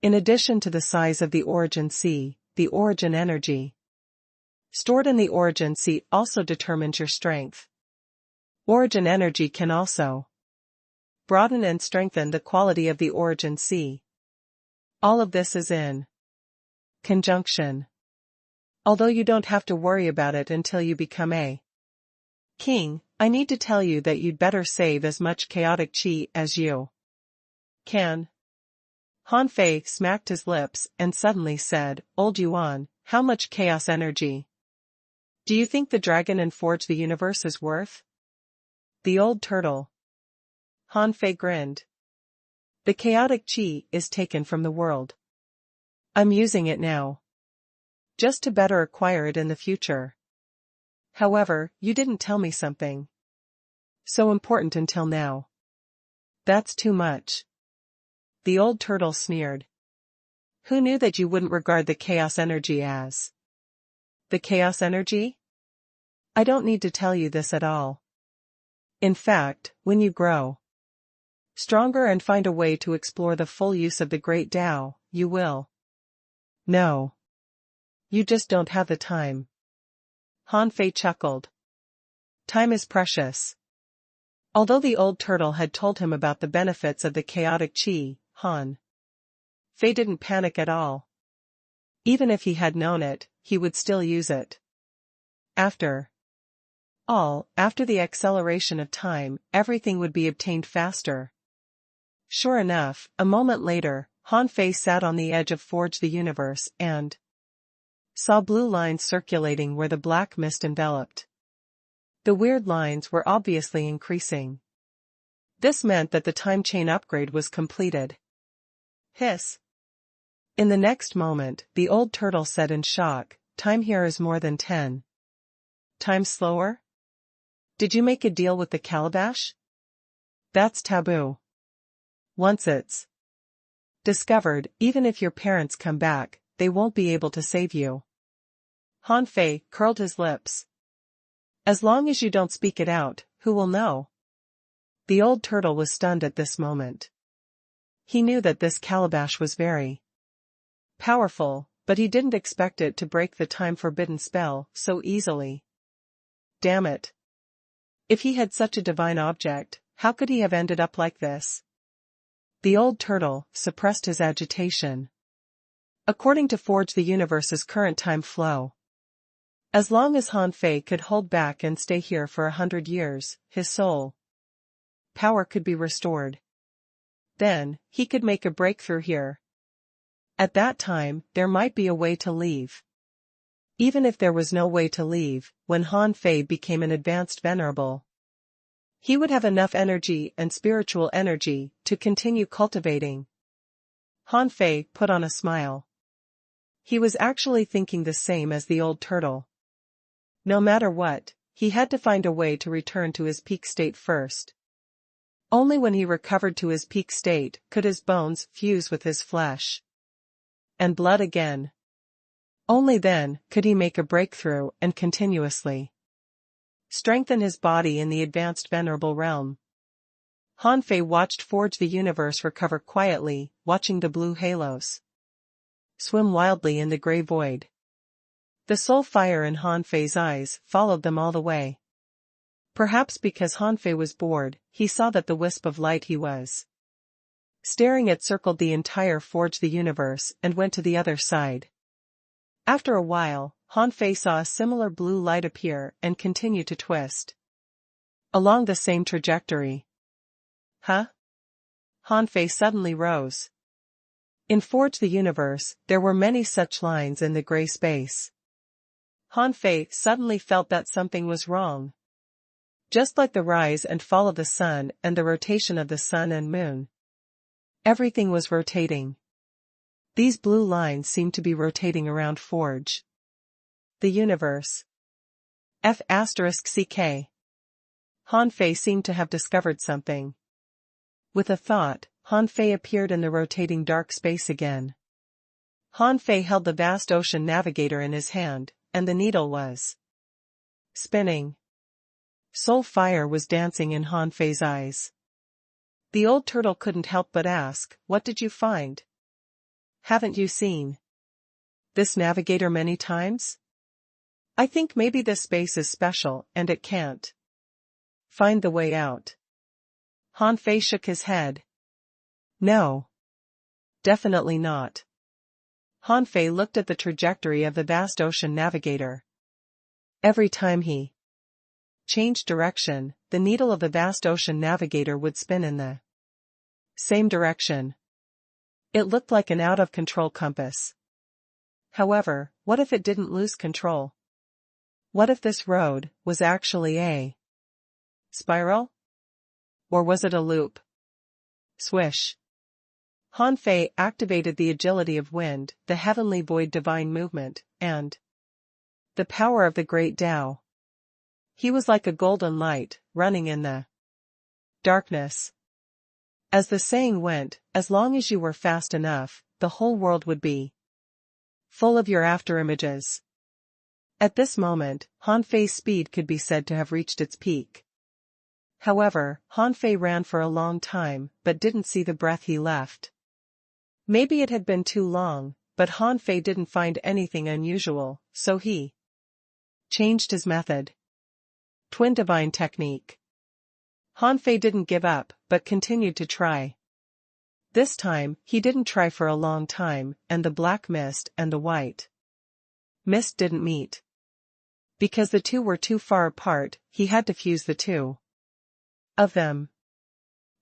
In addition to the size of the origin C, the origin energy stored in the origin C also determines your strength. Origin energy can also broaden and strengthen the quality of the origin C. All of this is in conjunction. Although you don't have to worry about it until you become a king, I need to tell you that you'd better save as much chaotic chi as you can. Han Fei smacked his lips and suddenly said, Old Yuan, how much chaos energy do you think the dragon and Forge the Universe is worth? The old turtle. Han Fei grinned. The chaotic chi is taken from the world. I'm using it now, just to better acquire it in the future. However, you didn't tell me something so important until now. That's too much. The old turtle sneered. Who knew that you wouldn't regard the chaos energy as the chaos energy? I don't need to tell you this at all. In fact, when you grow stronger and find a way to explore the full use of the great Tao, you will know. You just don't have the time. Han Fei chuckled. Time is precious. Although the old turtle had told him about the benefits of the chaotic chi, Han Fei didn't panic at all. Even if he had known it, he would still use it. After the acceleration of time, everything would be obtained faster. Sure enough, a moment later, Han Fei sat on the edge of Forge the Universe and saw blue lines circulating where the black mist enveloped. The weird lines were obviously increasing. This meant that the time chain upgrade was completed. Hiss. In the next moment, the old turtle said in shock, time here is more than 10 times slower? Did you make a deal with the calabash? That's taboo. Once it's discovered, even if your parents come back, they won't be able to save you. Han Fei curled his lips. As long as you don't speak it out, who will know? The old turtle was stunned at this moment. He knew that this calabash was very powerful, but he didn't expect it to break the time-forbidden spell so easily. Damn it. If he had such a divine object, how could he have ended up like this? The old turtle suppressed his agitation. According to Forge the Universe's current time flow, as long as Han Fei could hold back and stay here for 100 years, his soul power could be restored. Then, he could make a breakthrough here. At that time, there might be a way to leave. Even if there was no way to leave, when Han Fei became an advanced venerable, he would have enough energy and spiritual energy to continue cultivating. Han Fei put on a smile. He was actually thinking the same as the old turtle. No matter what, he had to find a way to return to his peak state first. Only when he recovered to his peak state could his bones fuse with his flesh and blood again. Only then could he make a breakthrough and continuously strengthen his body in the advanced venerable realm. Han Fei watched Forge the Universe recover quietly, watching the blue halos swim wildly in the gray void. The soul fire in Han Fei's eyes followed them all the way. Perhaps because Han Fei was bored, he saw that the wisp of light he was staring at circled the entire Forge the Universe and went to the other side. After a while, Han Fei saw a similar blue light appear and continue to twist along the same trajectory. Huh? Han Fei suddenly rose. In Forge the Universe, there were many such lines in the gray space. Han Fei suddenly felt that something was wrong. Just like the rise and fall of the sun and the rotation of the sun and moon, everything was rotating. These blue lines seemed to be rotating around Forge the Universe. F***ck. Han Fei seemed to have discovered something. With a thought, Han Fei appeared in the rotating dark space again. Han Fei held the vast ocean navigator in his hand, and the needle was spinning. Soul fire was dancing in Han Fei's eyes. The old turtle couldn't help but ask, "What did you find? Haven't you seen this navigator many times? I think maybe this space is special and it can't find the way out." Han Fei shook his head. No. Definitely not. Han Fei looked at the trajectory of the vast ocean navigator. Every time he changed direction, the needle of the vast ocean navigator would spin in the same direction. It looked like an out-of-control compass. However, what if it didn't lose control? What if this road was actually a spiral? Or was it a loop? Swish. Han Fei activated the agility of wind, the heavenly void divine movement, and the power of the great Tao. He was like a golden light, running in the darkness. As the saying went, as long as you were fast enough, the whole world would be full of your afterimages. At this moment, Han Fei's speed could be said to have reached its peak. However, Han Fei ran for a long time, but didn't see the breath he left. Maybe it had been too long, but Han Fei didn't find anything unusual, so he changed his method. Twin Divine Technique. Han Fei didn't give up, but continued to try. This time, he didn't try for a long time, and the black mist and the white mist didn't meet. Because the two were too far apart, he had to fuse the two of them.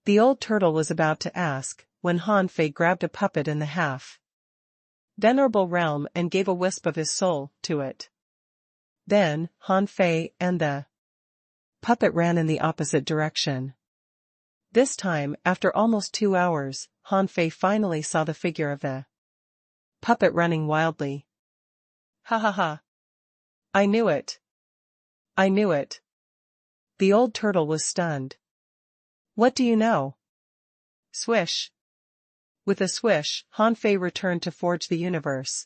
The old turtle was about to ask, when Han Fei grabbed a puppet in the half-venerable realm and gave a wisp of his soul to it. Then, Han Fei and the puppet ran in the opposite direction. This time, after almost 2 hours, Han Fei finally saw the figure of the puppet running wildly. Ha ha ha. I knew it. I knew it. The old turtle was stunned. What do you know? Swish. With a swish, Han Fei returned to Forge the Universe.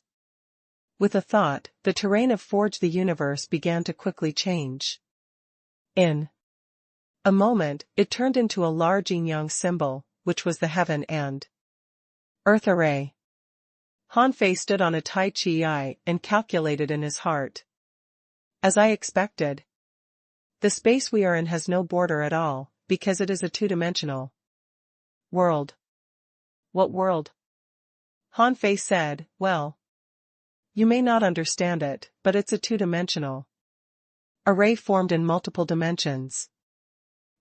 With a thought, the terrain of Forge the Universe began to quickly change. In a moment, it turned into a large yin-yang symbol, which was the heaven and earth array. Han Fei stood on a Tai Chi eye and calculated in his heart. As I expected. The space we are in has no border at all, because it is a two-dimensional world. What world? Han Fei said, well. You may not understand it, but it's a two-dimensional array formed in multiple dimensions.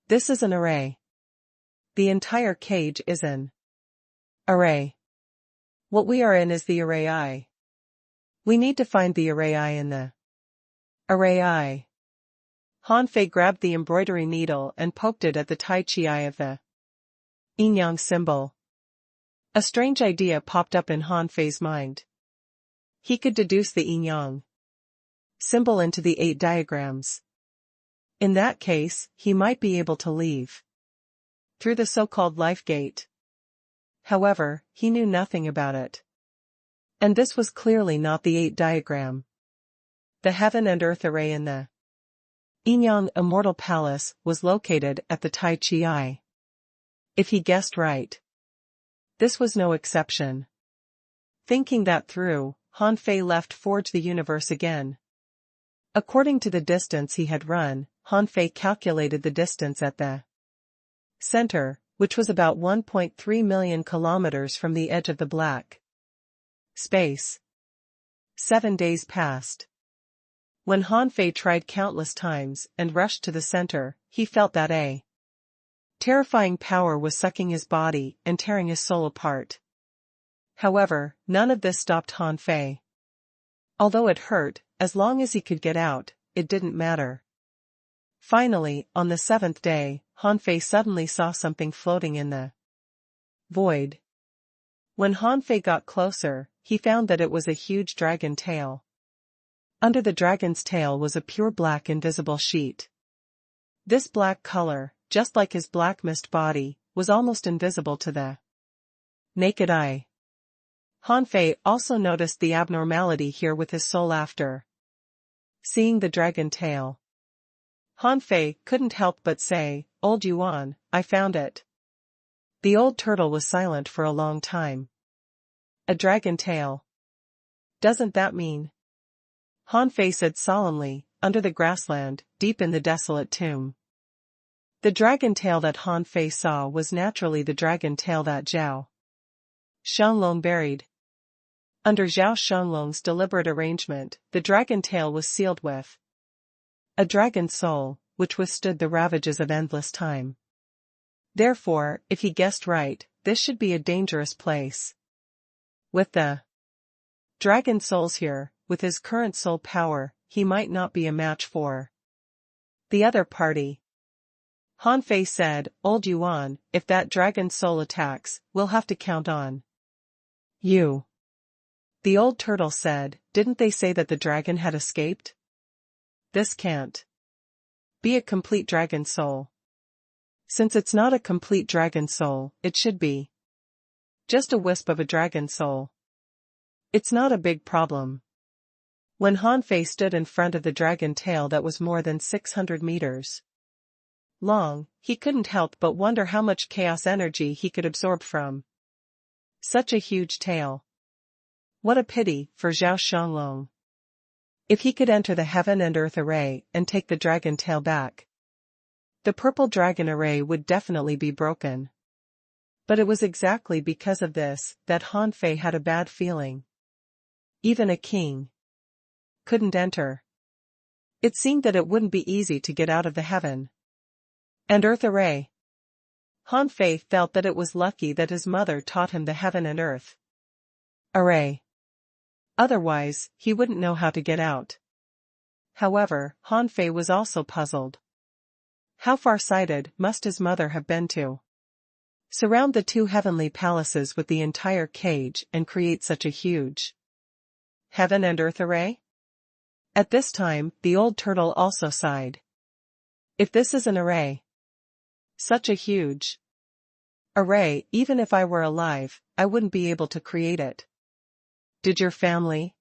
This is an array. The entire cage is an array. What we are in is the array I. We need to find the array I in the array I. Han Fei grabbed the embroidery needle and poked it at the Tai Chi eye of the yin-yang symbol. A strange idea popped up in Han Fei's mind. He could deduce the yin-yang symbol into the 8 diagrams. In that case, he might be able to leave through the so-called life gate. However, he knew nothing about it. And this was clearly not the 8 diagram. The heaven and earth array in the yin-yang immortal palace was located at the Tai Chi eye. If he guessed right. This was no exception. Thinking that through, Han Fei left Forge the Universe again. According to the distance he had run, Han Fei calculated the distance at the center, which was about 1.3 million kilometers from the edge of the black space. 7 days passed. When Han Fei tried countless times and rushed to the center, he felt that a terrifying power was sucking his body and tearing his soul apart. However, none of this stopped Han Fei. Although it hurt, as long as he could get out, it didn't matter. Finally, on the 7th day, Han Fei suddenly saw something floating in the void. When Han Fei got closer, he found that it was a huge dragon tail. Under the dragon's tail was a pure black invisible sheet. This black color, just like his black mist body, was almost invisible to the naked eye. Han Fei also noticed the abnormality here with his soul after seeing the dragon tail. Han Fei couldn't help but say, "Old Yuan, I found it." The old turtle was silent for a long time. A dragon tail. Doesn't that mean? Han Fei said solemnly, under the grassland, deep in the desolate tomb. The dragon tail that Han Fei saw was naturally the dragon tail that Zhao Shanglong buried. Under Zhao Shanglong's deliberate arrangement, the dragon tail was sealed with a dragon soul, which withstood the ravages of endless time. Therefore, if he guessed right, this should be a dangerous place. With the dragon souls here, with his current soul power, he might not be a match for the other party. Han Fei said, "Old Yuan, if that dragon soul attacks, we'll have to count on you." The old turtle said, "Didn't they say that the dragon had escaped? This can't be a complete dragon soul. Since it's not a complete dragon soul, it should be just a wisp of a dragon soul. It's not a big problem." When Han Fei stood in front of the dragon tail that was more than 600 meters long, he couldn't help but wonder how much chaos energy he could absorb from such a huge tail. What a pity for Zhao Shanglong. If he could enter the heaven and earth array and take the dragon tail back, the purple dragon array would definitely be broken. But it was exactly because of this that Han Fei had a bad feeling. Even a king couldn't enter. It seemed that it wouldn't be easy to get out of the heaven and earth array. Han Fei felt that it was lucky that his mother taught him the heaven and earth array. Otherwise, he wouldn't know how to get out. However, Han Fei was also puzzled. How far-sighted must his mother have been to surround the 2 heavenly palaces with the entire cage and create such a huge heaven and earth array? At this time, the old turtle also sighed. If this is an array, such a huge array, even if I were alive, I wouldn't be able to create it. Did your family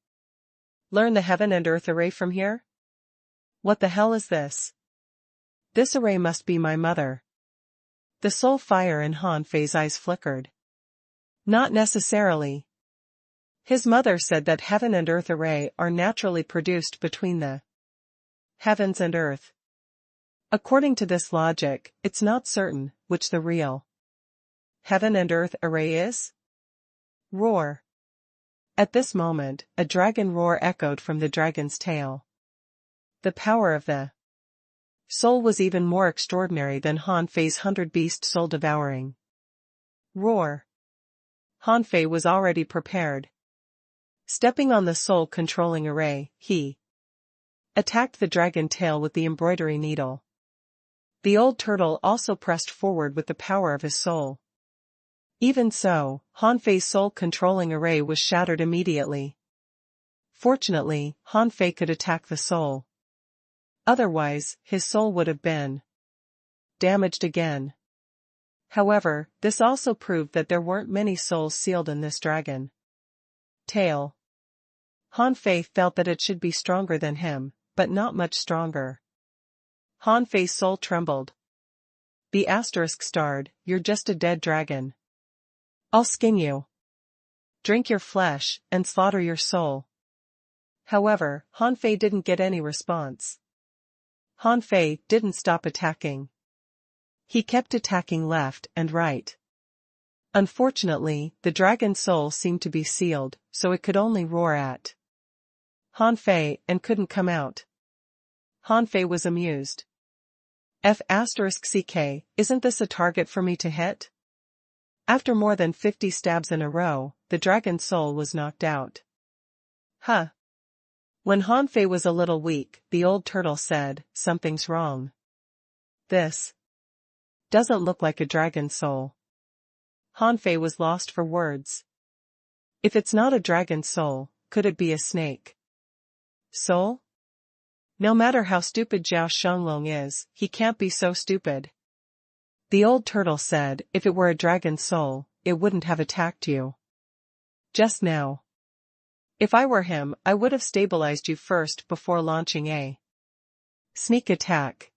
Learn the heaven and earth array from here? What the hell is this? This array must be my mother. The soul fire in Han Fei's eyes flickered. Not necessarily. His mother said that heaven and earth array are naturally produced between the heavens and earth. According to this logic, it's not certain which the real heaven and earth array is? Roar. At this moment, a dragon roar echoed from the dragon's tail. The power of the soul was even more extraordinary than Han Fei's 100-beast soul-devouring roar. Han Fei was already prepared. Stepping on the soul-controlling array, he attacked the dragon tail with the embroidery needle. The old turtle also pressed forward with the power of his soul. Even so, Han Fei's soul-controlling array was shattered immediately. Fortunately, Han Fei could attack the soul. Otherwise, his soul would have been damaged again. However, this also proved that there weren't many souls sealed in this dragon tail. Han Fei felt that it should be stronger than him, but not much stronger. Han Fei's soul trembled. The asterisk starred, "You're just a dead dragon. I'll skin you, drink your flesh, and slaughter your soul." However, Han Fei didn't get any response. Han Fei didn't stop attacking. He kept attacking left and right. Unfortunately, the dragon's soul seemed to be sealed, so it could only roar at Han Fei and couldn't come out. Han Fei was amused. F***ck, isn't this a target for me to hit? After more than 50 stabs in a row, the dragon's soul was knocked out. Huh. When Han Fei was a little weak, the old turtle said, "Something's wrong. This doesn't look like a dragon's soul." Han Fei was lost for words. If it's not a dragon's soul, could it be a snake soul? No matter how stupid Zhao Shenglong is, he can't be so stupid. The old turtle said, "If it were a dragon's soul, it wouldn't have attacked you just now. If I were him, I would have stabilized you first before launching a sneak attack."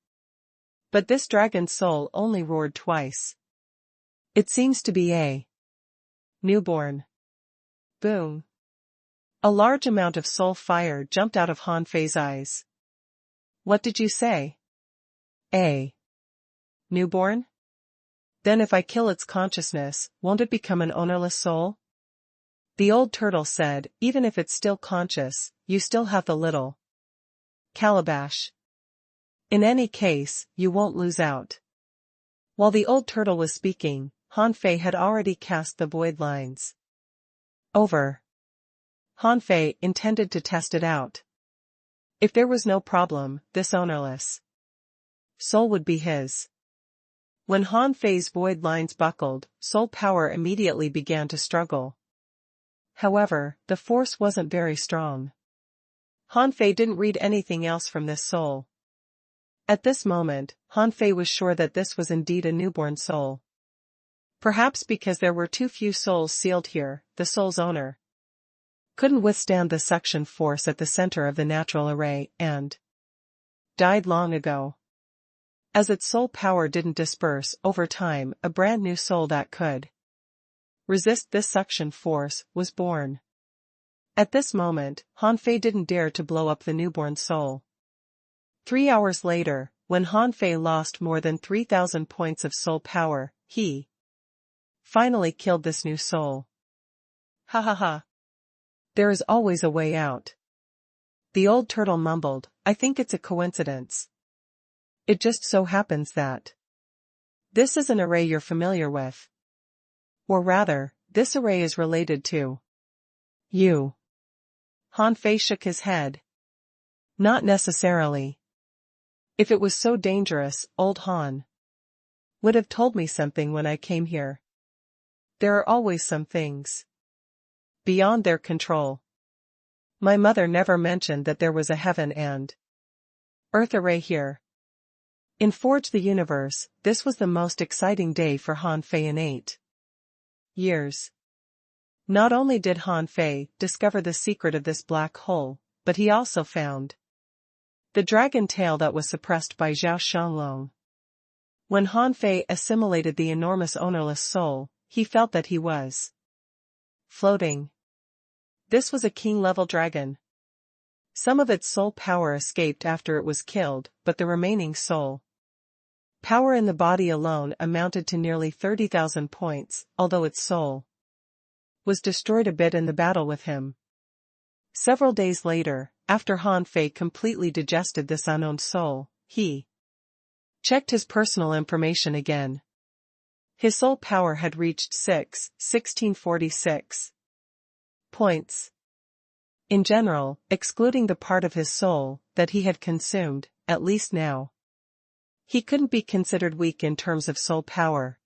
But this dragon's soul only roared twice. It seems to be a newborn. Boom. A large amount of soul fire jumped out of Han Fei's eyes. What did you say? A newborn? Then if I kill its consciousness, won't it become an ownerless soul? The old turtle said, "Even if it's still conscious, you still have the little calabash. In any case, you won't lose out." While the old turtle was speaking, Han Fei had already cast the void lines over. Han Fei intended to test it out. If there was no problem, this ownerless soul would be his. When Han Fei's void lines buckled, soul power immediately began to struggle. However, the force wasn't very strong. Han Fei didn't read anything else from this soul. At this moment, Han Fei was sure that this was indeed a newborn soul. Perhaps because there were too few souls sealed here, the soul's owner couldn't withstand the suction force at the center of the natural array and died long ago. As its soul power didn't disperse over time, a brand new soul that could resist this suction force was born. At this moment, Han Fei didn't dare to blow up the newborn soul. 3 hours later, when Han Fei lost more than 3,000 points of soul power, he finally killed this new soul. Ha ha ha. There is always a way out. The old turtle mumbled, "I think it's a coincidence. It just so happens that this is an array you're familiar with. Or rather, this array is related to you." Han Fei shook his head. "Not necessarily. If it was so dangerous, old Han would have told me something when I came here. There are always some things beyond their control. My mother never mentioned that there was a heaven and earth array here." In Forge the Universe, this was the most exciting day for Han Fei in 8 years. Not only did Han Fei discover the secret of this black hole, but he also found the dragon tail that was suppressed by Zhao Shanglong. When Han Fei assimilated the enormous ownerless soul, he felt that he was floating. This was a king-level dragon. Some of its soul power escaped after it was killed, but the remaining soul power in the body alone amounted to nearly 30,000 points, although its soul was destroyed a bit in the battle with him. Several days later, after Han Fei completely digested this unowned soul, he checked his personal information again. His soul power had reached 1646 points. In general, excluding the part of his soul that he had consumed, at least now, he couldn't be considered weak in terms of soul power.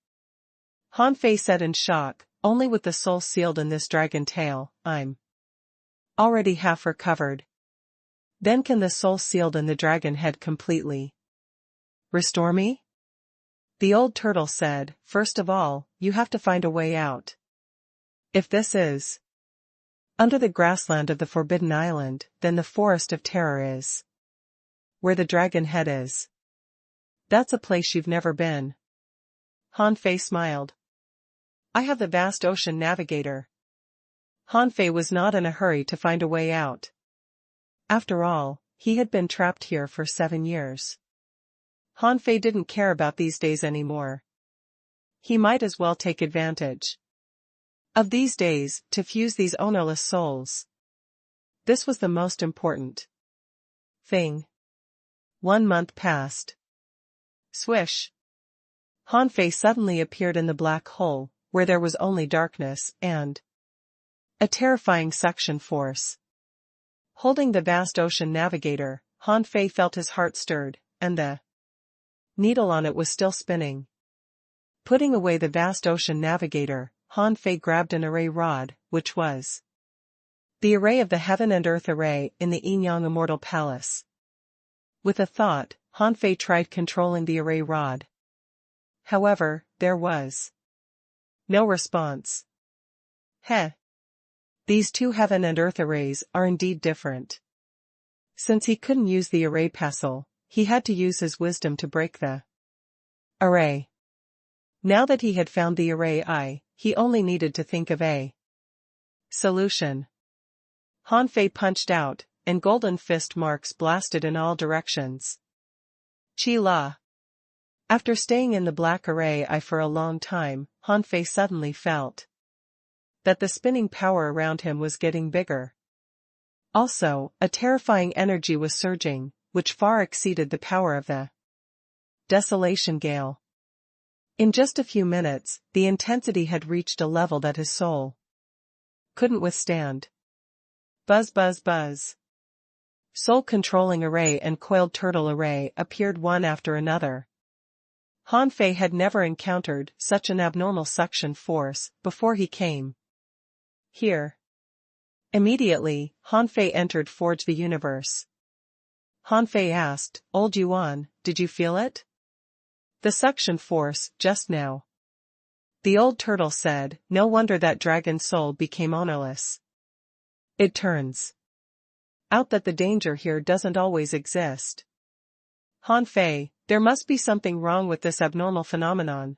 Han Fei said in shock, "Only with the soul sealed in this dragon tail, I'm already half recovered. Then can the soul sealed in the dragon head completely restore me?" The old turtle said, "First of all, you have to find a way out. If this is under the grassland of the Forbidden Island, then the Forest of Terror is where the dragon head is. That's a place you've never been." Han Fei smiled. "I have the vast ocean navigator." Han Fei was not in a hurry to find a way out. After all, he had been trapped here for 7 years. Han Fei didn't care about these days anymore. He might as well take advantage of these days to fuse these ownerless souls. This was the most important thing. 1 month passed. Swish! Han Fei suddenly appeared in the black hole, where there was only darkness and a terrifying suction force. Holding the vast ocean navigator, Han Fei felt his heart stirred, and the needle on it was still spinning. Putting away the vast ocean navigator, Han Fei grabbed an array rod, which was the array of the Heaven and Earth array in the Yinyang Immortal Palace. With a thought, Han Fei tried controlling the array rod. However, there was no response. Heh! These two Heaven and Earth arrays are indeed different. Since he couldn't use the array pestle, he had to use his wisdom to break the array. Now that he had found the array eye, he only needed to think of a solution. Han Fei punched out, and golden fist marks blasted in all directions. Chi La! After staying in the black array eye for a long time, Han Fei suddenly felt that the spinning power around him was getting bigger. Also, a terrifying energy was surging, which far exceeded the power of the desolation gale. In just a few minutes, the intensity had reached a level that his soul couldn't withstand. Buzz buzz buzz. Soul-controlling array and coiled turtle array appeared one after another. Han Fei had never encountered such an abnormal suction force before he came here. Immediately, Han Fei entered Forge the Universe. Han Fei asked, "Old Yuan, did you feel it? The suction force, just now." The old turtle said, "No wonder that dragon soul became ownerless. It turns out that the danger here doesn't always exist. Han Fei, there must be something wrong with this abnormal phenomenon.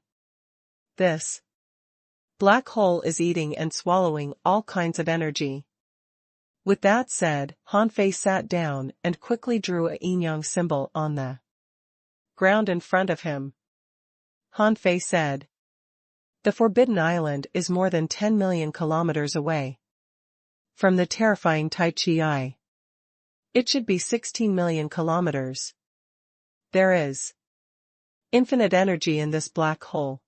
This black hole is eating and swallowing all kinds of energy." With that said, Han Fei sat down and quickly drew a yin-yang symbol on the ground in front of him. Han Fei said, "The Forbidden Island is more than 10 million kilometers away from the terrifying Tai Chi Eye. It should be 16 million kilometers. There is infinite energy in this black hole.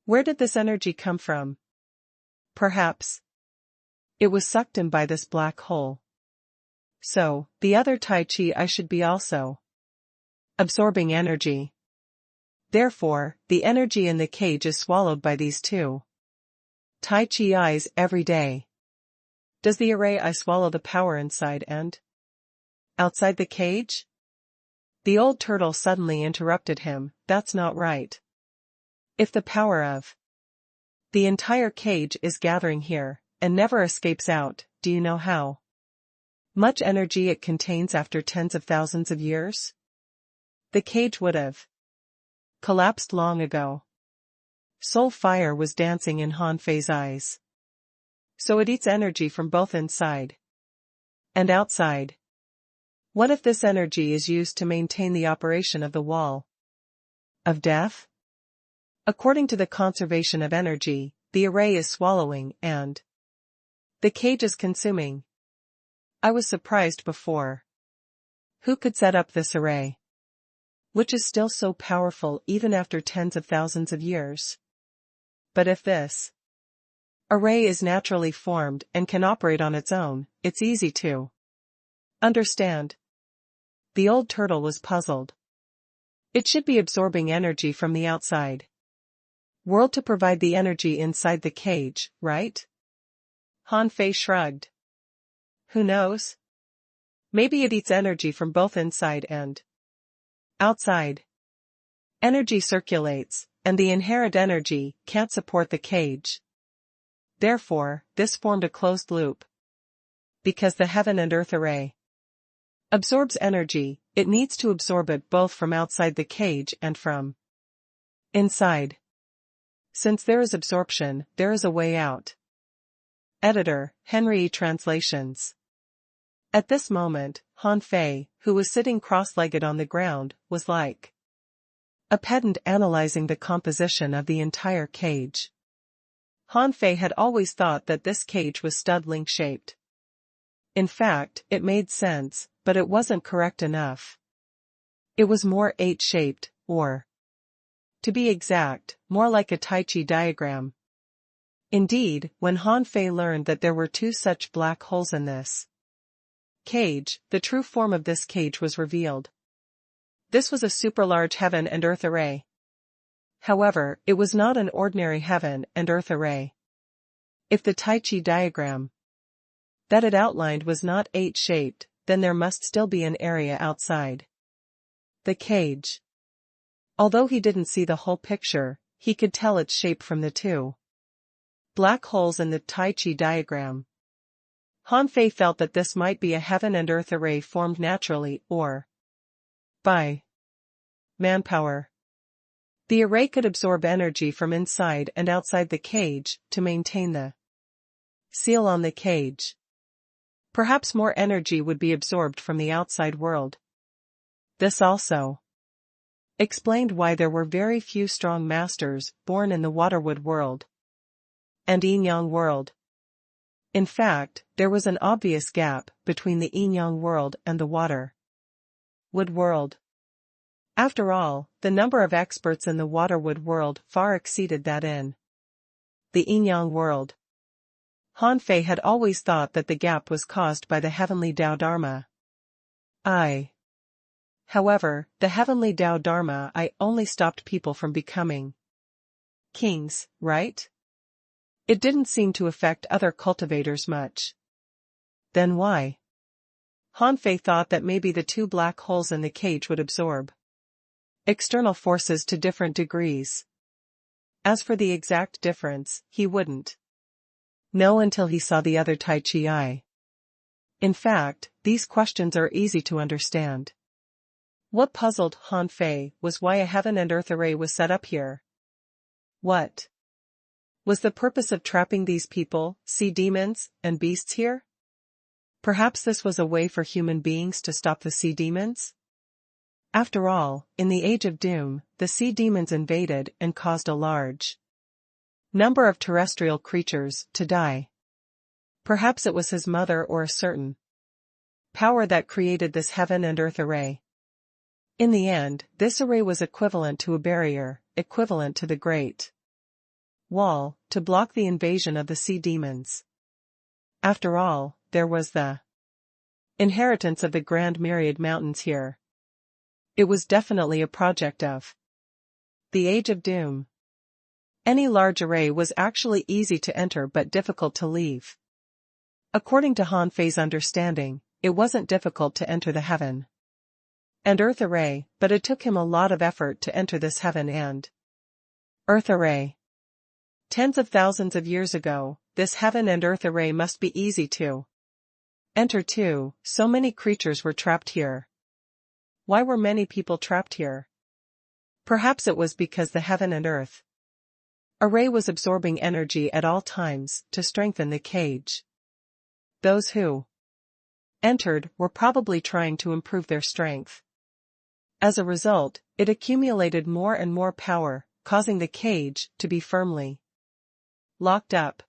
Where did this energy come from? Perhaps it was sucked in by this black hole. So, the other Tai Chi Eye should be also absorbing energy. Therefore, the energy in the cage is swallowed by these two Tai Chi Eyes every day. Does the array eye swallow the power inside and outside the cage?" The old turtle suddenly interrupted him, "That's not right. If the power of the entire cage is gathering here, and never escapes out, do you know how much energy it contains after tens of thousands of years? The cage would have collapsed long ago. Soul fire was dancing in Han Fei's eyes. So it eats energy from both inside and outside. What if this energy is used to maintain the operation of the wall of death? According to the conservation of energy, the array is swallowing and the cage is consuming. I was surprised before. Who could set up this array, which is still so powerful even after tens of thousands of years? But if this array is naturally formed and can operate on its own, it's easy to understand. The old turtle was puzzled. It should be absorbing energy from the outside world to provide the energy inside the cage, right? Han Fei shrugged. Who knows? Maybe it eats energy from both inside and outside. Energy circulates, and the inherent energy can't support the cage. Therefore, this formed a closed loop. Because the heaven and earth array absorbs energy, it needs to absorb it both from outside the cage and from inside. Since there is absorption, there is a way out. Editor, Henry E. Translations. At this moment, Han Fei, who was sitting cross-legged on the ground, was like a pedant analyzing the composition of the entire cage. Han Fei had always thought that this cage was stud-link shaped. In fact, it made sense, but it wasn't correct enough. It was more H-shaped, or, to be exact, more like a Tai Chi diagram. Indeed, when Han Fei learned that there were two such black holes in this cage, the true form of this cage was revealed. This was a super-large heaven and earth array. However, it was not an ordinary heaven and earth array. If the Tai Chi diagram that it outlined was not H-shaped, then there must still be an area outside the cage. Although he didn't see the whole picture, he could tell its shape from the two black holes in the Tai Chi diagram. Han Fei felt that this might be a heaven and earth array formed naturally or by manpower. The array could absorb energy from inside and outside the cage to maintain the seal on the cage. Perhaps more energy would be absorbed from the outside world. This also explained why there were very few strong masters born in the waterwood world and yin-yang world. In fact, there was an obvious gap between the yin-yang world and the waterwood world. After all, the number of experts in the waterwood world far exceeded that in the yin-yang world. Han Fei had always thought that the gap was caused by the heavenly Tao Dharma. However, the heavenly Tao Dharma only stopped people from becoming kings, right? It didn't seem to affect other cultivators much. Then why? Han Fei thought that maybe the two black holes in the cage would absorb external forces to different degrees. As for the exact difference, he wouldn't know until he saw the other Tai Chi eye. In fact, these questions are easy to understand. What puzzled Han Fei was why a heaven and earth array was set up here. What was the purpose of trapping these people, sea demons, and beasts here? Perhaps this was a way for human beings to stop the sea demons? After all, in the Age of Doom, the sea demons invaded and caused a large number of terrestrial creatures to die. Perhaps it was his mother or a certain power that created this heaven and earth array. In the end, this array was equivalent to a barrier, equivalent to the Great Wall, to block the invasion of the sea demons. After all, there was the inheritance of the Grand Myriad Mountains here. It was definitely a project of the Age of Doom. Any large array was actually easy to enter but difficult to leave. According to Han Fei's understanding, it wasn't difficult to enter the heaven and earth array, but it took him a lot of effort to enter this heaven and earth array. Tens of thousands of years ago, this heaven and earth array must be easy to Enter 2. So many creatures were trapped here. Why were many people trapped here? Perhaps it was because the heaven and earth array was absorbing energy at all times to strengthen the cage. Those who entered were probably trying to improve their strength. As a result, it accumulated more and more power, causing the cage to be firmly locked up.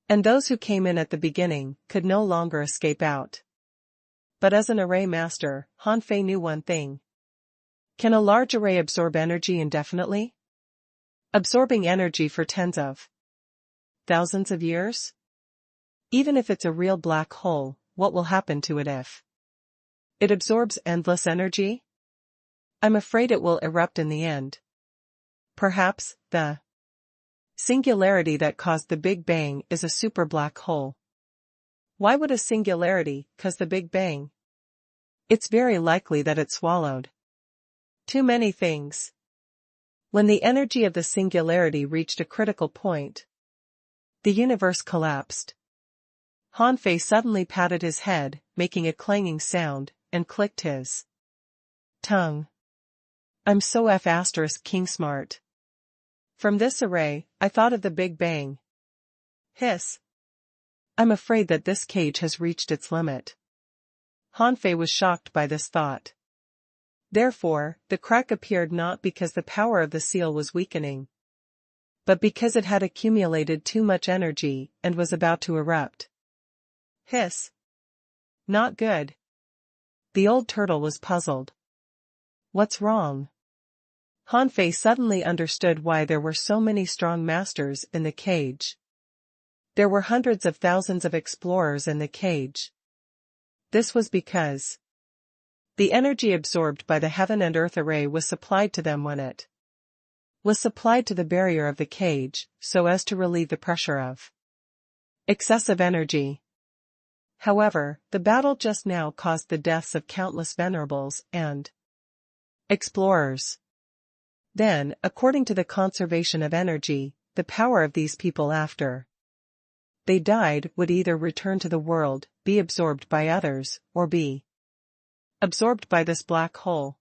And those who came in at the beginning could no longer escape out. But as an array master, Han Fei knew one thing. Can a large array absorb energy indefinitely? Absorbing energy for tens of thousands of years? Even if it's a real black hole, what will happen to it if it absorbs endless energy? I'm afraid it will erupt in the end. Perhaps, the singularity that caused the Big Bang is a super black hole. Why would a singularity cause the Big Bang? It's very likely that it swallowed too many things. When the energy of the singularity reached a critical point, the universe collapsed. Han Fei suddenly patted his head, making a clanging sound, and clicked his tongue. I'm so King smart. From this array, I thought of the Big Bang. Hiss. I'm afraid that this cage has reached its limit. Han Fei was shocked by this thought. Therefore, the crack appeared not because the power of the seal was weakening, but because it had accumulated too much energy and was about to erupt. Hiss. Not good. The old turtle was puzzled. What's wrong? Han Fei suddenly understood why there were so many strong masters in the cage. There were hundreds of thousands of explorers in the cage. This was because the energy absorbed by the heaven and earth array was supplied to them when it was supplied to the barrier of the cage, so as to relieve the pressure of excessive energy. However, the battle just now caused the deaths of countless venerables and explorers. Then, according to the conservation of energy, the power of these people after they died would either return to the world, be absorbed by others, or be absorbed by this black hole.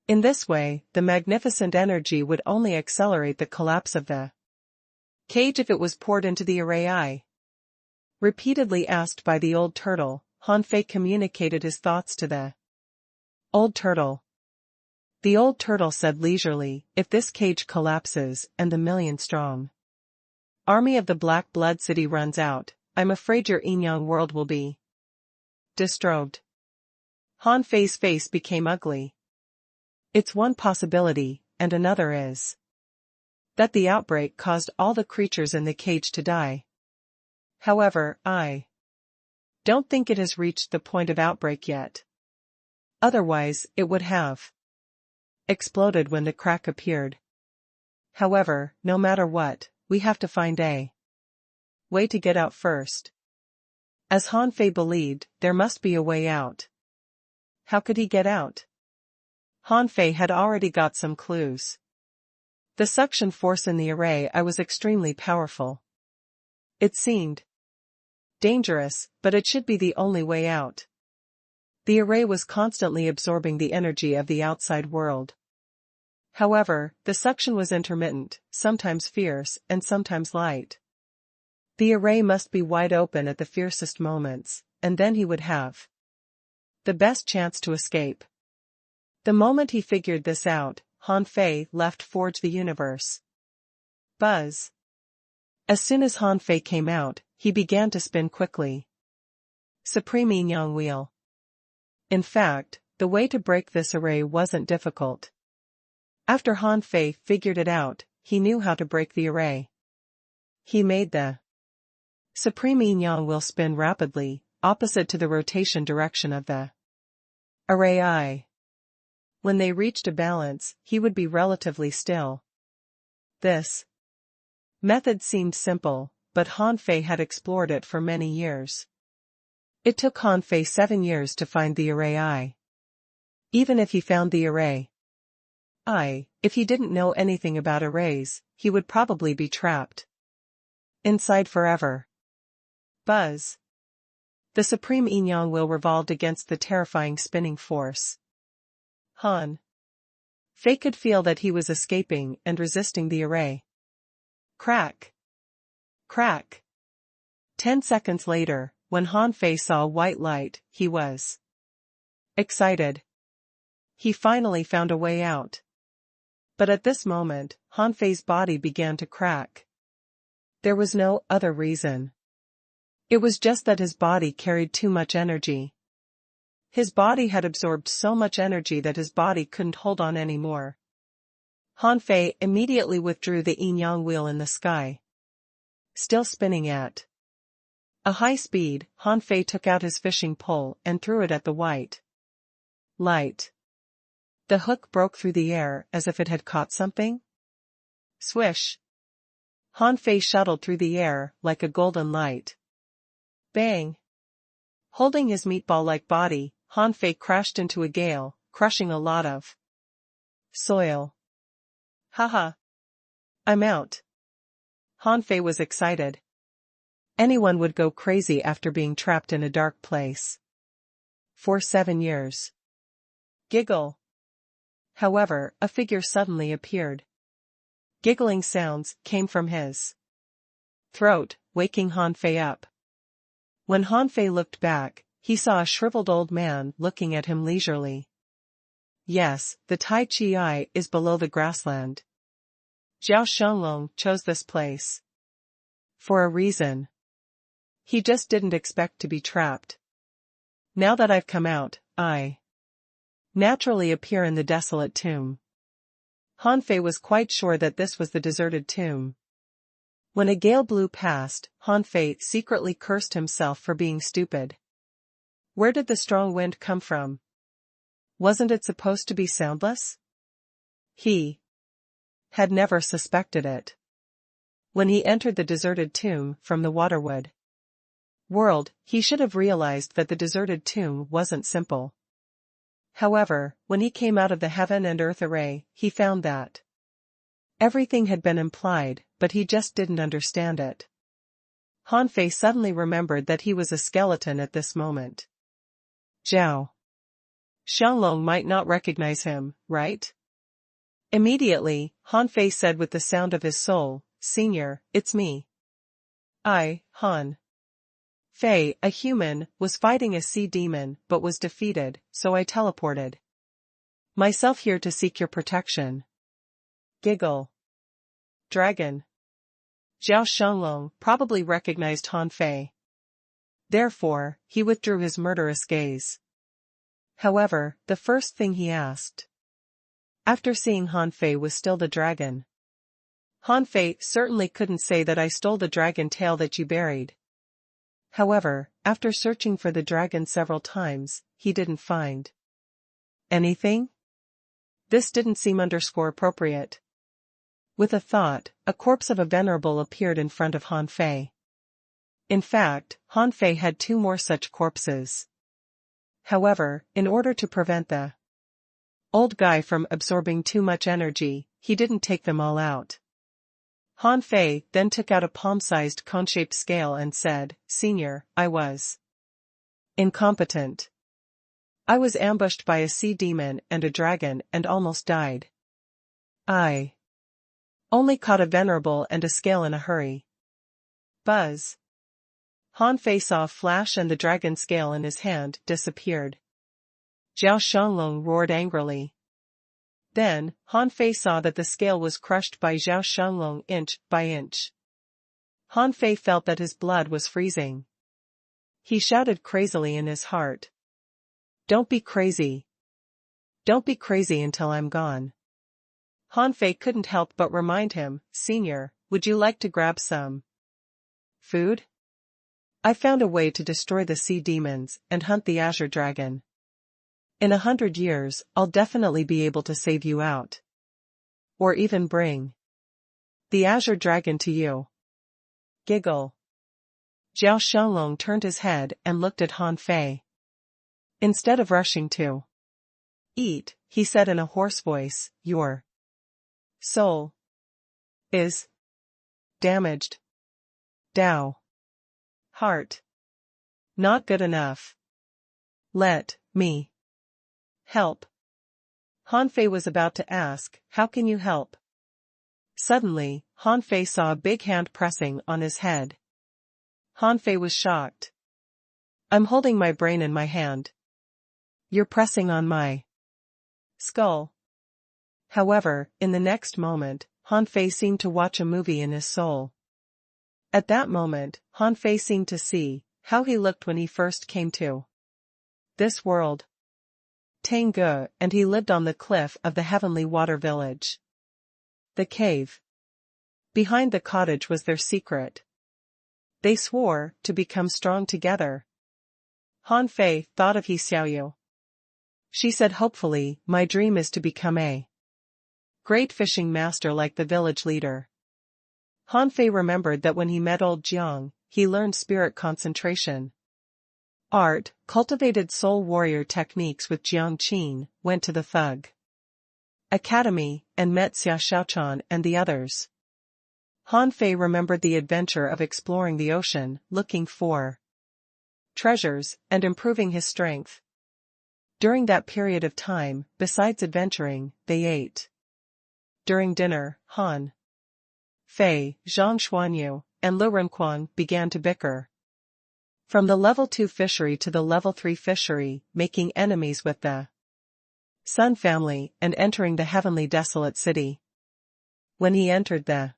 In this way, the magnificent energy would only accelerate the collapse of the cage if it was poured into the array. Repeatedly asked by the old turtle, Han Fei communicated his thoughts to the old turtle. The old turtle said leisurely, if this cage collapses and the million-strong army of the Black Blood City runs out, I'm afraid your Inyang world will be destroyed. Han Fei's face became ugly. It's one possibility, and another is that the outbreak caused all the creatures in the cage to die. However, I don't think it has reached the point of outbreak yet. Otherwise, it would have exploded when the crack appeared. However, no matter what, we have to find a way to get out first. As Han Fei believed, there must be a way out. How could he get out? Han Fei had already got some clues. The suction force in the array was extremely powerful. It seemed dangerous, but it should be the only way out. The array was constantly absorbing the energy of the outside world. However, the suction was intermittent, sometimes fierce and sometimes light. The array must be wide open at the fiercest moments, and then he would have the best chance to escape. The moment he figured this out, Han Fei left Forge the Universe. Buzz. As soon as Han Fei came out, he began to spin quickly. Supreme Inyang Wheel. In fact, the way to break this array wasn't difficult. After Han Fei figured it out, he knew how to break the array. He made the Supreme Inyang Wheel spin rapidly, opposite to the rotation direction of the array. When they reached a balance, he would be relatively still. This method seemed simple, but Han Fei had explored it for many years. It took Han Fei 7 years to find the array. Even if he found the array, if he didn't know anything about arrays, he would probably be trapped inside forever. Buzz. The supreme yin-yang will revolved against the terrifying spinning force. Han Fei could feel that he was escaping and resisting the array. Crack! Crack! 10 seconds later, when Han Fei saw white light, he was excited. He finally found a way out. But at this moment, Han Fei's body began to crack. There was no other reason. It was just that his body carried too much energy. His body had absorbed so much energy that his body couldn't hold on anymore. Han Fei immediately withdrew the yin-yang wheel in the sky. Still spinning at a high speed, Han Fei took out his fishing pole and threw it at the white light. The hook broke through the air as if it had caught something. Swish! Han Fei shuttled through the air like a golden light. Bang! Holding his meatball-like body, Han Fei crashed into a gale, crushing a lot of soil. Haha! I'm out. Han Fei was excited. Anyone would go crazy after being trapped in a dark place for 7 years. Giggle. However, a figure suddenly appeared. Giggling sounds came from his throat, waking Han Fei up. When Han Fei looked back, he saw a shriveled old man looking at him leisurely. Yes, the Tai Chi is below the grassland. Zhao Shenglong chose this place for a reason. He just didn't expect to be trapped. Now that I've come out, I naturally appear in the desolate tomb. Han Fei was quite sure that this was the deserted tomb. When a gale blew past, Han Fei secretly cursed himself for being stupid. Where did the strong wind come from? Wasn't it supposed to be soundless? He had never suspected it. When he entered the deserted tomb from the waterwood world, he should have realized that the deserted tomb wasn't simple. However, when he came out of the heaven and earth array, he found that everything had been implied, but he just didn't understand it. Han Fei suddenly remembered that he was a skeleton at this moment. Zhao Shenglong might not recognize him, right? Immediately, Han Fei said with the sound of his soul, "Senior, it's me. I, Han Fei, a human, was fighting a sea demon but was defeated, so I teleported myself here to seek your protection." Giggle. Dragon. Zhao Shenglong probably recognized Han Fei. Therefore, he withdrew his murderous gaze. However, the first thing he asked after seeing Han Fei was still the dragon. Han Fei certainly couldn't say that I stole the dragon tail that you buried. However, after searching for the dragon several times, he didn't find anything. This didn't seem appropriate. With a thought, a corpse of a venerable appeared in front of Han Fei. In fact, Han Fei had 2 more such corpses. However, in order to prevent the old guy from absorbing too much energy, he didn't take them all out. Han Fei then took out a palm-sized cone-shaped scale and said, "Senior, I was incompetent. I was ambushed by a sea demon and a dragon and almost died. I only caught a venerable and a scale in a hurry." Buzz. Han Fei saw a flash and the dragon scale in his hand disappeared. Zhao Shenglong roared angrily. Then, Han Fei saw that the scale was crushed by Zhao Shenglong inch by inch. Han Fei felt that his blood was freezing. He shouted crazily in his heart. "Don't be crazy. Don't be crazy until I'm gone." Han Fei couldn't help but remind him, "Senior, would you like to grab some food? I found a way to destroy the sea demons and hunt the Azure Dragon. In 100 years, I'll definitely be able to save you out. Or even bring the Azure Dragon to you." Giggle. Zhao Shenglong turned his head and looked at Han Fei. Instead of rushing to eat, he said in a hoarse voice, "Your soul is damaged. Dao. Heart. Not good enough. Let me help. Han Fei was about to ask, how can you help? Suddenly, Han Fei saw a big hand pressing on his head. Han Fei was shocked. I'm holding my brain in my hand. You're pressing on my skull. However, in the next moment, Han Fei seemed to watch a movie in his soul. At that moment, Han Fei seemed to see how he looked when he first came to this world. Tangge, and he lived on the cliff of the heavenly water village. The cave behind the cottage was their secret. They swore to become strong together. Han Fei thought of He Xiaoyu. She said hopefully, my dream is to become a great fishing master like the village leader. Han Fei remembered that when he met old Jiang, he learned spirit concentration. Art, cultivated soul warrior techniques with Jiang Qin, went to the Thug Academy, and met Xia Xiaochan and the others. Han Fei remembered the adventure of exploring the ocean, looking for treasures, and improving his strength. During that period of time, besides adventuring, they ate. During dinner, Han Fei, Zhang Xuanyu, and Lu Renquan began to bicker. From the level 2 fishery to the level 3 fishery, making enemies with the Sun family and entering the heavenly desolate city. When he entered the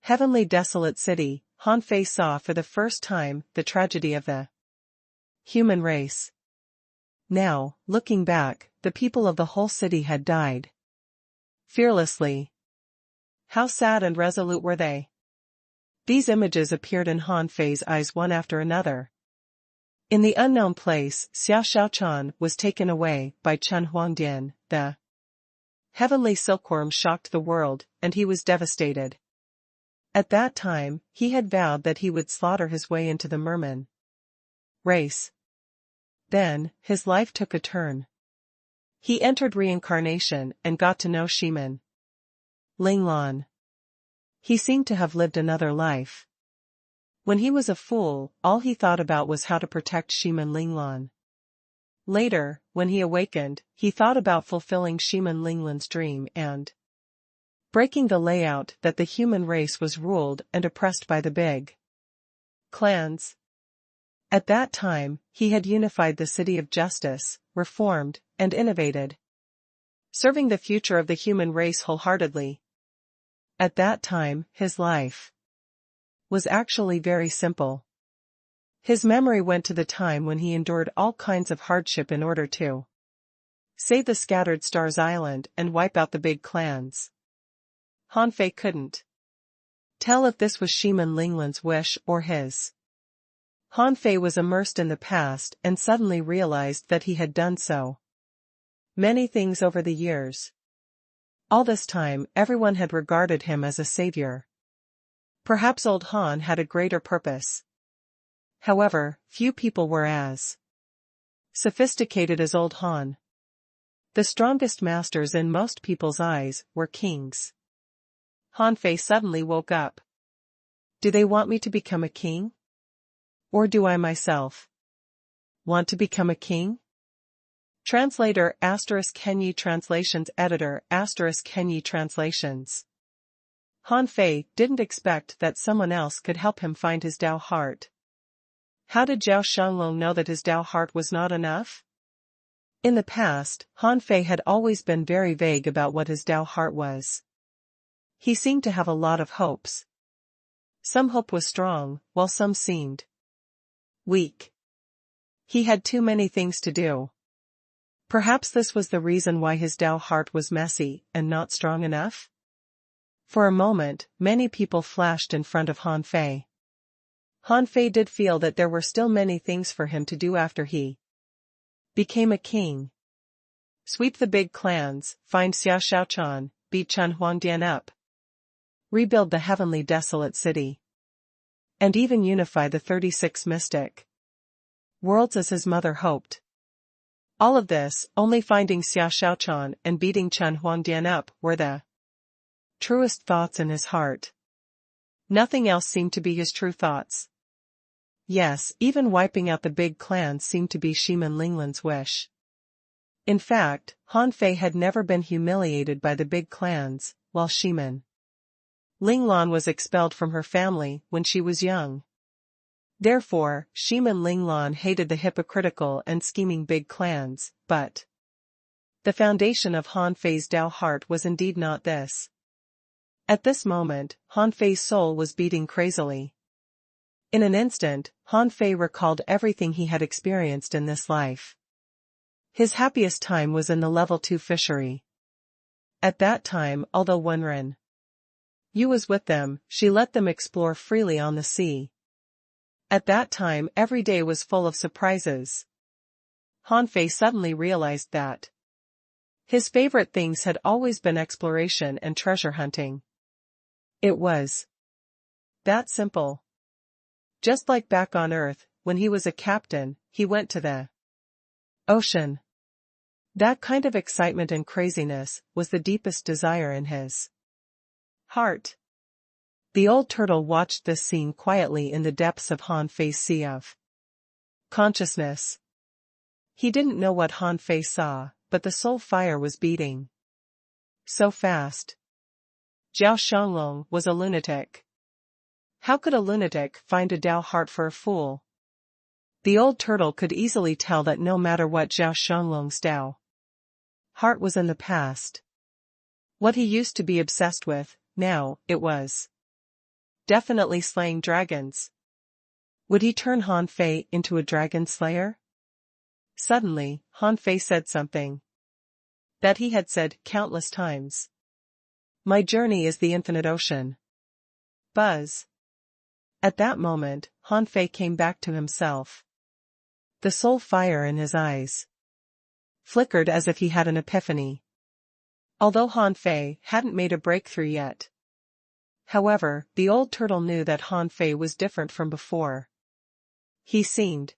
heavenly desolate city, Han Fei saw for the first time the tragedy of the human race. Now, looking back, the people of the whole city had died fearlessly. How sad and resolute were they? These images appeared in Han Fei's eyes one after another. In the unknown place, Xia Xiaochan was taken away by Chen Huangdian. The heavenly silkworm shocked the world, and he was devastated. At that time, he had vowed that he would slaughter his way into the merman race. Then, his life took a turn. He entered reincarnation and got to know Shiman Linglan. He seemed to have lived another life. When he was a fool, all he thought about was how to protect Shiman Linglan. Later, when he awakened, he thought about fulfilling Shiman Linglan's dream and breaking the layout that the human race was ruled and oppressed by the big clans. At that time, he had unified the city of justice, reformed, and innovated, serving the future of the human race wholeheartedly. At that time, his life was actually very simple. His memory went to the time when he endured all kinds of hardship in order to save the scattered stars island and wipe out the big clans. Han Fei couldn't tell if this was Shiman Linglan's wish or his. Han Fei was immersed in the past and suddenly realized that he had done so many things over the years. All this time, everyone had regarded him as a savior. Perhaps old Han had a greater purpose. However, few people were as sophisticated as old Han. The strongest masters in most people's eyes were kings. Han Fei suddenly woke up. Do they want me to become a king? Or do I myself want to become a king? Translator ** Kenyi Translations Editor ** Kenyi Translations. Han Fei didn't expect that someone else could help him find his Tao heart. How did Zhao Shanglong know that his Tao heart was not enough? In the past, Han Fei had always been very vague about what his Tao heart was. He seemed to have a lot of hopes. Some hope was strong, while some seemed weak. He had too many things to do. Perhaps this was the reason why his Tao heart was messy and not strong enough? For a moment, many people flashed in front of Han Fei. Han Fei did feel that there were still many things for him to do after he became a king. Sweep the big clans, find Xia Xiaochan, beat Chen Huangdian up, rebuild the heavenly desolate city, and even unify the 36 mystic worlds as his mother hoped. All of this, only finding Xia Xiaochan and beating Chen Huangdian up, were the truest thoughts in his heart. Nothing else seemed to be his true thoughts. Yes, even wiping out the big clans seemed to be Shiman Linglan's wish. In fact, Han Fei had never been humiliated by the big clans, while Shiman Linglan was expelled from her family when she was young. Therefore, Shiman Linglan hated the hypocritical and scheming big clans, but the foundation of Han Fei's Dao heart was indeed not this. At this moment, Han Fei's soul was beating crazily. In an instant, Han Fei recalled everything he had experienced in this life. His happiest time was in the level 2 fishery. At that time, although Wenren Yu was with them, she let them explore freely on the sea. At that time every day was full of surprises. Han Fei suddenly realized that his favorite things had always been exploration and treasure hunting. It was that simple. Just like back on Earth, when he was a captain, he went to the ocean. That kind of excitement and craziness was the deepest desire in his heart. The old turtle watched this scene quietly in the depths of Han Fei's sea of consciousness. He didn't know what Han Fei saw, but the soul fire was beating so fast. Zhao Shanglong was a lunatic. How could a lunatic find a Dao heart for a fool? The old turtle could easily tell that no matter what Zhao Shanglong's Dao heart was in the past, what he used to be obsessed with, now, it was definitely slaying dragons. Would he turn Han Fei into a dragon slayer? Suddenly, Han Fei said something that he had said countless times. My journey is the infinite ocean. Buzz. At that moment, Han Fei came back to himself. The soul fire in his eyes flickered as if he had an epiphany. Although Han Fei hadn't made a breakthrough yet. However, the old turtle knew that Han Fei was different from before. He seemed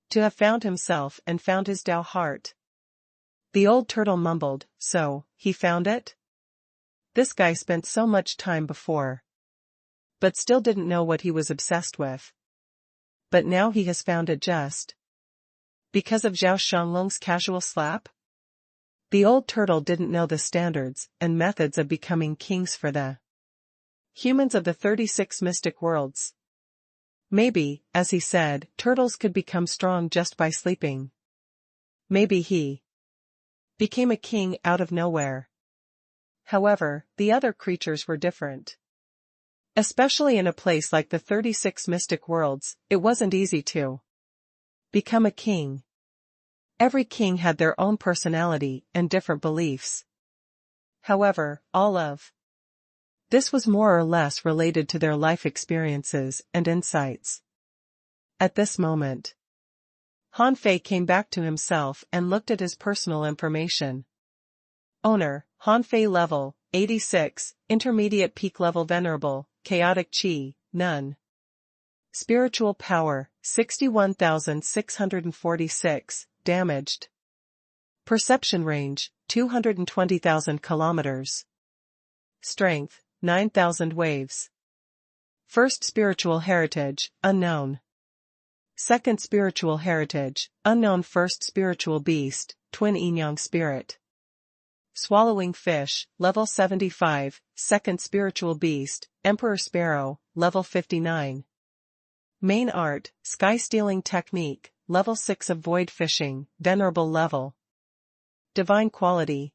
to have found himself and found his Dao heart. The old turtle mumbled, so, he found it? This guy spent so much time before, but still didn't know what he was obsessed with. But now he has found it just because of Zhao Shanglong's casual slap? The old turtle didn't know the standards and methods of becoming kings for the humans of the 36 mystic worlds. Maybe, as he said, turtles could become strong just by sleeping. Maybe he became a king out of nowhere. However, the other creatures were different. Especially in a place like the 36 mystic worlds, it wasn't easy to become a king. Every king had their own personality and different beliefs. However, all of this was more or less related to their life experiences and insights. At this moment, Han Fei came back to himself and looked at his personal information. Owner, Han Fei level, 86, intermediate peak level venerable, chaotic chi, none. Spiritual power, 61,646, damaged. Perception range, 220,000 kilometers. Strength, 9,000 waves. First spiritual heritage, unknown. Second spiritual heritage, unknown. First spiritual beast, twin yin-yang spirit. Swallowing fish, level 75, second spiritual beast, emperor sparrow, level 59. Main art, sky stealing technique, level 6 of void fishing, venerable level. Divine quality.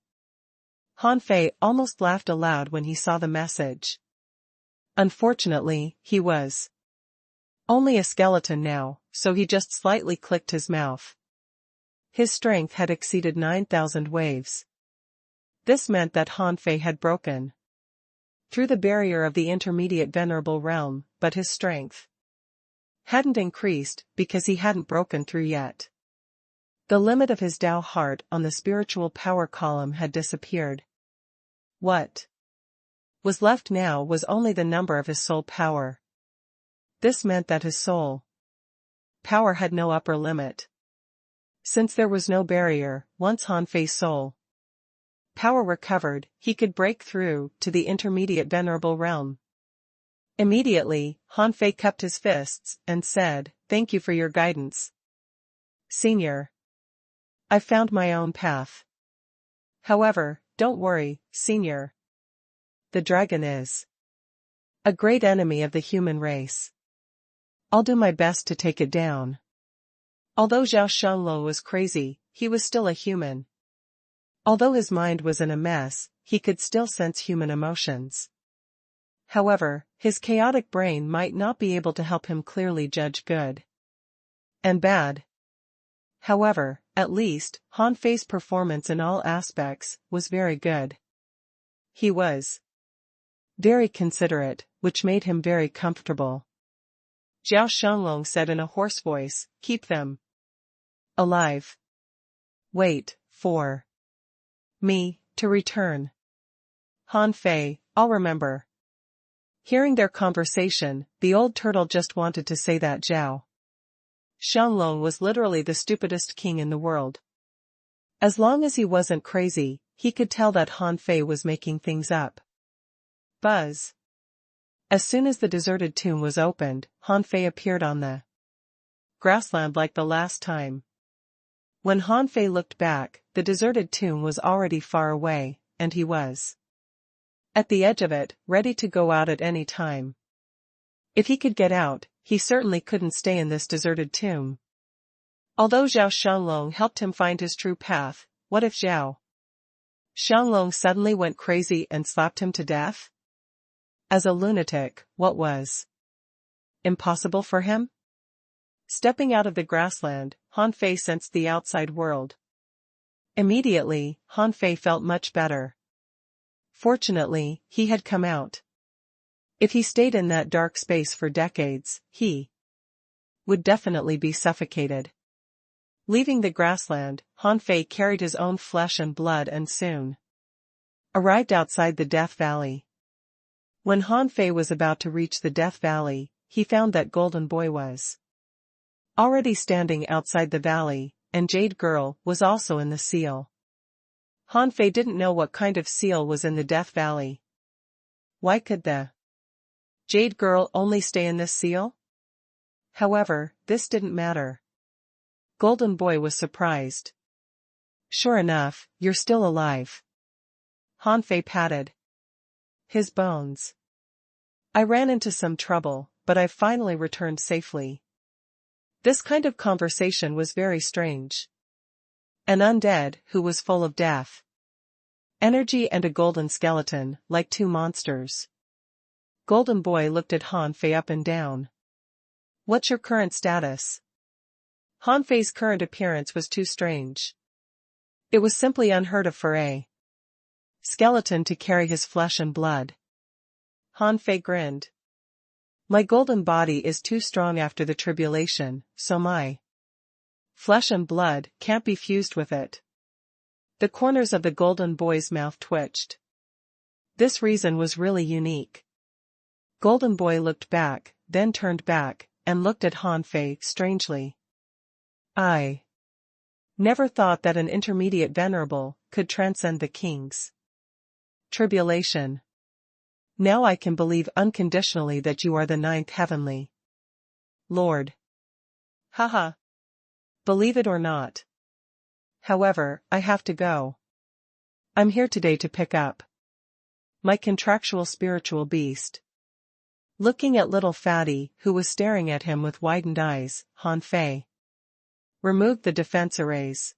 Han Fei almost laughed aloud when he saw the message. Unfortunately, he was only a skeleton now, so he just slightly clicked his mouth. His strength had exceeded 9,000 waves. This meant that Han Fei had broken through the barrier of the intermediate venerable realm, but his strength hadn't increased because he hadn't broken through yet. The limit of his Dao heart on the spiritual power column had disappeared. What was left now was only the number of his soul power. This meant that his soul power had no upper limit. Since there was no barrier, once Han Fei's soul power recovered, he could break through to the intermediate venerable realm. Immediately, Han Fei cupped his fists and said, "Thank you for your guidance, Senior. I found my own path. However, don't worry, Senior. The dragon is a great enemy of the human race. I'll do my best to take it down." Although Zhao Shanlong was crazy, he was still a human. Although his mind was in a mess, he could still sense human emotions. However, his chaotic brain might not be able to help him clearly judge good and bad. However, at least, Han Fei's performance in all aspects was very good. He was very considerate, which made him very comfortable. Zhao Shanlong said in a hoarse voice, "Keep them alive. Wait for me to return." Han Fei, "I'll remember." Hearing their conversation, the old turtle just wanted to say that Zhao Shanlong was literally the stupidest king in the world. As long as he wasn't crazy, he could tell that Han Fei was making things up. Buzz. As soon as the deserted tomb was opened, Han Fei appeared on the grassland like the last time. When Han Fei looked back, the deserted tomb was already far away, and he was at the edge of it, ready to go out at any time. If he could get out, he certainly couldn't stay in this deserted tomb. Although Zhao Shanlong helped him find his true path, what if Zhao Shanlong suddenly went crazy and slapped him to death? As a lunatic, what was impossible for him? Stepping out of the grassland, Han Fei sensed the outside world. Immediately, Han Fei felt much better. Fortunately, he had come out. If he stayed in that dark space for decades, he would definitely be suffocated. Leaving the grassland, Han Fei carried his own flesh and blood and soon arrived outside the Death Valley. When Han Fei was about to reach the Death Valley, he found that Golden Boy was already standing outside the valley, and Jade Girl was also in the seal. Han Fei didn't know what kind of seal was in the Death Valley. Why could the Jade Girl only stay in this seal? However, this didn't matter. Golden Boy was surprised. "Sure enough, you're still alive." Han Fei patted his bones. "I ran into some trouble, but I've finally returned safely." This kind of conversation was very strange. An undead who was full of death, energy and a golden skeleton, like two monsters. Golden Boy looked at Han Fei up and down. "What's your current status?" Han Fei's current appearance was too strange. It was simply unheard of for a skeleton to carry his flesh and blood. Han Fei grinned. "My golden body is too strong after the tribulation, so my flesh and blood can't be fused with it." The corners of the Golden Boy's mouth twitched. This reason was really unique. Golden Boy looked back, then turned back, and looked at Han Fei strangely. "I never thought that an intermediate venerable could transcend the king's tribulation. Now I can believe unconditionally that you are the 9th heavenly Lord. Haha. Believe it or not. However, I have to go. I'm here today to pick up my contractual spiritual beast." Looking at little Fatty, who was staring at him with widened eyes, Han Fei removed the defense arrays.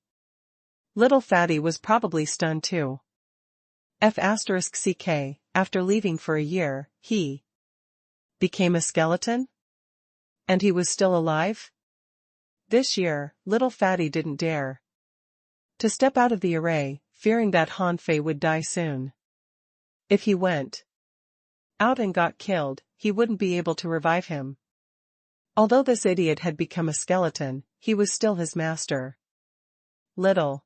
Little Fatty was probably stunned too. F***ck, after leaving for a year, he became a skeleton? And he was still alive? This year, little Fatty didn't dare to step out of the array, fearing that Han Fei would die soon. If he went out and got killed, he wouldn't be able to revive him. Although this idiot had become a skeleton, he was still his master. Little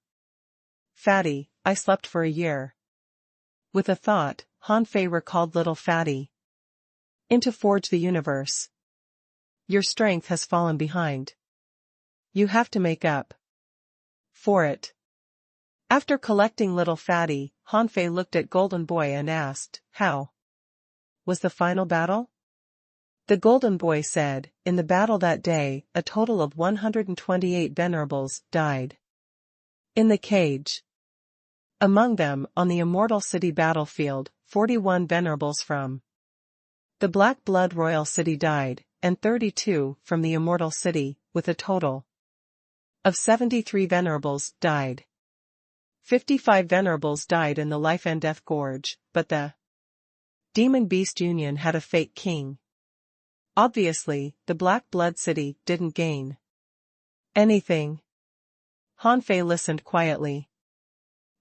Fatty, I slept for a year. With a thought, Han Fei recalled little Fatty into Forge the Universe. Your strength has fallen behind. You have to make up for it. After collecting little Fatty, Han Fei looked at Golden Boy and asked, "How was the final battle?" The golden boy said, in the battle that day, a total of 128 venerables died in the cage. Among them, on the Immortal City battlefield, 41 venerables from the Black Blood Royal City died, and 32 from the Immortal City, with a total of 73 venerables died. 55 venerables died in the Life and Death Gorge, but the Demon Beast Union had a fake king. Obviously, the Black Blood City didn't gain anything. Hanfei listened quietly.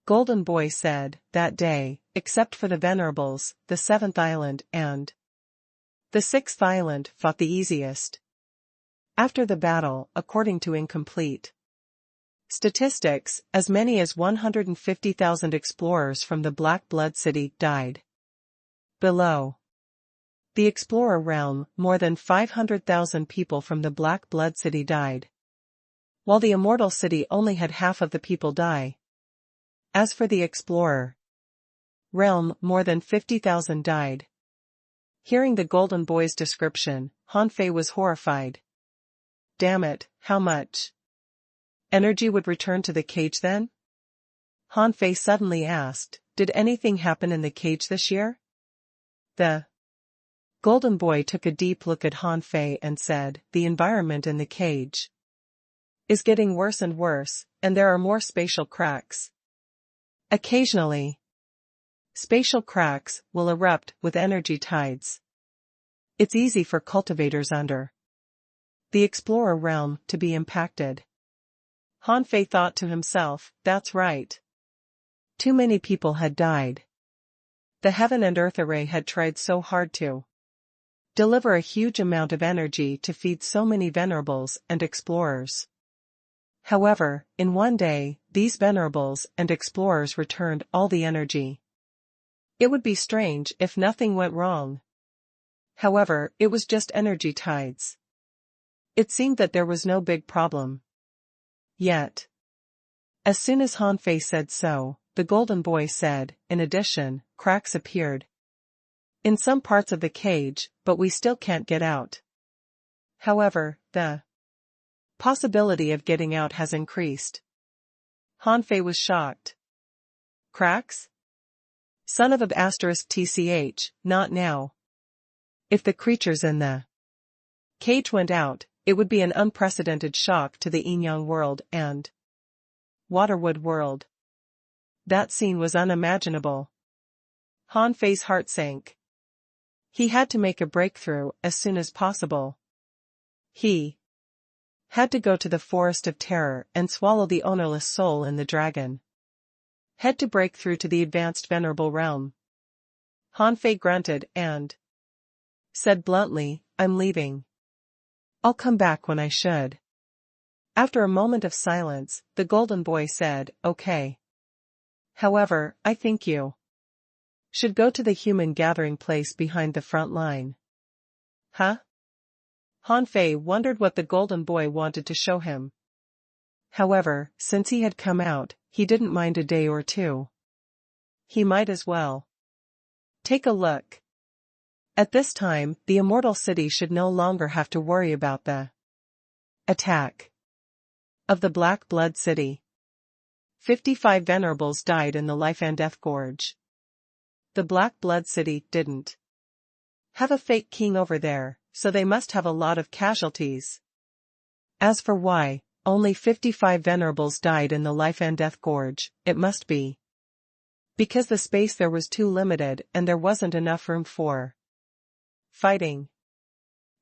Golden Boy said, that day, except for the venerables, the 7th island and the 6th island fought the easiest. After the battle, according to incomplete statistics, as many as 150,000 explorers from the Black Blood City died. Below the Explorer realm, more than 500,000 people from the Black Blood City died, while the Immortal City only had half of the people die. As for the Explorer realm, more than 50,000 died. Hearing the Golden Boy's description, Hanfei was horrified. Damn it, how much energy would return to the cage then? Hanfei suddenly asked, did anything happen in the cage this year? The Golden Boy took a deep look at Hanfei and said, the environment in the cage is getting worse and worse, and there are more spatial cracks. Occasionally, spatial cracks will erupt with energy tides. It's easy for cultivators under the Explorer realm to be impacted. Hanfei thought to himself, that's right. Too many people had died. The Heaven and Earth Array had tried so hard to deliver a huge amount of energy to feed so many venerables and explorers. However, in one day, these venerables and explorers returned all the energy. It would be strange if nothing went wrong. However, it was just energy tides. It seemed that there was no big problem. Yet, as soon as Hanfei said so, the Golden Boy said, in addition, cracks appeared in some parts of the cage, but we still can't get out. However, the possibility of getting out has increased. Hanfei was shocked. Cracks? Son of *TCH, not now. If the creatures in the cage went out, it would be an unprecedented shock to the Yin-Yang world and Waterwood world. That scene was unimaginable. Hanfei's heart sank. He had to make a breakthrough as soon as possible. He had to go to the Forest of Terror and swallow the ownerless soul in the dragon. Had to break through to the advanced venerable realm. Hanfei grunted and said bluntly, I'm leaving. I'll come back when I should. After a moment of silence, the Golden Boy said, okay. However, I think you should go to the human gathering place behind the front line. Huh? Hanfei wondered what the Golden Boy wanted to show him. However, since he had come out, he didn't mind a day or two. He might as well take a look. At this time, the Immortal City should no longer have to worry about the attack of the Black Blood City. 55 venerables died in the Life and Death Gorge. The Black Blood City didn't have a fake king over there, so they must have a lot of casualties. As for why only 55 venerables died in the Life and Death Gorge, it must be because the space there was too limited and there wasn't enough room for fighting.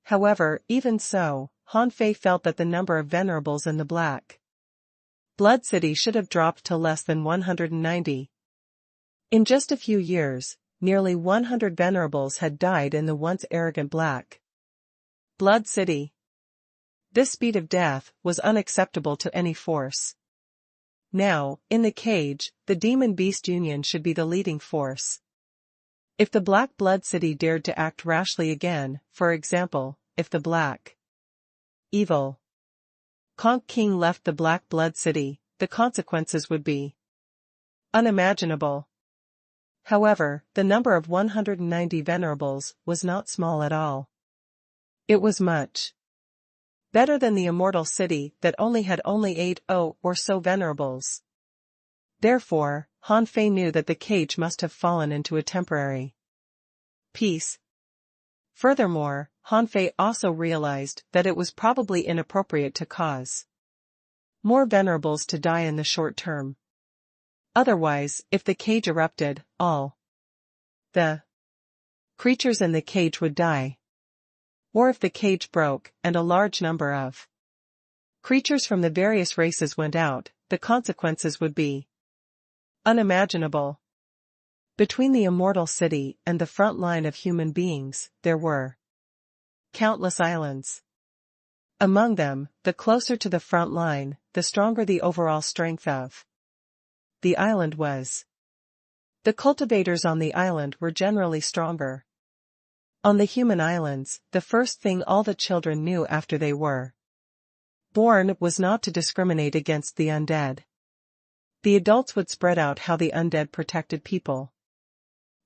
However, even so, Hanfei felt that the number of venerables in the Black Blood City should have dropped to less than 190. In just a few years, nearly 100 venerables had died in the once arrogant Black Blood City. This speed of death was unacceptable to any force. Now, in the cage, the Demon Beast Union should be the leading force. If the Black Blood City dared to act rashly again, for example, if the Black Evil Conch King left the Black Blood City, the consequences would be unimaginable. However, the number of 190 venerables was not small at all. It was much better than the immortal city that had only 8 or so venerables. Therefore, Han Fei knew that the cage must have fallen into a temporary peace. Furthermore, Han Fei also realized that it was probably inappropriate to cause more venerables to die in the short term. Otherwise, if the cage erupted, all the creatures in the cage would die. Or if the cage broke, and a large number of creatures from the various races went out, the consequences would be unimaginable. Between the immortal city and the front line of human beings, there were countless islands. Among them, the closer to the front line, the stronger the overall strength of the island was. The cultivators on the island were generally stronger. On the human islands, the first thing all the children knew after they were born was not to discriminate against the undead. The adults would spread out how the undead protected people.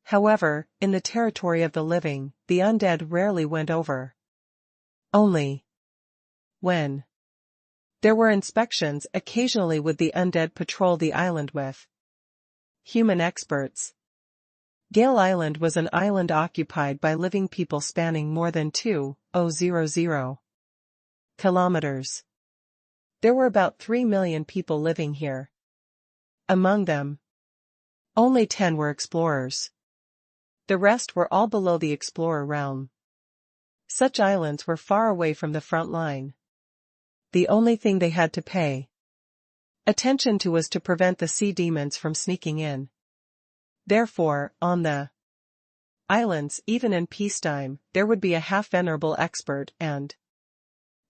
However, in the territory of the living, the undead rarely went over. Only when there were inspections, occasionally would the undead patrol the island with human experts. Gale Island was an island occupied by living people spanning more than 2,000 kilometers. There were about 3 million people living here. Among them, only 10 were explorers. The rest were all below the explorer realm. Such islands were far away from the front line. The only thing they had to pay attention to was to prevent the sea demons from sneaking in. Therefore, on the islands, even in peacetime, there would be a half-venerable expert and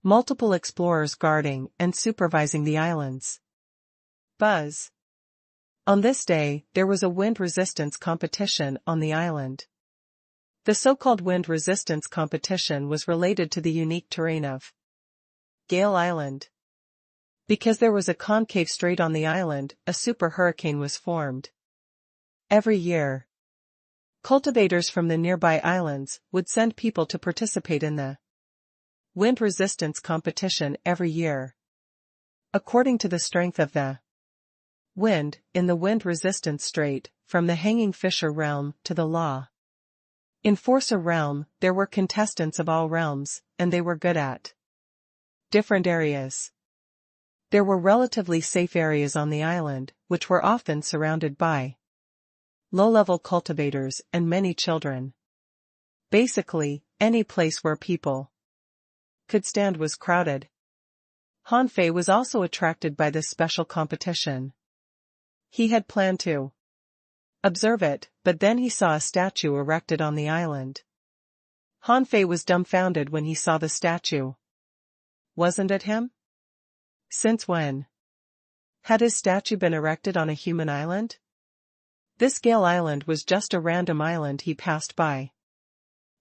multiple explorers guarding and supervising the islands. Buzz. On this day, there was a wind resistance competition on the island. The so-called wind resistance competition was related to the unique terrain of Gale Island. Because there was a concave strait on the island, a super hurricane was formed. Every year, cultivators from the nearby islands would send people to participate in the wind resistance competition every year. According to the strength of the wind, in the wind resistance strait, from the hanging fisher realm to the law enforcer realm, there were contestants of all realms, and they were good at different areas. There were relatively safe areas on the island, which were often surrounded by low-level cultivators and many children. Basically, any place where people could stand was crowded. Han Fei was also attracted by this special competition. He had planned to observe it, but then he saw a statue erected on the island. Han Fei was dumbfounded when he saw the statue. Wasn't it him? Since when had his statue been erected on a human island? This Gale Island was just a random island he passed by.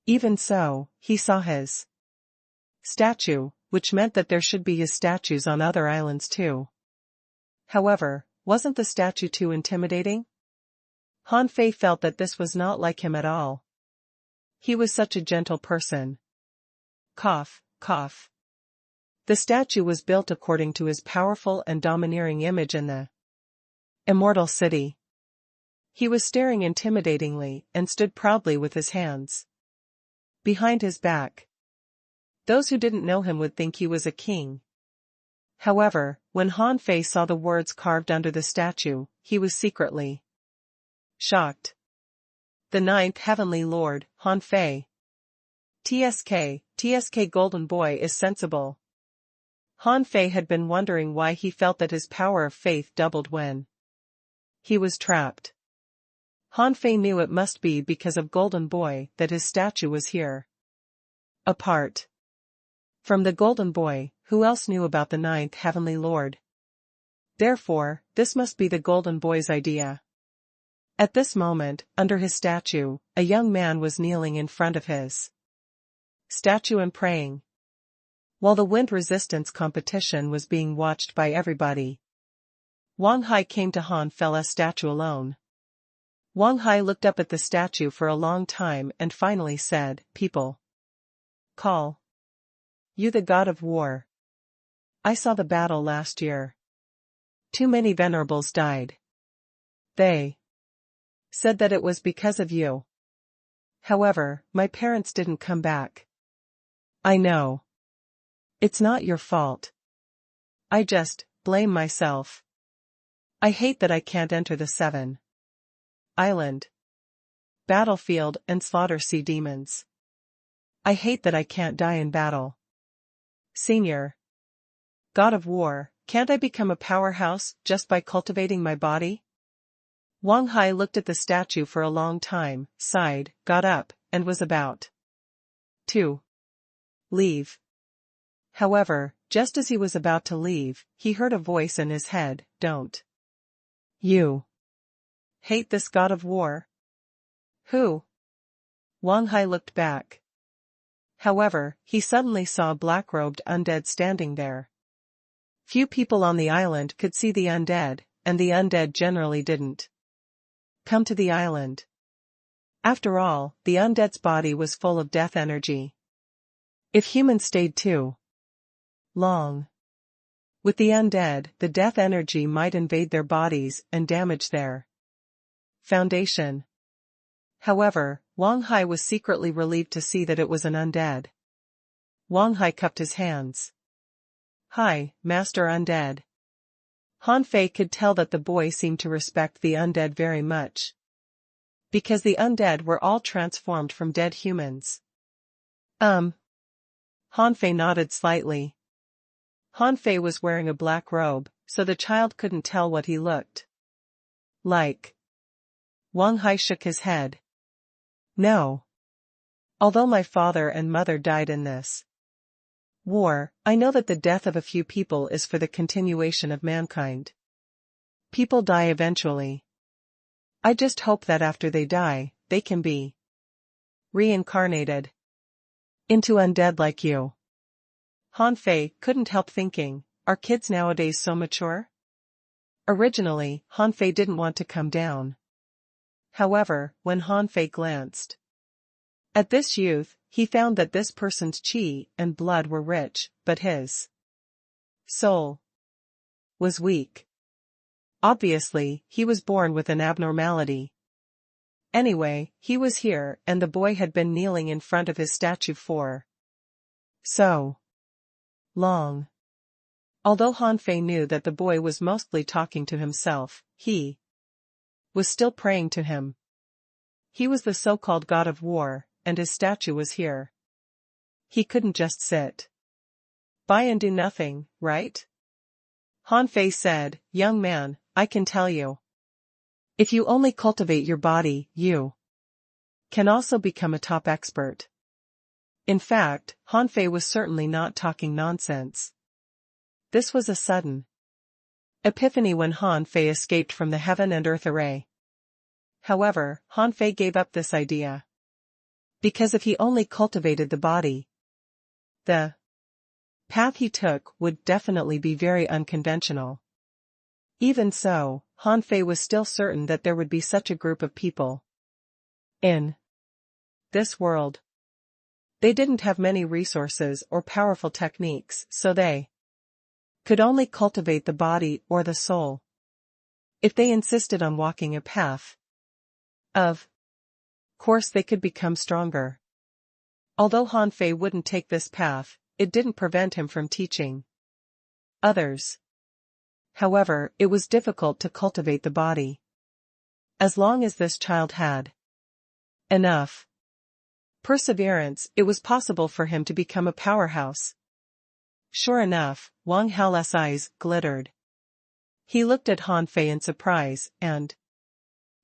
Even so, he saw his statue, which meant that there should be his statues on other islands too. However, wasn't the statue too intimidating? Han Fei felt that this was not like him at all. He was such a gentle person. Cough, cough. The statue was built according to his powerful and domineering image in the immortal city. He was staring intimidatingly and stood proudly with his hands behind his back. Those who didn't know him would think he was a king. However, when Han Fei saw the words carved under the statue, he was secretly shocked. The 9th Heavenly Lord, Han Fei. TSK Golden Boy is sensible. Han Fei had been wondering why he felt that his power of faith doubled when he was trapped. Han Fei knew it must be because of Golden Boy that his statue was here. Apart from the Golden Boy, who else knew about the 9th Heavenly Lord? Therefore, this must be the Golden Boy's idea. At this moment, under his statue, a young man was kneeling in front of his statue and praying. While the wind resistance competition was being watched by everybody, Wang Hai came to Han Fei's statue alone. Wang Hai looked up at the statue for a long time and finally said, "People call You the god of war. I saw the battle last year. Too many venerables died. They said that it was because of you. However, my parents didn't come back. I know. It's not your fault. I just blame myself. I hate that I can't enter the 7 island battlefield and slaughter sea demons. I hate that I can't die in battle. Senior God of War, can't I become a powerhouse just by cultivating my body? Wang Hai looked at the statue for a long time, sighed, got up, and was about to leave. However, just as he was about to leave, he heard a voice in his head, "Don't you hate this god of war?" Who? Wang Hai looked back. However, he suddenly saw a black-robed undead standing there. Few people on the island could see the undead, and the undead generally didn't come to the island. After all, the undead's body was full of death energy. If humans stayed too long with the undead, the death energy might invade their bodies and damage their foundation. However, Wang Hai was secretly relieved to see that it was an undead. Wang Hai cupped his hands. "Hi, Master Undead." Han Fei could tell that the boy seemed to respect the undead very much, because the undead were all transformed from dead humans. Han Fei nodded slightly. Han Fei was wearing a black robe, so the child couldn't tell what he looked like. Wang Hai shook his head. "No. Although my father and mother died in this war, I know that the death of a few people is for the continuation of mankind. People die eventually. I just hope that after they die, they can be reincarnated into undead like you." Han Fei couldn't help thinking, are kids nowadays so mature? Originally, Han Fei didn't want to come down. However, when Han Fei glanced at this youth, he found that this person's qi and blood were rich, but his soul was weak. Obviously, he was born with an abnormality. Anyway, he was here, and the boy had been kneeling in front of his statue for so long. Although Han Fei knew that the boy was mostly talking to himself, he was still praying to him. He was the so-called god of war, and his statue was here. He couldn't just sit by and do nothing, right? Han Fei said, "Young man, I can tell you. If you only cultivate your body, you can also become a top expert." In fact, Han Fei was certainly not talking nonsense. This was a sudden epiphany when Han Fei escaped from the heaven and earth array. However, Han Fei gave up this idea. Because if he only cultivated the body, the path he took would definitely be very unconventional. Even so, Han Fei was still certain that there would be such a group of people in this world. They didn't have many resources or powerful techniques, so they could only cultivate the body or the soul. If they insisted on walking a path, of course they could become stronger. Although Han Fei wouldn't take this path, it didn't prevent him from teaching others. However, it was difficult to cultivate the body. As long as this child had enough perseverance, it was possible for him to become a powerhouse. Sure enough, Wang Hao's eyes glittered. He looked at Han Fei in surprise, and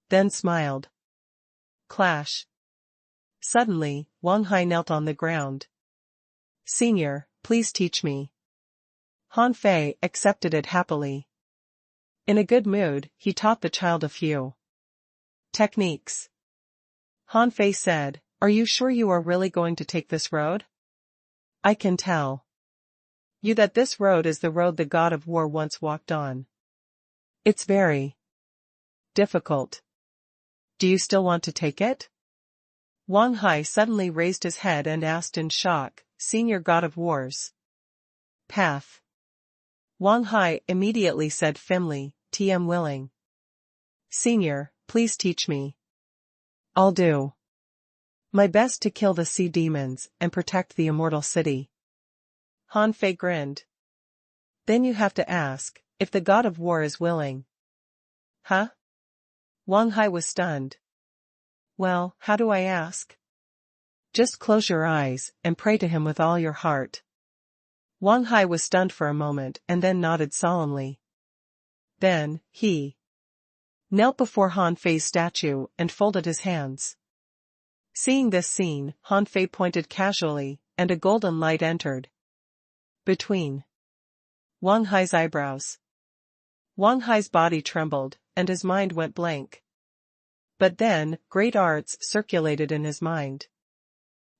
then smiled. Clash. Suddenly, Wang Hai knelt on the ground. "Senior, please teach me." Han Fei accepted it happily. In a good mood, he taught the child a few techniques. Han Fei said, "Are you sure you are really going to take this road? I can tell you that this road is the road the god of war once walked on. It's very difficult. Do you still want to take it?" Wang Hai suddenly raised his head and asked in shock, Senior God of Wars. Path. Wang Hai immediately said firmly, "Tm willing. Senior, please teach me. I'll do my best to kill the sea demons and protect the immortal city." Han Fei grinned. "Then you have to ask if the God of War is willing." Huh? Wang Hai was stunned. "Well, how do I ask?" "Just close your eyes and pray to him with all your heart." Wang Hai was stunned for a moment and then nodded solemnly. Then, he knelt before Han Fei's statue and folded his hands. Seeing this scene, Han Fei pointed casually, and a golden light entered between Wang Hai's eyebrows. Wang Hai's body trembled, and his mind went blank. But then, great arts circulated in his mind.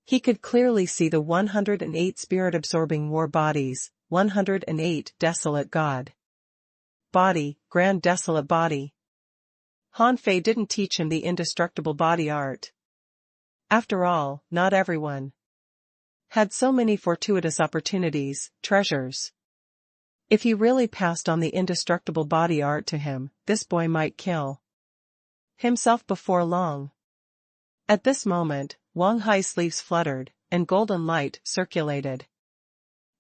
He could clearly see the 108 spirit-absorbing war bodies, 108 desolate god body, grand desolate body. Han Fei didn't teach him the indestructible body art. After all, not everyone had so many fortuitous opportunities, treasures. If he really passed on the indestructible body art to him, this boy might kill himself before long. At this moment, Wang Hai's sleeves fluttered, and golden light circulated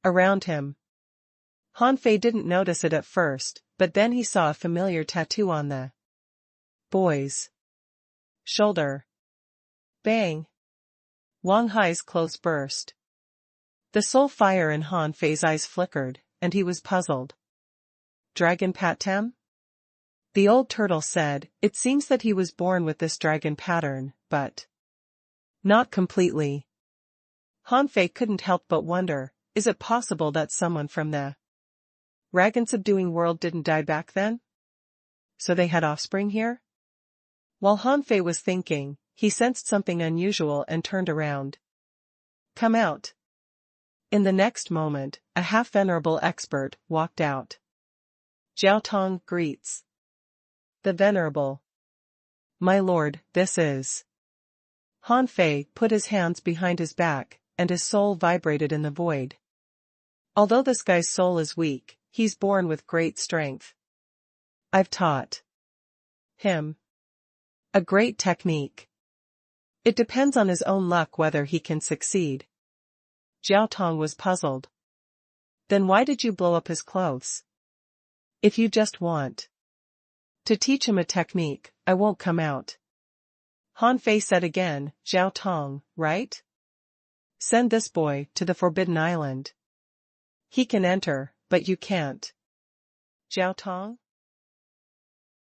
around him. Han Fei didn't notice it at first, but then he saw a familiar tattoo on the boy's shoulder. Bang! Wang Hai's clothes burst. The soul fire in Han Fei's eyes flickered, and he was puzzled. Dragon pattern? The old turtle said, "It seems that he was born with this dragon pattern, but not completely." Han Fei couldn't help but wonder, is it possible that someone from the dragon-subduing world didn't die back then? So they had offspring here? While Han Fei was thinking, he sensed something unusual and turned around. "Come out." In the next moment, a half-venerable expert walked out. Jiao Tong greets the venerable. "My lord, this is..." Han Fei put his hands behind his back, and his soul vibrated in the void. "Although this guy's soul is weak, he's born with great strength. I've taught him a great technique. It depends on his own luck whether he can succeed." Jiao Tong was puzzled. "Then why did you blow up his clothes? If you just want to teach him a technique, I won't come out." Han Fei said again, "Jiao Tong, right? Send this boy to the Forbidden Island. He can enter, but you can't." Jiao Tong?